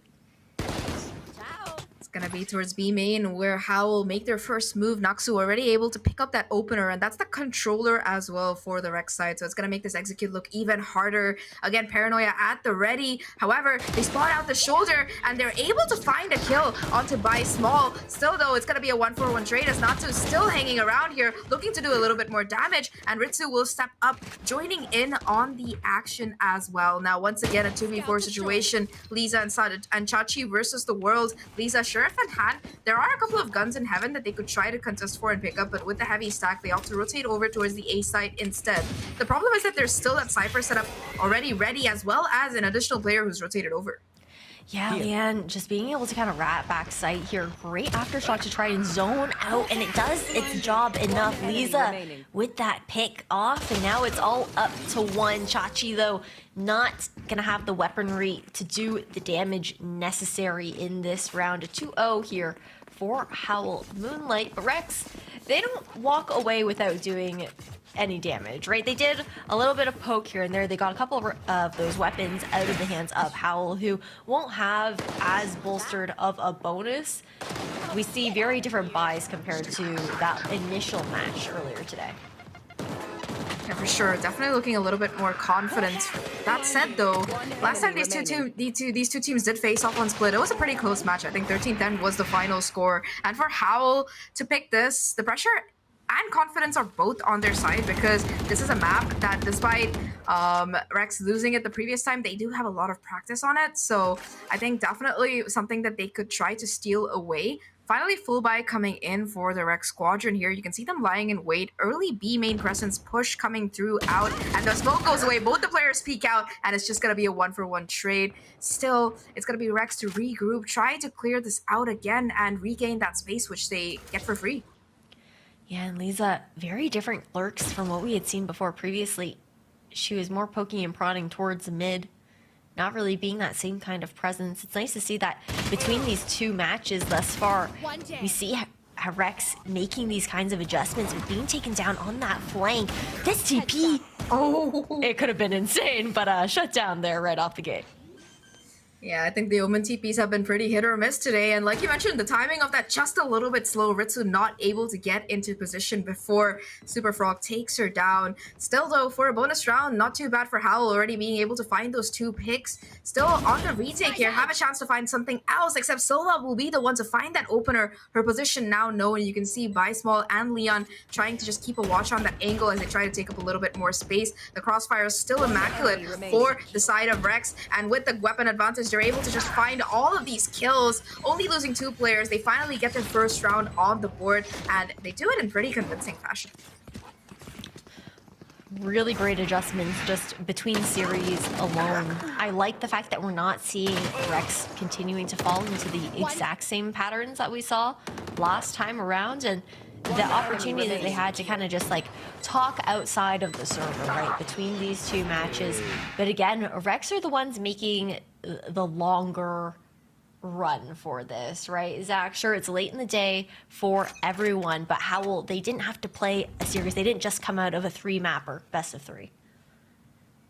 S19: Gonna be towards B main, where HOWL make their first move. Naksu already able to pick up that opener, and that's the controller as well for the Rex side, so it's gonna make this execute look even harder. Again, Paranoia at the ready. However, they spot out the shoulder, and they're able to find a kill onto Buy Small. Still though, it's gonna be a 1-for-1 trade as Natsu still hanging around here, looking to do a little bit more damage, and Ritsu will step up, joining in on the action as well. Now, once again, a 2v4 situation. Lisa and Chachi versus the world. Lisa Sheriff in hand. There are a couple of guns in heaven that they could try to contest for and pick up, but with the heavy stack, they opt to rotate over towards the A side instead. The problem is that there's still that Cypher setup already ready, as well as an additional player who's rotated over.
S20: Yeah, Leanne, just being able to kind of rat back sight here. Great aftershock to try and zone out, and it does its job enough. Lisa with that pick off, and now it's all up to 1. Chachi, though, not gonna have the weaponry to do the damage necessary in this round. A 2-0 here for HOWL Moonlight. But Rex, they don't walk away without doing any damage, right? They did a little bit of poke here and there. They got a couple of those weapons out of the hands of HOWL, who won't have as bolstered of a bonus. We see very different buys compared to that initial match earlier today.
S19: Yeah, for sure. Definitely looking a little bit more confident. That said, though, last time these two teams did face off on Split, it was a pretty close match. I think 13-10 was the final score. And for HOWL to pick this, the pressure and confidence are both on their side, because this is a map that, despite Rex losing it the previous time, they do have a lot of practice on it. So I think definitely something that they could try to steal away Finally, full buy coming in for the Rex Squadron here. You can see them lying in wait. Early B main presence push coming through out, and the smoke goes away. Both the players peek out, and it's just going to be a 1-for-1 trade. Still, it's going to be Rex to regroup, try to clear this out again, and regain that space, which they get for free.
S2: Yeah, and Lisa, very different lurks from what we had seen before previously. She was more poking and prodding towards the mid, not really being that same kind of presence. It's nice to see that between these two matches thus far, we see how Rex making these kinds of adjustments with being taken down on that flank. This TP, it could have been insane, but shut down there right off the gate.
S19: Yeah, I think the Omen TPs have been pretty hit or miss today, and like you mentioned, the timing of that just a little bit slow. Ritsu not able to get into position before Super Frog takes her down. Still though, for a bonus round, not too bad for HOWL, already being able to find those 2 picks. Still on the retake here, have a chance to find something else, except Sola will be the one to find that opener. Her position now known. You can see Bismall and Leon trying to just keep a watch on that angle as they try to take up a little bit more space. The crossfire is still immaculate for the side of Rex, and with the weapon advantage, they're able to just find all of these kills, only losing 2 players. They finally get their first round on the board, and they do it in pretty convincing fashion.
S2: Really great adjustments just between series alone. I like the fact that we're not seeing Rex continuing to fall into the exact same patterns that we saw last time around, and the opportunity that they had to kind of just like talk outside of the server, right, between these 2 matches. But again, Rex are the ones making the longer run for this, right? Zach, sure, it's late in the day for everyone, but HOWL, they didn't have to play a series. They didn't just come out of a 3-mapper, best of 3.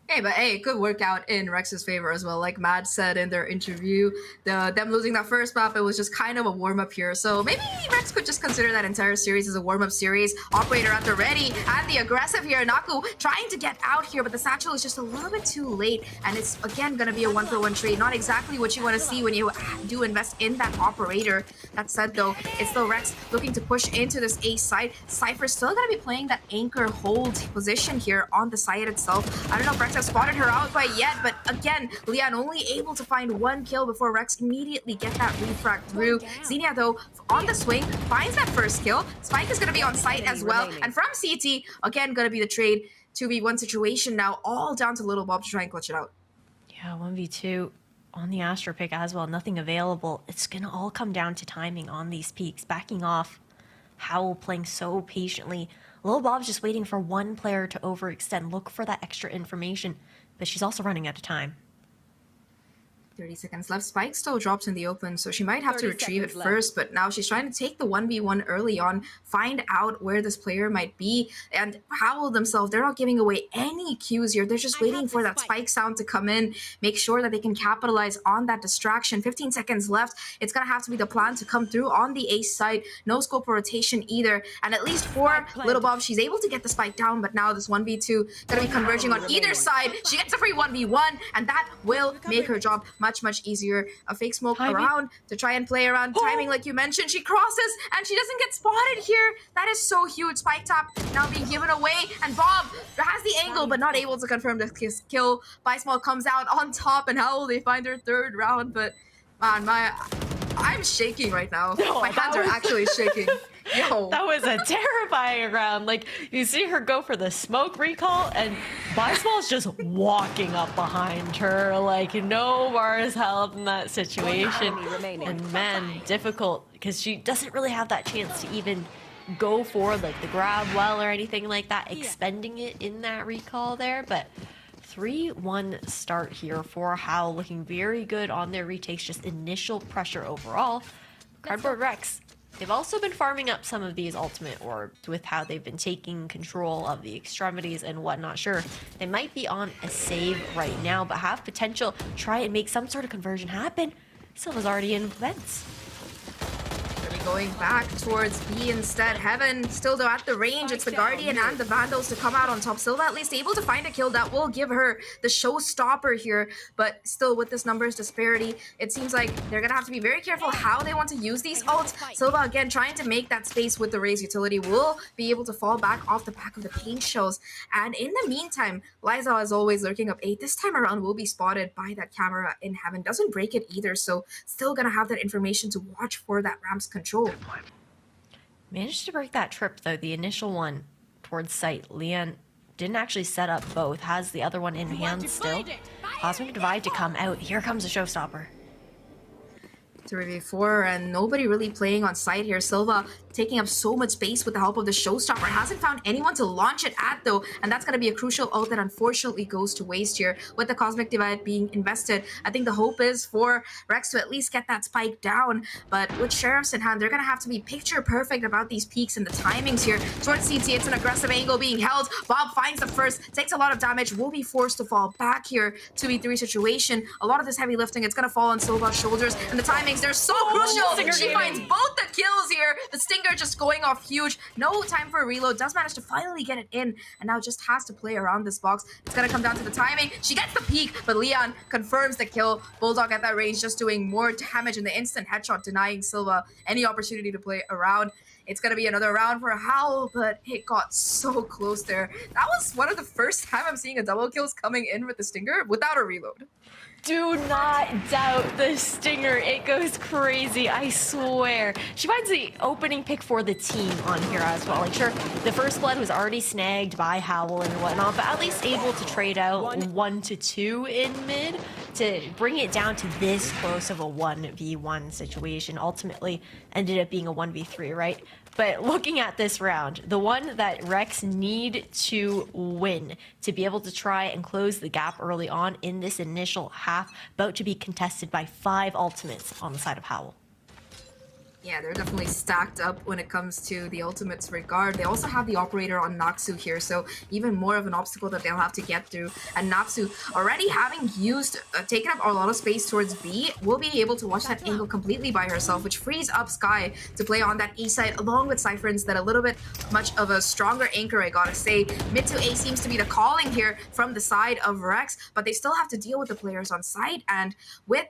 S19: Hey, but hey, it could work out in Rex's favor as well. Like Mad said in their interview, them losing that first map, it was just kind of a warm-up here. So maybe Rex could just consider that entire series as a warm-up series. Operator at the ready, and the aggressive here. Naku trying to get out here, but the satchel is just a little bit too late. And it's, again, going to be a 1-for-1 trade. Not exactly what you want to see when you do invest in that operator. That said, though, it's still Rex looking to push into this A site. Cypher's still going to be playing that anchor hold position here on the site itself. I don't know if Rex has spotted her out quite yet, but again, Leon only able to find 1 kill before Rex immediately get that refrag through. Xenia, though, on the swing, finds that first kill. Spike is going to be on site as well, and from CT, again, going to be the trade. 2v1 situation now, all down to Little Bob to try and clutch it out.
S2: Yeah, 1v2 on the Astra pick as well, nothing available. It's going to all come down to timing on these peaks, backing off. HOWL playing so patiently. Little Bob's just waiting for one player to overextend, look for that extra information, but she's also running out of time.
S19: 30 seconds left. Spike still drops in the open, so she might have to retrieve it first, but now she's trying to take the 1v1 early on, find out where this player might be, and HOWL themselves, they're not giving away any cues here. They're just waiting for that Spike sound to come in, make sure that they can capitalize on that distraction. 15 seconds left. It's going to have to be the plan to come through on the ace side. No scope for rotation either, and at least for Little Bob, she's able to get the Spike down, but now this 1v2 going to be converging on either side. She gets a free 1v1, and that will make her job much easier. A fake smoke around to try and play around timing, like you mentioned. She crosses and she doesn't get spotted here. That is so huge. Spike tap now being given away, and Bob has the angle but not able to confirm the kill. Bismall comes out on top, and HOWL, they find their 3rd round, but man, I'm shaking right now. My hands are actually shaking. Yo.
S2: That was a terrifying round. Like, you see her go for the smoke recall, and Bismall's just walking up behind her. Like, no bars held in that situation. And man, difficult, because she doesn't really have that chance to even go for like the grab well or anything like that, expending it in that recall there. But 3-1 start here for HOWL, looking very good on their retakes, just initial pressure overall. Cardboard Rex, they've also been farming up some of these ultimate orbs with how they've been taking control of the extremities and whatnot. Sure, they might be on a save right now, but have potential try and make some sort of conversion happen. Silva's already in vents.
S19: Going back towards B instead. Heaven still though at the range. It's the Guardian and the Vandals to come out on top. Silva at least able to find a kill that will give her the showstopper here, but still with this numbers disparity, it seems like they're gonna have to be very careful how they want to use these ults. Silva again trying to make that space with the Raze utility, will be able to fall back off the back of the paint shells. And in the meantime, Liza, as always, lurking up 8. This time around will be spotted by that camera in Heaven. Doesn't break it either, so still gonna have that information to watch for that Ram's control. control.
S2: Managed to break that trip though, the initial one towards site. Leon didn't actually set up both, has the other one in hand still. Cosmic Divide to come out. Here comes a showstopper.
S19: 3v4 and nobody really playing on site here. Silva taking up so much space with the help of the showstopper. Hasn't found anyone to launch it at though, and that's going to be a crucial ult that unfortunately goes to waste here with the Cosmic Divide being invested. I think the hope is for Rex to at least get that spike down, but with Sheriffs in hand, they're going to have to be picture perfect about these peaks and the timings here. Towards CT, it's an aggressive angle being held. Bob finds the first, takes a lot of damage, will be forced to fall back here. 2v3 situation. A lot of this heavy lifting, it's going to fall on Silva's shoulders, and the timings, they're so crucial. She finds both the kills here. The Stinger just going off huge. No time for a reload. Does manage to finally get it in, and now just has to play around this box. It's going to come down to the timing. She gets the peak, but Leon confirms the kill. Bulldog at that range just doing more damage in the instant headshot, denying Silva any opportunity to play around. It's going to be another round for HOWL, but it got so close there. That was one of the first time I'm seeing a double kills coming in with the Stinger without a reload.
S20: Do not doubt the Stinger. It goes crazy, I swear. She finds the opening pick for the team on here as well. Like, sure, the first blood was already snagged by HOWL and whatnot, but at least able to trade out 1 to 2 in mid to bring it down to this close of a 1v1 situation. Ultimately ended up being a 1v3, right? But looking at this round, the one that Rex need to win to be able to try and close the gap early on in this initial half, about to be contested by 5 ultimates on the side of HOWL.
S19: Yeah, they're definitely stacked up when it comes to the ultimates regard. They also have the operator on Naksu here, so even more of an obstacle that they'll have to get through. And Naksu, already having taken up a lot of space towards B, will be able to watch that angle completely by herself, which frees up Sky to play on that A side, along with Cypher instead. A little bit much of a stronger anchor, I gotta say. Mid to A seems to be the calling here from the side of Rex, but they still have to deal with the players on site, and with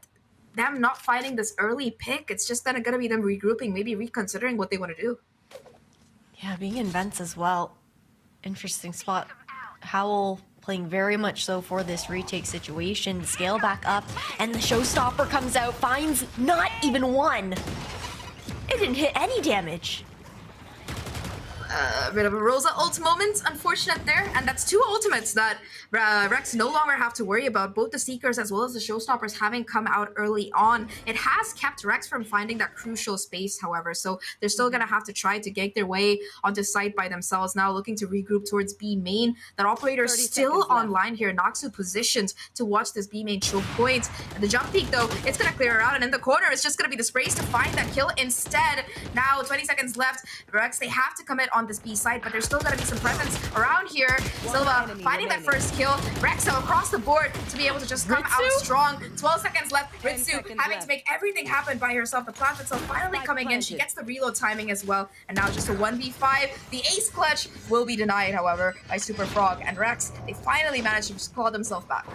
S19: them not finding this early pick, it's just gonna be them regrouping, maybe reconsidering what they want to do.
S2: Yeah, being in vents as well. Interesting spot. HOWL playing very much so for this retake situation. Scale back up, and the showstopper comes out, finds not even one. It didn't hit any damage.
S19: A bit of a Rosa ult moment, unfortunate there, and that's 2 ultimates that Rex no longer have to worry about. Both the Seekers as well as the Showstoppers having come out early on. It has kept Rex from finding that crucial space, however, so they're still gonna have to try to get their way onto site by themselves. Now looking to regroup towards B main. That operator still online here. Naksu positioned to watch this B main choke point. And the jump peak though, it's gonna clear her out, and in the corner it's just gonna be the sprays to find that kill instead. Now 20 seconds left. Rex, they have to commit on this B side, but there's still gonna be some presence around here. Silva finding that first kill. Rexo across the board to be able to just come out strong. 12 seconds left. Ritsu having to make everything happen by herself. The plant itself finally coming in. She gets the reload timing as well. And now just a 1v5. The ace clutch will be denied, however, by Super Frog and Rex. They finally managed to just claw themselves back.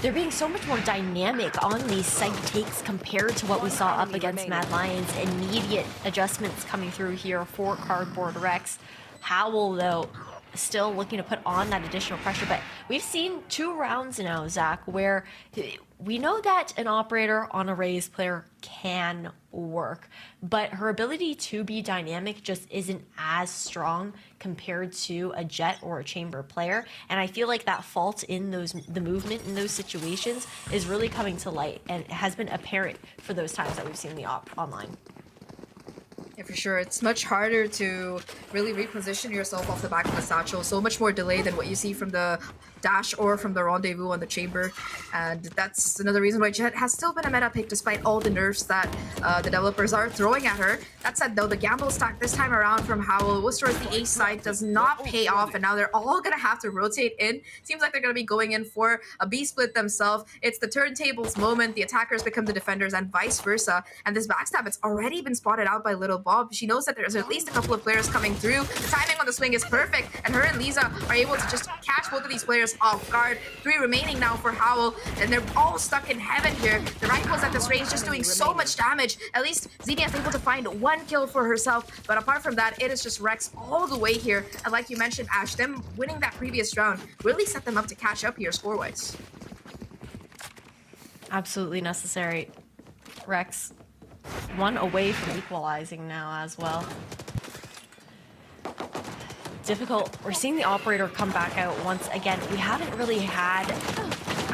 S2: They're being so much more dynamic on these site takes compared to what we saw up against Mad Lions. Immediate adjustments coming through here for Cardboard Rex. HOWL, though, still looking to put on that additional pressure, but we've seen 2 rounds now, Zach, where we know that an operator on a Raze player can work, but her ability to be dynamic just isn't as strong compared to a Jet or a Chamber player, and I feel like that fault in the movement in those situations is really coming to light, and it has been apparent for those times that we've seen the op online.
S19: Yeah, for sure. It's much harder to really reposition yourself off the back of the satchel. So much more delay than what you see from the dash or from the rendezvous on the chamber. And that's another reason why Jet has still been a meta pick despite all the nerfs that the developers are throwing at her. That said, though, the gamble stack this time around from HOWL was towards the ace side does not pay off, and now they're all going to have to rotate in. Seems like they're going to be going in for a B split themselves. It's the turntables moment. The attackers become the defenders and vice versa. And this backstab, it's already been spotted out by Little Bob. She knows that there's at least a couple of players coming through. The timing on the swing is perfect, and her and Lisa are able to just catch both of these players off guard. 3 remaining now for HOWL, and they're all stuck in heaven here. The rifles at this range just doing so much damage. At least Xenia is able to find 1 kill for herself, but apart from that, it is just Rex all the way here. And like you mentioned, Ash, them winning that previous round really set them up to catch up here score-wise.
S2: Absolutely necessary. Rex
S20: one away from equalizing now as well. Difficult. We're seeing the operator come back out once again. We haven't really had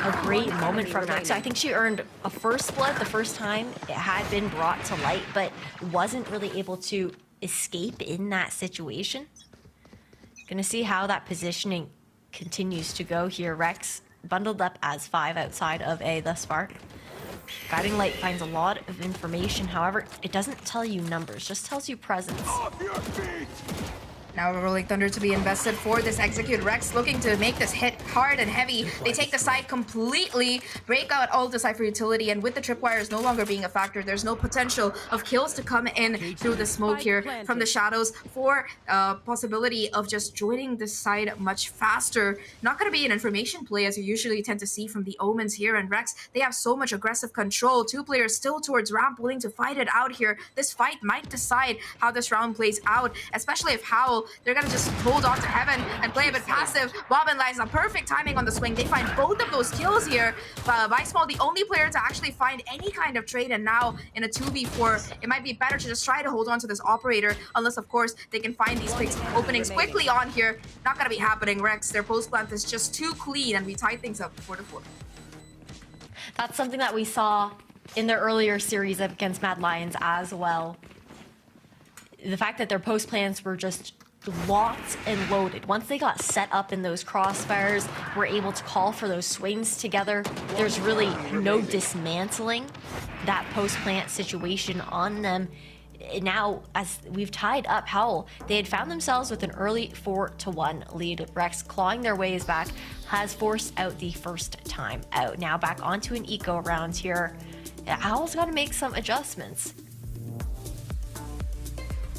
S20: a great moment from Max. I think she earned a first blood the first time it had been brought to light, but wasn't really able to escape in that situation. Gonna see how that positioning continues to go here. Rex bundled up as 5 outside of A thus far. Guiding Light finds a lot of information. However, it doesn't tell you numbers, just tells you presence.
S19: Now Rolling Thunder to be invested for this execute. Rex looking to make this hit hard and heavy. They take the side completely, break out all the Cypher utility, and with the tripwires no longer being a factor, there's no potential of kills to come in through the smoke here from the shadows for possibility of just joining this side much faster. Not going to be an information play as you usually tend to see from the Omens here, and Rex, they have so much aggressive control. 2 players still towards ramp, willing to fight it out here. This fight might decide how this round plays out, especially if HOWL, they're gonna just hold on to heaven and play a bit passive. Bob and Liza, perfect timing on the swing. They find both of those kills here. Small, the only player to actually find any kind of trade, and now in a 2v4, it might be better to just try to hold on to this operator, unless of course they can find these quick openings quickly on here. Not gonna be happening. Rex, their post plant is just too clean, and we tied things up 4-4.
S20: That's something that we saw in their earlier series against Mad Lions as well. The fact that their post plans were just locked and loaded. Once they got set up in those crossfires, were able to call for those swings together. There's really no dismantling that post-plant situation on them. Now, as we've tied up HOWL, they had found themselves with an early 4-1 lead. Rex clawing their ways back has forced out the first time out. Now back onto an eco round here. HOWL's got to make some adjustments.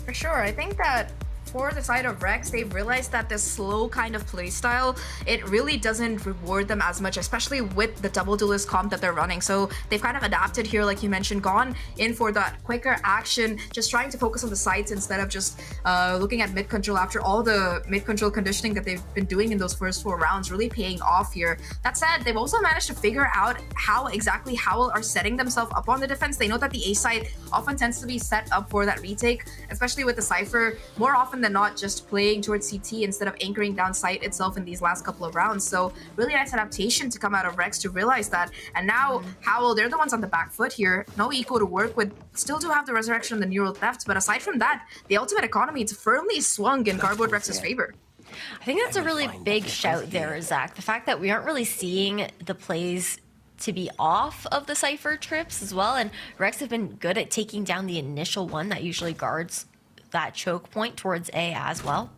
S19: For sure, I think that for the side of Rex, they've realized that this slow kind of playstyle, it really doesn't reward them as much, especially with the double duelist comp that they're running. So they've kind of adapted here, like you mentioned, gone in for that quicker action, just trying to focus on the sides instead of just looking at mid control after all the mid control conditioning that they've been doing in those first 4 rounds, really paying off here. That said, they've also managed to figure out how exactly HOWL are setting themselves up on the defense. They know that the A side often tends to be set up for that retake, especially with the Cypher, more often than not just playing towards CT instead of anchoring down site itself in these last couple of rounds. So really nice adaptation to come out of Rex to realize that. And now HOWL, they're the ones on the back foot here. No eco to work with. Still do have the resurrection and the neural theft, but aside from that, the ultimate economy is firmly swung in Cardboard Rex's favor.
S20: I think that's a really big shout there, Zach. The fact that we aren't really seeing the plays to be off of the Cypher trips as well, and Rex have been good at taking down the initial one that usually guards that choke point towards A as well.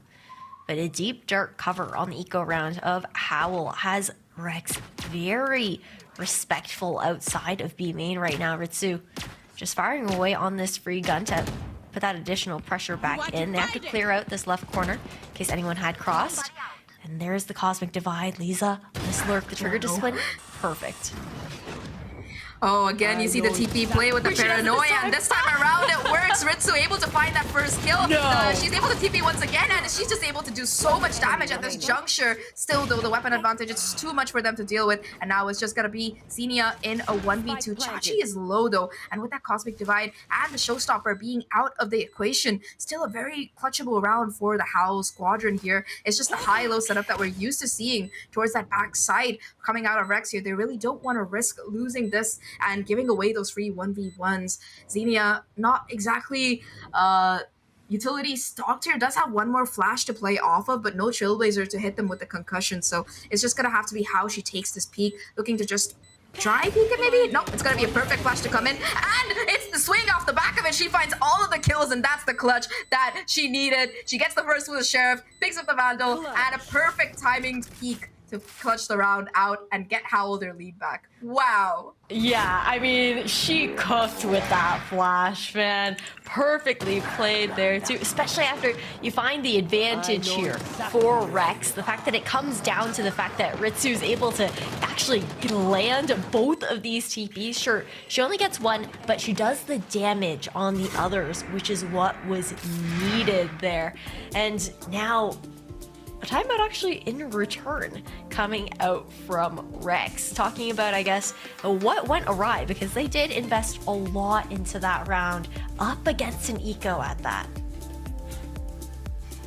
S20: But a deep dark cover on the eco round of HOWL has Rex very respectful outside of B main right now. Ritsu just firing away on this free gun to put that additional pressure back in. They have to clear out this left corner in case anyone had crossed. And there's the Cosmic Divide. Lisa, let's lurk the trigger to swing. Perfect.
S19: Oh, again, you see the TP play with the paranoia, and this time around it works. Ritsu able to find that first kill. She's able to TP once again, and she's just able to do so much damage at this juncture. Still, though, the weapon advantage is too much for them to deal with, and now it's just gonna be Xenia in a 1v2. Chachi is low, though, and with that Cosmic Divide and the Showstopper being out of the equation, still a very clutchable round for the HOWL squadron here. It's just a high-low setup that we're used to seeing towards that backside coming out of Rex here. They really don't want to risk losing this and giving away those free 1v1s. Xenia, not exactly utility stocked here, does have one more flash to play off of, but no Trailblazer to hit them with the concussion. So it's just going to have to be how she takes this peek, looking to just try peek it maybe? Nope, it's going to be a perfect flash to come in. And it's the swing off the back of it. She finds all of the kills, and that's the clutch that she needed. She gets the first with the Sheriff, picks up the Vandal, and a perfect timing peek to clutch the round out and get HOWL their lead back. Wow.
S20: Yeah, I mean, she cooked with that flash, man. Perfectly played there, too. Especially after you find the advantage here for Rex. The fact that it comes down to the fact that Ritsu's able to actually land both of these TPs. Sure, she only gets one, but she does the damage on the others, which is what was needed there. And now a timeout actually in return coming out from Rex, talking about, I guess, what went awry, because they did invest a lot into that round up against an eco at that.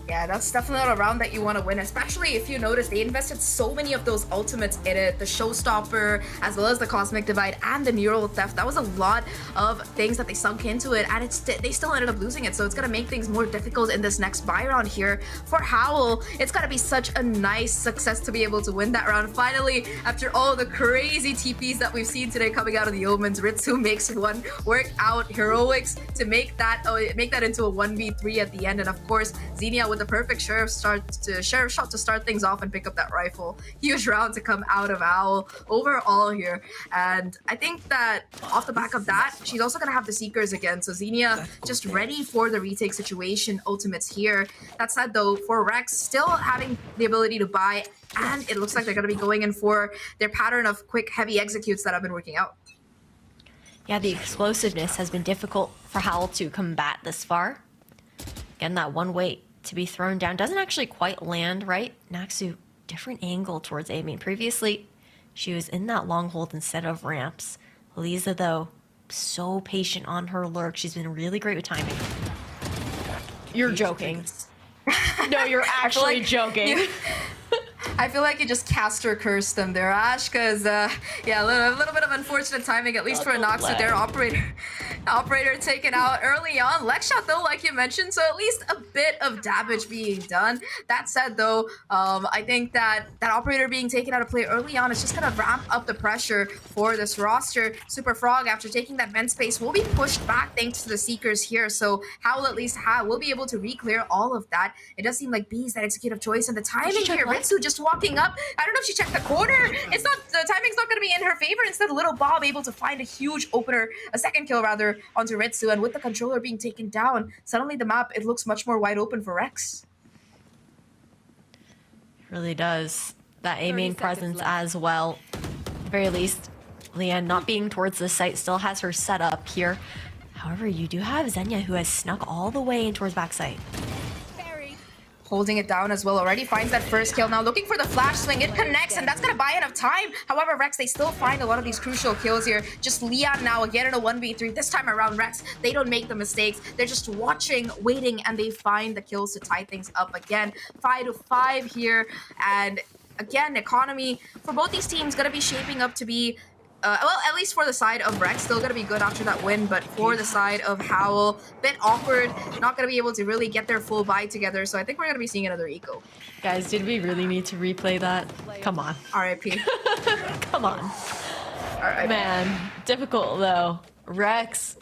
S19: Yeah, that's definitely not a round that you want to win, especially if you notice they invested so many of those ultimates in it, the Showstopper, as well as the Cosmic Divide and the Neural Theft. That was a lot of things that they sunk into it, and they still ended up losing it, so it's going to make things more difficult in this next buy round here. For HOWL, it's going to be such a nice success to be able to win that round. Finally, after all the crazy TPs that we've seen today coming out of the Omens, Ritsu makes one work out heroics to make that into a 1v3 at the end, and of course, Xenia with the perfect sheriff shot to start things off and pick up that rifle. Huge round to come out of HOWL overall here, and I think that off the back of that, she's also gonna have the Seekers again, so Xenia just ready for the retake situation ultimates here. That said though, for Rex, still having the ability to buy, and it looks like they're gonna be going in for their pattern of quick heavy executes that have been working out.
S20: Yeah, the explosiveness has been difficult for HOWL to combat this far. Again, that one way to be thrown down doesn't actually quite land right. Naxu, different angle towards aiming. Previously, she was in that long hold instead of ramps. Lisa, though, so patient on her lurk. She's been really great with timing. You're joking. No, you're actually joking.
S19: I feel like you just cast or cursed them there, Ash, because, yeah, a little bit of unfortunate timing, at least for Naxu, their operator taken out early on. Leg shot, though, like you mentioned, so at least a bit of damage being done. That said, though, I think that operator being taken out of play early on is just going to ramp up the pressure for this roster. Super Frog, after taking that vent space, will be pushed back thanks to the Seekers here, so HOWL at least will be able to re-clear all of that. It does seem like B is that executive choice, and the timing here, Ritsu just walking up. I don't know if she checked the corner. It's not, the timing's not going to be in her favor. Instead, Little Bob able to find a huge opener, a second kill rather, onto Ritsu, and with the controller being taken down, suddenly the map, it looks much more wide open for Rex.
S20: Really does. That aiming presence as well. At the very least, Leanne not being towards the site still has her set up here. However, you do have Xenia who has snuck all the way in towards backside.
S19: Holding it down as well, already finds that first kill. Now looking for the flash swing, it connects, and that's gonna buy enough time. However, Rex, they still find a lot of these crucial kills here. Just Leon now again in a 1v3. This time around, Rex, they don't make the mistakes. They're just watching, waiting, and they find the kills to tie things up again. 5-5 here, and again, economy for both these teams gonna be shaping up to be well, at least for the side of Rex, still gonna be good after that win, but for the side of HOWL, bit awkward, not gonna be able to really get their full buy together, so I think we're gonna be seeing another eco.
S20: Guys, did we really need to replay that? Come on.
S19: RIP.
S20: Come on.
S19: RIP.
S20: Man, difficult though. Rex,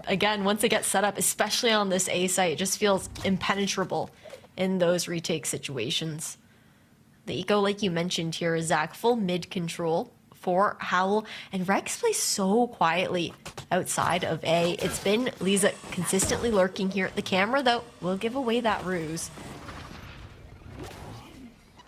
S20: again, once it gets set up, especially on this A site, it just feels impenetrable in those retake situations. The eco, like you mentioned here, Zach, full mid control for HOWL, and Rex plays so quietly outside of A. It's been Lisa consistently lurking here. The camera, though, will give away that ruse.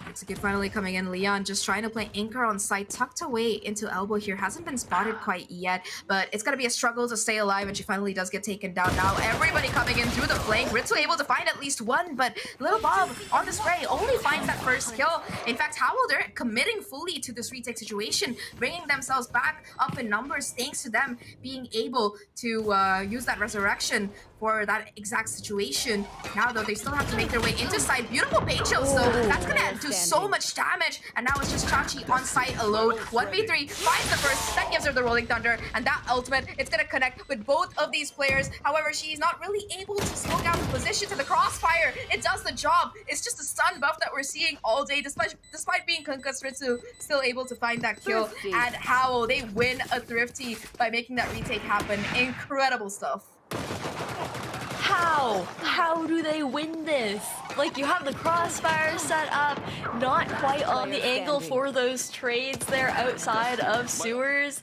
S19: Execute finally coming in. Leon just trying to play anchor on site, tucked away into elbow here. Hasn't been spotted quite yet, but it's gonna be a struggle to stay alive, and she finally does get taken down. Now everybody coming in through the flank. Ritsu able to find at least one, but Little Bob on the spray only finds that first kill. In fact, HOWL, they're committing fully to this retake situation, bringing themselves back up in numbers thanks to them being able to use that resurrection for that exact situation. Now though, they still have to make their way into site. Beautiful bait chills though. That's gonna do so much damage, and now it's just Chachi on site alone. 1v3, finds the first, that gives her the Rolling Thunder, and that ultimate, it's gonna connect with both of these players. However, she's not really able to slow down the position to the crossfire. It does the job. It's just a stun buff that we're seeing all day, despite being concussed. Ritsu still able to find that kill. And HOWL, they win a Thrifty by making that retake happen. Incredible stuff.
S20: How do they win this? Like, you have the crossfire set up, not quite on the angle for those trades there outside of sewers.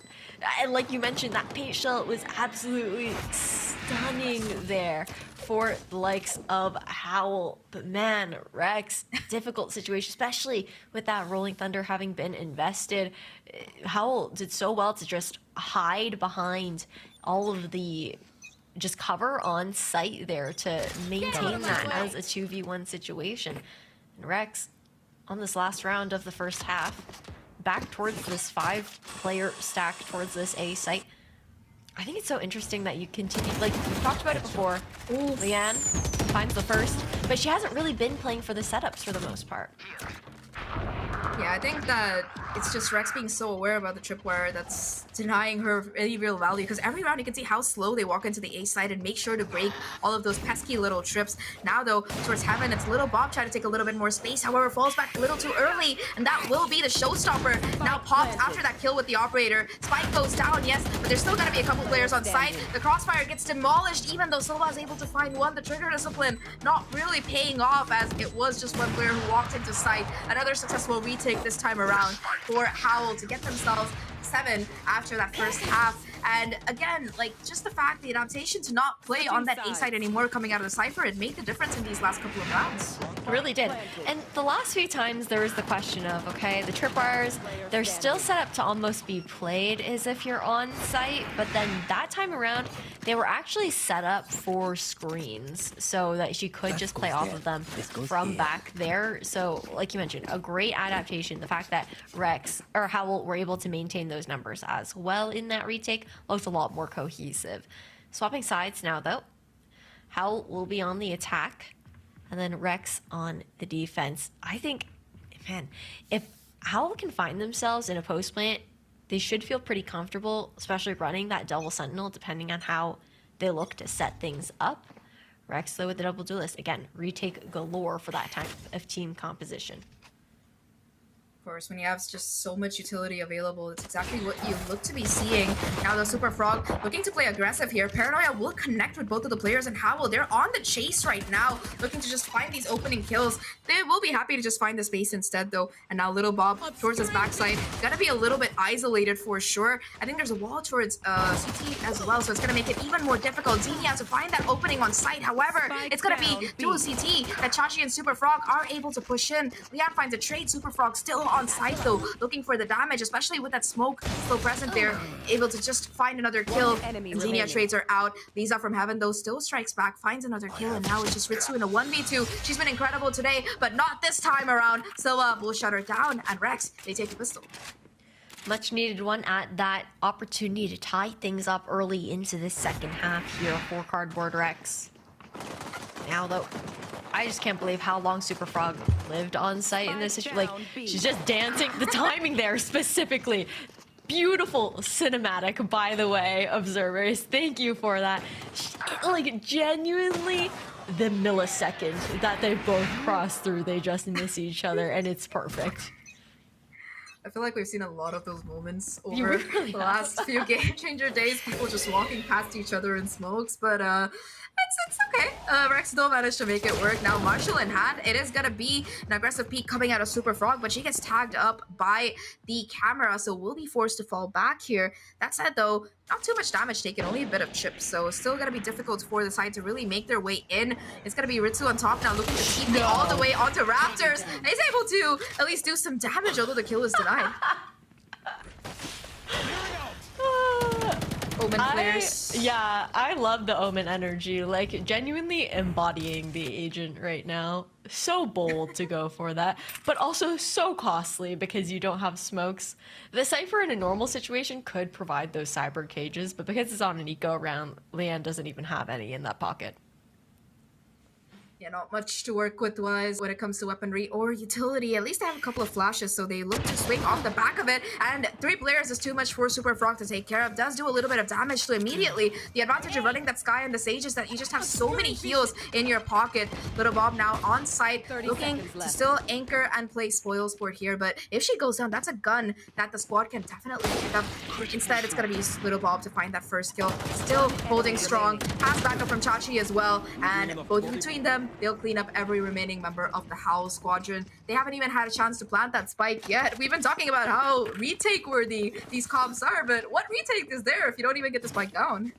S20: And like you mentioned, that paint shell was absolutely stunning there for the likes of HOWL. But man, Rex, difficult situation, especially with that Rolling Thunder having been invested. HOWL did so well to just hide behind all of the just cover on site there to maintain that as a 2v1 situation. And Rex,
S2: on this last round of the first half, back towards this 5-player stack towards this A site. I think it's so interesting that you continue, like we've talked about it before. Leanne finds the first, but she hasn't really been playing for the setups for the most part.
S19: Yeah, I think that it's just Rex being so aware about the tripwire that's denying her any real value, because every round you can see how slow they walk into the A side and make sure to break all of those pesky little trips. Now though, towards Heaven, it's Little Bob trying to take a little bit more space, however falls back a little too early, and that will be the showstopper. Now popped after that kill with the operator. Spike goes down, yes, but there's still gonna be a couple players on site. The crossfire gets demolished, even though Silva is able to find one. The trigger discipline not really paying off, as it was just one player who walked into sight. Another successful retake this time around for HOWL to get themselves 7 after that first half. And again, like, just the fact, the adaptation to not play on that A side anymore coming out of the Cypher, it made the difference in these last couple of rounds.
S2: It really did. And the last few times there was the question of, okay, the tripwires, they're still set up to almost be played as if you're on site, but then that time around, they were actually set up for screens so that she could just play off of them from back there. So, like you mentioned, a great adaptation. The fact that Rex or HOWL were able to maintain those numbers as well in that retake looks a lot more cohesive. Swapping sides now, though. HOWL will be on the attack, and then Rex on the defense. I think, man, if HOWL can find themselves in a post plant, they should feel pretty comfortable, especially running that double sentinel, depending on how they look to set things up. Rex, though, with the double duelist, again, retake galore for that type of team composition.
S19: Of course, when you have just so much utility available, it's exactly what you look to be seeing. Now the Super Frog looking to play aggressive here. Paranoia will connect with both of the players, and HOWL, they're on the chase right now, looking to just find these opening kills. They will be happy to just find the space instead, though. And now Little Bob towards his backside. Gonna be a little bit isolated for sure. I think there's a wall towards CT as well, so it's gonna make it even more difficult. Zini has to find that opening on site. However, it's gonna be dual CT that Chachi and Super Frog are able to push in. Leanne finds a trade. Super Frog still on site though, looking for the damage, especially with that smoke still present there, able to just find another kill. And Xenia trades are out. Lisa from Heaven though still strikes back, finds another kill, and now it's just Ritsu in a 1v2. She's been incredible today, but not this time around. Silva will shut her down, and Rex, they take the pistol.
S2: Much needed one at that opportunity to tie things up early into the second half here for Cardboard Rex. Now though, I just can't believe how long Super Frog lived on site in this situation. Like, she's just dancing. The timing there specifically. Beautiful cinematic, by the way, observers. Thank you for that. Like, genuinely, the millisecond that they both cross through, they just miss each other, and it's perfect.
S19: I feel like we've seen a lot of those moments over the last few Game Changer days. People just walking past each other in smokes, but it's okay. Rex still managed to make it work. Now Marshall in hand. It is gonna be an aggressive peek coming out of Super Frog, but she gets tagged up by the camera, so will be forced to fall back here. That said though, not too much damage taken, only a bit of chips, so it's still gonna be difficult for the side to really make their way in. It's gonna be Ritsu on top now, looking to keep it all the way onto Raptors. And he's able to at least do some damage, although the kill is denied. Omen players.
S20: Yeah, I love the Omen energy, like genuinely embodying the agent right now. So bold to go for that, but also so costly because you don't have smokes. The Cypher in a normal situation could provide those cyber cages, but because it's on an eco round, Leanne doesn't even have any in that pocket.
S19: Yeah, not much to work with wise when it comes to weaponry or utility. At least they have a couple of flashes, so they look to swing off the back of it. And 3 players is too much for Super Frog to take care of. Does do a little bit of damage to immediately. The advantage of running that Sky and the Sage is that you just have so many heals in your pocket. Little Bob now on site, looking to still anchor and play spoil sport here. But if she goes down, that's a gun that the squad can definitely pick up. Instead, it's going to be Little Bob to find that first kill. Still holding strong. Pass backup from Chachi as well. And both between them, they'll clean up every remaining member of the HOWL squadron. They haven't even had a chance to plant that spike yet. We've been talking about how retake worthy these comps are, but what retake is there if you don't even get the spike down?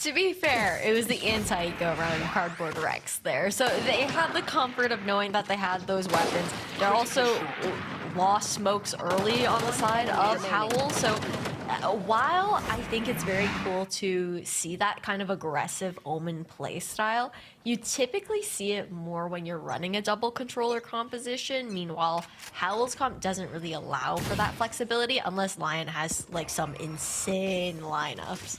S20: To be fair, it was the anti-go around Cardboard Rex there. So they had the comfort of knowing that they had those weapons. They're also lost smokes early on the side of HOWL, so while I think it's very cool to see that kind of aggressive Omen play style, you typically see it more when you're running a double controller composition. Meanwhile, HOWL's comp doesn't really allow for that flexibility unless Lion has like some insane lineups.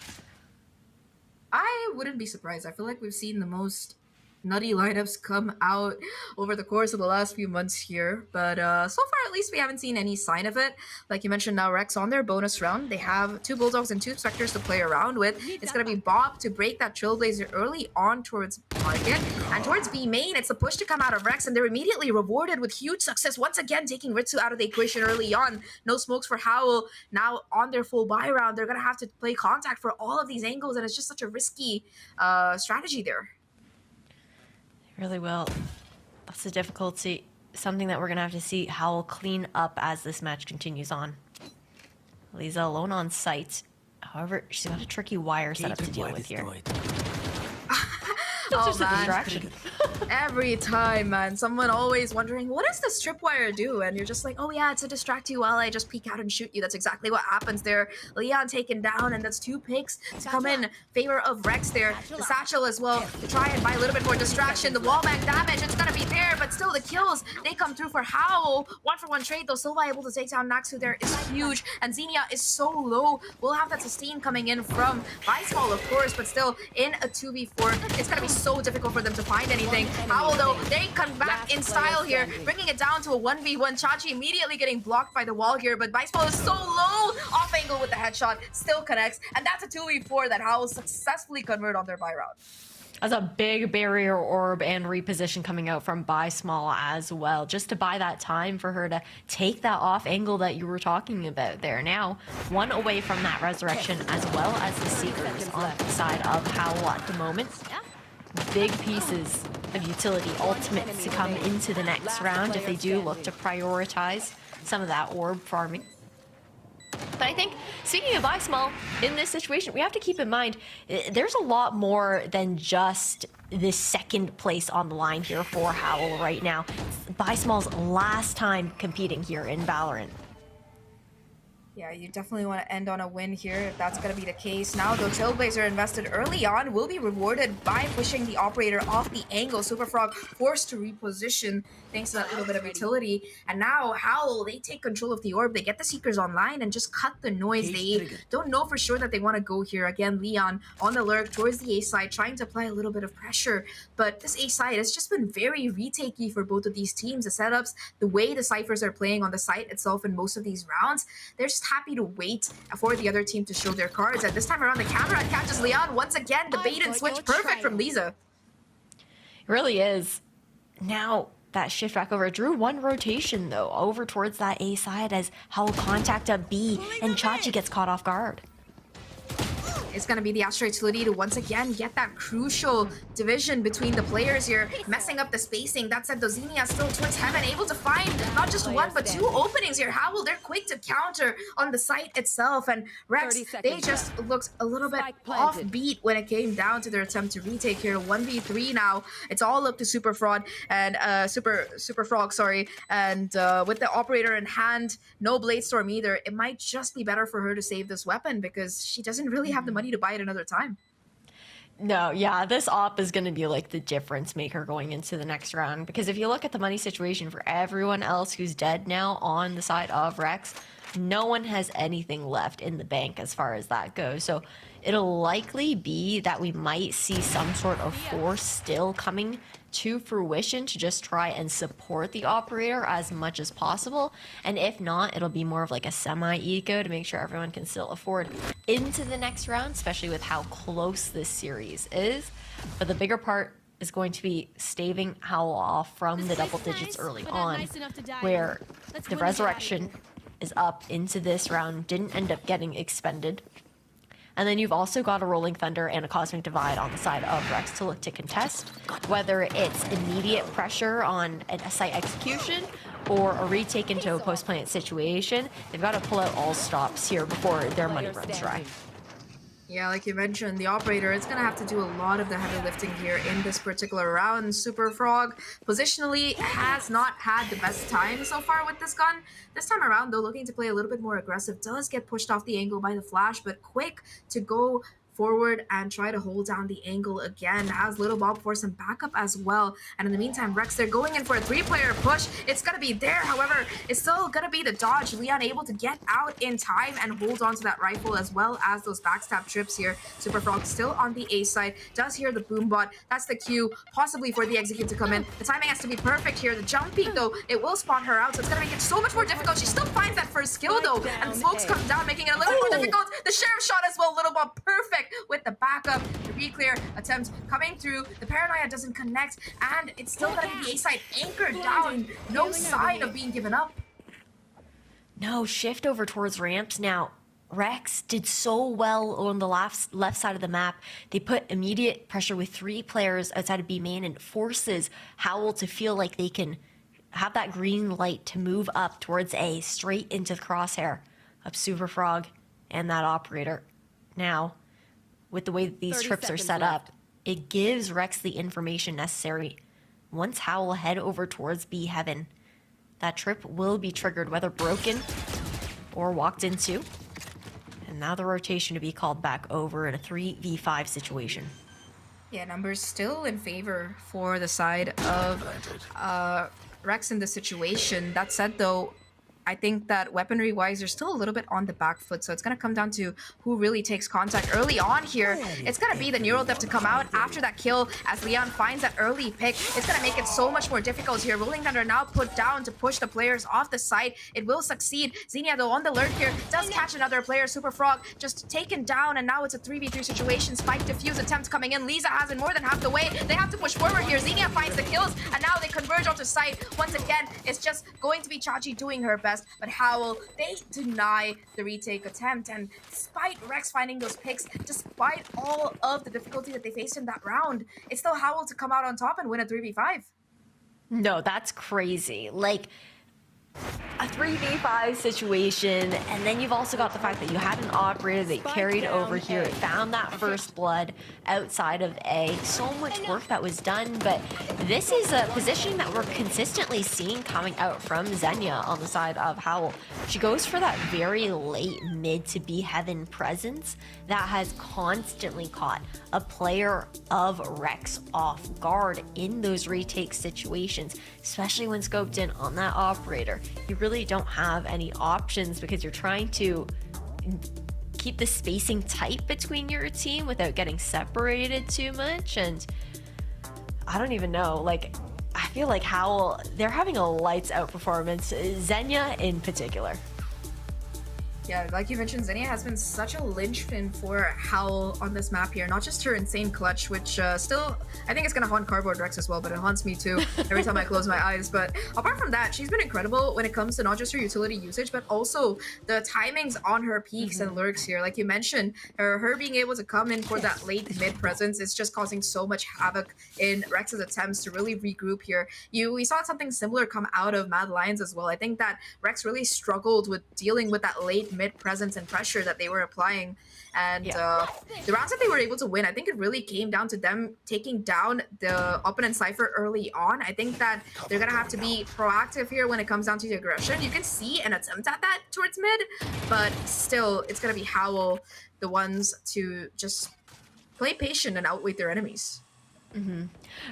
S19: I wouldn't be surprised. I feel like we've seen the most nutty lineups come out over the course of the last few months here, but so far at least we haven't seen any sign of it. Like you mentioned, now Rex on their bonus round, they have 2 Bulldogs and 2 Spectres to play around with. It's going to be Bob to break that Trailblazer early on towards market, and towards B main it's a push to come out of Rex, and they're immediately rewarded with huge success once again, taking Ritsu out of the equation early on. No smokes for HOWL. Now on their full buy round, they're going to have to play contact for all of these angles, and it's just such a risky strategy there.
S20: Really will. That's the difficulty. Something that we're gonna have to see HOWL clean up as this match continues on. Lisa alone on site. However, she's got a tricky wire set up to deal with here.
S19: Oh,
S20: just a
S19: man.
S20: distraction.
S19: Every time, man. Someone always wondering, what does the strip wire do? And you're just like, oh yeah, it's to distract you while I just peek out and shoot you. That's exactly what happens there. Leon taken down, and that's 2 picks to come in favor of Rex there. The satchel as well to try and buy a little bit more distraction. The wallbang damage, it's gonna be there, but still the kills, they come through for HOWL. 1-for-1 trade though. Silva able to take down Naxu there is huge, and Xenia is so low. We'll have that sustain coming in from Vicemall, of course, but still in a 2v4, it's gonna be so difficult for them to find anything. HOWL though, they come back in style here, bringing it down to a 1v1. Chachi immediately getting blocked by the wall here, but Vicemall is so low, off angle with the headshot, still connects, and that's a 2v4 that HOWL successfully convert on their buy round.
S20: As a big barrier orb and reposition coming out from Small as well, just to buy that time for her to take that off angle that you were talking about there. Now, 1 away from that resurrection as well as the Seekers on the side of HOWL at the moment. Big pieces of utility ultimates to come into the next round if they do look to prioritize some of that orb farming. But I think, speaking of Small, in this situation, we have to keep in mind, there's a lot more than just this second place on the line here for HOWL right now. It's Small's last time competing here in Valorant.
S19: Yeah, you definitely want to end on a win here if that's going to be the case. Now, though, Trailblazer invested early on will be rewarded by pushing the operator off the angle. Superfrog forced to reposition thanks to that little bit of utility. And now HOWL, they take control of the orb. They get the Seekers online and just cut the noise. They don't know for sure that they want to go here. Again, Leon on the lurk towards the A side, trying to apply a little bit of pressure. But this A side has just been very retakey for both of these teams. The setups, the way the Cyphers are playing on the site itself in most of these rounds, they're just happy to wait for the other team to show their cards. And this time around, the camera catches Leon once again. The bait and switch perfect from Lisa.
S20: It really is. Now, that shift back over. Drew 1 rotation, though, over towards that A side as HOWL contact up B, and Chachi gets caught off guard.
S19: It's going to be the Astro utility to once again get that crucial division between the players here, messing up the spacing. That said, Xenia still towards heaven, able to find not just 1 but 2 openings here. HOWL, they're quick to counter on the site itself, and Rex, they just looked a little bit offbeat when it came down to their attempt to retake here. 1v3 now. It's all up to Superfrog and Superfrog, sorry, and with the operator in hand, no Blade Storm either. It might just be better for her to save this weapon because she doesn't really have the money to buy it another time.
S20: No, yeah, this op is going to be like the difference maker going into the next round, because if you look at the money situation for everyone else who's dead now on the side of Rex, no one has anything left in the bank as far as that goes. So it'll likely be that we might see some sort of force still coming to fruition to just try and support the operator as much as possible. And if not, it'll be more of like a semi-eco to make sure everyone can still afford into the next round, especially with how close this series is. But the bigger part is going to be staving HOWL off from the double digits early on, where the resurrection is up into this round, didn't end up getting expended. And then you've also got a Rolling Thunder and a Cosmic Divide on the side of Rex to look to contest, whether it's immediate pressure on a site execution or a retake into a post-plant situation. They've got to pull out all stops here before their money runs dry.
S19: Yeah, like you mentioned, the operator is going to have to do a lot of the heavy lifting here in this particular round. Super Frog positionally has not had the best time so far with this gun. This time around, though, looking to play a little bit more aggressive. Does get pushed off the angle by the flash, but quick to go forward and try to hold down the angle again. Has Little Bob for some backup as well. And in the meantime, Rex, they're going in for a 3-player push. It's going to be there. However, it's still going to be the dodge. Leon able to get out in time and hold on to that rifle as well as those backstab trips here. Super Frog still on the A side. Does hear the boom bot. That's the cue, possibly for the execute to come in. The timing has to be perfect here. The jump peek, though, it will spot her out. So it's going to make it so much more difficult. She still finds that first kill, though. And the smokes come down, making it a little bit more difficult. The sheriff shot as well. Little Bob perfect with the backup. The re-clear attempt coming through. The paranoia doesn't connect, and it's still gonna be the A side anchored down. No sign of being given up.
S2: No, shift over towards ramps now. Rex did so well on the left side of the map. They put immediate pressure with 3 players outside of B main and forces HOWL to feel like they can have that green light to move up towards A, straight into the crosshair of Super Frog and that operator. Now, with the way that these trips are set up, it gives Rex the information necessary. Once HOWL head over towards B heaven, that trip will be triggered, whether broken or walked into. And now the rotation to be called back over in a 3v5 situation.
S19: Yeah, numbers still in favor for the side of Rex in this situation. That said, though, I think that weaponry-wise, they're still a little bit on the back foot, so it's going to come down to who really takes contact early on here. It's going to be the Neural Theft to come out after that kill as Leon finds that early pick. It's going to make it so much more difficult here. Rolling Thunder now put down to push the players off the site. It will succeed. Xenia, though, on the lurk here, does catch another player. Super Frog just taken down, and now it's a 3v3 situation. Spike defuse attempt coming in. Lisa has it more than half the way. They have to push forward here. Xenia finds the kills, and now they converge onto site. Once again, it's just going to be Chachi doing her best. But HOWL, they deny the retake attempt, and despite Rex finding those picks, despite all of the difficulty that they faced in that round, it's still HOWL to come out on top and win a 3v5.
S2: No, that's crazy. Like, a 3v5 situation, and then you've also got the fact that you had an operator that carried over here, found that first blood outside of A. So much work that was done, but this is a position that we're consistently seeing coming out from Xenia on the side of HOWL. She goes for that very late mid to B heaven presence that has constantly caught a player of Rex off guard in those retake situations, especially when scoped in on that operator. You really don't have any options because you're trying to keep the spacing tight between your team without getting separated too much. And I don't even know, like, I feel like HOWL, they're having a lights out performance, Xenia in particular.
S19: Yeah, like you mentioned, Xenia has been such a linchpin for HOWL on this map here. Not just her insane clutch, which still, I think it's going to haunt Cardboard Rex as well, but it haunts me too every time I close my eyes. But apart from that, she's been incredible when it comes to not just her utility usage, but also the timings on her peaks and lurks here. Like you mentioned, her being able to come in for that late mid presence is just causing so much havoc in Rex's attempts to really regroup here. We saw something similar come out of Mad Lions as well. I think that Rex really struggled with dealing with that late mid presence and pressure that they were applying, and the rounds that they were able to win, I think it really came down to them taking down the opponent Cypher early on. I think that they're gonna have to be proactive here when it comes down to the aggression. You can see an attempt at that towards mid, but still it's gonna be HOWL the ones to just play patient and outweight their enemies.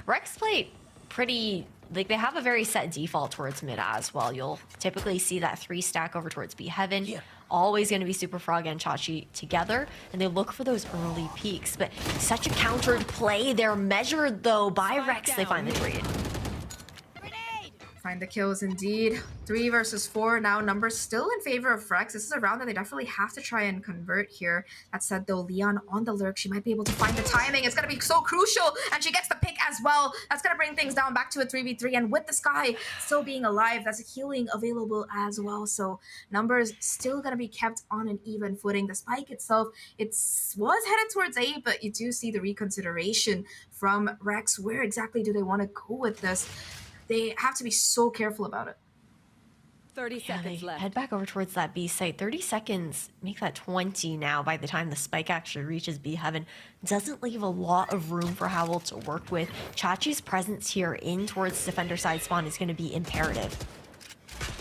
S2: Rex played pretty, like, they have a very set default towards mid as well. You'll typically see that 3 stack over towards B heaven. Always going to be Super Frog and Chachi together, and they look for those early peaks. But such a countered play. They're measured, though, by Rex. They find the trade.
S19: Find the kills indeed. 3 versus 4 now. Numbers still in favor of Rex. This is a round that they definitely have to try and convert here. That said, though, Leon on the lurk. She might be able to find the timing. It's going to be so crucial, and she gets the pick as well. That's going to bring things down back to a 3v3, and with the Sky still being alive, that's a healing available as well. So numbers still going to be kept on an even footing. The Spike itself, it was headed towards A, but you do see the reconsideration from Rex. Where exactly do they want to go with this? They have to be so careful about it.
S21: 30 seconds left.
S20: Head back over towards that B site. 30 seconds, make that 20 now by the time the spike actually reaches B heaven. Doesn't leave a lot of room for HOWL to work with. Chachi's presence here in towards defender side spawn is going to be imperative.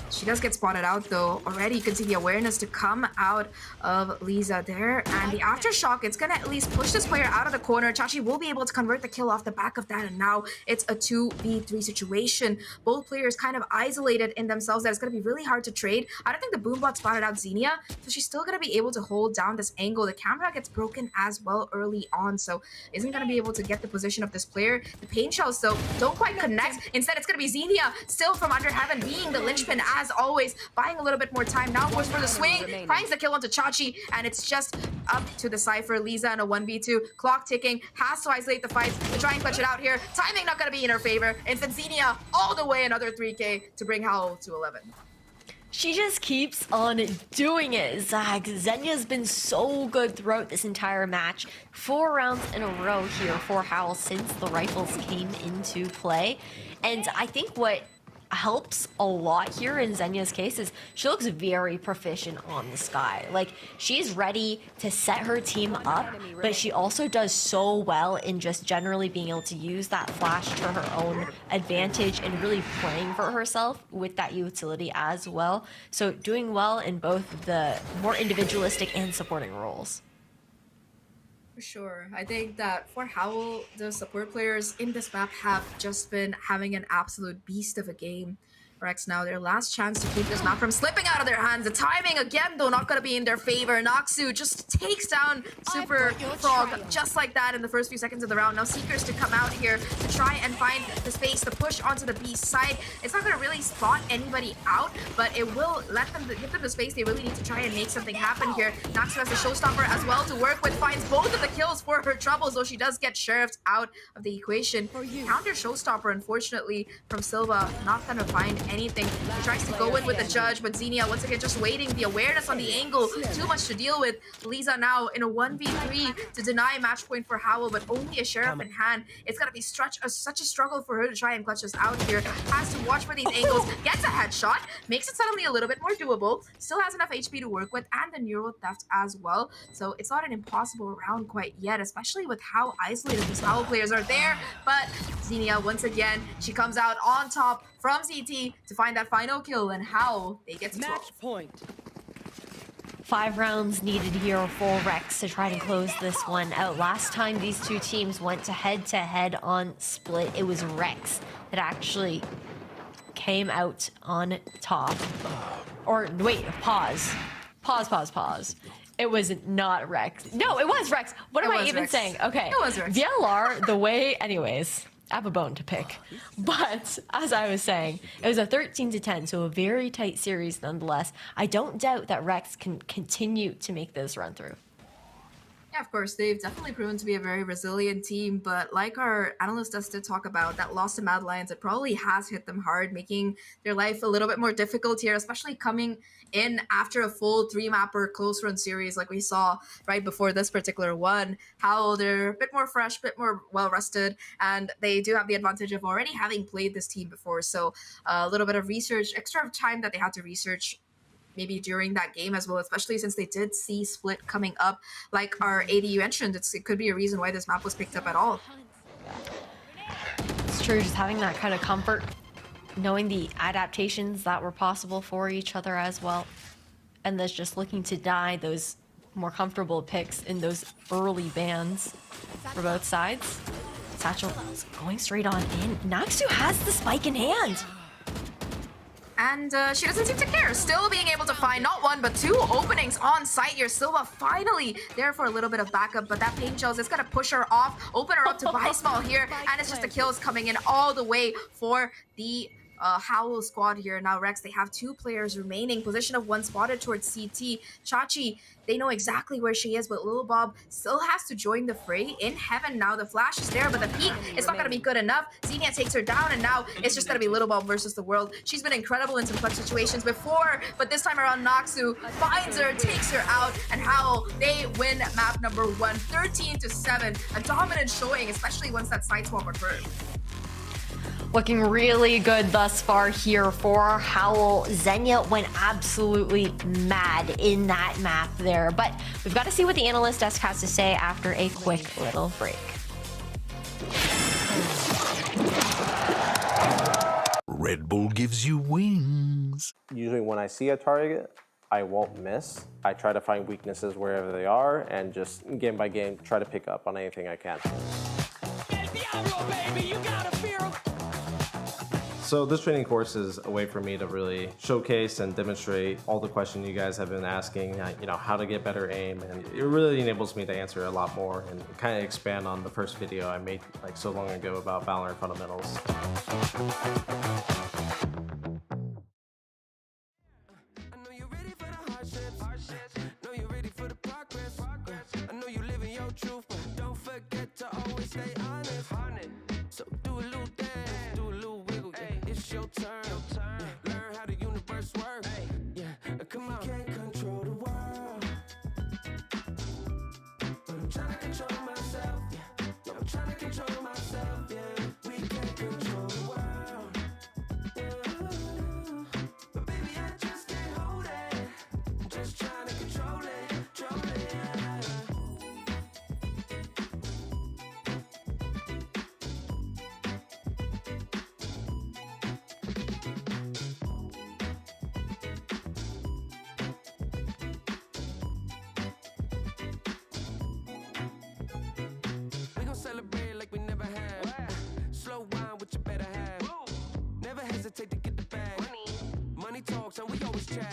S19: She does get spotted out though. Already you can see the awareness to come out of Lisa there. And the aftershock, it's gonna at least push this player out of the corner. Chachi will be able to convert the kill off the back of that. And now it's a 2v3 situation. Both players kind of isolated in themselves. That it's gonna be really hard to trade. I don't think the boombot spotted out Xenia. So she's still gonna be able to hold down this angle. The camera gets broken as well early on. So isn't gonna be able to get the position of this player. The pain shells though don't quite connect. Instead it's gonna be Xenia still from under heaven being the linchpin as always, buying a little bit more time. Now goes for the swing, finds the kill onto Chachi, and it's just up to the Cypher. Lisa in a 1v2, clock ticking, has to isolate the fights to try and clutch it out here. Timing not gonna be in her favor. Instead, Xenia all the way another 3k to bring HOWL to 11.
S20: She just keeps on doing it, Zach. Xenia's been so good throughout this entire match. 4 rounds in a row here for HOWL since the rifles came into play. And I think what helps a lot here in Xenia's case is she looks very proficient on the sky. Like, she's ready to set her team up, but she also does so well in just generally being able to use that flash to her own advantage and really playing for herself with that utility as well. So doing well in both the more individualistic and supporting roles.
S19: For sure. I think that for HOWL, the support players in this map have just been having an absolute beast of a game. Rex now their last chance to keep this map from slipping out of their hands. The timing again though not going to be in their favor. Noxu just takes down Super Frog just like that in the first few seconds of the round. Now Seekers to come out here to try and find the space to push onto the B side. It's not going to really spot anybody out, but it will let them give them the space they really need to try and make something happen here. Noxu has the showstopper as well to work with, finds both of the kills for her troubles, though she does get sheriffed out of the equation. Counter showstopper unfortunately from Silva, not going to find anything. He tries to go in with the judge, but Xenia once again just waiting. The awareness on the angle, too much to deal with. Lisa now in a 1v3 to deny match point for HOWL, but only a sheriff in hand. It's gonna be such a struggle for her to try and clutch us out here. Has to watch for these angles, gets a headshot, makes it suddenly a little bit more doable. Still has enough HP to work with and the neural theft as well. So it's not an impossible round quite yet, especially with how isolated these HOWL players are there. But Xenia once again, she comes out on top from CT to find that final kill, and HOWL they get to 12.
S21: Match point.
S20: 5 rounds needed here for Rex to try to close this one out. Last time these two teams went to head on Split, it was Rex that actually came out on top. Or wait, pause. It was not Rex. No, it was Rex. What am I even
S19: Rex.
S20: saying? Okay.
S19: It was Rex.
S20: VLR, the way, anyways. I have a bone to pick. But as I was saying, it was a 13-10, so a very tight series nonetheless. I don't doubt that Rex can continue to make this run through.
S19: Yeah, of course, they've definitely proven to be a very resilient team, but like our analyst does to talk about, that loss to Mad Lions, it probably has hit them hard, making their life a little bit more difficult here, especially coming in after a full 3-mapper close run series like we saw right before this particular one. HOWL, they're a bit more fresh, a bit more well-rested, and they do have the advantage of already having played this team before, so a little bit of research, extra time that they had to research maybe during that game as well, especially since they did see Split coming up. Like our ADU entrant, it could be a reason why this map was picked up at all.
S20: It's true, just having that kind of comfort, knowing the adaptations that were possible for each other as well, and that's just looking to deny those more comfortable picks in those early bans for both sides. Satchel going straight on in. Noxu has the spike in hand.
S19: And she doesn't seem to care. Still being able to find not one, but 2 openings on site here. Silva finally there for a little bit of backup, but that pain shells is going to push her off, open her up to Weismall here, and it's just the kills coming in all the way for the HOWL squad here. Now Rex, they have 2 players remaining. Position of 1 spotted towards CT. Chachi, they know exactly where she is, but Lil Bob still has to join the fray in heaven. Now the flash is there, but the peek is not going to be good enough. Xenia takes her down, and now it's just going to be Lil Bob versus the world. She's been incredible in some clutch situations before, but this time around Noxu finds her, takes her out, and HOWL, they win map number 1, 13-7. A dominant showing, especially once that side swap occurred.
S20: Looking really good thus far here for HOWL. Xenia went absolutely mad in that map there. But we've got to see what the analyst desk has to say after a quick little break.
S22: Red Bull gives you wings.
S12: Usually when I see a target, I won't miss. I try to find weaknesses wherever they are and just game by game try to pick up on anything I can. So this training course is a way for me to really showcase and demonstrate all the questions you guys have been asking, you know, how to get better aim, and it really enables me to answer a lot more and kind of expand on the first video I made like so long ago about VALORANT fundamentals.
S11: Come on. Can't control the world, but I'm trying to control myself. Yeah, no, I'm trying to control myself. Yeah, we can't control the world. Yeah. But baby, I just can't hold it. I'm just trying to control it, control it. Yeah. Celebrate like we never had. Slow wine with your better half. Never hesitate to get the bag. Money talks and we always chat.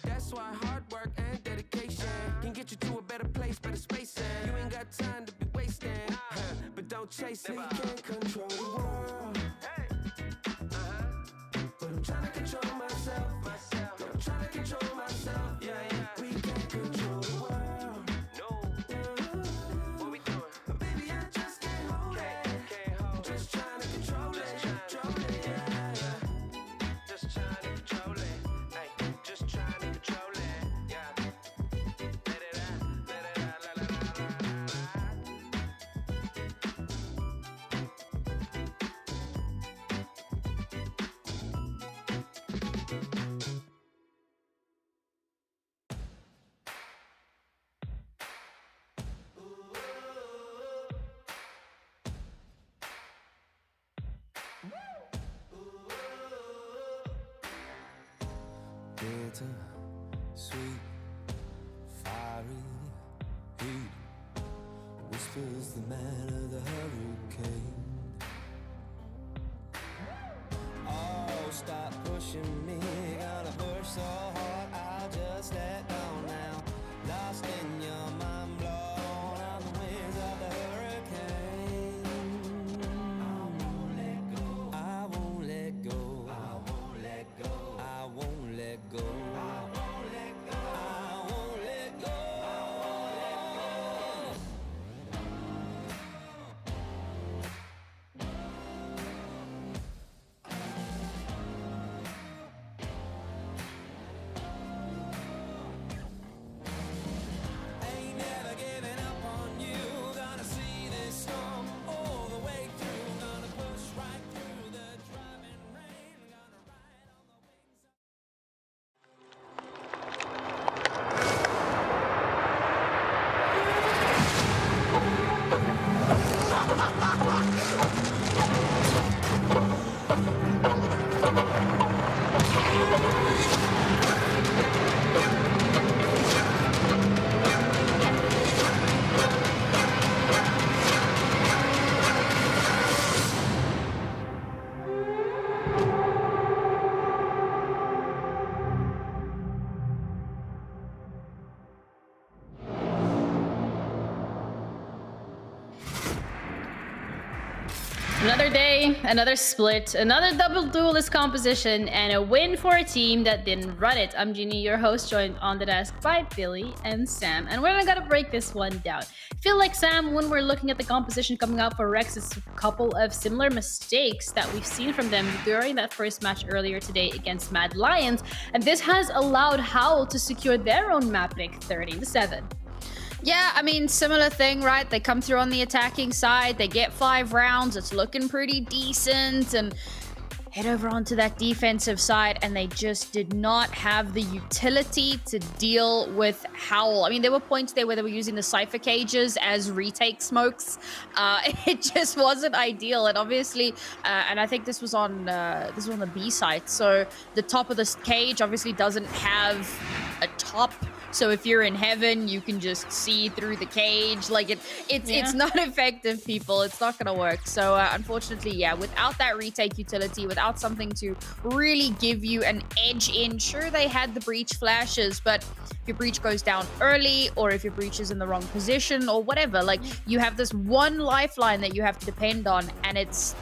S11: That's why hard work and dedication can get you to a better place, better spacing. You ain't got time to be wasting, but don't chase it. We can't control the world, but I'm trying to control myself. No, I'm trying to control myself. Yeah, yeah. We can't control the world. Bitter, sweet, fiery heat, whispers the man of the hurricane. Oh, stop pushing me, gonna push so hard, I'll just let go now. Lost in your mind, blown on the wings of the hurricane. I won't let go, I won't let go, I won't let go, I won't let go.
S13: Another day, another split, another double duelist composition, and a win for a team that didn't run it. I'm Jeannie, your host, joined on the desk by Billy and Sam, and we're gonna break this one down. I feel like, Sam, when we're looking at the composition coming out for Rex, it's a couple of similar mistakes that we've seen from them during that first match earlier today against Mad Lions, and this has allowed HOWL to secure their own map pick 13-7.
S14: Yeah, I mean, similar thing, right? They come through on the attacking side, they get 5 rounds, it's looking pretty decent, and head over onto that defensive side, and they just did not have the utility to deal with HOWL. I mean, there were points there where they were using the Cypher cages as retake smokes. It just wasn't ideal, and obviously, and I think this was on the B side, so the top of this cage obviously doesn't have a top. So if you're in heaven, you can just see through the cage. Like it's not effective, people. It's not gonna work. So unfortunately, yeah, without that retake utility, without something to really give you an edge in, sure, they had the breach flashes, but if your breach goes down early, or if your breach is in the wrong position, or whatever, like you have this one lifeline that you have to depend on, and it's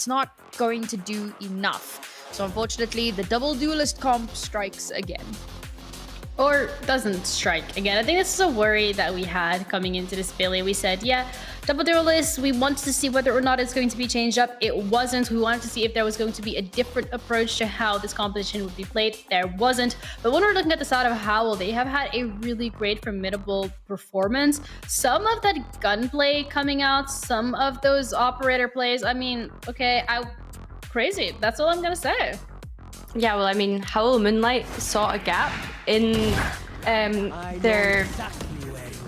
S14: not going to do enough. So unfortunately, the double duelist comp strikes again.
S13: Or doesn't strike again. I think this is a worry that we had coming into this, Billy. We said, yeah, double duelist, we wanted to see whether or not it's going to be changed up. It wasn't. We wanted to see if there was going to be a different approach to how this competition would be played. There wasn't. But when we're looking at the side of HOWL, they have had a really great, formidable performance. Some of that gunplay coming out, some of those operator plays, I mean, okay, crazy. That's all I'm gonna say.
S15: Yeah, well, I mean, HOWL Moonlight saw a gap in their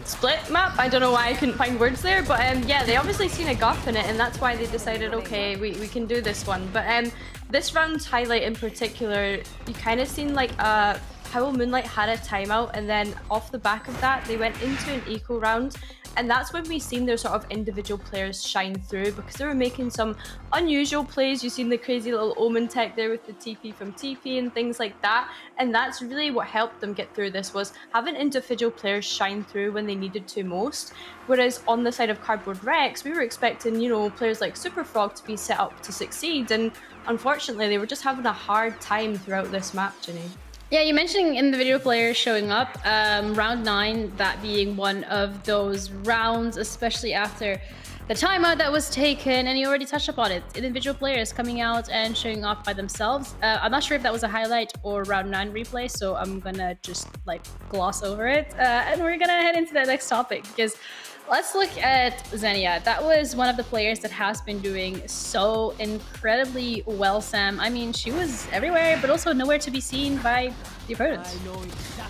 S15: split map. I don't know why I couldn't find words there, but yeah, they obviously seen a gap in it, and that's why they decided, okay, we can do this one. But this round's highlight in particular, you kind of seen like HOWL Moonlight had a timeout, and then off the back of that, they went into an eco round. And that's when we've seen their sort of individual players shine through, because they were making some unusual plays. You've seen the crazy little Omen tech there with the TP from TP and things like that. And that's really what helped them get through this, was having individual players shine through when they needed to most. Whereas on the side of Cardboard Rex, we were expecting, you know, players like Superfrog to be set up to succeed. And unfortunately, they were just having a hard time throughout this map, Jenny.
S13: Yeah, you mentioned individual players showing up, round 9, that being one of those rounds, especially after the timeout that was taken, and you already touched upon it. Individual players coming out and showing off by themselves. I'm not sure if that was a highlight or round 9 replay, so I'm gonna just like gloss over it, and we're gonna head into the next topic, because let's look at Xenia. That was one of the players that has been doing so incredibly well, Sam. I mean, she was everywhere, but also nowhere to be seen by the opponents.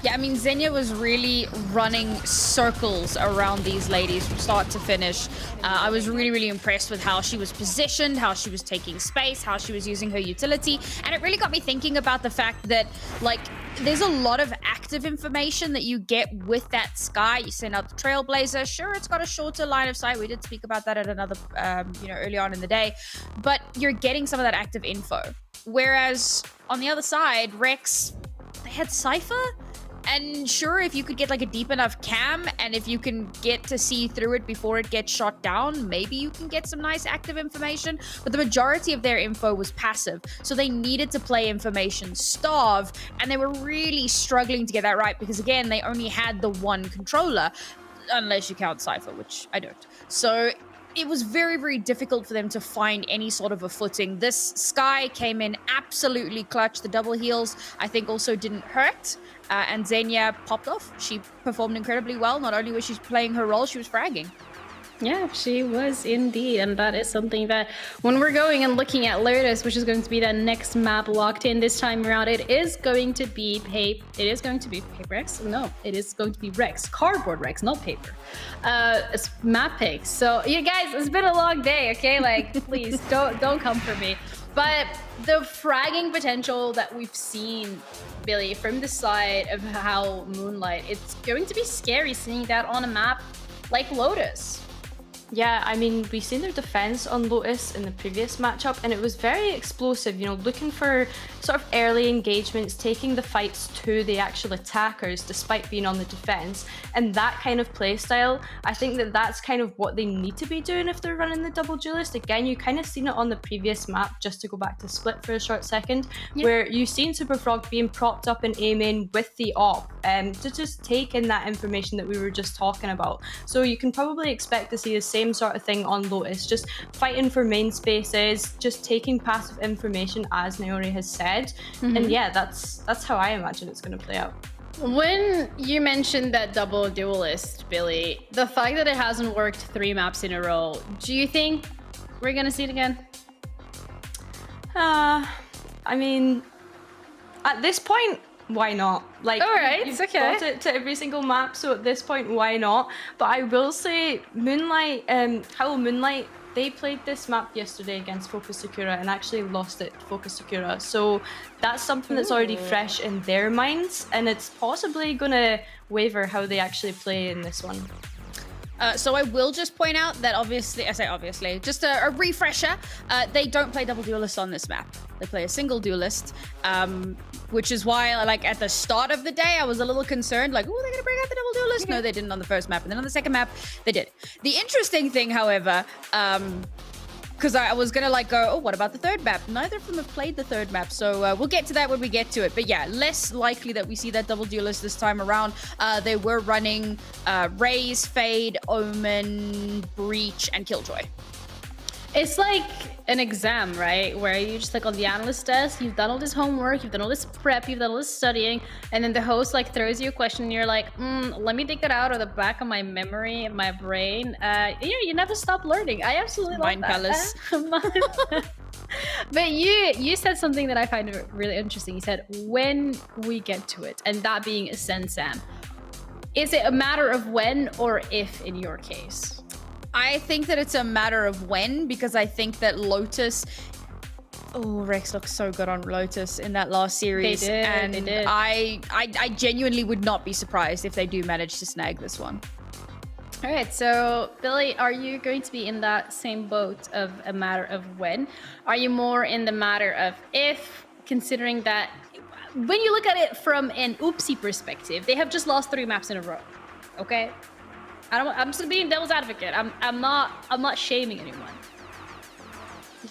S14: Yeah, I mean, Xenia was really running circles around these ladies from start to finish. I was really, really impressed with how she was positioned, how she was taking space, how she was using her utility. And it really got me thinking about the fact that, like, there's a lot of active information that you get with that Sky. You send out the Trailblazer. Sure, it's got a shorter line of sight. We did speak about that at another, early on in the day. But you're getting some of that active info. Whereas on the other side, Rex, they had Cypher. And sure, if you could get like a deep enough cam, and if you can get to see through it before it gets shot down, maybe you can get some nice active information. But the majority of their info was passive. So they needed to play information starve, and they were really struggling to get that right, because again, they only had the one controller, unless you count Cypher, which I don't. So it was very, very difficult for them to find any sort of a footing. This Sky came in absolutely clutch. The double heals, I think, also didn't hurt. And Xenia popped off. She performed incredibly well. Not only was she playing her role, she was fragging.
S13: Yeah, she was indeed, and that is something that when we're going and looking at Lotus, which is going to be the next map locked in this time around, it is going to be Rex? No, it is going to be Rex. Cardboard Rex, not paper. It's map picks. So you guys, it's been a long day, okay? Like, please don't come for me. But the fragging potential that we've seen, Billy, from the side of HOWL Moonlight, it's going to be scary seeing that on a map like Lotus.
S15: Yeah, I mean, we've seen their defense on Lotus in the previous matchup, and it was very explosive, you know, looking for sort of early engagements, taking the fights to the actual attackers despite being on the defense. And that kind of play style, I think that that's kind of what they need to be doing if they're running the double duelist. Again, you kind of seen it on the previous map, just to go back to Split for a short second, where you've seen Superfrog being propped up and aiming with the op, to just take in that information that we were just talking about. So you can probably expect to see the same sort of thing on Lotus, just fighting for main spaces, just taking passive information, as Naori has said. And yeah, that's how I imagine it's going to play out.
S13: When you mentioned that double duelist, Billy, the fact that it hasn't worked 3 maps in a row, do you think we're going to see it again?
S15: I mean, at this point, why not? Like,
S13: all right,
S15: you've
S13: okay.
S15: got it to every single map, so at this point, why not? But I will say, Moonlight, HOWL Moonlight, they played this map yesterday against Focus Sakura and actually lost it to Focus Sakura. So that's something that's already fresh in their minds, and it's possibly gonna waver how they actually play in this one.
S14: So I will just point out that obviously, just a refresher, they don't play double duelist on this map. They play a single duelist, which is why, like, at the start of the day, I was a little concerned, like, oh, they're gonna bring out the double duelist. No, they didn't on the first map, and then on the second map, they did. The interesting thing, however, because I was gonna like go, oh, what about the third map? Neither of them have played the third map, so we'll get to that when we get to it. But yeah, less likely that we see that double duelist this time around. They were running Raze, Fade, Omen, Breach, and Killjoy.
S13: It's like an exam, right? Where you just like on the analyst desk, you've done all this homework, you've done all this prep, you've done all this studying, and then the host like throws you a question and you're like, let me dig it out of the back of my memory and my brain. You never stop learning. I absolutely love
S14: Mind
S13: that.
S14: Palace.
S13: But you said something that I find really interesting. You said, when we get to it, and that being a sense, Sam. Is it a matter of when or if in your case?
S14: I think that it's a matter of when, because I think that Lotus... Oh, Rex looks so good on Lotus in that last series.
S13: They did,
S14: and
S13: they did.
S14: I genuinely would not be surprised if they do manage to snag this one.
S13: All right, so Billy, are you going to be in that same boat of a matter of when? Are you more in the matter of if, considering that when you look at it from an oopsie perspective, they have just lost 3 maps in a row, okay? I'm just being devil's advocate. I'm not shaming anyone.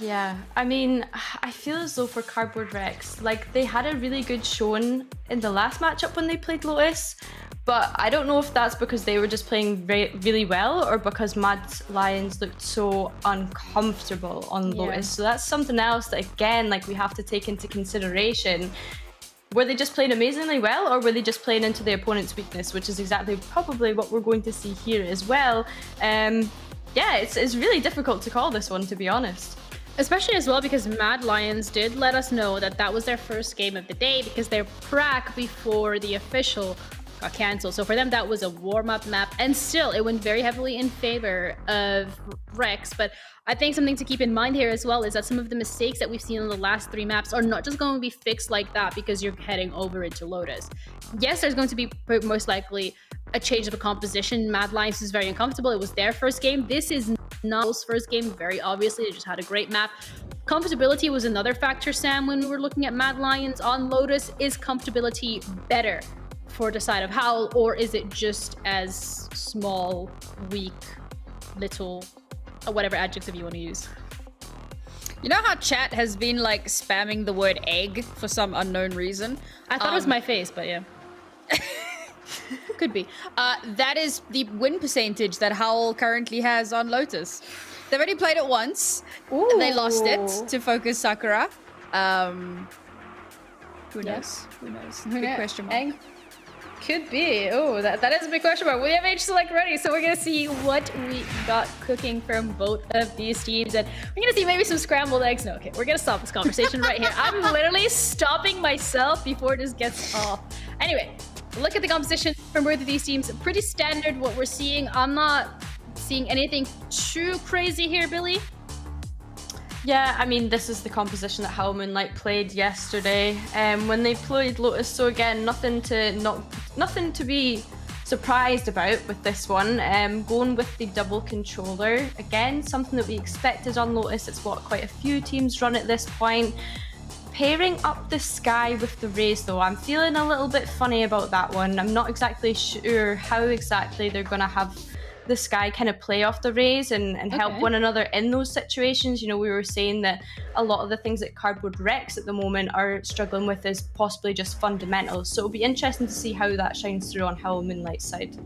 S15: Yeah, I mean, I feel as though for Cardboard Rex, like, they had a really good showing in the last matchup when they played Lotus, but I don't know if that's because they were just playing really well or because Mad Lions looked so uncomfortable on Lotus. So that's something else that, again, like, we have to take into consideration. Were they just playing amazingly well, or were they just playing into the opponent's weakness, which is exactly probably what we're going to see here as well. Yeah, it's really difficult to call this one, to be honest.
S13: Especially as well because Mad Lions did let us know that that was their first game of the day because their prac before the official got cancelled. So for them, that was a warm-up map, and still it went very heavily in favor of Rex. But I think something to keep in mind here as well is that some of the mistakes that we've seen on the last 3 maps are not just going to be fixed like that because you're heading over into Lotus. Yes, there's going to be most likely a change of a composition. Mad Lions is very uncomfortable. It was their first game. This is not his first game, very obviously. They just had a great map. Comfortability was another factor, Sam, when we were looking at Mad Lions on Lotus. Is comfortability better for the side of HOWL, or is it just as small, weak, little, or whatever adjective you want to use?
S14: You know how chat has been like spamming the word egg for some unknown reason?
S13: I thought it was my face, but yeah.
S14: Could be. That is the win percentage that HOWL currently has on Lotus. They've already played it once.
S13: Ooh.
S14: And they lost it to Focus Sakura. Who knows? Who knows? Big question mark.
S13: Could be. Oh, that is a big question mark. We have H Select ready, so we're gonna see what we got cooking from both of these teams, and we're gonna see maybe some scrambled eggs. No, okay, we're gonna stop this conversation right here. I'm literally stopping myself before this gets off. Anyway, look at the composition from both of these teams. Pretty standard what we're seeing. I'm not seeing anything too crazy here, Billy.
S15: Yeah, I mean, this is the composition that HOWL Moonlight played yesterday when they played Lotus. So again, nothing to be surprised about with this one. Going with the double controller, again, something that we expected on Lotus. It's what quite a few teams run at this point. Pairing up the Sky with the Raze, though, I'm feeling a little bit funny about that one. I'm not exactly sure how exactly they're going to have the Sky kind of play off the Raze and help one another in those situations. You know, we were saying that a lot of the things that Cardboard Rex at the moment are struggling with is possibly just fundamentals. So it'll be interesting to see how that shines through on HOWL Moonlight's side.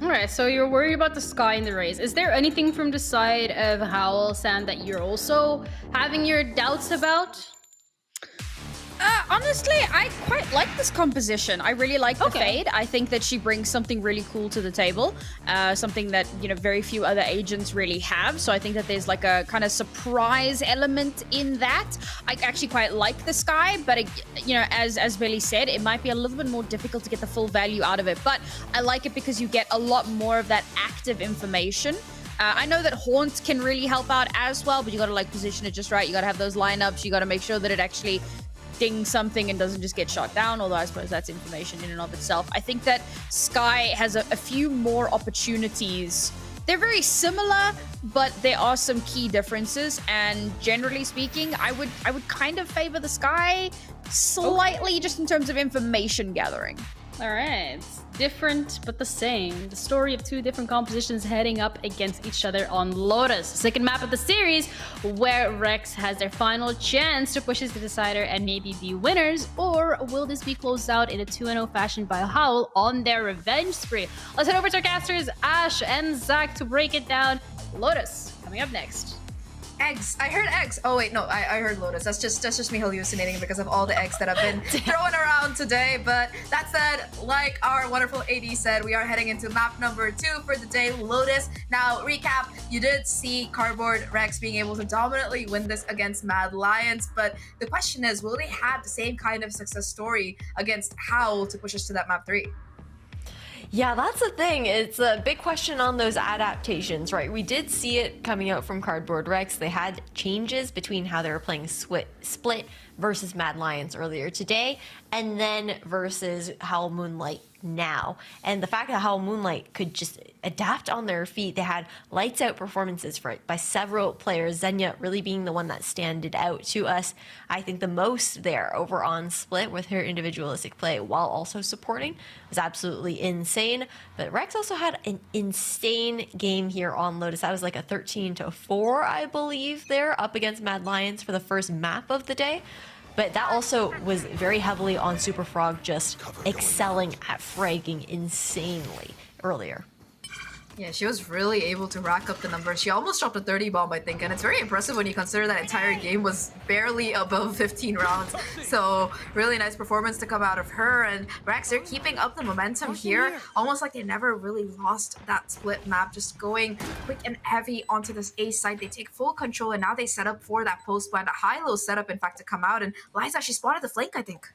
S13: All right, so you're worried about the Sky and the Raze. Is there anything from the side of HOWL, Sam, that you're also having your doubts about?
S14: Honestly, I quite like this composition. I really like the Fade. I think that she brings something really cool to the table, something that, you know, very few other agents really have. So I think that there's like a kind of surprise element in that. I actually quite like the Sky, but you know, as Billy said, it might be a little bit more difficult to get the full value out of it. But I like it because you get a lot more of that active information. I know that Haunt can really help out as well, but you gotta like position it just right. You gotta have those lineups. You gotta make sure that it actually dings something and doesn't just get shot down, although I suppose that's information in and of itself. I think that Sky has a few more opportunities. They're very similar, but there are some key differences, and generally speaking, I would kind of favor the Sky slightly just in terms of information gathering.
S10: All right, different but the same. The story of two different compositions heading up against each other on Lotus, second map of the series, where Rex has their final chance to push as the decider and maybe be winners, or will this be closed out in a 2-0 fashion by HOWL on their revenge spree? Let's head over to our casters, Ash and Zach, to break it down. Lotus coming up next.
S19: Eggs. I heard eggs. Oh wait, no, I heard Lotus. That's just me hallucinating because of all the eggs that have been thrown around today. But that said, like our wonderful AD said, we are heading into map number 2 for the day, Lotus. Now, recap, you did see Cardboard Rex being able to dominantly win this against Mad Lions, but the question is, will they have the same kind of success story against HOWL to push us to that map 3?
S20: Yeah, that's the thing. It's a big question on those adaptations, right? We did see it coming out from Cardboard Rex. They had changes between how they were playing Split versus Mad Lions earlier today, and then versus HOWL Moonlight now. And the fact that HOWL Moonlight could just adapt on their feet, they had lights out performances for it by several players, Xenia really being the one that standed out to us, I think, the most there over on Split with her individualistic play while also supporting was absolutely insane. But Rex also had an insane game here on Lotus. That was like a 13-4, I believe, there up against Mad Lions for the first map of the day. But that also was very heavily on Super Frog just excelling at fragging insanely earlier.
S19: Yeah, she was really able to rack up the numbers. She almost dropped a 30 bomb, I think, and it's very impressive when you consider that entire game was barely above 15 rounds. So really nice performance to come out of her. And Rex, they're keeping up the momentum here, almost like they never really lost that Split map, just going quick and heavy onto this A side. They take full control, and now they set up for that post plan, a high-low setup, in fact, to come out. And Liza, she spotted the flank, I think.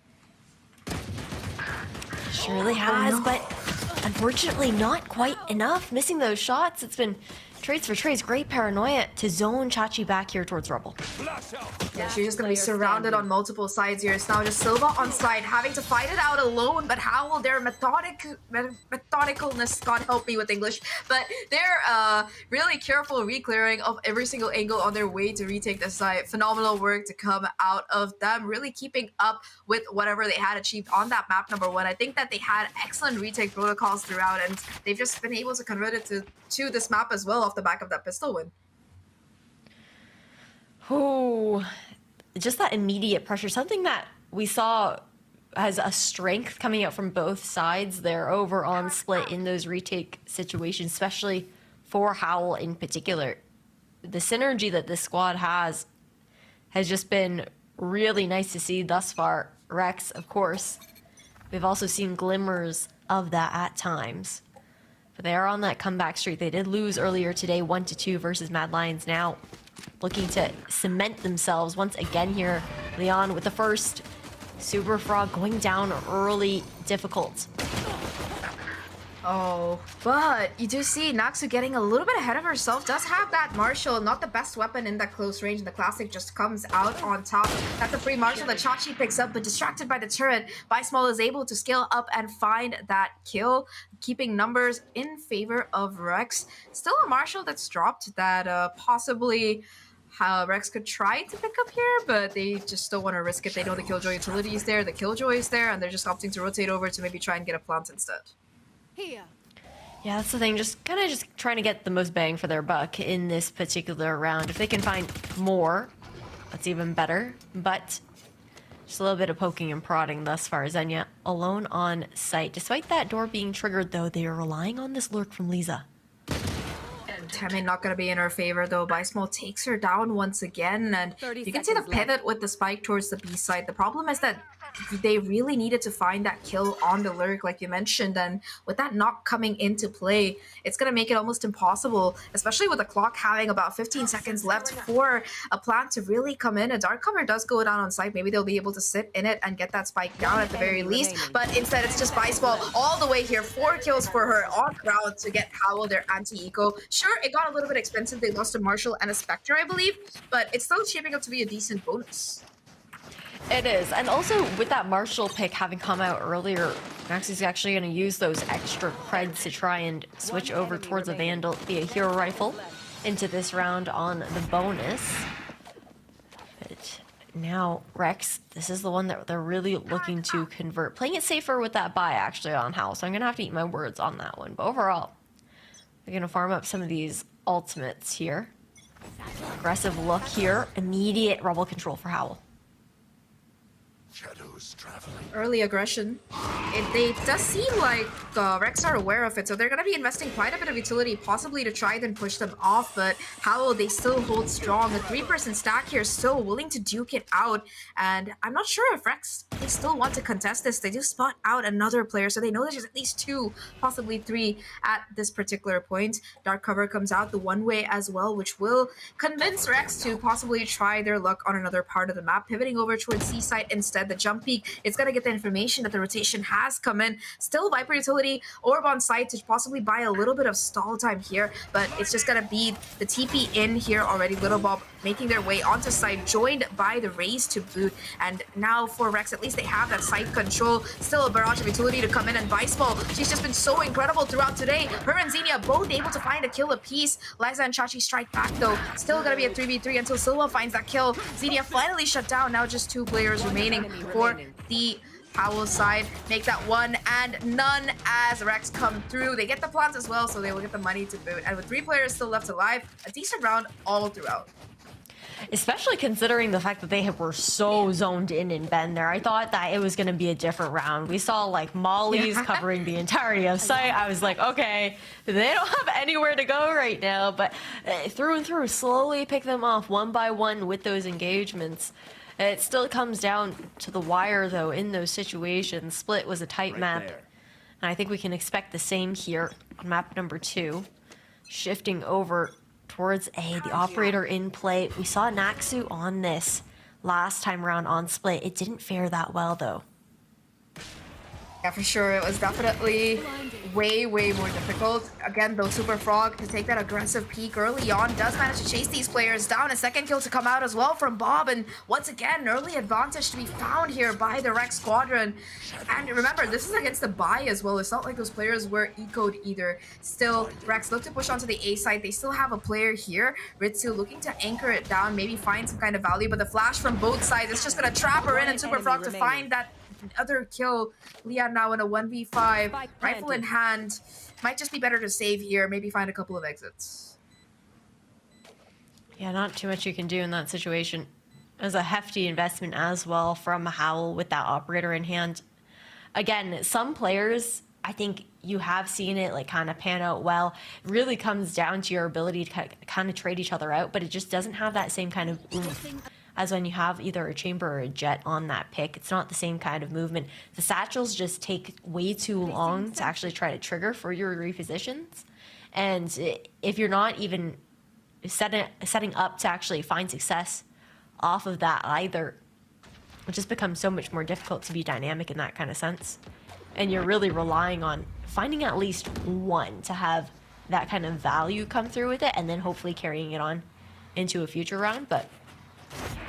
S20: She really has, but unfortunately not quite enough. Missing those shots. It's been trades for trades. Great paranoia to zone Chachi back here towards Rebel.
S19: Yeah, she's just going to be surrounded on multiple sides here. It's now just Silva on side, having to fight it out alone, but HOWL, their methodicalness, God help me with English, but they're really careful re-clearing of every single angle on their way to retake the site. Phenomenal work to come out of them, really keeping up with whatever they had achieved on that map number 1. I think that they had excellent retake protocols throughout, and they've just been able to convert it to this map as well off the back of that pistol win.
S20: Oh, just that immediate pressure, something that we saw as a strength coming out from both sides there over on Split in those retake situations, especially for HOWL in particular. The synergy that this squad has just been really nice to see thus far. Rex, of course, we've also seen glimmers of that at times. But they are on that comeback streak. They did lose earlier today, 1-2 versus Mad Lions. Now looking to cement themselves once again here. Leon with the first. Super Frog going down early, difficult.
S19: Oh, but you do see Naxu getting a little bit ahead of herself. Does have that Marshall, not the best weapon in that close range. The Classic just comes out on top. That's a free Marshall that Chachi picks up, but distracted by the turret. Small is able to scale up and find that kill, keeping numbers in favor of Rex. Still a Marshall that's dropped that possibly Rex could try to pick up here, but they just don't want to risk it. They know the Killjoy utility is there, the Killjoy is there, and they're just opting to rotate over to maybe try and get a plant instead.
S20: Yeah, that's the thing. Just trying to get the most bang for their buck in this particular round. If they can find more, that's even better. But just a little bit of poking and prodding thus far. Xenia alone on site. Despite that door being triggered, though, they are relying on this lurk from Lisa.
S19: timing not going to be in her favor though. Small takes her down once again, and you can see the pivot with the spike towards the B side. The problem is that they really needed to find that kill on the lurk, like you mentioned, and with that not coming into play, it's going to make it almost impossible, especially with the clock having about 15 seconds left for a plant to really come in. A dark cover does go down on site. Maybe they'll be able to sit in it and get that spike down at the very least, but instead it's just Viceball all the way here. 4 kills for her on ground to get HOWL their anti-eco. Sure, it got a little bit expensive. They lost a Marshall and a Spectre, I believe, but it's still shaping up to be a decent bonus.
S20: It is, and also with that Marshall pick having come out earlier, Max is actually going to use those extra creds to try and switch over towards a Vandal via Hero Rifle into this round on the bonus. But now Rex, this is the one that they're really looking to convert. Playing it safer with that buy actually on HOWL, so I'm going to have to eat my words on that one. But overall, they're going to farm up some of these ultimates here. Aggressive look here, immediate rebel control for HOWL.
S19: Early aggression. It does seem like Rex are aware of it, so they're going to be investing quite a bit of utility, possibly to try and push them off, but HOWL, they still hold strong. A 3-person stack here, still willing to duke it out, and I'm not sure if Rex, they still want to contest this. They do spot out another player, so they know there's at least 2, possibly 3 at this particular point. Dark cover comes out the one way as well, which will convince Rex to possibly try their luck on another part of the map, pivoting over towards C-side instead. The jump peak, it's going to get the information that the rotation has come in. Still Viper utility, orb on site to possibly buy a little bit of stall time here, but it's just going to be the TP in here already. Little Bob making their way onto site, joined by the Raze to boot, and now for Rex, at least they have that site control. Still a barrage of utility to come in, and Viceball, she's just been so incredible throughout today. Her and Xenia both able to find a kill apiece. Liza and Chachi strike back though. Still gonna be a 3v3 until Silva finds that kill. Xenia finally shut down. Now just 2 players remaining for the HOWL side. Make that 1 and none as Rex come through. They get the plants as well, so they will get the money to boot. And with 3 players still left alive, a decent round all throughout.
S20: Especially considering the fact that they were so zoned in Ben there. I thought that it was going to be a different round. We saw like mollies covering the entirety of site. I was like, okay, they don't have anywhere to go right now. But through and through, slowly pick them off one by one with those engagements. It still comes down to the wire, though, in those situations. Split was a tight map. And I think we can expect the same here on map number 2. Shifting over towards A, the operator in play. We saw Naxu on this last time around on Split. It didn't fare that well, though.
S19: Yeah, for sure. It was definitely way more difficult. Again, though, Super Frog to take that aggressive peek early on does manage to chase these players down. A second kill to come out as well from Bob. And once again, early advantage to be found here by the Rex Squadron. And remember, this is against the buy as well. It's not like those players were ecoed either. Still, Rex look to push onto the A side. They still have a player here. Ritsu looking to anchor it down, maybe find some kind of value. But the flash from both sides is just going to trap her in, and Super Frog to find that other kill. Leon now in a 1v5, rifle in hand. Might just be better to save here, maybe find a couple of exits.
S20: Yeah, not too much you can do in that situation. It was a hefty investment as well from HOWL with that operator in hand. Again, some players, I think you have seen it like kind of pan out well. It really comes down to your ability to kind of trade each other out, but it just doesn't have that same kind of oomph as when you have either a chamber or a jet on that pick. It's not the same kind of movement. The satchels just take way too long to actually try to trigger for your repositions. And if you're not even setting up to actually find success off of that either, it just becomes so much more difficult to be dynamic in that kind of sense. And you're really relying on finding at least one to have that kind of value come through with it, and then hopefully carrying it on into a future round. But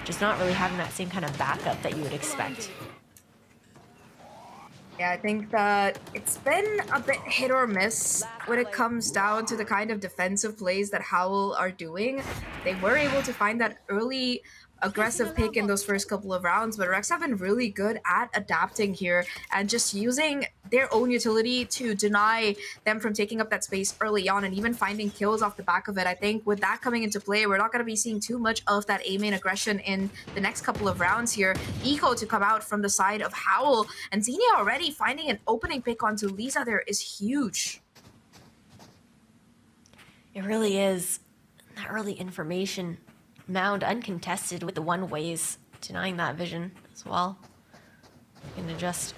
S20: just not really having that same kind of backup that you would expect.
S19: Yeah, I think that it's been a bit hit or miss when it comes down to the kind of defensive plays that HOWL are doing. They were able to find that early aggressive pick in those first couple of rounds, but Rex have been really good at adapting here and just using their own utility to deny them from taking up that space early on and even finding kills off the back of it. I think with that coming into play, we're not going to be seeing too much of that A main aggression in the next couple of rounds here. Eco to come out from the side of HOWL, and Xenia already finding an opening pick onto Lisa there is huge.
S2: It really is. That early information mound uncontested with the one-ways denying that vision as well. Gonna just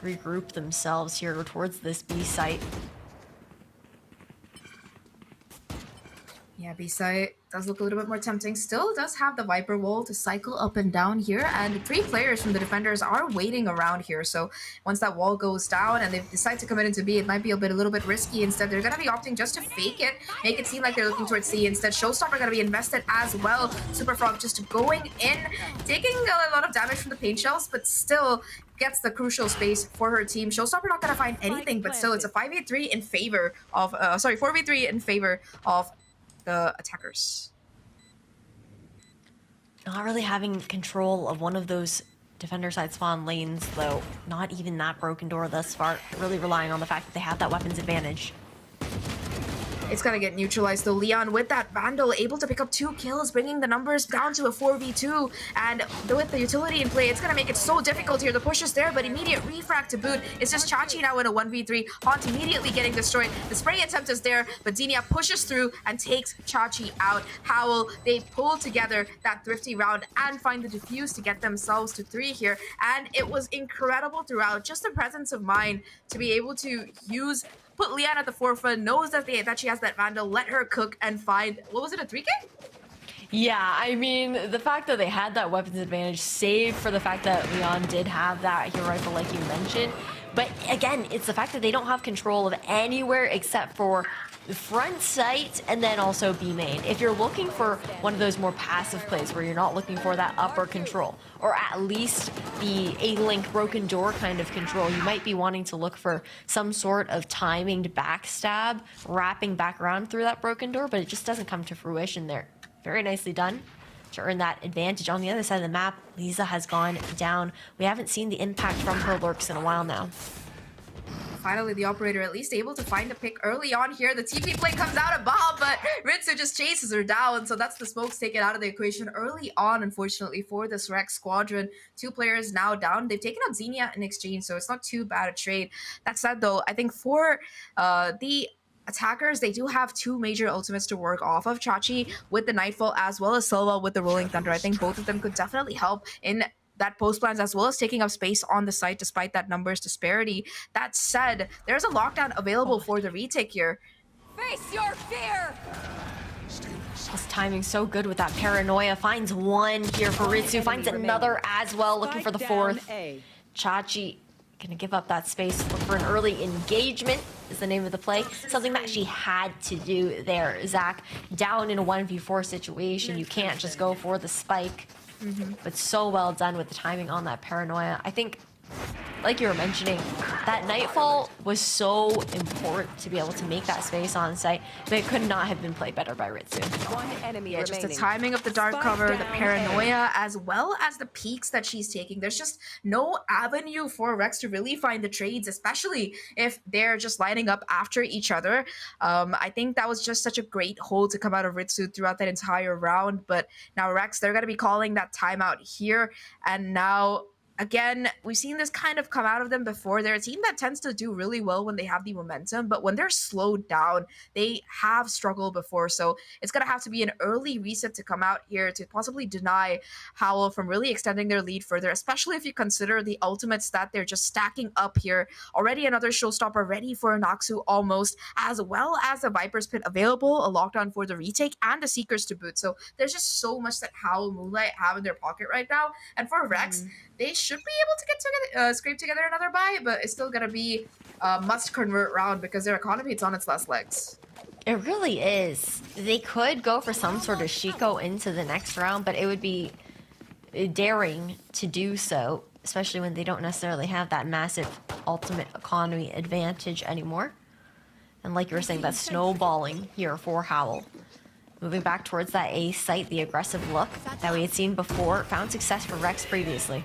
S2: regroup themselves here towards this B site.
S19: Yeah, B-site does look a little bit more tempting. Still does have the Viper wall to cycle up and down here, and 3 players from the defenders are waiting around here. So once that wall goes down and they decide to commit into B, it might be a little bit risky. Instead, they're going to be opting just to fake it, make it seem like they're looking towards C. Instead, Showstopper going to be invested as well. Superfrog just going in, taking a lot of damage from the paint shells, but still gets the crucial space for her team. Showstopper not going to find anything, but still it's a 5v3 in favor of, 4v3 in favor of the attackers.
S2: Not really having control of one of those defender side spawn lanes, though. Not even that broken door thus far. Really relying on the fact that they have that weapons advantage.
S19: It's gonna get neutralized though. Leon with that Vandal able to pick up 2 kills, bringing the numbers down to a 4v2. And with the utility in play, it's gonna make it so difficult here. The push is there, but immediate refract to boot. It's just Chachi now in a 1v3. Haunt immediately getting destroyed. The spray attempt is there, but Xenia pushes through and takes Chachi out. HOWL, they pull together that thrifty round and find the defuse to get themselves to 3 here. And it was incredible throughout. Just the presence of mind to be able to put Leon at the forefront, knows that she has that Vandal, let her cook and find, what was it, a 3K?
S2: Yeah, I mean, the fact that they had that weapons advantage, save for the fact that Leon did have that hero rifle like you mentioned. But again, it's the fact that they don't have control of anywhere except for the front site and then also B main. If you're looking for one of those more passive plays where you're not looking for that upper control, or at least the A-link broken door kind of control, you might be wanting to look for some sort of timinged backstab, wrapping back around through that broken door, but it just doesn't come to fruition there. Very nicely done to earn that advantage. On the other side of the map, Lisa has gone down. We haven't seen the impact from her lurks in a while now.
S19: Finally, the operator at least able to find a pick early on here. The TP play comes out of bomb, but Ritsu just chases her down. So that's the smokes taken out of the equation early on, unfortunately, for this Rex squadron. 2 players now down. They've taken out Xenia in exchange, so it's not too bad a trade. That said, though, I think for the attackers, they do have 2 major ultimates to work off of. Chachi with the Nightfall as well as Silva with the Rolling Thunder. I think both of them could definitely help in that post plans as well as taking up space on the site despite that numbers disparity. That said, there's a lockdown available for the retake here.
S21: Face your fear!
S2: This timing so good with that paranoia. Finds 1 here for Ritsu, finds another as well, looking for the 4th. Chachi gonna give up that space, look for an early engagement is the name of the play. Something that she had to do there. Zach, down in a 1v4 situation, you can't just go for the spike. But so well done with the timing on that paranoia. I think, like you were mentioning, that Nightfall was so important to be able to make that space on site, but it could not have been played better by Ritsu.
S21: One enemy
S19: Yeah, just the
S21: remaining.
S19: timing of the dark cover, the paranoia, as well as the peaks that she's taking. There's just no avenue for Rex to really find the trades, especially if they're just lining up after each other. I think that was just such a great hold to come out of Ritsu throughout that entire round. But now Rex, they're going to be calling that timeout here. And now, again, we've seen this kind of come out of them before. They're a team that tends to do really well when they have the momentum, but when they're slowed down, they have struggled before. So it's going to have to be an early reset to come out here to possibly deny HOWL from really extending their lead further, especially if you consider the ultimates that they're just stacking up here. Already another showstopper ready for a Noxu almost, as well as a Viper's Pit available, a lockdown for the retake, and a Seekers to boot. So there's just so much that HOWL Moonlight have in their pocket right now. And for Rex, they should be able to get together, scrape together another buy, but it's still gonna be a must convert round because their economy is on its last legs.
S2: It really is. They could go for some sort of Shiko into the next round, but it would be daring to do so, especially when they don't necessarily have that massive ultimate economy advantage anymore. And like you were saying, that's snowballing here for HOWL. Moving back towards that A site, the aggressive look that we had seen before found success for Rex previously.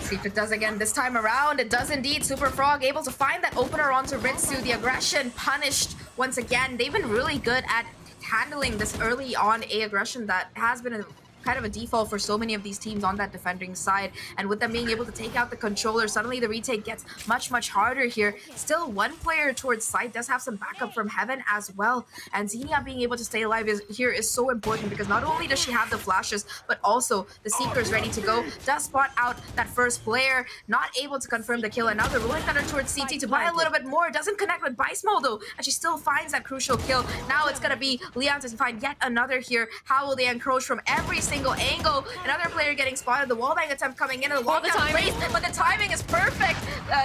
S19: See if it does again this time around. It does indeed. Super Frog able to find that opener onto Ritsu. The aggression punished once again. They've been really good at handling this early on A aggression that has been a kind of a default for so many of these teams on that defending side. And with them being able to take out the controller, suddenly the retake gets much, much harder here. Still, one player towards side does have some backup from Heaven as well. And Xenia being able to stay alive here is so important because not only does she have the flashes, but also the Seeker's ready to go. Does spot out that first player, not able to confirm the kill. And now the Rolling Thunder towards CT to buy a little bit more. Doesn't connect with Bicemol though, and she still finds that crucial kill. Now it's gonna be Leon to find yet another here. How will they encroach from every single angle? Another player getting spotted. The wallbang attempt coming in, and the lockdown place, but the timing is perfect.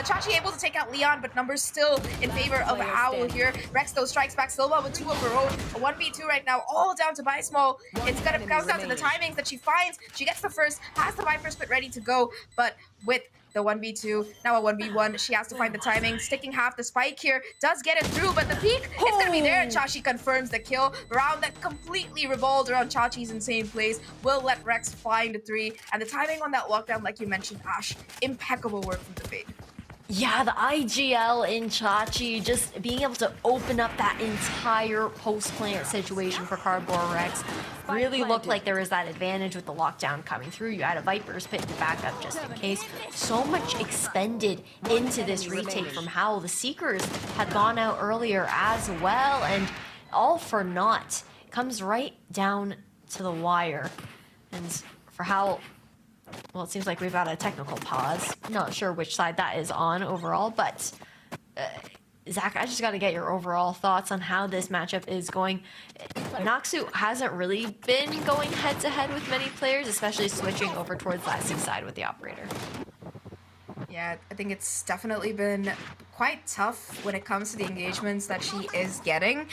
S19: Chachi able to take out Leon, but numbers still in favor of HOWL here. Rex though strikes back Silva with 2 of her own. A 1v2 right now, all down to Bicemol. It's gonna come down to the timings that she finds. She gets the first, has the Viper Spit ready to go, but with the 1v2, now a 1v1, she has to find the timing, sticking half the spike here, does get it through, but the peak, it's gonna be there, and Chachi confirms the kill. Round that completely revolved around Chachi's insane plays will let Rex find a 3, and the timing on that lockdown, like you mentioned, Ash, impeccable work from the Fade.
S20: Yeah, the IGL in Chachi, just being able to open up that entire post-plant situation for Cardboard Rex. Really looked like there was that advantage with the lockdown coming through. You had a Viper's Pit to back up just in case. So much expended into this retake from HOWL. The Seekers had gone out earlier as well, and all for naught. Comes right down to the wire. And for HOWL, well, it seems like we've got a technical pause. Not sure which side that is on overall, but Zach, I just got to get your overall thoughts on how this matchup is going. Noxu hasn't really been going head-to-head with many players, especially switching over towards that C side with the operator.
S19: Yeah, I think it's definitely been quite tough when it comes to the engagements that she is getting.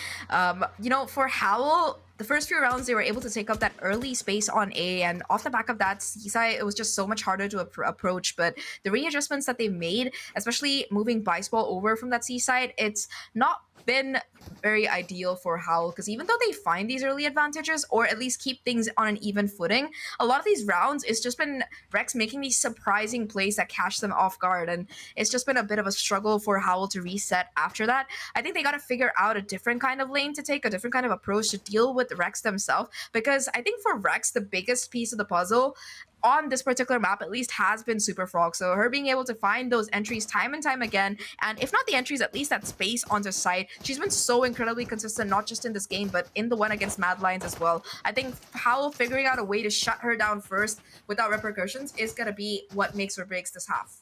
S19: You know, for HOWL, the first few rounds, they were able to take up that early space on A, and off the back of that, C-side, it was just so much harder to approach. But the readjustments that they made, especially moving Biceball over from that C-side, it's not been very ideal for HOWL, because even though they find these early advantages, or at least keep things on an even footing, a lot of these rounds, it's just been Rex making these surprising plays that catch them off guard, and it's just been a bit of a struggle for HOWL to reset after that. I think they got to figure out a different kind of lane to take, a different kind of approach to deal with Rex themselves, because I think for Rex, the biggest piece of the puzzle on this particular map at least has been Super Frog. So her being able to find those entries time and time again, and if not the entries, at least that space onto site. She's been so incredibly consistent, not just in this game, but in the one against Mad Lions as well. I think HOWL figuring out a way to shut her down first without repercussions is going to be what makes or breaks this half.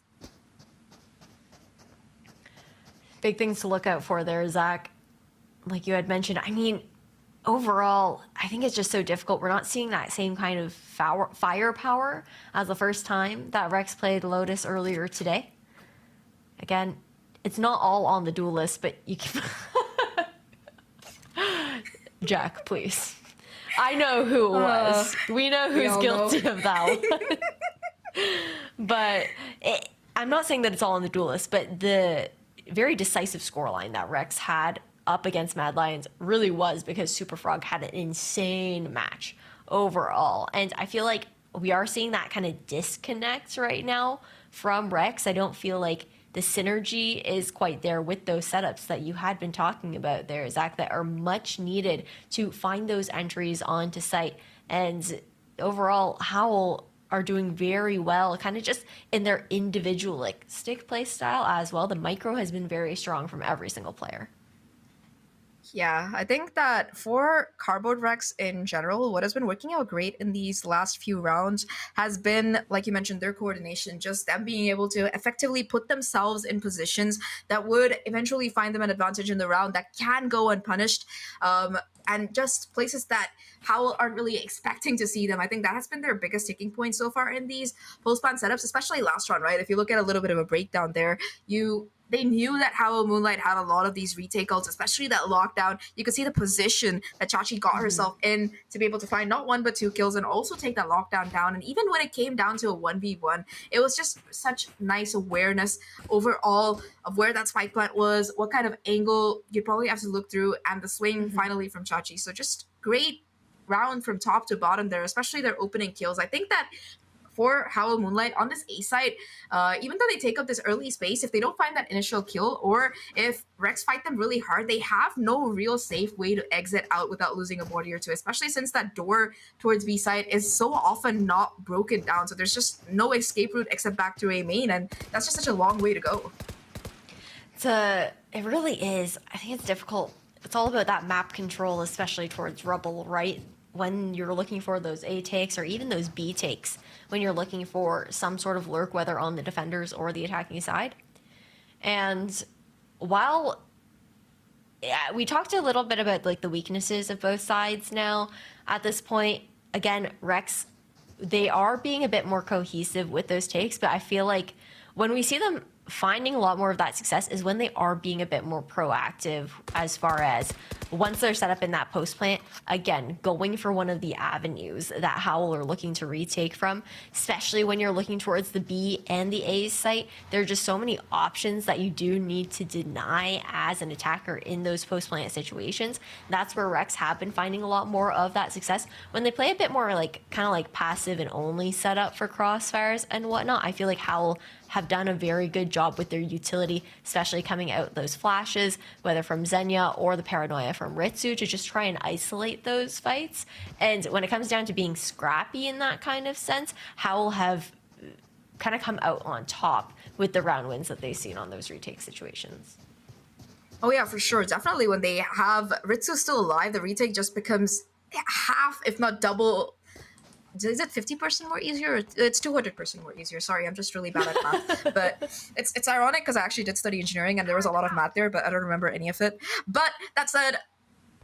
S20: Big things to look out for there, Zach. Like you had mentioned, I mean, overall, I think it's just so difficult. We're not seeing that same kind of firepower as the first time that Rex played Lotus earlier today. Again, it's not all on the duelist, but you can... Jack, please. I know who it was. We know who's guilty of that one. But I'm not saying that it's all on the duelist, but the very decisive scoreline that Rex had up against Mad Lions really was because Super Frog had an insane match overall. And I feel like we are seeing that kind of disconnect right now from Rex. I don't feel like the synergy is quite there with those setups that you had been talking about there, Zach, that are much needed to find those entries onto site. And overall, HOWL are doing very well, kind of just in their individual like stick play style as well. The micro has been very strong from every single player.
S19: Yeah, I think that for Cardboard Rex in general, what has been working out great in these last few rounds has been, like you mentioned, their coordination, just them being able to effectively put themselves in positions that would eventually find them an advantage in the round that can go unpunished, and just places that HOWL aren't really expecting to see them. I think that has been their biggest sticking point so far in these post-plan setups, especially last round, right? If you look at a little bit of a breakdown there, they knew that HOWL Moonlight had a lot of these retake ults, especially that lockdown. You could see the position that Chachi got herself in to be able to find not 1 but 2 kills and also take that lockdown down. And even when it came down to a 1v1, it was just such nice awareness overall of where that spike plant was, what kind of angle you'd probably have to look through, and the swing finally from Chachi. So just great round from top to bottom there, especially their opening kills. I think that for HOWL Moonlight on this A side, even though they take up this early space, if they don't find that initial kill, or if Rex fight them really hard, they have no real safe way to exit out without losing a body or two, especially since that door towards B side is so often not broken down. So there's just no escape route except back to A main, and that's just such a long way to go.
S2: It really is. I think it's difficult. It's all about that map control, especially towards Rubble, right? When you're looking for those A takes or even those B takes, when you're looking for some sort of lurk, whether on the defenders or the attacking side. And while we talked a little bit about like the weaknesses of both sides now, at this point, again, Rex, they are being a bit more cohesive with those takes, but I feel like when we see them finding a lot more of that success is when they are being a bit more proactive, as far as once they're set up in that post plant, again, going for one of the avenues that HOWL are looking to retake from, especially when you're looking towards the B and the A site. There are just so many options that you do need to deny as an attacker in those post plant situations. That's where Rex have been finding a lot more of that success. When they play a bit more like kind of like passive and only setup for crossfires and whatnot, I feel like HOWL have done a very good job with their utility, especially coming out those flashes, whether from Xenia or the paranoia from Ritsu, to just try and isolate those fights. And when it comes down to being scrappy in that kind of sense, HOWL have kind of come out on top with the round wins that they've seen on those retake situations.
S19: Oh yeah, for sure. Definitely when they have Ritsu still alive, the retake just becomes half, if not double. Is it 50% more easier? It's 200% more easier. Sorry, I'm just really bad at math. But it's ironic because I actually did study engineering and there was a lot of math there, but I don't remember any of it. But that said,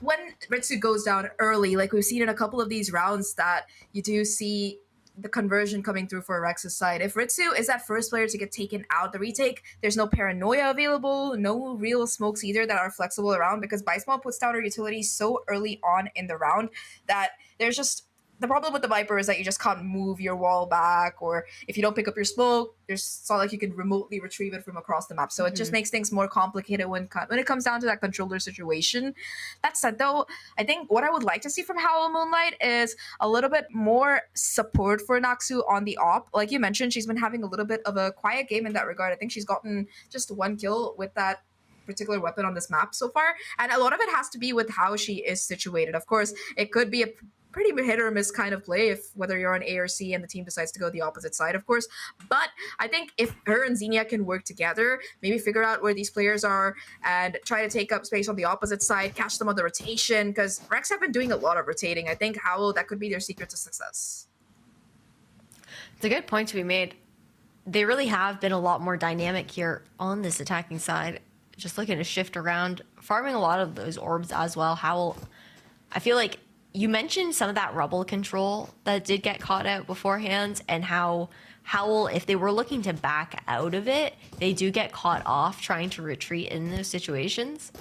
S19: when Ritsu goes down early, like we've seen in a couple of these rounds, that you do see the conversion coming through for Rex's side. If Ritsu is that first player to get taken out the retake, there's no paranoia available, no real smokes either that are flexible around, because Bysmall puts down her utility so early on in the round that there's just... The problem with the Viper is that you just can't move your wall back, or if you don't pick up your smoke, it's not like you can remotely retrieve it from across the map. So it just makes things more complicated when it comes down to that controller situation. That said, though, I think what I would like to see from HOWL Moonlight is a little bit more support for Naksu on the op. Like you mentioned, she's been having a little bit of a quiet game in that regard. I think she's gotten just one kill with that particular weapon on this map so far. And a lot of it has to be with how she is situated. Of course, it could be a pretty hit or miss kind of play, if whether you're on A or C and the team decides to go the opposite side, of course. But I think if her and Xenia can work together, maybe figure out where these players are and try to take up space on the opposite side, catch them on the rotation, because Rex have been doing a lot of rotating. I think HOWL, that could be their secret to success.
S2: It's a good point to be made. They really have been a lot more dynamic here on this attacking side, just looking to shift around, farming a lot of those orbs as well. HOWL, I feel like you mentioned some of that rubble control that did get caught out beforehand, and how HOWL, if they were looking to back out of it, they do get caught off trying to retreat in those situations.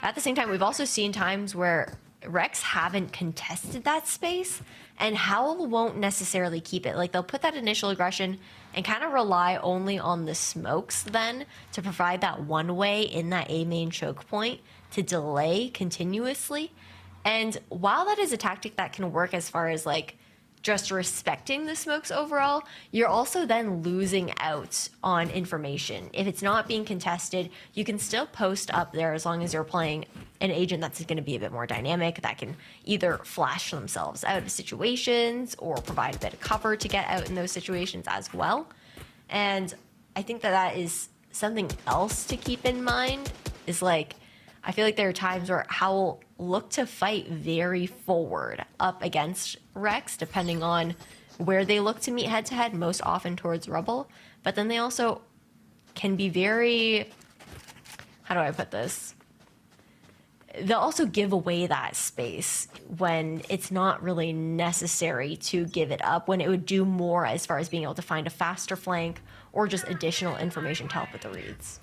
S2: At the same time, we've also seen times where Rex haven't contested that space, and HOWL won't necessarily keep it. Like, they'll put that initial aggression and kind of rely only on the smokes then to provide that one way in that A main choke point to delay continuously. And while that is a tactic that can work as far as like just respecting the smokes overall, you're also then losing out on information. If it's not being contested, you can still post up there as long as you're playing an agent that's going to be a bit more dynamic, that can either flash themselves out of situations or provide a bit of cover to get out in those situations as well. And I think that is something else to keep in mind, is like, I feel like there are times where HOWL look to fight very forward up against Rex, depending on where they look to meet head-to-head, most often towards Rubble. But then they also can be very... How do I put this? They'll also give away that space when it's not really necessary to give it up, when it would do more as far as being able to find a faster flank or just additional information to help with the reads.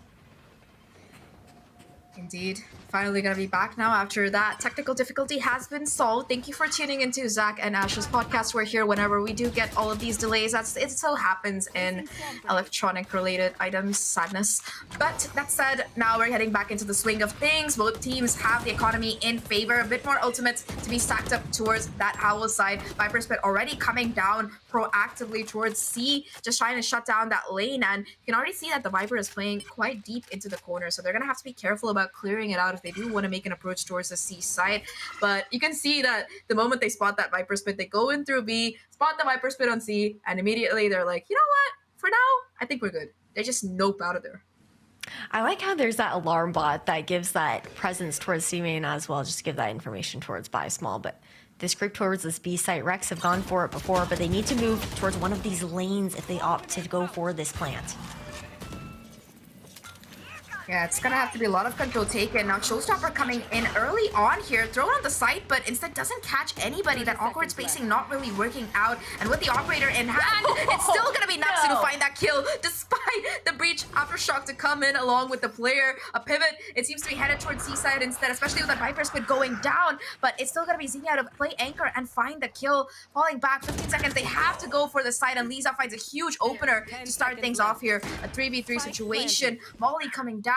S19: Indeed. Finally gonna be back now after that technical difficulty has been solved. Thank you for tuning into Zach and Ash's podcast. We're here whenever we do get all of these delays. It so happens in electronic related items. Sadness. But that said, now we're heading back into the swing of things. Both teams have the economy in favor. A bit more ultimates to be stacked up towards that HOWL side. Viper's Pit already coming down proactively towards C, just trying to shut down that lane. And you can already see that the Viper is playing quite deep into the corner. So they're gonna have to be careful about clearing it out if they do want to make an approach towards the C side. But you can see that the moment they spot that Viper Spit, they go in through B, spot the Viper Spit on C, and immediately they're like, you know what? For now, I think we're good. They just nope out of there.
S20: I like how there's that alarm bot that gives that presence towards C main as well, just to give that information towards buy small. But this creep towards this B site, Rex have gone for it before, but they need to move towards one of these lanes if they opt to go for this plant.
S19: Yeah, it's gonna have to be a lot of control taken. Now Showstopper coming in early on here, thrown on the site, but instead doesn't catch anybody. That awkward spacing not really working out. And with the operator in hand, it's still gonna be Natsu to find that kill, despite the breach aftershock to come in along with the player. A pivot, it seems to be headed towards C-side instead, especially with that Viper Spit going down. But it's still gonna be Xenia to play anchor and find the kill. Falling back 15 seconds, they have to go for the side, and Lisa finds a huge opener to start things off here. A 3v3 situation. Molly coming down,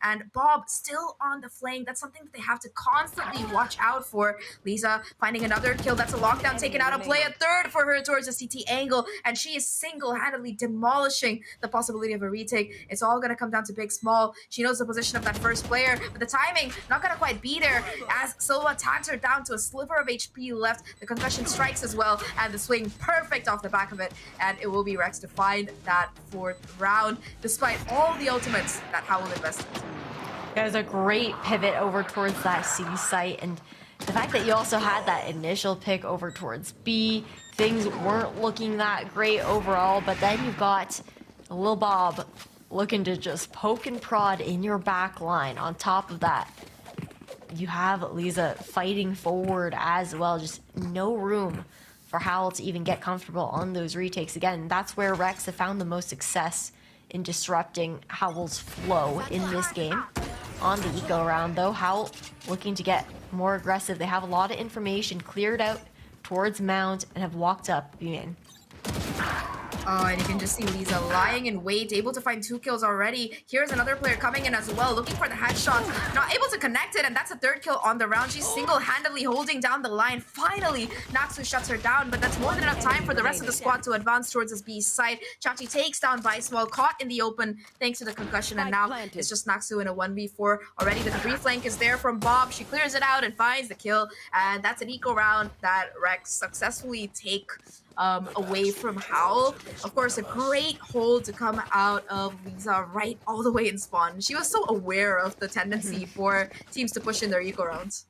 S19: and Bob still on the flank. That's something that they have to constantly watch out for. Lisa finding another kill. That's a lockdown taken out of play. A third for her towards the CT angle, and she is single-handedly demolishing the possibility of a retake. It's all going to come down to Big Small. She knows the position of that first player, but the timing not going to quite be there as Silva tags her down to a sliver of HP left. The concussion strikes as well, and the swing perfect off the back of it, and it will be Rex to find that 4th round, despite all the ultimates that HOWL invested.
S20: There's a great pivot over towards that C site, and the fact that you also had that initial pick over towards B, things weren't looking that great overall, but then you got Lil Bob looking to just poke and prod in your back line. On top of that, you have Lisa fighting forward as well, just no room for HOWL to even get comfortable on those retakes. Again, that's where Rex have found the most success in disrupting HOWL's flow in this game. On the eco round though, HOWL looking to get more aggressive. They have a lot of information cleared out towards Mount and have walked up in.
S19: Oh, and you can just see Lisa lying in wait, able to find 2 kills already. Here's another player coming in as well, looking for the headshot, not able to connect it, and that's a 3rd kill on the round. She's single-handedly holding down the line. Finally, Natsu shuts her down, but that's more than enough time for the rest of the squad to advance towards this B side. Chachi takes down Small, caught in the open thanks to the concussion, and now it's just Natsu in a 1v4. Already the reflank is there from Bob. She clears it out and finds the kill, and that's an eco round that Rex successfully take away from HOWL. Of course, a great hold to come out of Lisa right all the way in spawn. She was so aware of the tendency for teams to push in their eco rounds.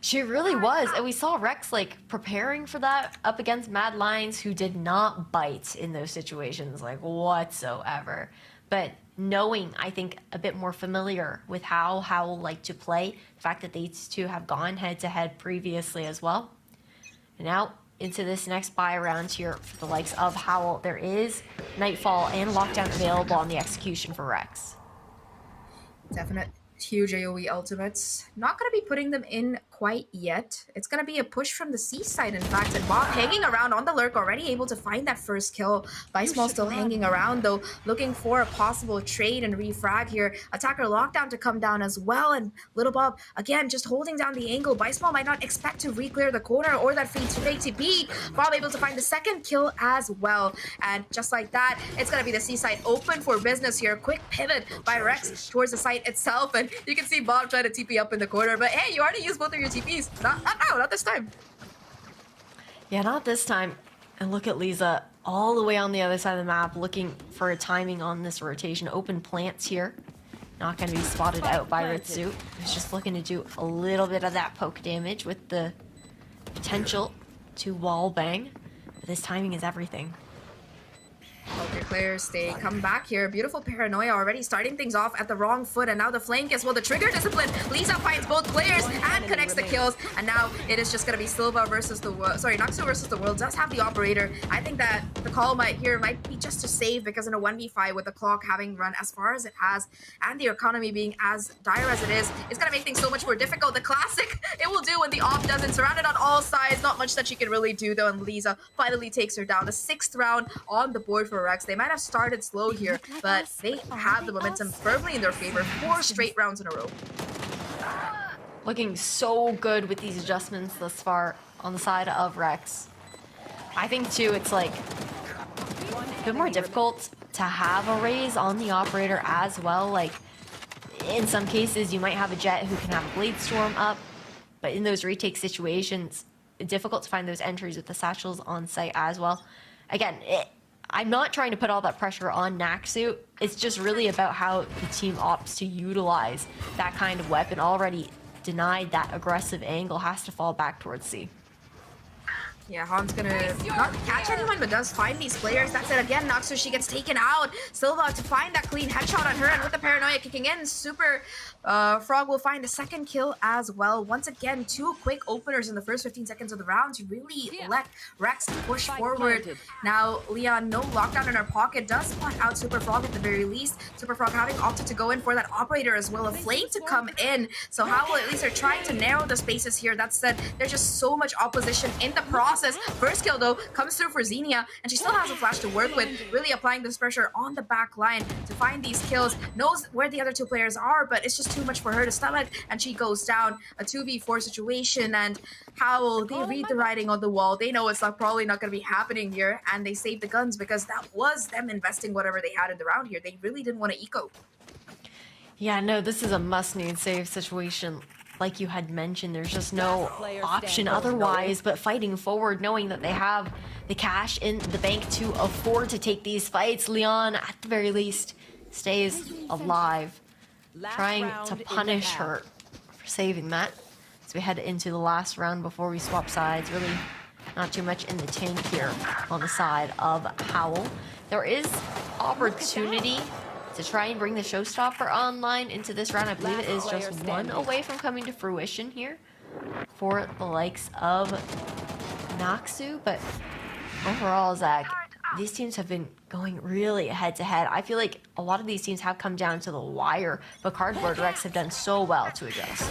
S20: She really was, and we saw Rex like preparing for that up against Mad Lions, who did not bite in those situations like whatsoever. But knowing, I think, a bit more familiar with how HOWL like to play, the fact that these two have gone head-to-head previously as well. And now into this next buy round here for the likes of HOWL. There is Nightfall and Lockdown available on the execution for Rex.
S19: Definite huge AoE ultimates. Not going to be putting them in quite yet. It's going to be a push from the C side, in fact, and Bob hanging around on the lurk, already able to find that first kill. Small still hanging around though, looking for a possible trade and refrag here. Attacker Lockdown to come down as well, and Little Bob again just holding down the angle. Small might not expect to re-clear the corner or that fade to TP. Bob able to find the 2nd kill as well, and just like that, it's going to be the C side open for business here. Quick pivot by Rex towards the site itself, and you can see Bob trying to TP up in the corner, but hey, you already used both of your TPs. Not this time.
S20: Yeah, not this time. And look at Lisa all the way on the other side of the map, looking for a timing on this rotation. Open plants here. Not going to be spotted out by Ritsu. He's just looking to do a little bit of that poke damage with the potential to wall bang. But this timing is everything.
S19: Okay, players, they come back here. Beautiful Paranoia already starting things off at the wrong foot, and now the flank as well. The trigger discipline. Lisa finds both players and connects the kills, and now it is just gonna be Silva versus the world. Sorry, Naxu versus the world. Does have the operator. I think that the call might be just to save, because in a 1v5 with the clock having run as far as it has and the economy being as dire as it is, it's gonna make things so much more difficult. The classic, it will do when the op doesn't. Surrounded on all sides, not much that she can really do though, and Lisa finally takes her down. The 6th round on the board for Rex. They might have started slow here, but they have the momentum firmly in their favor. 4 straight rounds in a row.
S20: Looking so good with these adjustments thus far on the side of Rex. I think too, it's like a bit more difficult to have a raise on the operator as well. Like in some cases, you might have a Jet who can have a Blade Storm up, but in those retake situations, it's difficult to find those entries with the satchels on site as well. Again, I'm not trying to put all that pressure on Naxu. It's just really about how the team opts to utilize that kind of weapon. Already denied that aggressive angle, has to fall back towards C.
S19: Yeah, Han's gonna not catch anyone, but does find these players. That's it again. Naxu, she gets taken out. Silva to find that clean headshot on her, and with the Paranoia kicking in, Super Frog will find a 2nd kill as well. Once again, 2 quick openers in the first 15 seconds of the round to really let Rex push forward. Now, Leon, no lockdown in her pocket, does spot out Super Frog at the very least. Super Frog having opted to go in for that operator as well. A flame to come in. So HOWL at least are trying to narrow the spaces here. That said, there's just so much opposition in the process. First kill though comes through for Xenia, and she still has a flash to work with, really applying this pressure on the back line to find these kills. Knows where the other 2 players are, but it's just too much for her to stomach, and she goes down. A 2v4 situation, and HOWL, they read the writing on the wall. They know it's probably not going to be happening here, and they save the guns because that was them investing whatever they had in the round here. They really didn't want to eco.
S20: Yeah, no, this is a must-need save situation. Like you had mentioned, there's just no option otherwise but fighting forward, knowing that they have the cash in the bank to afford to take these fights. Leon, at the very least, stays alive, trying to punish her for saving that. So we head into the last round before we swap sides. Really not too much in the tank here on the side of HOWL. There is opportunity to try and bring the showstopper online into this round. I believe it is just 1 away from coming to fruition here for the likes of Naxu. But overall, Zach, these teams have been going really head-to-head. I feel like a lot of these teams have come down to the wire, but Cardboard Rex have done so well to adjust.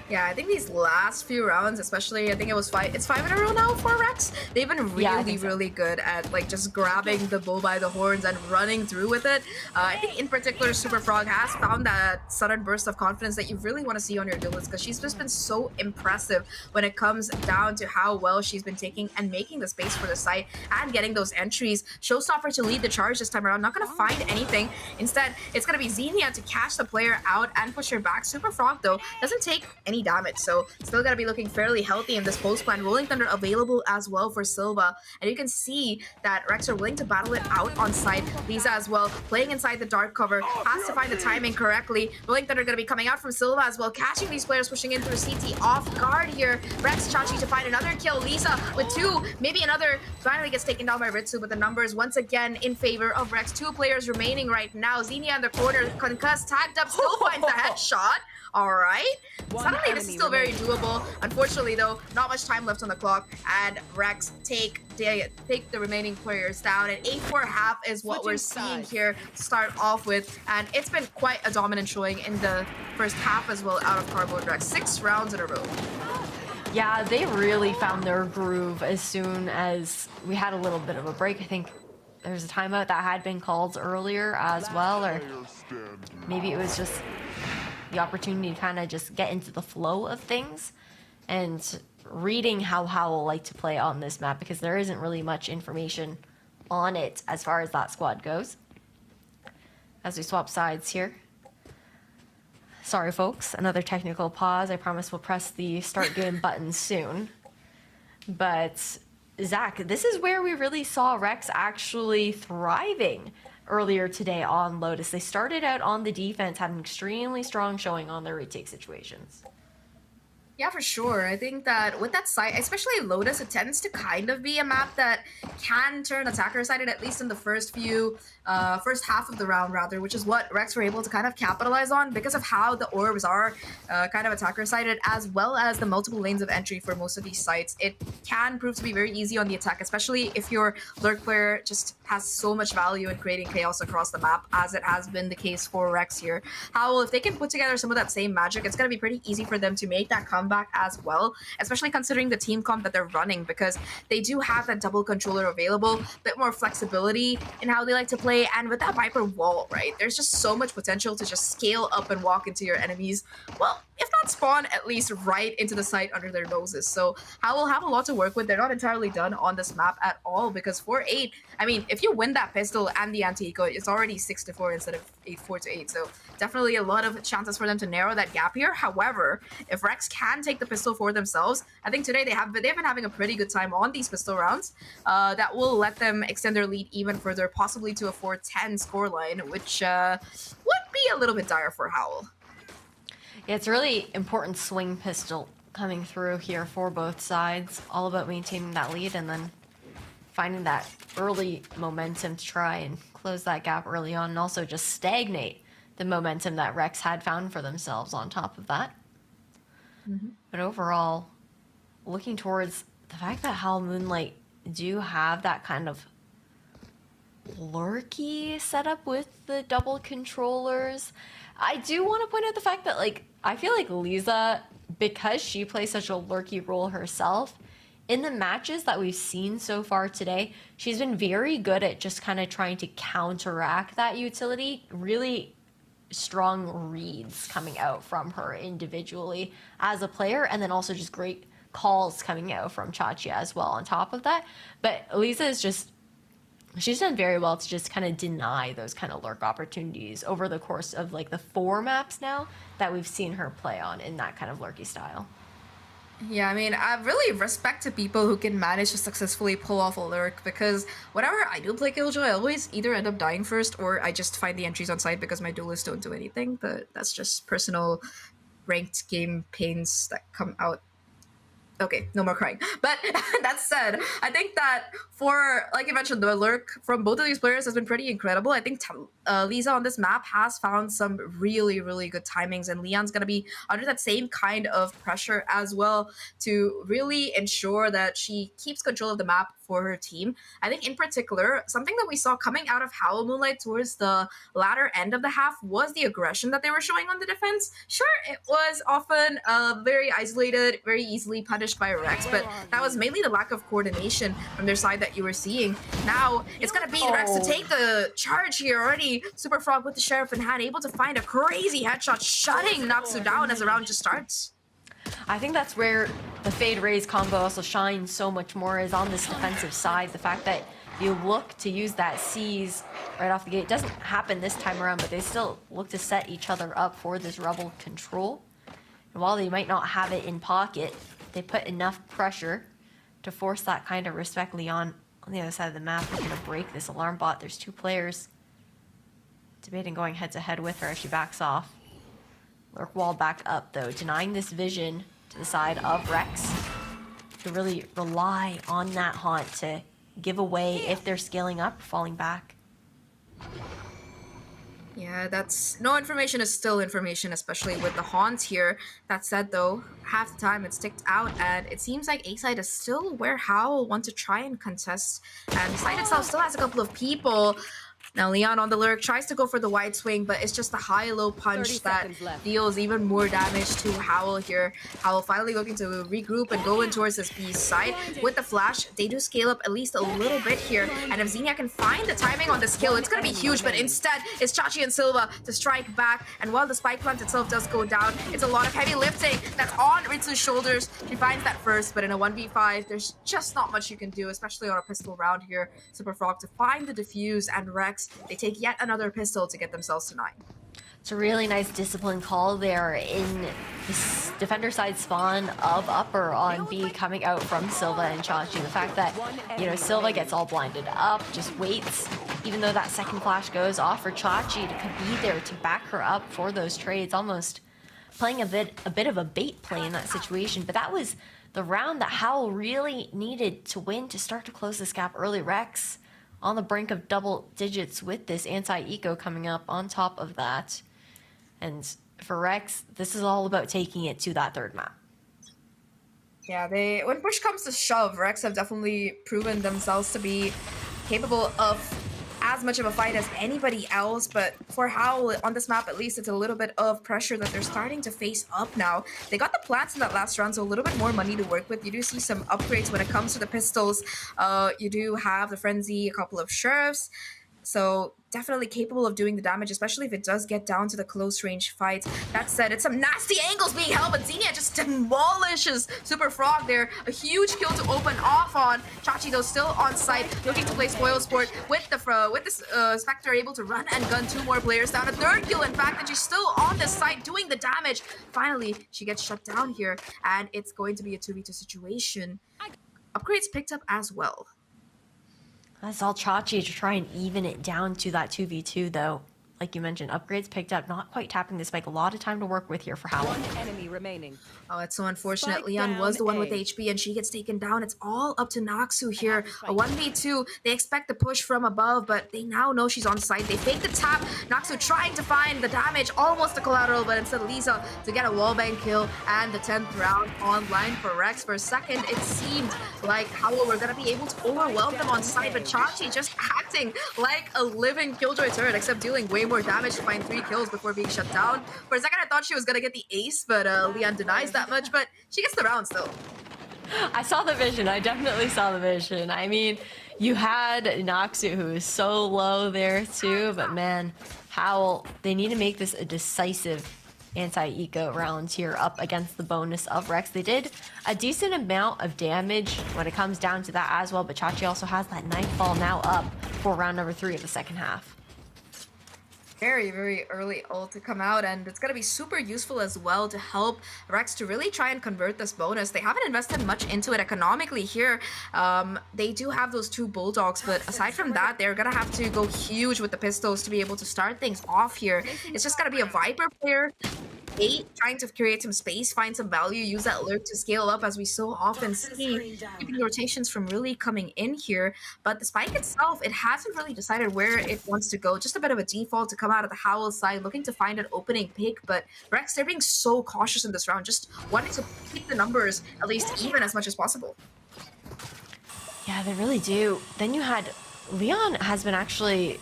S19: Yeah, I think these last few rounds, especially, I think it's 5 in a row now for Rex. They've been really good at like just grabbing the bull by the horns and running through with it. I think in particular, Super Frog has found that sudden burst of confidence that you really want to see on your duelist, because she's just been so impressive when it comes down to how well she's been taking and making the space for the site and getting those entries. Showstopper to lead the charge this time around, not going to find anything. Instead, it's going to be Xenia to catch the player out and push her back. Super Frog, though, doesn't take any damage, so still gotta be looking fairly healthy in this post plan. Rolling Thunder available as well for Silva, and you can see that Rex are willing to battle it out on site. Lisa as well, playing inside the dark cover, has to find the timing correctly. Rolling Thunder gonna be coming out from Silva as well, catching these players pushing in through CT off guard here. Rex Chachi to find another kill. Lisa with 2, maybe another, finally gets taken down by Ritsu, but the numbers once again in favor of Rex. 2 players remaining right now. Xenia in the corner, concussed, tagged up, still finds the headshot. All right. Suddenly, this is still very doable. Unfortunately, though, not much time left on the clock, and Rex take the remaining players down. And 8-4 half is what we're seeing here to start off with, and it's been quite a dominant showing in the first half as well out of Cardboard Rex. 6 rounds in a row.
S20: Yeah, they really found their groove as soon as we had a little bit of a break. I think there's a timeout that had been called earlier as well, or maybe it was just the opportunity to kind of just get into the flow of things and reading how HOWL like to play on this map, because there isn't really much information on it as far as that squad goes. As we swap sides here. Sorry folks, another technical pause. I promise we'll press the start game button soon. But Zach, this is where we really saw Rex actually thriving earlier today on Lotus. They started out on the defense, had an extremely strong showing on their retake situations.
S19: Yeah, for sure. I think that with that site, especially Lotus, it tends to kind of be a map that can turn attacker-sided, at least in the first half of the round, rather, which is what Rex were able to kind of capitalize on because of how the orbs are kind of attacker-sided, as well as the multiple lanes of entry for most of these sites. It can prove to be very easy on the attack, especially if your lurk player just has so much value in creating chaos across the map, as it has been the case for Rex here. HOWL, if they can put together some of that same magic, it's going to be pretty easy for them to make that comeback as well, especially considering the team comp that they're running, because they do have that double controller available, a bit more flexibility in how they like to play, and with that Viper wall, right, there's just so much potential to just scale up and walk into your enemies, well, if not spawn, at least right into the site under their noses. So HOWL have a lot to work with. They're not entirely done on this map at all, because 4-8, I mean, if you win that pistol and the anti-eco, it's already 6-4 instead of 4-8, so definitely a lot of chances for them to narrow that gap here. However, if Rex can take the pistol for themselves, I think today they've been having a pretty good time on these pistol rounds. That will let them extend their lead even further, possibly to a 4-10 scoreline, which would be a little bit dire for HOWL.
S2: Yeah, it's a really important swing pistol coming through here for both sides. All about maintaining that lead and then finding that early momentum to try and close that gap early on, and also just stagnate the momentum that Rex had found for themselves on top of that. But overall, looking towards the fact that HOWL Moonlight do have that kind of lurky setup with the double controllers, I do want to point out the fact that, like, I feel like Lisa, because she plays such a lurky role herself, in the matches that we've seen so far today, she's been very good at just kind of trying to counteract that utility. Really strong reads coming out from her individually as a player, and then also just great calls coming out from Chachi as well on top of that. But Lisa is just, she's done very well to just kind of deny those kind of lurk opportunities over the course of like the 4 maps now that we've seen her play on in that kind of lurky style.
S19: Yeah, I mean, I really respect to people who can manage to successfully pull off a lurk, because whenever I do play Killjoy, I always either end up dying first or I just find the entries on site because my duelists don't do anything, but that's just personal ranked game pains that come out. Okay, no more crying. But that said, I think that for, like you mentioned, the lurk from both of these players has been pretty incredible. I think Lisa on this map has found some really, really good timings, and Leon's going to be under that same kind of pressure as well to really ensure that she keeps control of the map for her team. I think in particular, something that we saw coming out of HOWL Moonlight towards the latter end of the half was the aggression that they were showing on the defense. Sure, it was often very isolated, very easily punished by Rex, but that was mainly the lack of coordination from their side that you were seeing. Now, it's gonna be Rex to take the charge here. Already, Super Frog with the Sheriff in hand, able to find a crazy headshot, shutting Naksu down as the round just starts.
S2: I think that's where the Fade Raze combo also shines so much more, is on this defensive side. The fact that you look to use that seize right off the gate. It doesn't happen this time around, but they still look to set each other up for this Rebel control. And while they might not have it in pocket, they put enough pressure to force that kind of respect. Leon on the other side of the map is going to break this alarm bot. There's 2 players debating going head to head with her as she backs off. Lurk wall back up though, denying this vision to the side of Rex to really rely on that haunt to give away if they're scaling up or falling back.
S19: Yeah, that's, no information is still information, especially with the haunt here. That said though, half the time it's ticked out, and it seems like A-side is still where HOWL want to try and contest, and the site itself still has a couple of people. Now Leon on the lurk tries to go for the wide swing, but it's just a high-low punch that deals even more damage to HOWL here. HOWL finally looking to regroup and go in towards this B side. With the flash, they do scale up at least a little bit here, and if Xenia can find the timing on this kill, it's going to be huge, but instead it's Chachi and Silva to strike back, and while the spike plant itself does go down, it's a lot of heavy lifting that's on Ritsu's shoulders. She finds that first, but in a 1v5, there's just not much you can do, especially on a pistol round here. Super Frog to find the defuse, and Rex, they take yet another pistol to get themselves to 9.
S2: It's a really nice discipline call there in this defender side spawn of upper on B coming out from Silva and Chachi. The fact that, you know, Silva gets all blinded up, just waits, even though that second flash goes off for Chachi to be there to back her up for those trades. Almost
S20: playing a bit of a bait play in that situation. But that was the round that HOWL really needed to win to start to close this gap early. Rex on the brink of double digits with this anti-eco coming up on top of that. And for Rex, this is all about taking it to that third map.
S19: Yeah, when push comes to shove, Rex have definitely proven themselves to be capable of as much of a fight as anybody else, but for HOWL on this map, at least, it's a little bit of pressure that they're starting to face up now. They got the plants in that last round, so a little bit more money to work with. You do see some upgrades when it comes to the pistols. You do have the Frenzy, a couple of Sheriffs, so definitely capable of doing the damage, especially if it does get down to the close range fights. That said, it's some nasty angles being held, but Xenia just demolishes Super Frog there. A huge kill to open off on. Chachi, though, still on site, looking to play spoil sport with this Spectre able to run and gun 2 more players down. A 3rd kill, in fact, and she's still on this site doing the damage. Finally, she gets shut down here, and it's going to be a 2v2 situation. Upgrades picked up as well.
S20: That's all Chachi to try and even it down to that 2v2, though. Like you mentioned, upgrades picked up, not quite tapping the spike. A lot of time to work with here for HOWL.
S21: One enemy remaining.
S19: Oh, it's so unfortunate.
S21: Spike
S19: Leon
S21: down
S19: was the one with
S21: A.
S19: HP, and she gets taken down. It's all up to Noxu here. A 1v2. They expect the push from above, but they now know she's on site. They fake the tap. Noxu trying to find the damage, almost a collateral, but instead Lisa to get a wallbang kill, and the 10th round online for Rex. For a second, it seemed like HOWL were going to be able to overwhelm them on site, but Chachi just acting like a living Killjoy turret, except dealing way more damage to find 3 kills before being shut down. For a second, I thought she was going to get the ace, but Leon denies that much, but she gets the round still.
S20: I saw the vision. I definitely saw the vision. I mean, you had Noxu, who is so low there too, but man, HOWL, they need to make this a decisive anti-eco round here up against the bonus of Rex. They did a decent amount of damage when it comes down to that as well, but Chachi also has that Nightfall now up for round number 3 of the second half.
S19: Very, very early ult to come out, and it's going to be super useful as well to help Rex to really try and convert this bonus. They haven't invested much into it economically here. They do have those 2 Bulldogs, but aside from that, they're going to have to go huge with the pistols to be able to start things off here. It's just going to be a Viper player, 8, trying to create some space, find some value, use that lurk to scale up, as we so often see, keeping the rotations from really coming in here. But the spike itself, it hasn't really decided where it wants to go. Just a bit of a default to come out of the HOWL side, looking to find an opening pick. But Rex, they're being so cautious in this round, just wanting to keep the numbers at least even as much as possible.
S20: Yeah, they really do. Then you had Leon has been actually...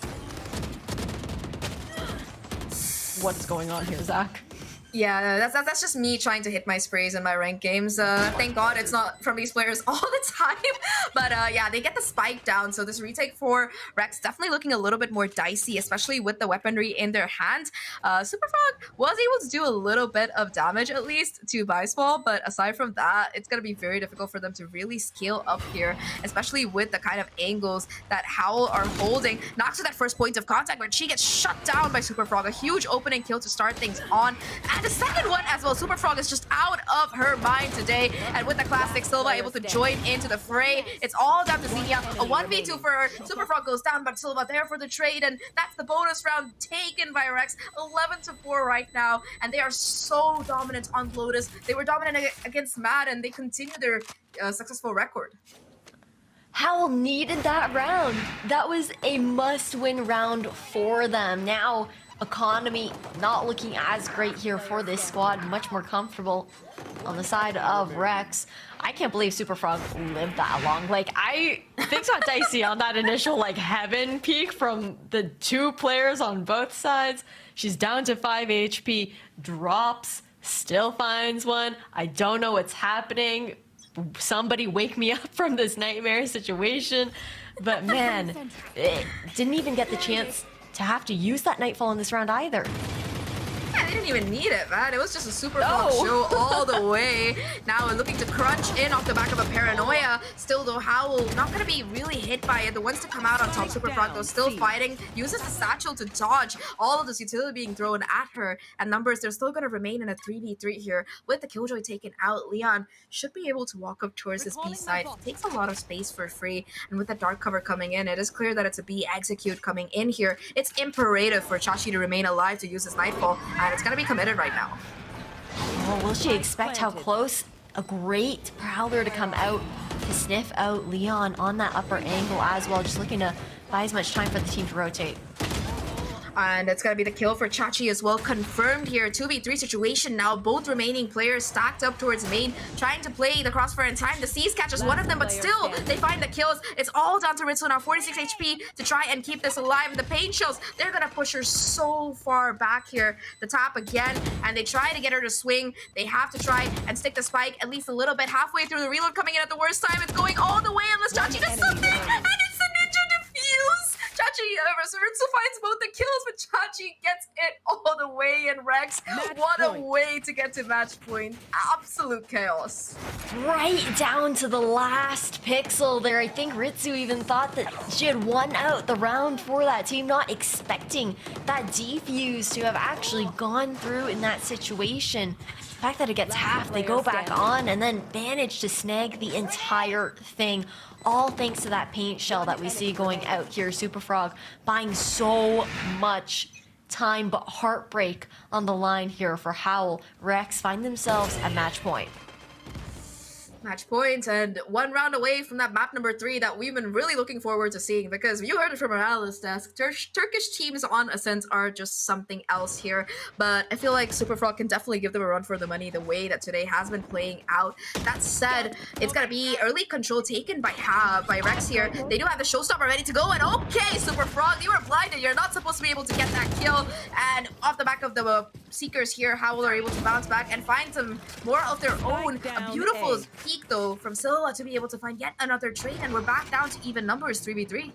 S20: What's going on here, Zach?
S19: Yeah, that's just me trying to hit my sprays in my ranked games. Thank God it's not from these players all the time. But yeah, they get the spike down. So this retake for Rex definitely looking a little bit more dicey, especially with the weaponry in their hand. Superfrog was able to do a little bit of damage at least to Biceball, but aside from that, it's going to be very difficult for them to really scale up here, especially with the kind of angles that HOWL are holding. Knocks to that first point of contact, but she gets shut down by Superfrog. A huge opening kill to start things on. And the second one as well, Superfrog is just out of her mind today. And with the classic, Silva able to join into the fray. It's all down to Xenia. A 1v2 for her. Superfrog goes down, but Silva there for the trade. And that's the bonus round taken by Rex. 11-4 right now. And they are so dominant on Lotus. They were dominant against Mad, and they continue their successful record.
S20: HOWL needed that round. That was a must-win round for them. Now, economy not looking as great here for this squad, much more comfortable on the side of Rex. I can't believe Superfrog lived that long. Like, things got dicey on that initial like heaven peak from the 2 players on both sides. She's down to 5 HP, drops, still finds one. I don't know what's happening. Somebody wake me up from this nightmare situation. But man, it didn't even get the chance to have to use that Nightfall in this round either.
S19: Yeah, they didn't even need it, man. It was just a Superfrog show all the way. Now we're looking to crunch in off the back of a Paranoia. Still, though, HOWL not going to be really hit by it. The ones to come out on top, Superfrog, though, still fighting. Uses the satchel to dodge all of this utility being thrown at her. And numbers, they're still going to remain in a 3v3 here. With the Killjoy taken out, Leon should be able to walk up towards his B side. Takes a lot of space for free. And with the dark cover coming in, it is clear that it's a B execute coming in here. It's imperative for Chachi to remain alive to use his Nightfall. And it's going to be committed right now.
S2: Oh, will she expect how close? A great Prowler to come out to sniff out Leon on that upper angle as well, just looking to buy as much time for the team to rotate.
S19: And it's going to be the kill for Chachi as well, confirmed here. 2v3 situation now. Both remaining players stacked up towards main, trying to play the crossfire in time. The Seas catches one of them, but still, they find the kills. It's all down to Ritsu now, 46 HP to try and keep this alive. And the Pain Shells, they're going to push her so far back here. The top again, and they try to get her to swing. They have to try and stick the spike at least a little bit. Halfway through the reload coming in at the worst time. It's going all the way unless Chachi does something, and it's the Ninja Defuse. Chachi, so Ritsu finds both the kills, but Chachi gets it all the way, and Rex, what a way to get to match point. Absolute chaos.
S2: Right down to the last pixel there. I think Ritsu even thought that she had won out the round for that team, not expecting that defuse to have actually gone through in that situation. The fact that it gets half, they go back on and then manage to snag the entire thing. All thanks to that paint shell that we see going out here. Superfrog buying so much time, but heartbreak on the line here for HOWL. Rex find themselves at match point.
S19: Match point, and one round away from that map number 3 that we've been really looking forward to seeing, because you heard it from our analyst desk. Turkish teams on Ascent are just something else here, but I feel like Superfrog can definitely give them a run for the money the way that today has been playing out. That said, it's gonna be early control taken by Rex here. They do have the showstopper ready to go, and okay, Superfrog, you are blinded. You're not supposed to be able to get that kill, and off the back of the Seekers here, HOWL are able to bounce back and find some more of their own. A beautiful peek though from Silva to be able to find yet another trade, and we're back down to even numbers, 3v3.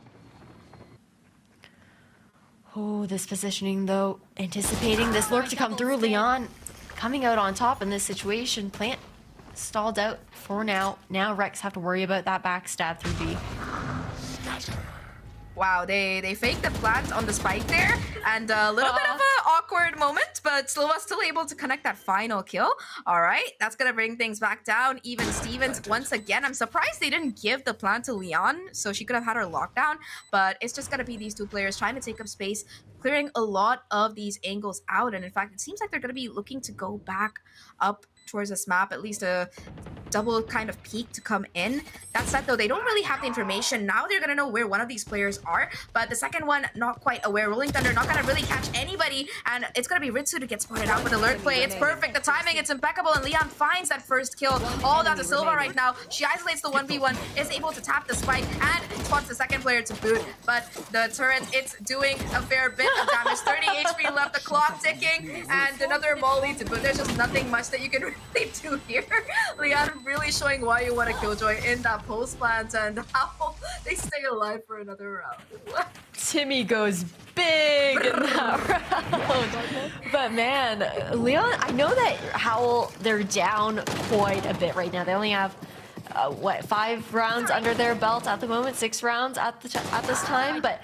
S2: Oh, this positioning though, anticipating this lurk to come through. Leon coming out on top in this situation. Plant stalled out for now. Now Rex have to worry about that backstab through B.
S19: Wow, they faked the plant on the spike there, and a little bit of an awkward moment, but Silva still able to connect that final kill. All right, that's gonna bring things back down. Even Stevens once again. I'm surprised they didn't give the plant to Leon, so she could have had her lockdown, but it's just gonna be these two players trying to take up space, clearing a lot of these angles out, and in fact, it seems like they're gonna be looking to go back up towards this map, at least a double kind of peak to come in. That said though, they don't really have the information. Now they're gonna know where one of these players are, but the second one not quite aware. Rolling Thunder not gonna really catch anybody, and it's gonna be Ritsu to get spotted out with alert play. It's perfect, the timing, it's impeccable, and Leon finds that first kill. All down to Silva right now. She isolates the 1v1, is able to tap the spike, and spots the second player to boot, but the turret, it's doing a fair bit of damage. 30 HP left, the clock ticking, and another molly to boot. There's just nothing much that you can really do here. Leon really showing why you want to Killjoy in that post plant, and how they stay alive for another round.
S2: Timmy goes big in that round. But man, Leon, I know that HOWL, they're down quite a bit right now. They only have what, 5 rounds under their belt at the moment, 6 rounds at this time, but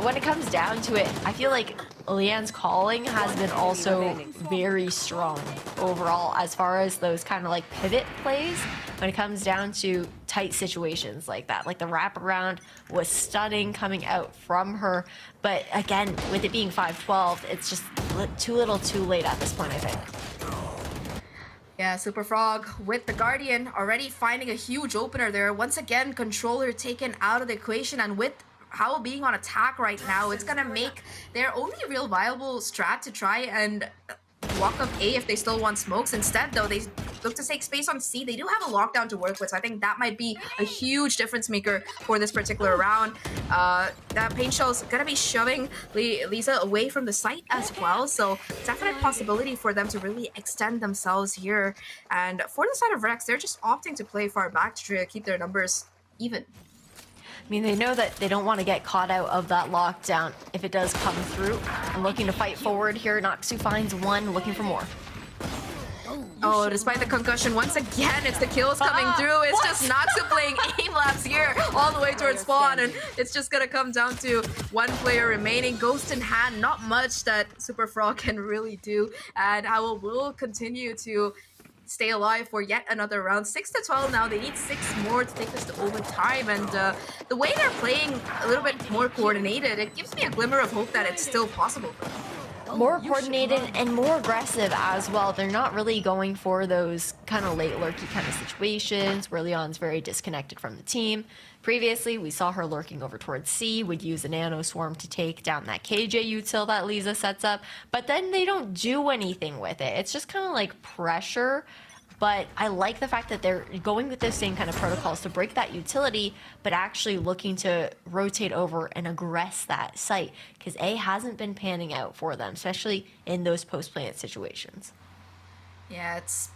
S2: when it comes down to it, I feel like Leanne's calling has been also very strong overall as far as those kind of like pivot plays when it comes down to tight situations like that. Like the wraparound was stunning coming out from her, but again, with it being 5-12, it's just too little too late at this point, I think.
S19: Yeah, Superfrog with the Guardian already finding a huge opener there. Once again, controller taken out of the equation, and with HOWL being on attack right now, it's gonna make their only real viable strat to try and walk up A if they still want smokes. Instead though, they look to take space on C. They do have a lockdown to work with, so I think that might be a huge difference maker for this particular round. That Pain Shell's gonna be shoving Lisa away from the site as well, so definite possibility for them to really extend themselves here. And for the side of Rex, they're just opting to play far back to try to keep their numbers even.
S2: I mean, they know that they don't want to get caught out of that lockdown if it does come through. And looking to fight forward here, Noxu finds one, looking for more.
S19: Oh, despite the concussion, once again, it's the kills coming through. It's just Noxu playing aim labs here all the way towards spawn, and it's just gonna come down to one player remaining. Ghost in hand, not much that Superfrog can really do, and HOWL will continue to stay alive for yet another round. 6-12 now. They need 6 more to take this to overtime, and the way they're playing a little bit more coordinated, it gives me a glimmer of hope that it's still possible for them.
S20: more coordinated and more aggressive as well. They're not really going for those kind of late lurky kind of situations where Leon's very disconnected from the team. Previously, we saw her lurking over towards C, would use a nano swarm to take down that KJ util that Lisa sets up, but then they don't do anything with it. It's just kind of like pressure. But I like the fact that they're going with those same kind of protocols to break that utility, but actually looking to rotate over and aggress that site, because A hasn't been panning out for them, especially in those post-plant situations.
S19: Yeah, it's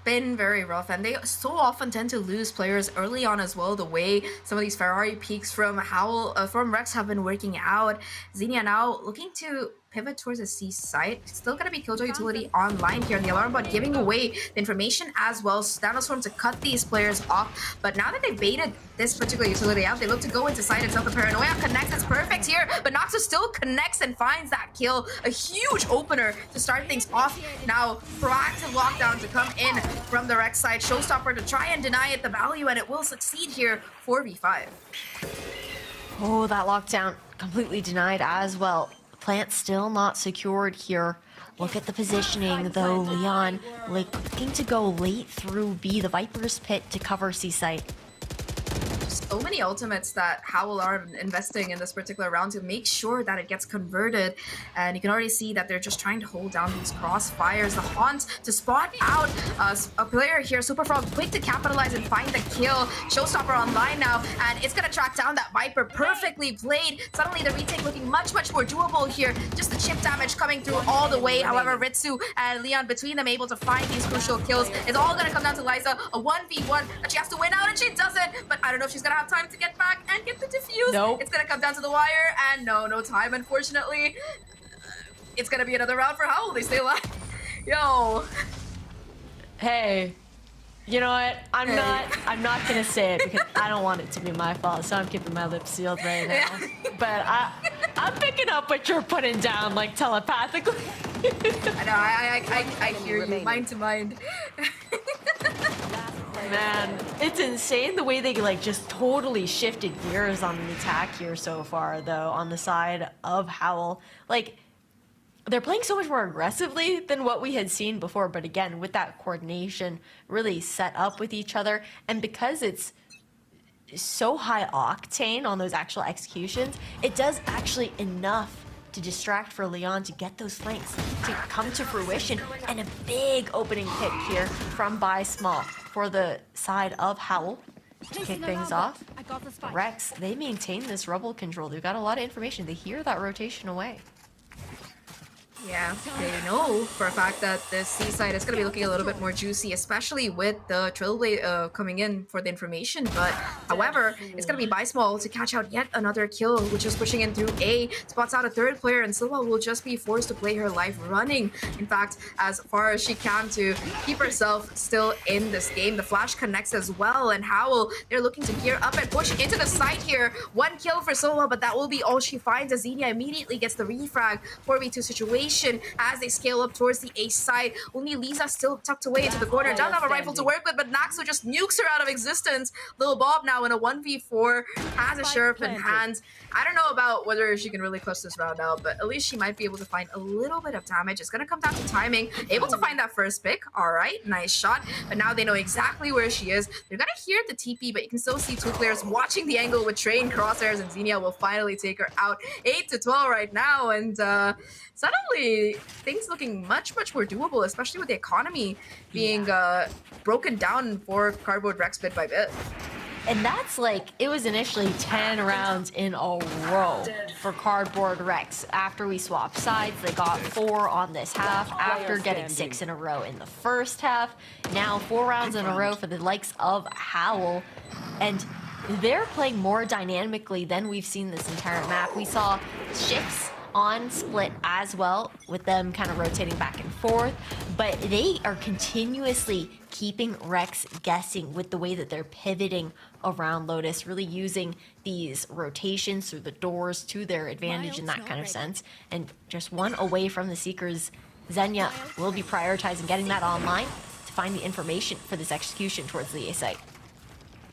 S19: been very rough, and they so often tend to lose players early on as well, the way some of these Ferrari peaks from HOWL, from Rex have been working out. Xenia now looking to pivot towards the C site. Still going to be Killjoy utility online here, and the alarm bot giving away the information as well. Nanoswarm to cut these players off, but now that they've baited this particular utility out, they look to go into site itself. The Paranoia connects, it's perfect here, but Noxus still connects and finds that kill. A huge opener to start things off. Now, proactive lockdown to come in from the Rex side. Showstopper to try and deny it the value, and it will succeed here, 4v5.
S20: Oh, that lockdown completely denied as well. Plant still not secured here. Look at the positioning though. Leon looking to go late through B, the Viper's pit, to cover C site.
S19: So many ultimates that HOWL are investing in this particular round to make sure that it gets converted, and you can already see that they're just trying to hold down these crossfires. The Haunt to spot out a player here. Superfrog quick to capitalize and find the kill. Showstopper online now, and it's gonna track down that Viper. Perfectly played. Suddenly the retake looking much more doable here. Just the chip damage coming through all the way. However, Ritsu and Leon between them able to find these crucial kills. It's all gonna come down to Liza, a 1v1 that she has to win out, and she doesn't. But I don't know if she's gonna have time to get back and get the defuse.
S20: Nope.
S19: It's gonna come down to the wire, and no time, unfortunately. It's gonna be another round for HOWL. They stay alive. Yo.
S20: Hey, you know what? I'm not gonna say it because I don't want it to be my fault, so I'm keeping my lips sealed right now. But I'm picking up what you're putting down, like telepathically.
S19: I know. I hear you. Mind to mind.
S20: Man, it's insane the way they like just totally shifted gears on the attack here so far, though, on the side of HOWL. Like, they're playing so much more aggressively than what we had seen before, but again, with that coordination really set up with each other, and because it's so high octane on those actual executions, it does actually enough to distract for Leon to get those flanks to come to fruition, and a big opening pick here from By Small for the side of HOWL to kick things off. Rex, they maintain this rebel control. They've got a lot of information. They hear that rotation away.
S19: Yeah, they know for a fact that this C side is going to be looking a little bit more juicy, especially with the Trailblade coming in for the information. But however, it's going to be By Small to catch out yet another kill, which is pushing in through A, spots out a third player, and Silva will just be forced to play her life running. In fact, as far as she can to keep herself still in this game. The flash connects as well, and HOWL, they're looking to gear up and push into the site here. One kill for Silva, but that will be all she finds as Xenia immediately gets the refrag. 4v2 situation as they scale up towards the A side. Only Lisa still tucked away into the corner. Doesn't have a rifle to work with, but Naxo just nukes her out of existence. Little Bob now in a 1v4 has a sheriff in hand. I don't know about whether she can really clutch this round out, but at least she might be able to find a little bit of damage. It's going to come down to timing. Able to find that first pick. All right, nice shot. But now they know exactly where she is. They're going to hear the TP, but you can still see two players watching the angle with trained crosshairs, and Xenia will finally take her out. 8-12 right now, and suddenly things looking much more doable, especially with the economy being broken down for Cardboard Rex bit by bit.
S20: And that's like, it was initially 10 rounds in a row for Cardboard Rex. After we swapped sides, they got 4 on this half after getting 6 in a row in the first half. Now 4 rounds in a row for the likes of HOWL. And they're playing more dynamically than we've seen this entire map. We saw shifts on split as well, with them kind of rotating back and forth, but they are continuously keeping Rex guessing with the way that they're pivoting around Lotus, really using these rotations through the doors to their advantage in that kind of sense. And just one away from the Seekers, Xenia will be prioritizing getting that online to find the information for this execution towards the A site.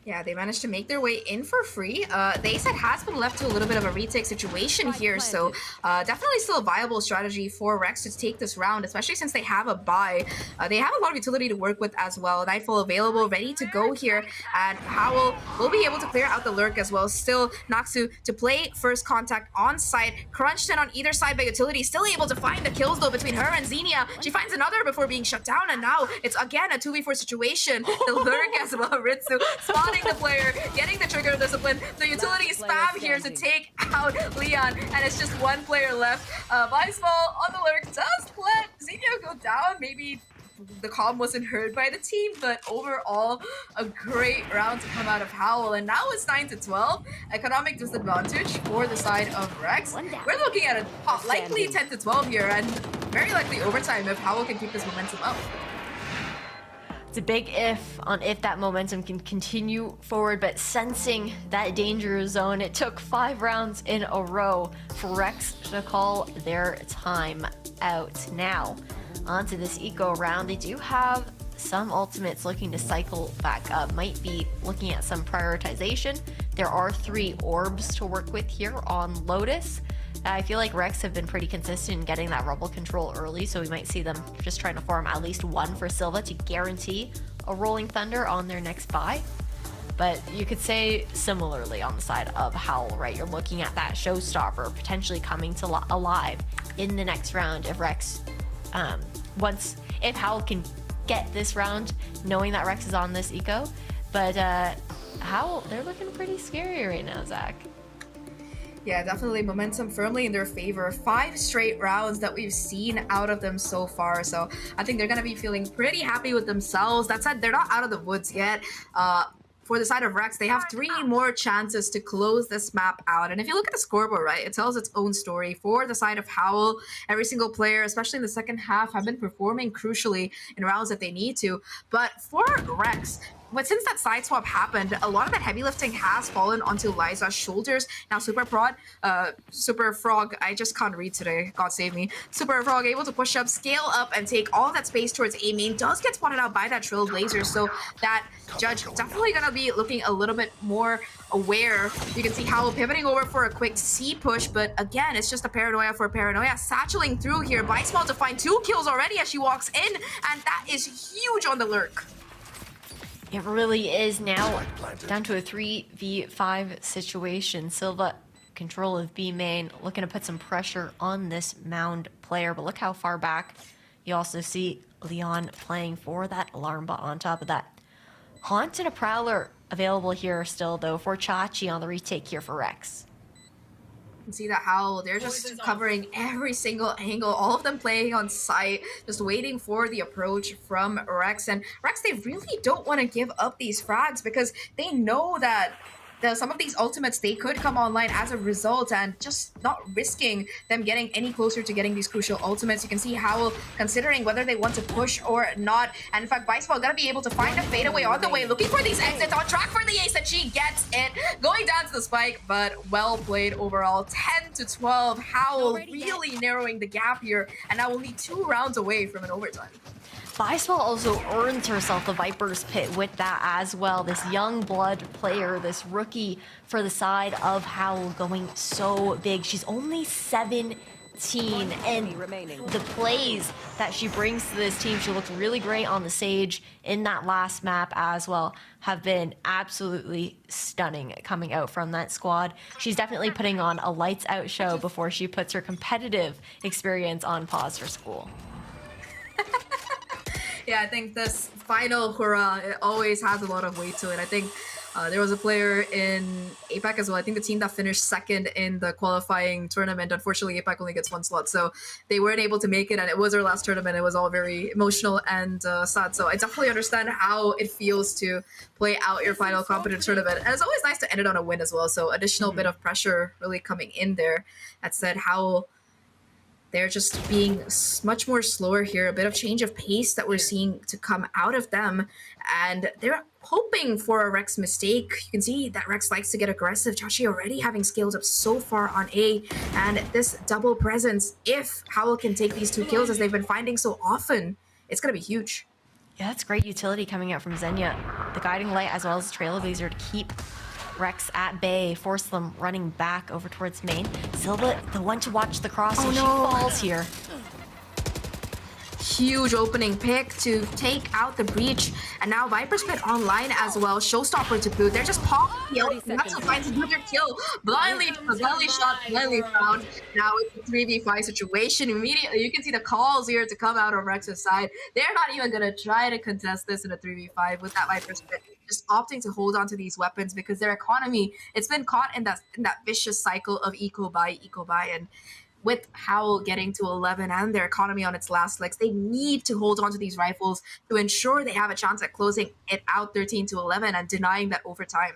S19: Yeah, they managed to make their way in for free. The A side has been left to a little bit of a retake situation here, so definitely still a viable strategy for Rex to take this round, especially since they have a bye. They have a lot of utility to work with as well. Nightfall available, ready to go here, and Howl will be able to clear out the lurk as well. Still, Noxu to play first contact on site, crunched in on either side by utility, still able to find the kills though between her and Xenia. She finds another before being shut down, and now it's again a 2v4 situation. The lurk as well, Ritsu spotting the player, getting the trigger discipline. The utility spam here to take out Leon, and it's just one player left. Viceball on the lurk does let Xenia go down. Maybe the comm wasn't heard by the team, but overall, a great round to come out of HOWL. And now it's 9-12. Economic disadvantage for the side of Rex. We're looking at a likely 10-12 here, and very likely overtime if HOWL can keep this momentum up.
S20: It's a big if on if that momentum can continue forward, but sensing that danger zone, it took 5 rounds in a row for Rex to call their time out. Now, onto this eco round. They do have some ultimates looking to cycle back up. Might be looking at some prioritization. There are 3 orbs to work with here on Lotus. I feel like Rex have been pretty consistent in getting that rubble control early, so we might see them just trying to farm at least 1 for Silva to guarantee a Rolling Thunder on their next buy. But you could say similarly on the side of HOWL, right? You're looking at that showstopper potentially coming to alive in the next round if Rex, if HOWL can get this round, knowing that Rex is on this eco. But HOWL, they're looking pretty scary right now, Zach.
S19: Yeah, definitely momentum firmly in their favor. 5 straight rounds that we've seen out of them so far. So I think they're going to be feeling pretty happy with themselves. That said, they're not out of the woods yet. For the side of Rex, they have 3 more chances to close this map out. And if you look at the scoreboard, right, it tells its own story. For the side of HOWL, every single player, especially in the second half, have been performing crucially in rounds that they need to. But for Rex, but since that side swap happened, a lot of that heavy lifting has fallen onto Liza's shoulders. Now Super Frog, I just can't read today, God save me. Super Frog able to push up, scale up, and take all that space towards A main. Does get spotted out by that Trailblazer, so that Judge definitely gonna be looking a little bit more aware. You can see HOWL pivoting over for a quick C push, but again, it's just a paranoia for paranoia. Satcheling through here, Viceball to find 2 kills already as she walks in, and that is huge on the lurk.
S20: It really is now down to a 3v5 situation. Silva, control of B main, looking to put some pressure on this Mound player, but look how far back. You also see Leon playing for that alarm bot on top of that. Haunt and a Prowler available here still, though, for Chachi on the retake here for Rex.
S19: You can see that HOWL, they're just covering every single angle, all of them playing on site, just waiting for the approach from Rex. And Rex, they really don't want to give up these frags because they know that some of these ultimates, they could come online as a result, and just not risking them getting any closer to getting these crucial ultimates. You can see HOWL considering whether they want to push or not. And in fact, Viceball gonna be able to find a fadeaway on the way, looking for these exits, on track for the ace, and she gets it. Going down to the spike, but well played overall. 10-12, HOWL really narrowing the gap here, and now only 2 rounds away from an overtime.
S20: Viceball also earns herself the Viper's Pit with that as well. This young blood player, this rookie for the side of HOWL going so big. She's only 17, and the plays that she brings to this team, she looked really great on the Sage in that last map as well, have been absolutely stunning coming out from that squad. She's definitely putting on a lights out show before she puts her competitive experience on pause for school.
S19: Yeah, I think this final hurrah, it always has a lot of weight to it. I think there was a player in APAC as well. I think the team that finished second in the qualifying tournament, unfortunately APAC only gets 1 slot, so they weren't able to make it, and it was their last tournament. It was all very emotional and sad, so I definitely understand how it feels to play out your final competitive tournament. And it's always nice to end it on a win as well, so additional bit of pressure really coming in there. That said, HOWL, they're just being much more slower here, a bit of change of pace that we're seeing to come out of them. And they're hoping for a Rex mistake. You can see that Rex likes to get aggressive. Chachi already having scaled up so far on A. And this double presence, if HOWL can take these 2 kills as they've been finding so often, it's going to be huge.
S20: Yeah, that's great utility coming out from Xenia.
S2: the Guiding Light as well as the Trailblazer to keep Rex at bay, force them running back over towards main. Silva, the one to watch the cross, and she falls here.
S19: Huge opening pick to take out the breach, and now Viper Spit online as well. Showstopper to boot. They're just popping. Natsu finds another kill. Blindly shot, blindly found. Now it's a 3v5 situation. Immediately, you can see the calls here to come out on Rex's side. They're not even gonna try to contest this in a 3v5 with that Viper Spit. Just opting to hold on to these weapons because their economy, it's been caught in that vicious cycle of eco buy, and with HOWL getting to 11 and their economy on its last legs, they need to hold on to these rifles to ensure they have a chance at closing it out 13 to 11 and denying that overtime.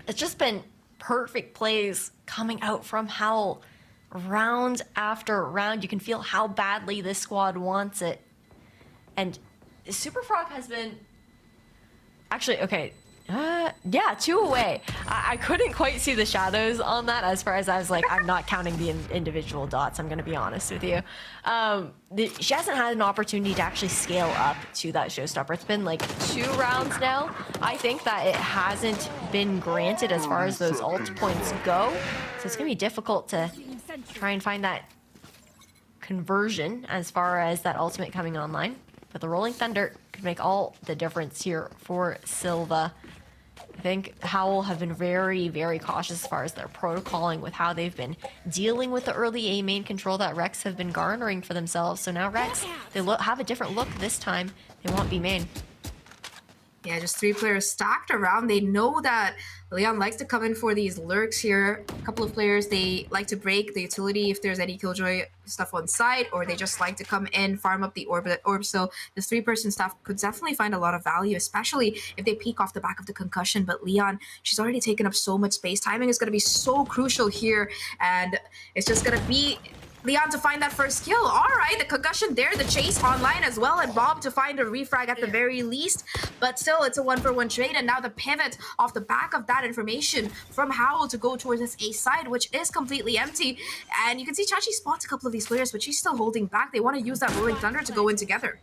S2: It's just been perfect plays coming out from HOWL round after round. You can feel how badly this squad wants it. And Super Frog has been... Actually, okay. Yeah, 2 away. I couldn't quite see the shadows on that as far as I was like, I'm not counting the individual dots, I'm going to be honest with you. She hasn't had an opportunity to actually scale up to that showstopper. It's been like 2 rounds now. I think that it hasn't been granted as far as those ult points go. So it's going to be difficult to try and find that conversion as far as that ultimate coming online. But the Rolling Thunder could make all the difference here for Silva. I think HOWL have been very, very cautious as far as their protocoling with how they've been dealing with the early A main control that Rex have been garnering for themselves. So now Rex, they have a different look this time. They won't be main.
S19: Yeah, just 3 players stacked around. They know that Leon likes to come in for these lurks here. A couple of players, they like to break the utility if there's any Killjoy stuff on site, or they just like to come in, farm up the orb. So this 3-person staff could definitely find a lot of value, especially if they peek off the back of the concussion. But Leon, she's already taken up so much space. Timing is going to be so crucial here, and it's just going to be Leon to find that first kill. All right, the concussion there, the chase online as well, and Bob to find a refrag at the very least. But still, it's a 1-for-1 trade, and now the pivot off the back of that information from HOWL to go towards this A side, which is completely empty. And you can see Chachi spots a couple of these players, but she's still holding back. They want to use that Rolling Thunder to go in together.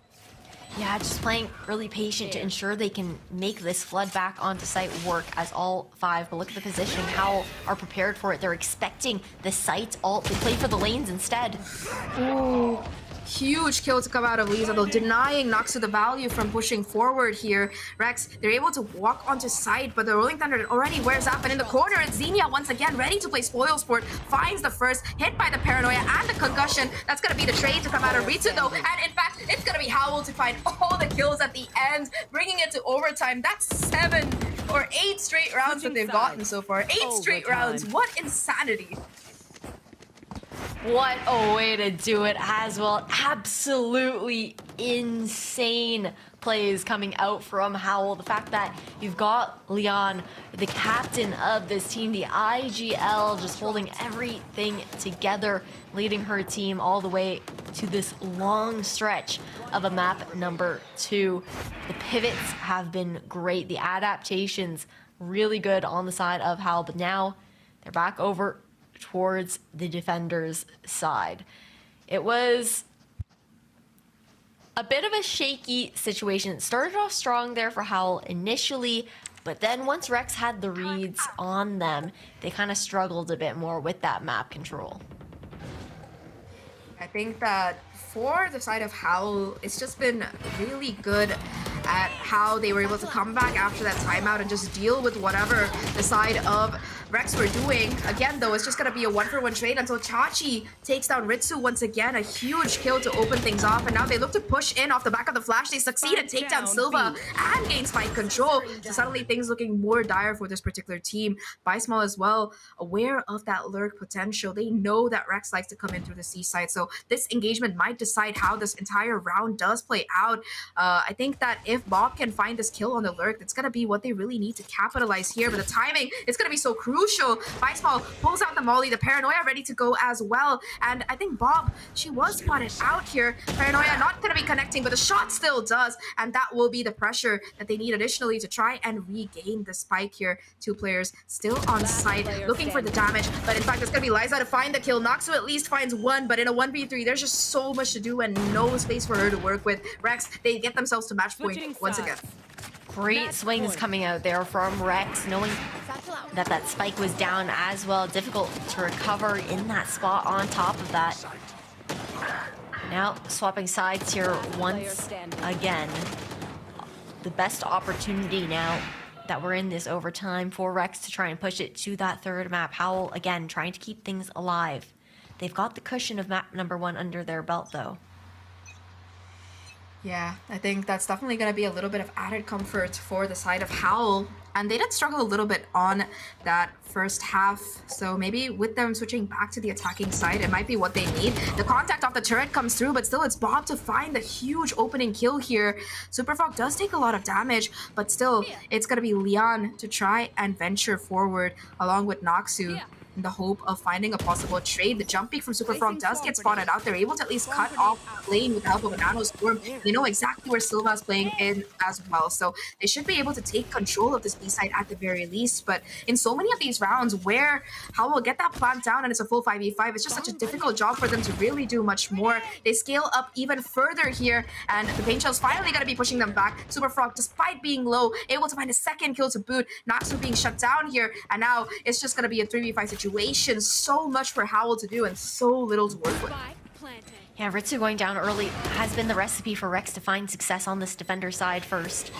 S2: Yeah, just playing really patient to ensure they can make this flood back onto site work as all 5. But look at the positioning. HOWL are prepared for it. They're expecting the site ult to play for the lanes instead.
S19: Ooh. Huge kill to come out of Lisa, though, denying Noxu the value from pushing forward here. Rex, they're able to walk onto site, but the Rolling Thunder already wears up, and in the corner, it's Xenia once again ready to play spoil sport, finds the first, hit by the paranoia and the concussion. That's going to be the trade to come out of Ritsu, though, and in fact, it's going to be HOWL to find all the kills at the end, bringing it to overtime. That's 7 or 8 straight rounds that they've gotten so far. 8 straight rounds. What insanity.
S2: What a way to do it as well. Absolutely insane plays coming out from HOWL. The fact that you've got Leon, the captain of this team, the IGL, just holding everything together, leading her team all the way to this long stretch of a map number 2. The pivots have been great. The adaptations really good on the side of HOWL, but now they're back over towards the defenders' side. It was a bit of a shaky situation. It started off strong there for HOWL initially, but then once Rex had the reads on them, they kind of struggled a bit more with that map control.
S19: I think that for the side of HOWL, it's just been really good at how they were able to come back after that timeout and just deal with whatever the side of Rex were doing. Again, though, it's just going to be a 1-for-1 trade until Chachi takes down Ritsu once again. A huge kill to open things off, and now they look to push in off the back of the flash. They succeed and take down Silva and gain spike control. So suddenly things looking more dire for this particular team. Bismol as well, aware of that lurk potential. They know that Rex likes to come in through the C side, so this engagement might decide how this entire round does play out. I think that if Bob can find this kill on the lurk, it's going to be what they really need to capitalize here. But the timing is going to be so crucial. Bismol pulls out the molly, the paranoia ready to go as well. And I think Bob, she was spotted out here. Paranoia not going to be connecting, but the shot still does. And that will be the pressure that they need additionally to try and regain the spike here. 2 players still on site, looking for the damage. But in fact, it's going to be Liza to find the kill. Noxu at least finds 1, but in a 1v3, there's just so much to do and no space for her to work with. Rex, they get themselves to match point once again.
S2: Great swings coming out there from Rex, knowing that that spike was down as well. Difficult to recover in that spot on top of that. Now swapping sides here once again. The best opportunity now that we're in this overtime for Rex to try and push it to that third map. HOWL, again, trying to keep things alive. They've got the cushion of map number 1 under their belt, though.
S19: Yeah, I think that's definitely going to be a little bit of added comfort for the side of HOWL. And they did struggle a little bit on that first half. So maybe with them switching back to the attacking side, it might be what they need. The contact off the turret comes through, but still it's Bob to find the huge opening kill here. Superfrog does take a lot of damage, but still it's going to be Leon to try and venture forward along with Noxu, in the hope of finding a possible trade. The jump peek from Superfrog does get spotted out. They're able to at least cut off the lane with the help of a nano storm. They know exactly where Silva's playing in as well, so they should be able to take control of this B side at the very least. But in so many of these rounds where HOWL will get that plant down and it's a full 5v5, it's just such a difficult job for them to really do much more. They scale up even further here, and the paint shell's finally going to be pushing them back. Superfrog, despite being low, able to find a second kill to boot. Noxu being shut down here, and now it's just going to be a 3v5 situation. So much for HOWL to do and so little to work with.
S2: Yeah, Ritsu going down early has been the recipe for Rex to find success on this defender side first.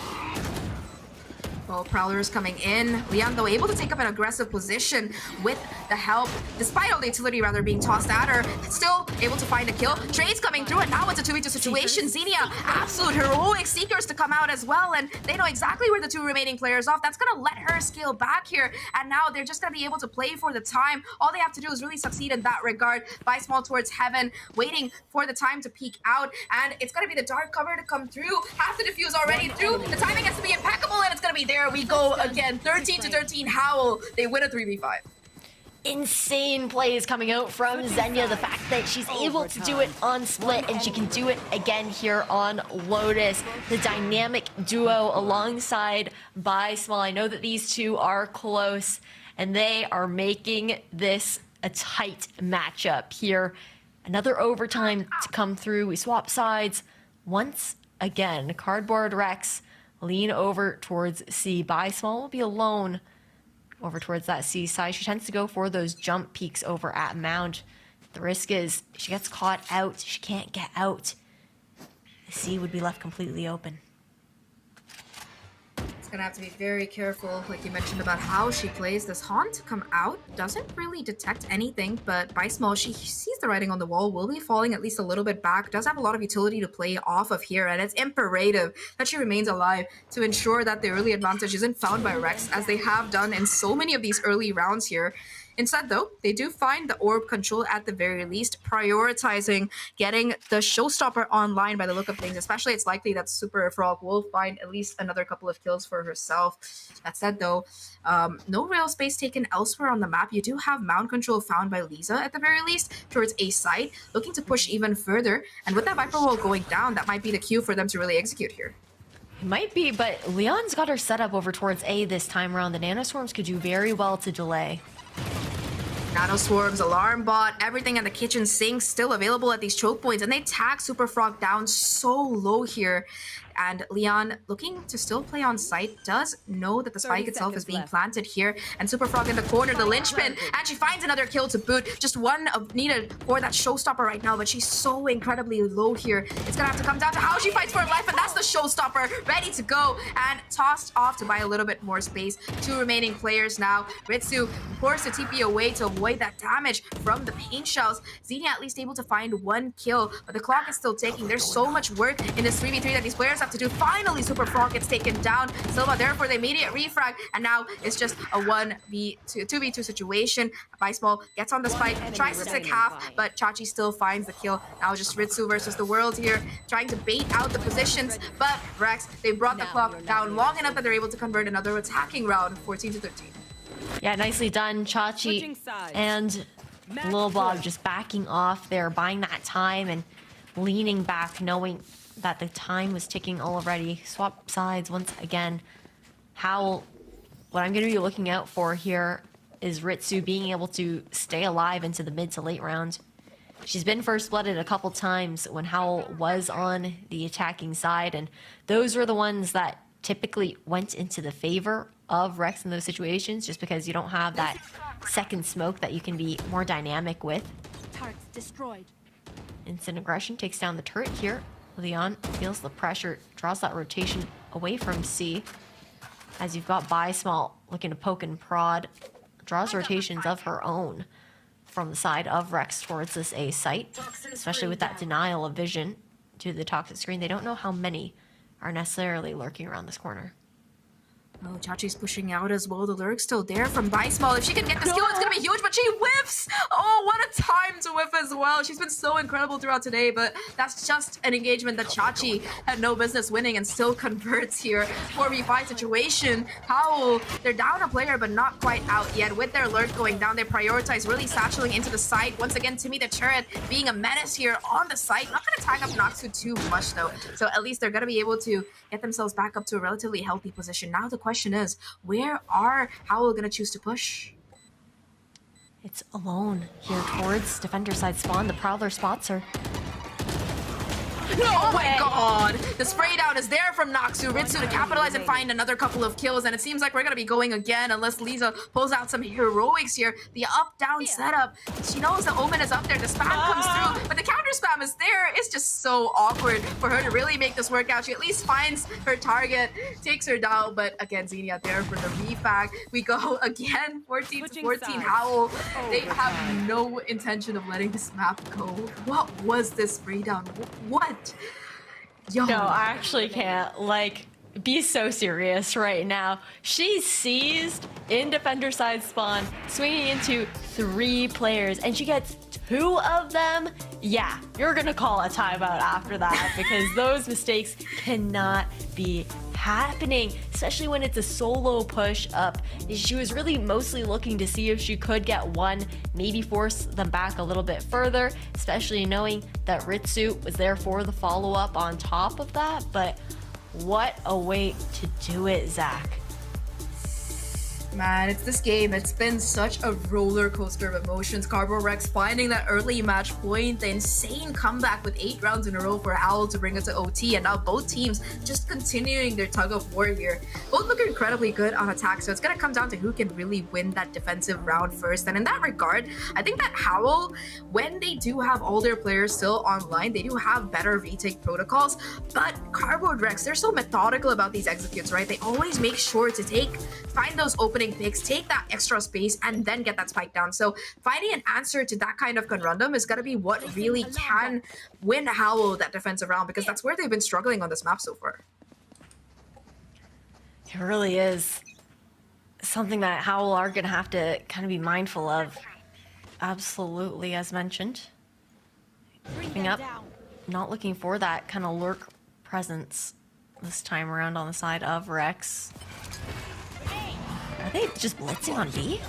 S19: Well, Prowlers coming in. Leon, though, able to take up an aggressive position with the help, despite all the utility rather being tossed at her. Still able to find a kill. Trade's coming through, and now it's a 2v2 situation. Xenia, absolute heroic Seekers to come out as well, and they know exactly where the 2 remaining players off. That's gonna let her scale back here, and now they're just gonna be able to play for the time. All they have to do is really succeed in that regard. Buy small towards heaven, waiting for the time to peek out, and it's gonna be the dark cover to come through. Half the diffuse already through. The timing has to be impeccable, and it's gonna be there. There we go again. 13-13 HOWL. They win a 3v5.
S2: Insane plays coming out from Xenia. The fact that she's able to do it on split and she can do it again here on Lotus. The dynamic duo alongside Buy Small. I know that these two are close and they are making this a tight matchup here. Another overtime to come through. We swap sides once again. Cardboard Rex lean over towards C. Buy Small will be alone over towards that C side. She tends to go for those jump peaks over at Mound. The risk is she gets caught out. She can't get out. The C would be left completely open.
S19: It's gonna have to be very careful, like you mentioned, about how she plays. This Haunt to come out doesn't really detect anything, but Buy Small, she sees the writing on the wall, will be falling at least a little bit back, does have a lot of utility to play off of here, and it's imperative that she remains alive to ensure that the early advantage isn't found by Rex, as they have done in so many of these early rounds here. Instead, though, they do find the orb control at the very least, prioritizing getting the showstopper online by the look of things. Especially, it's likely that Superfrog will find at least another couple of kills for herself. That said, though, no real space taken elsewhere on the map. You do have mount control found by Lisa at the very least towards A site, looking to push even further. And with that Viper wall going down, that might be the cue for them to really execute here.
S2: It might be, but Leon's got her set up over towards A this time around. The Nanoswarms could do very well to delay.
S19: Nano Swarms, Alarm Bot, everything in the kitchen sink still available at these choke points, and they tag Superfrog down so low here. And Leon, looking to still play on site, does know that the spike itself is being planted here. And Superfrog in the corner, the linchpin, and she finds another kill to boot. Just one of needed for that showstopper right now, but she's so incredibly low here. It's gonna have to come down to how she fights for her life, and that's the showstopper, ready to go, and tossed off to buy a little bit more space. 2 remaining players now. Ritsu forced to TP away to avoid that damage from the paint shells. Xenia at least able to find 1 kill, but the clock is still ticking. There's so much work in this 3v3 that these players have to do. Finally, Superfrog gets taken down. Silva there for the immediate refrag, and now it's just a 2v2 situation. Buy Small gets on the spike, tries to stick half, but Chachi still finds the kill. Now just Ritsu versus the world here, trying to bait out the positions, but Rex, they brought the clock down long enough that they're able to convert another attacking round, 14-13.
S2: Yeah, nicely done, Chachi and Lil Bob just backing off there, buying that time and leaning back, knowing that the time was ticking already. Swap sides once again. HOWL, what I'm going to be looking out for here is Ritsu being able to stay alive into the mid to late round. She's been first blooded a couple times when HOWL was on the attacking side, and those were the ones that typically went into the favor of Rex in those situations, just because you don't have that second smoke that you can be more dynamic with.
S21: Turrets destroyed.
S2: Instant aggression takes down the turret here. Leon feels the pressure, draws that rotation away from C. As you've got Bi Small looking to poke and prod, draws rotations of her own from the side of Rex towards this A site, especially with that denial of vision to the toxic screen. They don't know how many are necessarily lurking around this corner.
S19: Oh, Chachi's pushing out as well. The lurk's still there from Bi Small. If she can get the skill, it's gonna be huge, but she whiffs! Oh, what a time to whiff as well. She's been so incredible throughout today, but that's just an engagement that Chachi had no business winning and still converts here. 4v5 situation. HOWL, they're down a player, but not quite out yet. With their lurk going down, they prioritize really satcheling into the site. Once again, Timmy the turret being a menace here on the site. Not gonna tag up Noxu too much though, so at least they're gonna be able to get themselves back up to a relatively healthy position. Now the question is, where are HOWL gonna choose to push?
S2: It's alone here towards defender side spawn. The Prowler spots her.
S19: Oh my god! The spray down is there from Noxu. Ritsu to capitalize and find another couple of kills, and it seems like we're gonna be going again unless Lisa pulls out some heroics here. The up-down setup. She knows the Omen is up there. The spam comes through, but the counter spam is there. It's just so awkward for her to really make this work out. She at least finds her target, takes her down, but again, Xenia there for the refag. We go again, 14-14 HOWL. They have no intention of letting this map go. What was this spray down? What? Yo.
S20: No, I actually can't, like, be so serious right now. She seized in defender side spawn, swinging into 3 players, and she gets 2 of them. Yeah, you're gonna call a timeout after that, because those mistakes cannot be happening, especially when it's a solo push up. She was really mostly looking to see if she could get one, maybe force them back a little bit further, especially knowing that Ritsu was there for the follow-up on top of that. But what a way to do it, Zach.
S19: Man, it's this game. It's been such a roller coaster of emotions. Carbo Rex finding that early match point, the insane comeback with 8 rounds in a row for HOWL to bring us to OT, and now both teams just continuing their tug of war here. Both look incredibly good on attack, so it's gonna come down to who can really win that defensive round first. And in that regard, I think that HOWL, when they do have all their players still online, they do have better retake protocols, but Cardboard Rex, they're so methodical about these executes, right? They always make sure to find those opening picks, take that extra space, and then get that spike down. So finding an answer to that kind of conundrum is going to be what really can win HOWL that defensive round, because that's where they've been struggling on this map so far.
S2: It really is something that HOWL are going to have to kind of be mindful of. Absolutely, as mentioned. Keeping up, not looking for that kind of lurk presence this time around on the side of Rex. Are they just blitzing on B?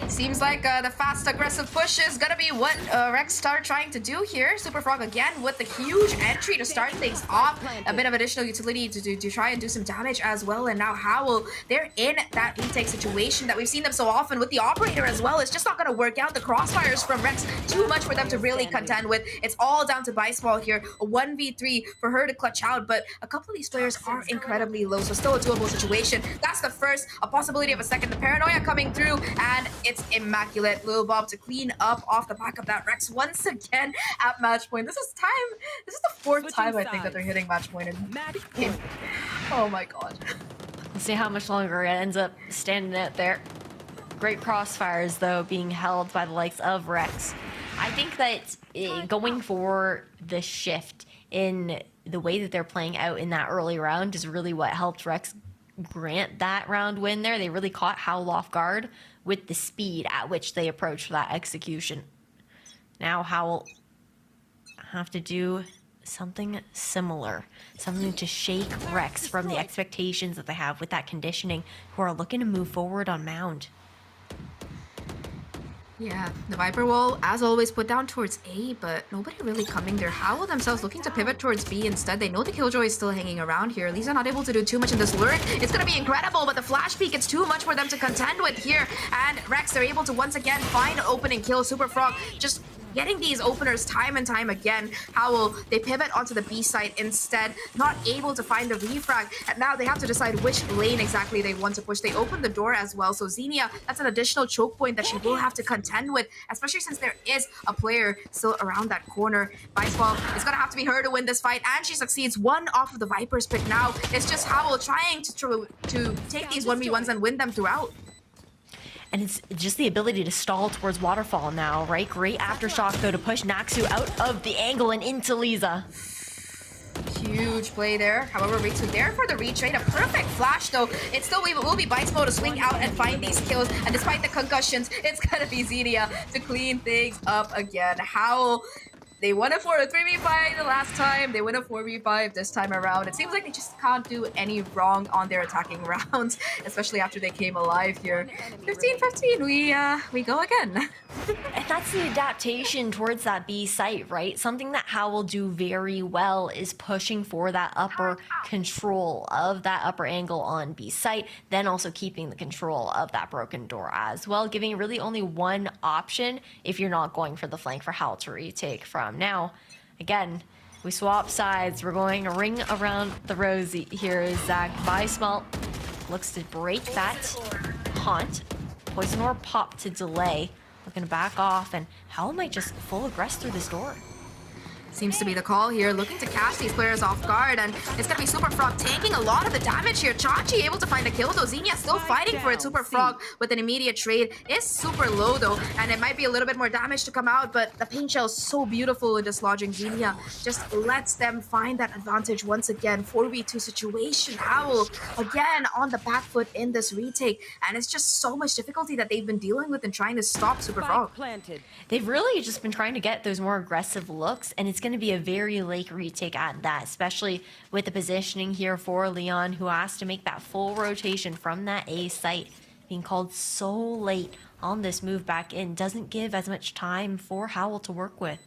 S19: Seems like the fast aggressive push is gonna be what Rex started trying to do here. Superfrog again with the huge entry to start things off. A bit of additional utility to try and do some damage as well. And now HOWL, they're in that retake situation that we've seen them so often with the operator as well. It's just not gonna work out. The crossfires from Rex, too much for them to really contend with. It's all down to Bi Small here. A 1v3 for her to clutch out, but a couple of these players are incredibly low, so still a doable situation. That's the first, a possibility of a second. The paranoia coming through, and it's immaculate. Lil Bob to clean up off the back of that. Rex once again at match point. This is the 4th time I think that they're hitting match point in this game. Oh my god.
S2: We'll see how much longer it ends up standing out there. Great crossfires though being held by the likes of Rex. I think that going for the shift in the way that they're playing out in that early round is really what helped Rex grant that round win there. They really caught HOWL off guard with the speed at which they approach that execution. Now HOWL have to do something similar, something to shake Rex from the expectations that they have with that conditioning, who are looking to move forward on Mound.
S19: Yeah, the Viper wall, as always, put down towards A, but nobody really coming there. HOWL themselves looking to pivot towards B instead. They know the Killjoy is still hanging around here. Lisa not able to do too much in this lurk. It's going to be incredible, but the flash peek, it's too much for them to contend with here. And Rex, they're able to once again find an opening kill. Superfrog just getting these openers time and time again. HOWL, they pivot onto the B side instead, not able to find the refrag, and now they have to decide which lane exactly they want to push. They open the door as well, so Xenia, that's an additional choke point that she will have to contend with, especially since there is a player still around that corner. Baseball is gonna have to be her to win this fight, and she succeeds. One off of the Viper's pick now. It's just HOWL trying to take these 1v1s and win them throughout.
S2: And it's just the ability to stall towards Waterfall now, right? Great aftershock, though, to push Naxu out of the angle and into Lisa.
S19: Huge play there. However, Ritsu there for the retrade. A perfect flash, though. It still will be Bicemo to swing out and find these kills. And despite the concussions, it's going to be Xenia to clean things up again. HOWL, they won a 3v5 the last time. They win a 4v5 this time around. It seems like they just can't do any wrong on their attacking rounds, especially after they came alive here. 15-15, we go again.
S2: And that's the adaptation towards that B site, right? Something that HOWL do very well is pushing for that upper control of that upper angle on B site, then also keeping the control of that broken door as well, giving really only one option if you're not going for the flank for HOWL to retake from. Now, again, we swap sides. We're going a ring around the rosy here is Zach. Bismalt looks to break that haunt. Poison Orb pop to delay. Looking to back off, and HOWL might just full aggress through this door.
S19: Seems to be the call here, looking to catch these players off guard, and it's gonna be Super Frog taking a lot of the damage here. Chachi able to find a kill, though. Xenia still fighting for it. Super Frog with an immediate trade is super low, though, and it might be a little bit more damage to come out, but the paint shell is so beautiful in dislodging Xenia. Just lets them find that advantage once again. 4v2 situation. HOWL again on the back foot in this retake, and it's just so much difficulty that they've been dealing with and trying to stop Super Frog.
S2: They've really just been trying to get those more aggressive looks, and it's going to be a very late retake at that, especially with the positioning here for Leon, who has to make that full rotation from that A site. Being called so late on this move back in doesn't give as much time for HOWL to work with.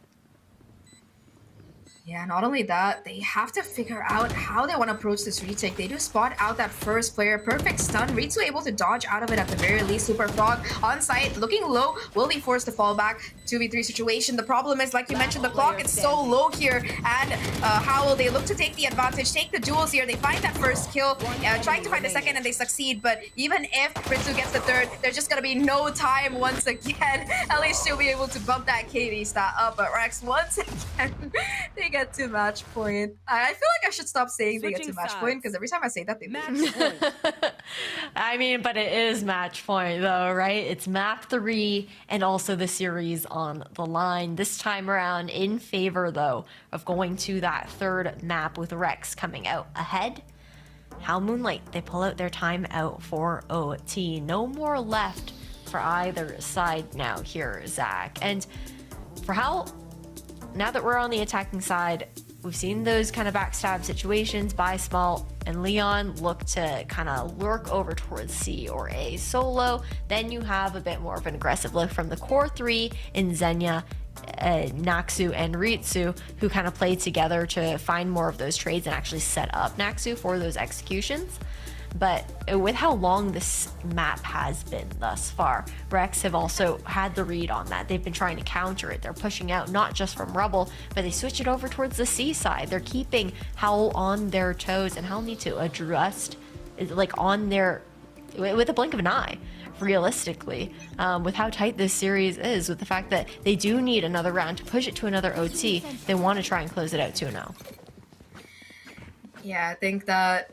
S19: Yeah, not only that, they have to figure out how they want to approach this retake. They do spot out that first player. Perfect stun. Ritsu able to dodge out of it at the very least. Super Frog on site, looking low, will be forced to fall back. 2v3 situation. The problem is, like you mentioned, the clock is so low here, and HOWL, they look to take the advantage, take the duels here. They find that first kill, trying to find the second, and they succeed. But even if Ritsu gets the third, there's just going to be no time once again. At least she'll be able to bump that KD stat up. But Rex, once again, they get to match point. I feel like I should stop saying they get to match point, because every time I say that, they lose.
S2: I mean, but it is match point though, right? It's map 3 and also the series on the line. This time around in favor though of going to that third map with Rex coming out ahead. HOWL Moonlight, they pull out their time out for OT. No more left for either side now here, Zach. And for HOWL, now that we're on the attacking side, we've seen those kind of backstab situations by Small and Leon look to kind of lurk over towards C or A solo. Then you have a bit more of an aggressive look from the core 3 in Xenia, Naxu, and Ritsu, who kind of play together to find more of those trades and actually set up Naxu for those executions. But with how long this map has been thus far, Rex have also had the read on that. They've been trying to counter it. They're pushing out not just from Rubble, but they switch it over towards the C side. They're keeping HOWL on their toes, and HOWL need to adjust, like on their, with a blink of an eye, realistically, with how tight this series is, with the fact that they do need another round to push it to another OT. They want to try and close it out 2-0.
S19: Yeah, I think that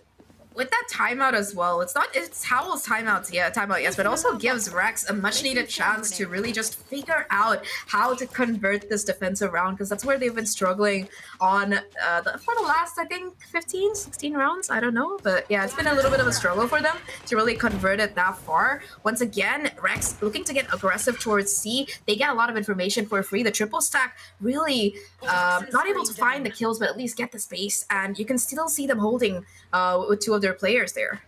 S19: with that timeout as well, it's HOWL's timeout, yes, but also gives Rex a much needed chance to really just figure out how to convert this defensive round, because that's where they've been struggling on for the last, I think, 15, 16 rounds, I don't know, but yeah, it's been a little bit of a struggle for them to really convert it that far. Once again, Rex looking to get aggressive towards C. They get a lot of information for free. The triple stack really not able to find the kills, but at least get the space, and you can still see them holding with two of their players there.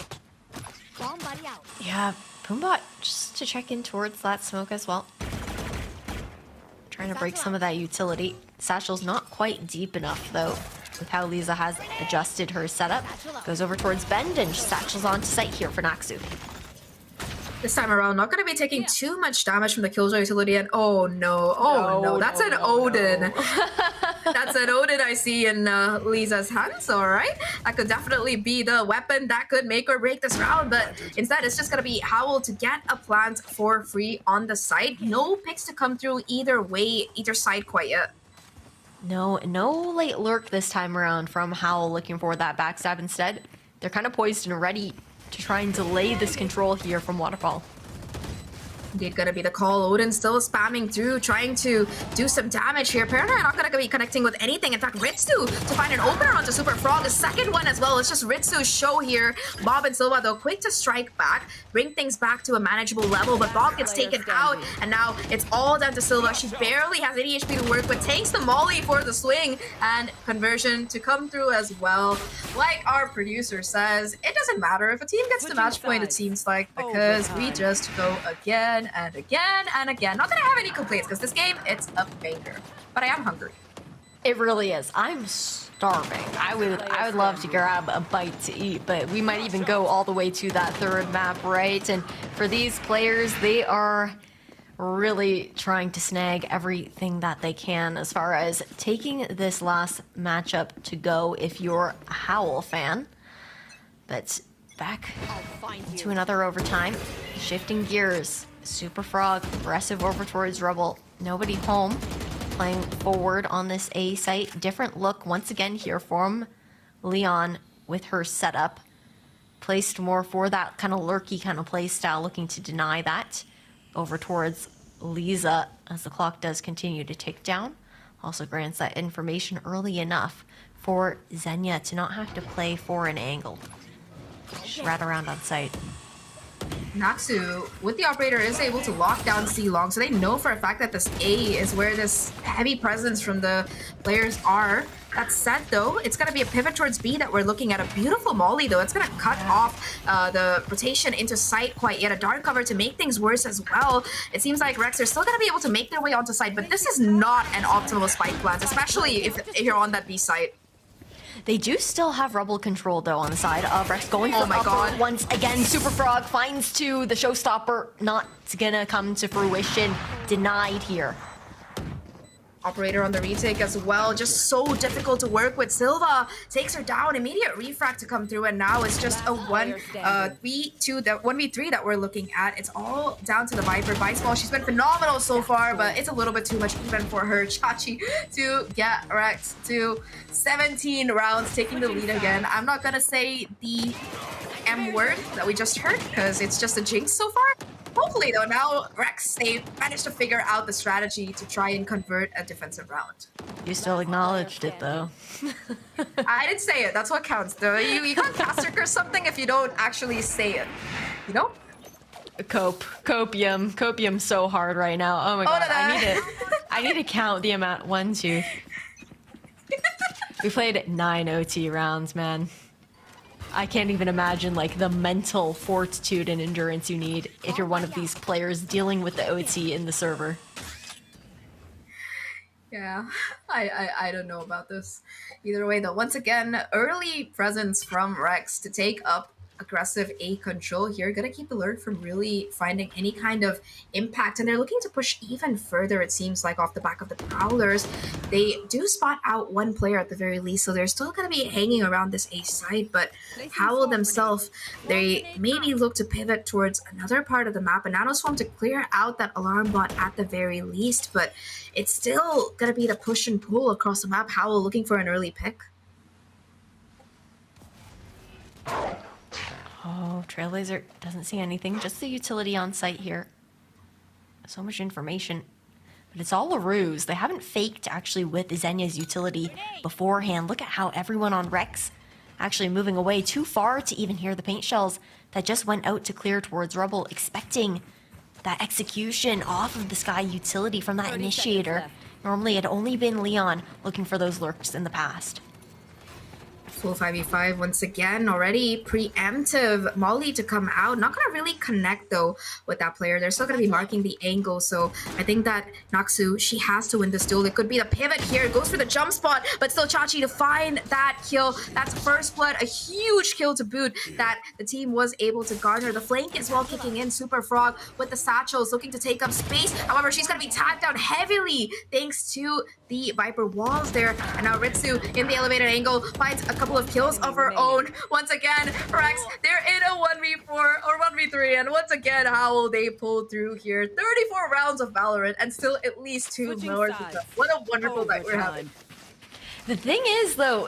S2: Yeah, Pumbot just to check in towards that smoke as well. Trying to break some of that utility. Satchel's not quite deep enough though, with how Lisa has adjusted her setup. Goes over towards Bend, and Satchel's on to site here for Naxu.
S19: This time around, not going to be taking too much damage from the Killjoy utility. And oh no, that's an Odin. That's an Odin I see in Lisa's hands, all right? That could definitely be the weapon that could make or break this round, but instead it's just going to be HOWL to get a plant for free on the site. No picks to come through either way, either side quite yet.
S2: No late lurk this time around from HOWL looking for that backstab. Instead, they're kind of poised and ready to try and delay this control here from Waterfall.
S19: Indeed, gonna be the call. Odin still spamming through, trying to do some damage here. Paranoia not gonna be connecting with anything. In fact, Ritsu to find an opener onto Super Frog. The second one as well. It's just Ritsu's show here. Bob and Silva, though, quick to strike back, bring things back to a manageable level, but Bob gets taken out, and now it's all down to Silva. She barely has any HP to work with, takes the molly for the swing, and conversion to come through as well. Like our producer says, it doesn't matter if a team gets the match point, it seems like, because we just go again and again and again. Not that I have any complaints, because this game, it's a banger. But I am hungry.
S2: It really is. I'm starving. I would love to grab a bite to eat, but we might even go all the way to that third map, right? And for these players, they are really trying to snag everything that they can as far as taking this last matchup to go if you're a HOWL fan. But back to another overtime. Shifting gears. Super Frog, aggressive over towards Rebel. Nobody home. Playing forward on this A site. Different look once again here from Leon with her setup. Placed more for that kind of lurky kind of play style, looking to deny that. Over towards Lisa as the clock does continue to tick down. Also grants that information early enough for Xenia to not have to play for an angle. Just right around on site.
S19: Natsu, with the operator, is able to lock down C long, so they know for a fact that this A is where this heavy presence from the players are. That said, though, it's going to be a pivot towards B that we're looking at. A beautiful molly, though. It's going to cut off the rotation into site quite yet. A dark cover to make things worse as well. It seems like Rex are still going to be able to make their way onto site, but this is not an optimal spike plant, especially if you're on that B site.
S2: They do still have Rebel control, though, on the side of Rex going for
S19: my
S2: upper
S19: God.
S2: once again. Super Frog finds two. The showstopper not gonna come to fruition. Denied here.
S19: Operator on the retake as well. Just so difficult to work with. Silva takes her down. Immediate refract to come through, and now it's just a 1v3 that we're looking at. It's all down to the Viper. Viceball, she's been phenomenal so far, but it's a little bit too much even for her. Chachi to get Rex to 17 rounds, taking the lead again. I'm not gonna say the M word that we just heard, because it's just a jinx so far. Hopefully, though, now Rex, they managed to figure out the strategy to try and convert a defensive round.
S2: You still acknowledged it, though.
S19: I didn't say it. That's what counts, though. You can't cast or something if you don't actually say it. You know?
S2: Copium so hard right now. Oh my god, I need to count the amount. 1, 2. We played 9 OT rounds, man. I can't even imagine like the mental fortitude and endurance you need if you're one of these players dealing with the OT in the server.
S19: Yeah, I don't know about this. Either way, though, once again, early presence from Rex to take up aggressive A control here. Gonna keep alert from really finding any kind of impact, and they're looking to push even further, it seems like, off the back of the Prowlers. They do spot out one player at the very least, so they're still gonna be hanging around this A side, but HOWL themselves, they maybe look to pivot towards another part of the map, a Nanoswarm to clear out that alarm bot at the very least, but it's still gonna be the push and pull across the map. HOWL looking for an early pick.
S2: Oh, Trailblazer doesn't see anything, just the utility on site here. So much information, but it's all a ruse. They haven't faked actually with Xenia's utility beforehand. Look at how everyone on Rex actually moving away too far to even hear the paint shells that just went out to clear towards Rebel, expecting that execution off of the Sky utility from that initiator. Normally it had only been Leon looking for those lurks in the past.
S19: Full 5v5 once again, already preemptive Molly to come out. Not gonna really connect though with that player. They're still gonna be marking the angle, so I think that Naksu, she has to win this duel. It could be the pivot here, goes for the jump spot, but still Chachi to find that kill. That's first blood, a huge kill to boot that the team was able to garner. The flank as well kicking in, Super Frog with the satchels looking to take up space. However, she's gonna be tagged down heavily thanks to the Viper walls there. And now Ritsu in the elevated angle finds a couple of kills of her own. Once again, Rex, they're in a 1v4 or 1v3, and once again, HOWL, they pulled through here. 34 rounds of Valorant and still at least 2 more. What a wonderful night we're having.
S2: The thing is, though,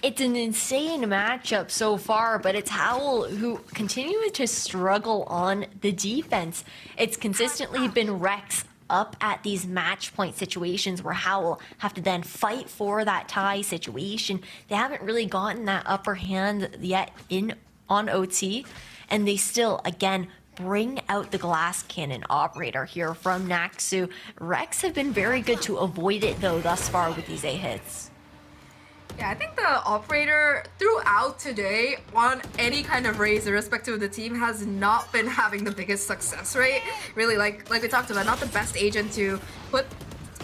S2: it's an insane matchup so far, but it's HOWL who continue to struggle on the defense. It's consistently been Rex up at these match point situations where HOWL have to then fight for that tie situation. They haven't really gotten that upper hand yet on OT, and they still, again, bring out the glass cannon operator here from Naksu. Rex have been very good to avoid it, though, thus far with these A hits.
S19: Yeah, I think the operator throughout today on any kind of race, irrespective of the team, has not been having the biggest success rate. Really, like we talked about, not the best agent to put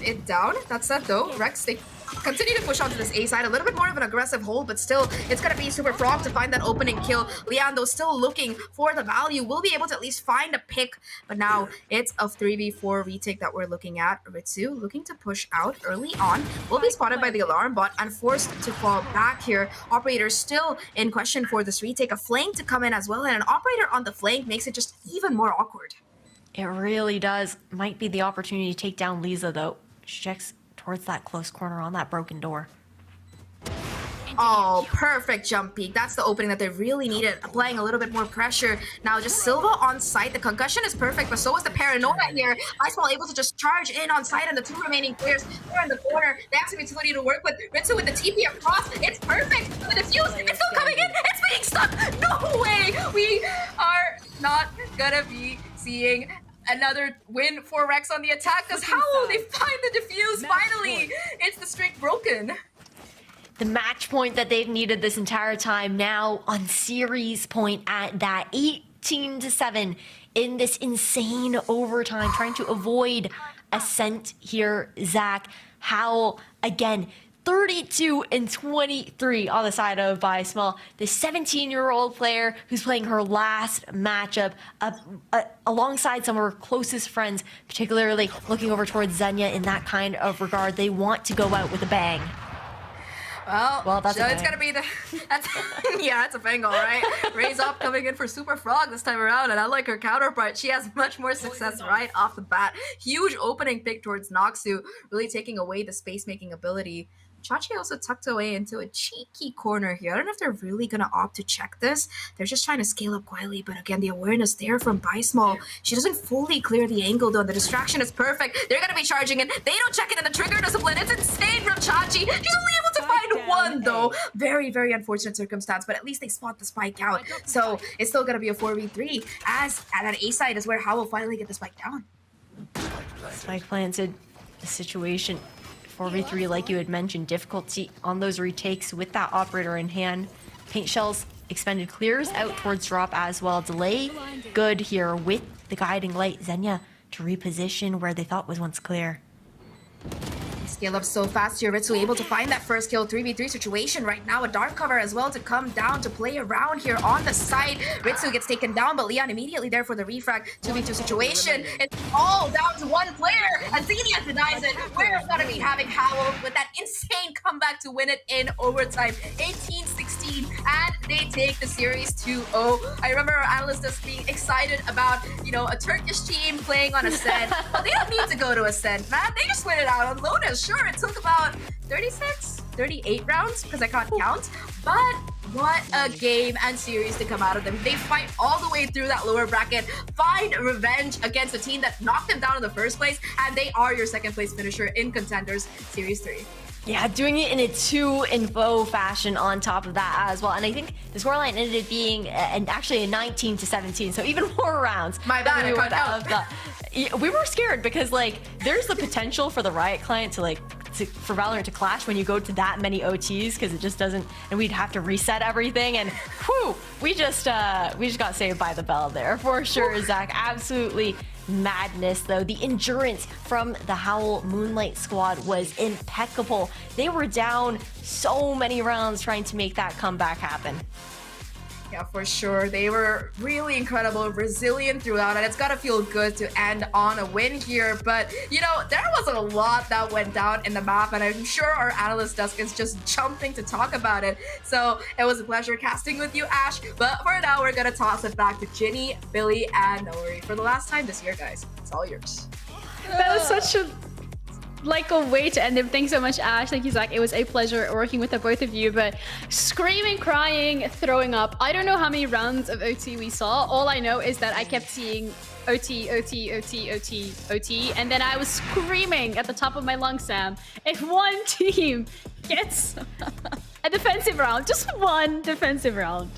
S19: it down. That said, though, Rex, they continue to push onto this A side. A little bit more of an aggressive hold, but still, it's going to be Super Frog to find that opening kill. Leandro still looking for the value. Will be able to at least find a pick, but now it's a 3v4 retake that we're looking at. Ritsu looking to push out early on. Will be spotted by the alarm bot and forced to fall back here. Operator still in question for this retake. A flank to come in as well, and an operator on the flank makes it just even more awkward.
S2: It really does. Might be the opportunity to take down Lisa, though. She checks towards that close corner on that broken door.
S19: Oh, perfect jump peek. That's the opening that they really needed. Applying a little bit more pressure. Now just Silva on site. The concussion is perfect, but so is the paranoia here. Iceball able to just charge in on site, and the 2 remaining players are in the corner. They have some utility to work with. Ritsu with the TP across. It's perfect. The defuse. It's still coming in. It's being stuck. No way. We are not gonna be seeing another win for Rex on the attack, because HOWL, they find the defuse finally. It's the streak broken.
S2: The match point that they've needed this entire time now on series point at that 18-7 in this insane overtime, trying to avoid Ascent here. Zach, HOWL again, 32-23 on the side of By Small. The 17-year-old player who's playing her last matchup alongside some of her closest friends, particularly looking over towards Xenia in that kind of regard. They want to go out with a bang.
S19: Well,
S2: that's
S19: so it's gonna be the yeah, it's a bang, all right. Raise up coming in for Super Frog this time around, and unlike her counterpart, she has much more success right off the bat. Huge opening pick towards Noxu, really taking away the space making ability. Chachi also tucked away into a cheeky corner here. I don't know if they're really going to opt to check this. They're just trying to scale up quietly, but again, the awareness there from Small. She doesn't fully clear the angle, though. The distraction is perfect. They're going to be charging in. They don't check it, and the trigger doesn't blend. It's insane from Chachi. She's only able to find one, though. Very, very unfortunate circumstance, but at least they spot the spike out. So it's still going to be a 4v3, as at that A side is where HOWL will finally get the spike down.
S2: Spike planted. The situation 4v3, like you had mentioned, difficulty on those retakes with that operator in hand. Paint shells expended, clears out towards drop as well. Delay good here with the guiding light. Xenia to reposition where they thought was once clear.
S19: Scale up so fast here. Ritsu able to find that first kill. 3v3 situation right now. A dark cover as well to come down to play around here on the side. Ritsu gets taken down, but Leon immediately there for the refrag. 2v2 situation. It's all down to one player. Xenia denies it. We're gonna be having HOWL with that insane comeback to win it in overtime. 18-16, and they take the series 2-0. I remember our analysts just being excited about, you know, a Turkish team playing on Ascent. Well, they don't need to go to Ascent, man. They just win it out on Lotus. Sure, it took about 38 rounds, because I can't count, but what a game and series to come out of them. They fight all the way through that lower bracket, find revenge against a team that knocked them down in the first place, and they are your second place finisher in Contenders Series 3.
S2: Yeah, doing it in a 2-0 fashion on top of that as well. And I think the scoreline ended up being actually a 19-17, so even more rounds.
S19: My bad, I can't count.
S2: We were scared because, like, there's the potential for the Riot client to, like,
S20: for Valorant to clash when you go to that many OTs, because it just doesn't, and we'd have to reset everything, and whew, we just got saved by the bell there for sure, Zach. Absolutely madness though. The endurance from the HOWL Moonlight squad was impeccable. They were down so many rounds trying to make that comeback happen.
S19: Yeah, for sure. They were really incredible, resilient throughout, and it's gotta feel good to end on a win here. But, you know, there was a lot that went down in the map, and I'm sure our analyst desk is just jumping to talk about it. So it was a pleasure casting with you, Ash. But for now, we're gonna toss it back to Ginny, Billy, and Nori for the last time this year, guys. It's all yours.
S10: That was such a way to end it. Thanks so much, Ash. Thank you, Zach. It was a pleasure working with the both of you, but screaming, crying, throwing up. I don't know how many rounds of OT we saw. All I know is that I kept seeing OT, OT, OT, OT, OT, and then I was screaming at the top of my lungs, Sam, if one team gets a defensive round, just one defensive round,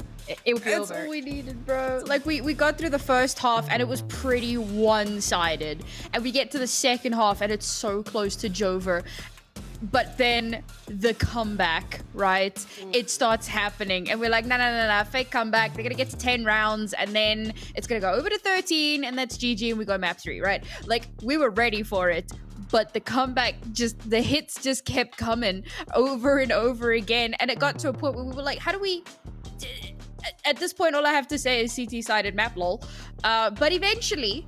S10: it would be over.
S14: That's all we needed, bro. Like, we got through the first half and it was pretty one-sided. And we get to the second half and it's so close to Jover. But then the comeback, right? It starts happening. And we're like, no, fake comeback. They're going to get to 10 rounds and then it's going to go over to 13 and that's GG and we go map 3, right? Like, we were ready for it. But the comeback, the hits just kept coming over and over again. And it got to a point where we were like, how do we... At this point, all I have to say is CT-sided map, lol. But eventually,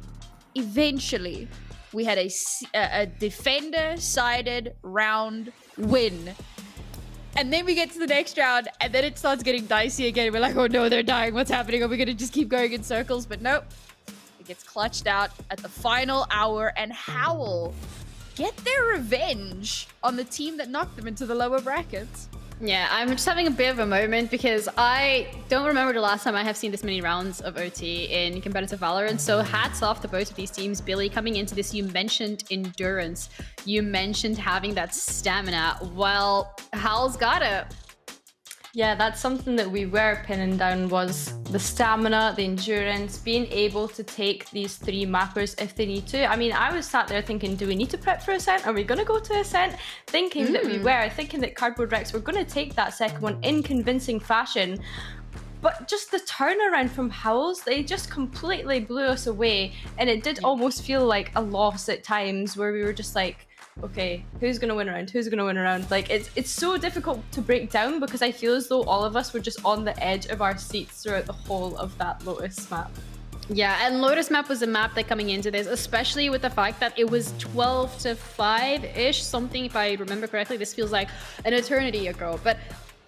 S14: we had a defender-sided round win. And then we get to the next round, and then it starts getting dicey again. We're like, oh no, they're dying. What's happening? Are we going to just keep going in circles? But nope. It gets clutched out at the final hour, and HOWL get their revenge on the team that knocked them into the lower brackets.
S10: Yeah, I'm just having a bit of a moment because I don't remember the last time I have seen this many rounds of OT in competitive Valorant. So hats off to both of these teams. Billy, coming into this, you mentioned endurance. You mentioned having that stamina. Well, HOWL's got it.
S15: Yeah, that's something that we were pinning down, was the stamina, the endurance, being able to take these 3 mappers if they need to. I mean, I was sat there thinking, do we need to prep for Ascent? Are we going to go to Ascent? Thinking that we were, thinking that Cardboard Rex were going to take that second one in convincing fashion. But just the turnaround from HOWL's, they just completely blew us away. And it did almost feel like a loss at times where we were just like, okay, who's gonna win around? Who's gonna win around? Like, it's so difficult to break down because I feel as though all of us were just on the edge of our seats throughout the whole of that Lotus map.
S10: Yeah, and Lotus map was a map that coming into this, especially with the fact that it was 12 to 5-ish, something, if I remember correctly. This feels like an eternity ago. But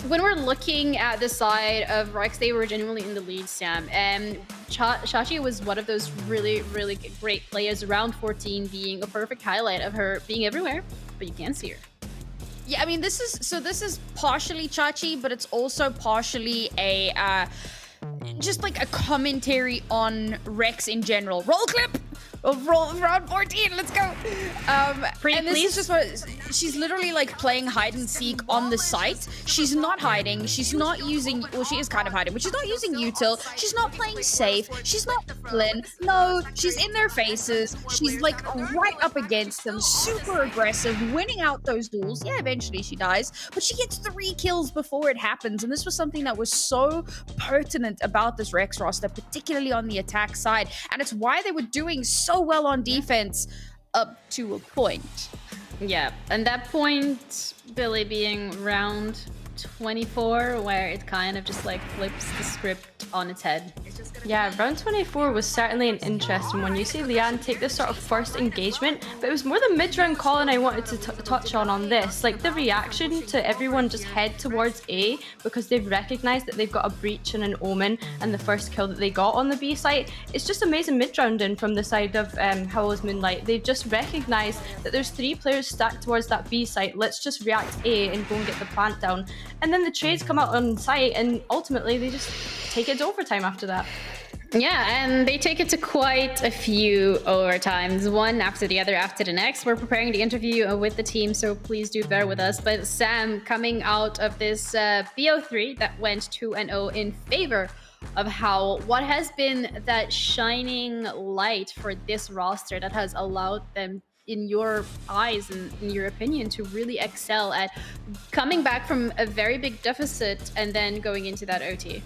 S10: when we're looking at the side of Rex, they were genuinely in the lead, Sam. And Chachi was one of those really, really great players. Round 14 being a perfect highlight of her being everywhere, but you can't see her.
S14: Yeah, I mean, this is partially Chachi, but it's also partially a just like a commentary on Rex in general. Roll clip of round 14, let's go. And this is just what she's literally like playing hide and seek on the site. She's not hiding, she's not using, well, she is kind of hiding, but she's not using util, she's not playing safe, she's not pulling. No, she's in their faces, she's like right up against them, super aggressive, winning out those duels. Yeah, eventually she dies, but she gets 3 kills before it happens, and this was something that was so pertinent about this Rex roster, particularly on the attack side, and it's why they were doing so well on defense up to a point.
S10: Yeah, and that point, Billy, being round 24, where it kind of just like flips the script on its head.
S15: Yeah, round 24 was certainly an interesting one. You see Leanne take this sort of first engagement, but it was more the mid-round call and I wanted to touch on this. Like the reaction to everyone just head towards A because they've recognized that they've got a breach and an omen, and the first kill that they got on the B site. It's just amazing mid-rounding from the side of HOWL's Moonlight. They've just recognized that there's 3 players stacked towards that B site. Let's just react A and go and get the plant down. And then the trades come out on site and ultimately they just take it to overtime after that.
S10: Yeah, and they take it to quite a few overtimes, one after the other after the next. We're preparing the interview with the team, so please do bear with us. But Sam, coming out of this BO3 that went 2-0 in favor of HOWL, what has been that shining light for this roster that has allowed them in your eyes and in your opinion to really excel at coming back from a very big deficit and then going into that OT?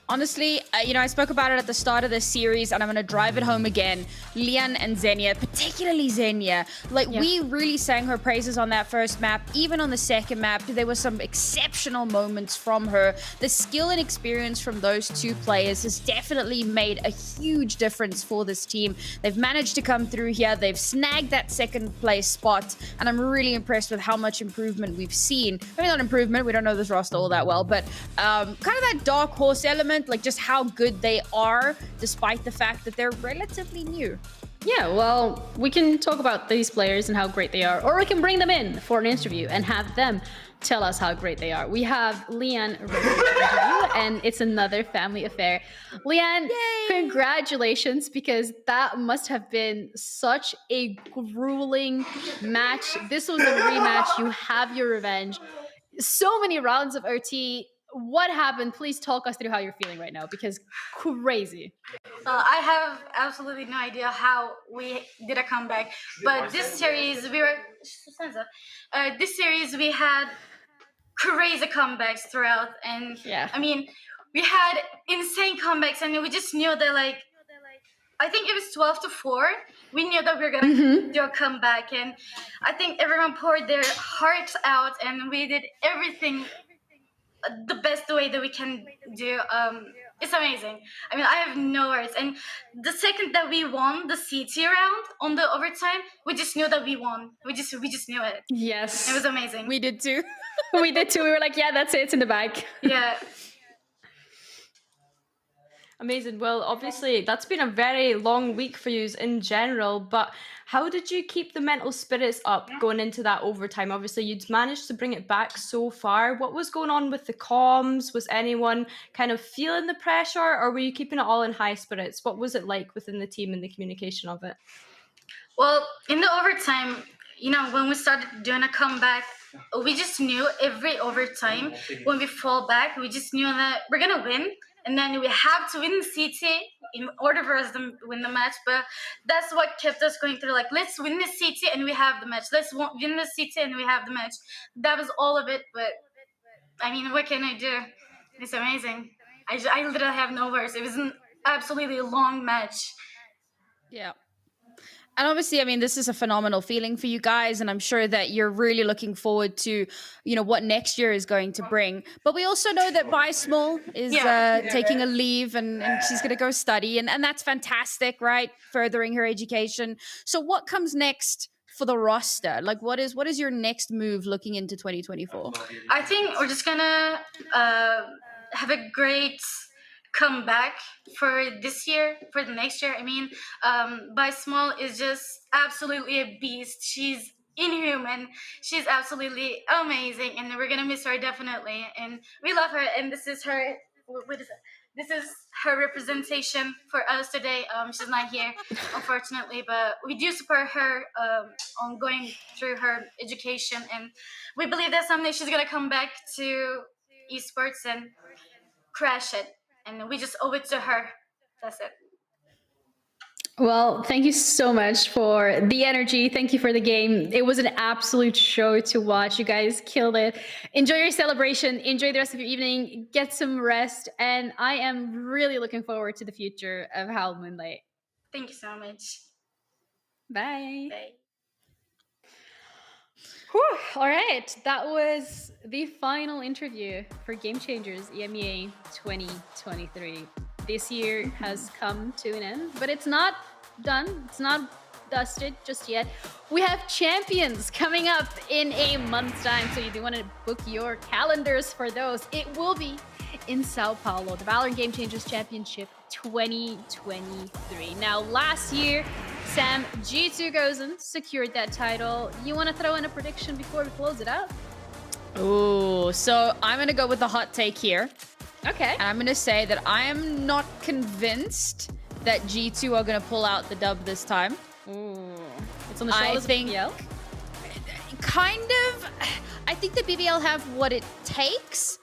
S14: Honestly, I spoke about it at the start of this series, and I'm going to drive it home again. Lian and Xenia, particularly Xenia. We really sang her praises on that first map. Even on the second map, there were some exceptional moments from her. The skill and experience from those two players has definitely made a huge difference for this team. They've managed to come through here. They've snagged that second place spot, and I'm really impressed with how much improvement we've seen. Maybe not improvement, we don't know this roster all that well, but kind of that dark horse element, like just how good they are, despite the fact that they're relatively new.
S10: Yeah, well, we can talk about these players and how great they are, or we can bring them in for an interview and have them tell us how great they are. We have Lian ready for the interview, and it's another family affair. Lian, congratulations, because that must have been such a grueling match. This was a rematch. You have your revenge. So many rounds of OT. What happened? Please talk us through how you're feeling right now, because crazy.
S9: I have absolutely no idea how we did a comeback, but this series we had crazy comebacks throughout, and I mean, we had insane comebacks, and we just knew that, like, I think it was 12-4. We knew that we were gonna do a comeback, and I think everyone poured their hearts out, and we did everything the best way that we can do. It's amazing. I mean, I have no words. And the second that we won the CT round on the overtime, we just knew that we won. We just knew it.
S10: Yes,
S9: it was amazing.
S14: We did too.
S10: We did too. We were like, yeah, that's it. It's in the bag.
S9: Yeah.
S15: Amazing. Well, obviously, that's been a very long week for you in general, but how did you keep the mental spirits up going into that overtime? Obviously, you'd managed to bring it back so far. What was going on with the comms? Was anyone kind of feeling the pressure, or were you keeping it all in high spirits? What was it like within the team and the communication of it?
S9: Well, in the overtime, when we started doing a comeback, we just knew every overtime when we fall back, we just knew that we're going to win. And then we have to win the CT in order for us to win the match. But that's what kept us going through. Like, let's win the CT and we have the match. Let's win the CT and we have the match. That was all of it. But, I mean, what can I do? It's amazing. I literally have no words. It was an absolutely long match.
S14: Yeah. And obviously, I mean, this is a phenomenal feeling for you guys, and I'm sure that you're really looking forward to, what next year is going to bring. But we also know that Small is taking a leave, and she's going to go study, and that's fantastic, right? Furthering her education. So what comes next for the roster? Like, what is your next move looking into 2024?
S9: I think we're just going to have a great comeback for this year, for the next year. I mean, Small is just absolutely a beast. She's inhuman. She's absolutely amazing, and we're gonna miss her definitely. And we love her. And this is her. This is her representation for us today. She's not here, unfortunately, but we do support her on going through her education, and we believe that someday she's gonna come back to esports and crash it. And we just owe it to her. That's it.
S10: Well, thank you so much for the energy. Thank you for the game. It was an absolute show to watch. You guys killed it. Enjoy your celebration. Enjoy the rest of your evening. Get some rest. And I am really looking forward to the future of HOWL Moonlight.
S9: Thank you so much.
S10: Bye.
S9: Bye.
S10: Whew. All right, that was the final interview for Game Changers EMEA 2023. This year has come to an end, but it's not done. It's not dusted just yet. We have champions coming up in a month's time, so you do want to book your calendars for those. It will be in Sao Paulo, the VALORANT Game Changers Championship 2023. Now, last year, Sam, G2 Gozen secured that title. You want to throw in a prediction before we close it out?
S14: Ooh, so I'm going to go with the hot take here.
S10: Okay.
S14: And I'm going to say that I am not convinced that G2 are going to pull out the dub this time.
S10: Ooh. It's on the shoulders of BBL?
S14: Kind of. I think the BBL have what it takes.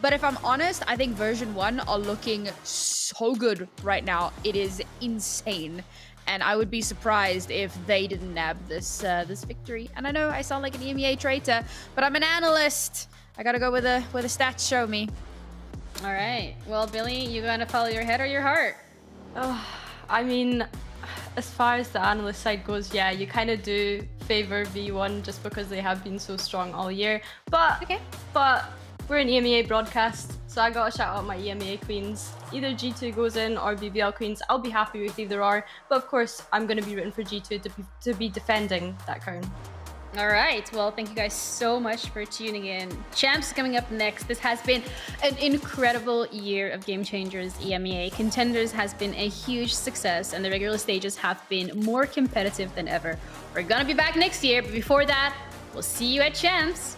S14: But if I'm honest, I think version 1 are looking so good right now. It is insane. and I would be surprised if they didn't nab this this victory. And I know I sound like an EMEA traitor, but I'm an analyst. I gotta go with the stats show me.
S13: All right. Well, Billy, you gonna follow your head or your heart?
S15: Oh, I mean, as far as the analyst side goes, yeah, you kind of do favor V1 just because they have been so strong all year. But we're an EMEA broadcast, so I gotta shout out my EMEA queens. Either G2 goes in or BBL queens. I'll be happy with either or. But of course, I'm gonna be rooting for G2 to be defending that crown.
S13: All right. Well, thank you guys so much for tuning in. Champs coming up next. This has been an incredible year of Game Changers EMEA. Contenders has been a huge success, and the regular stages have been more competitive than ever. We're gonna be back next year, but before that, we'll see you at Champs.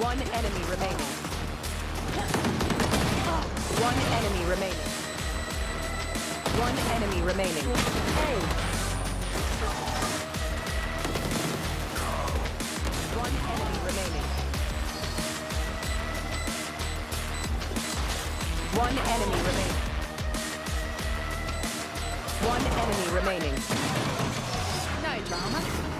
S16: One enemy remaining. One enemy remaining. One enemy remaining. Hey. One enemy remaining. One enemy remaining. One enemy remaining.
S14: No drama.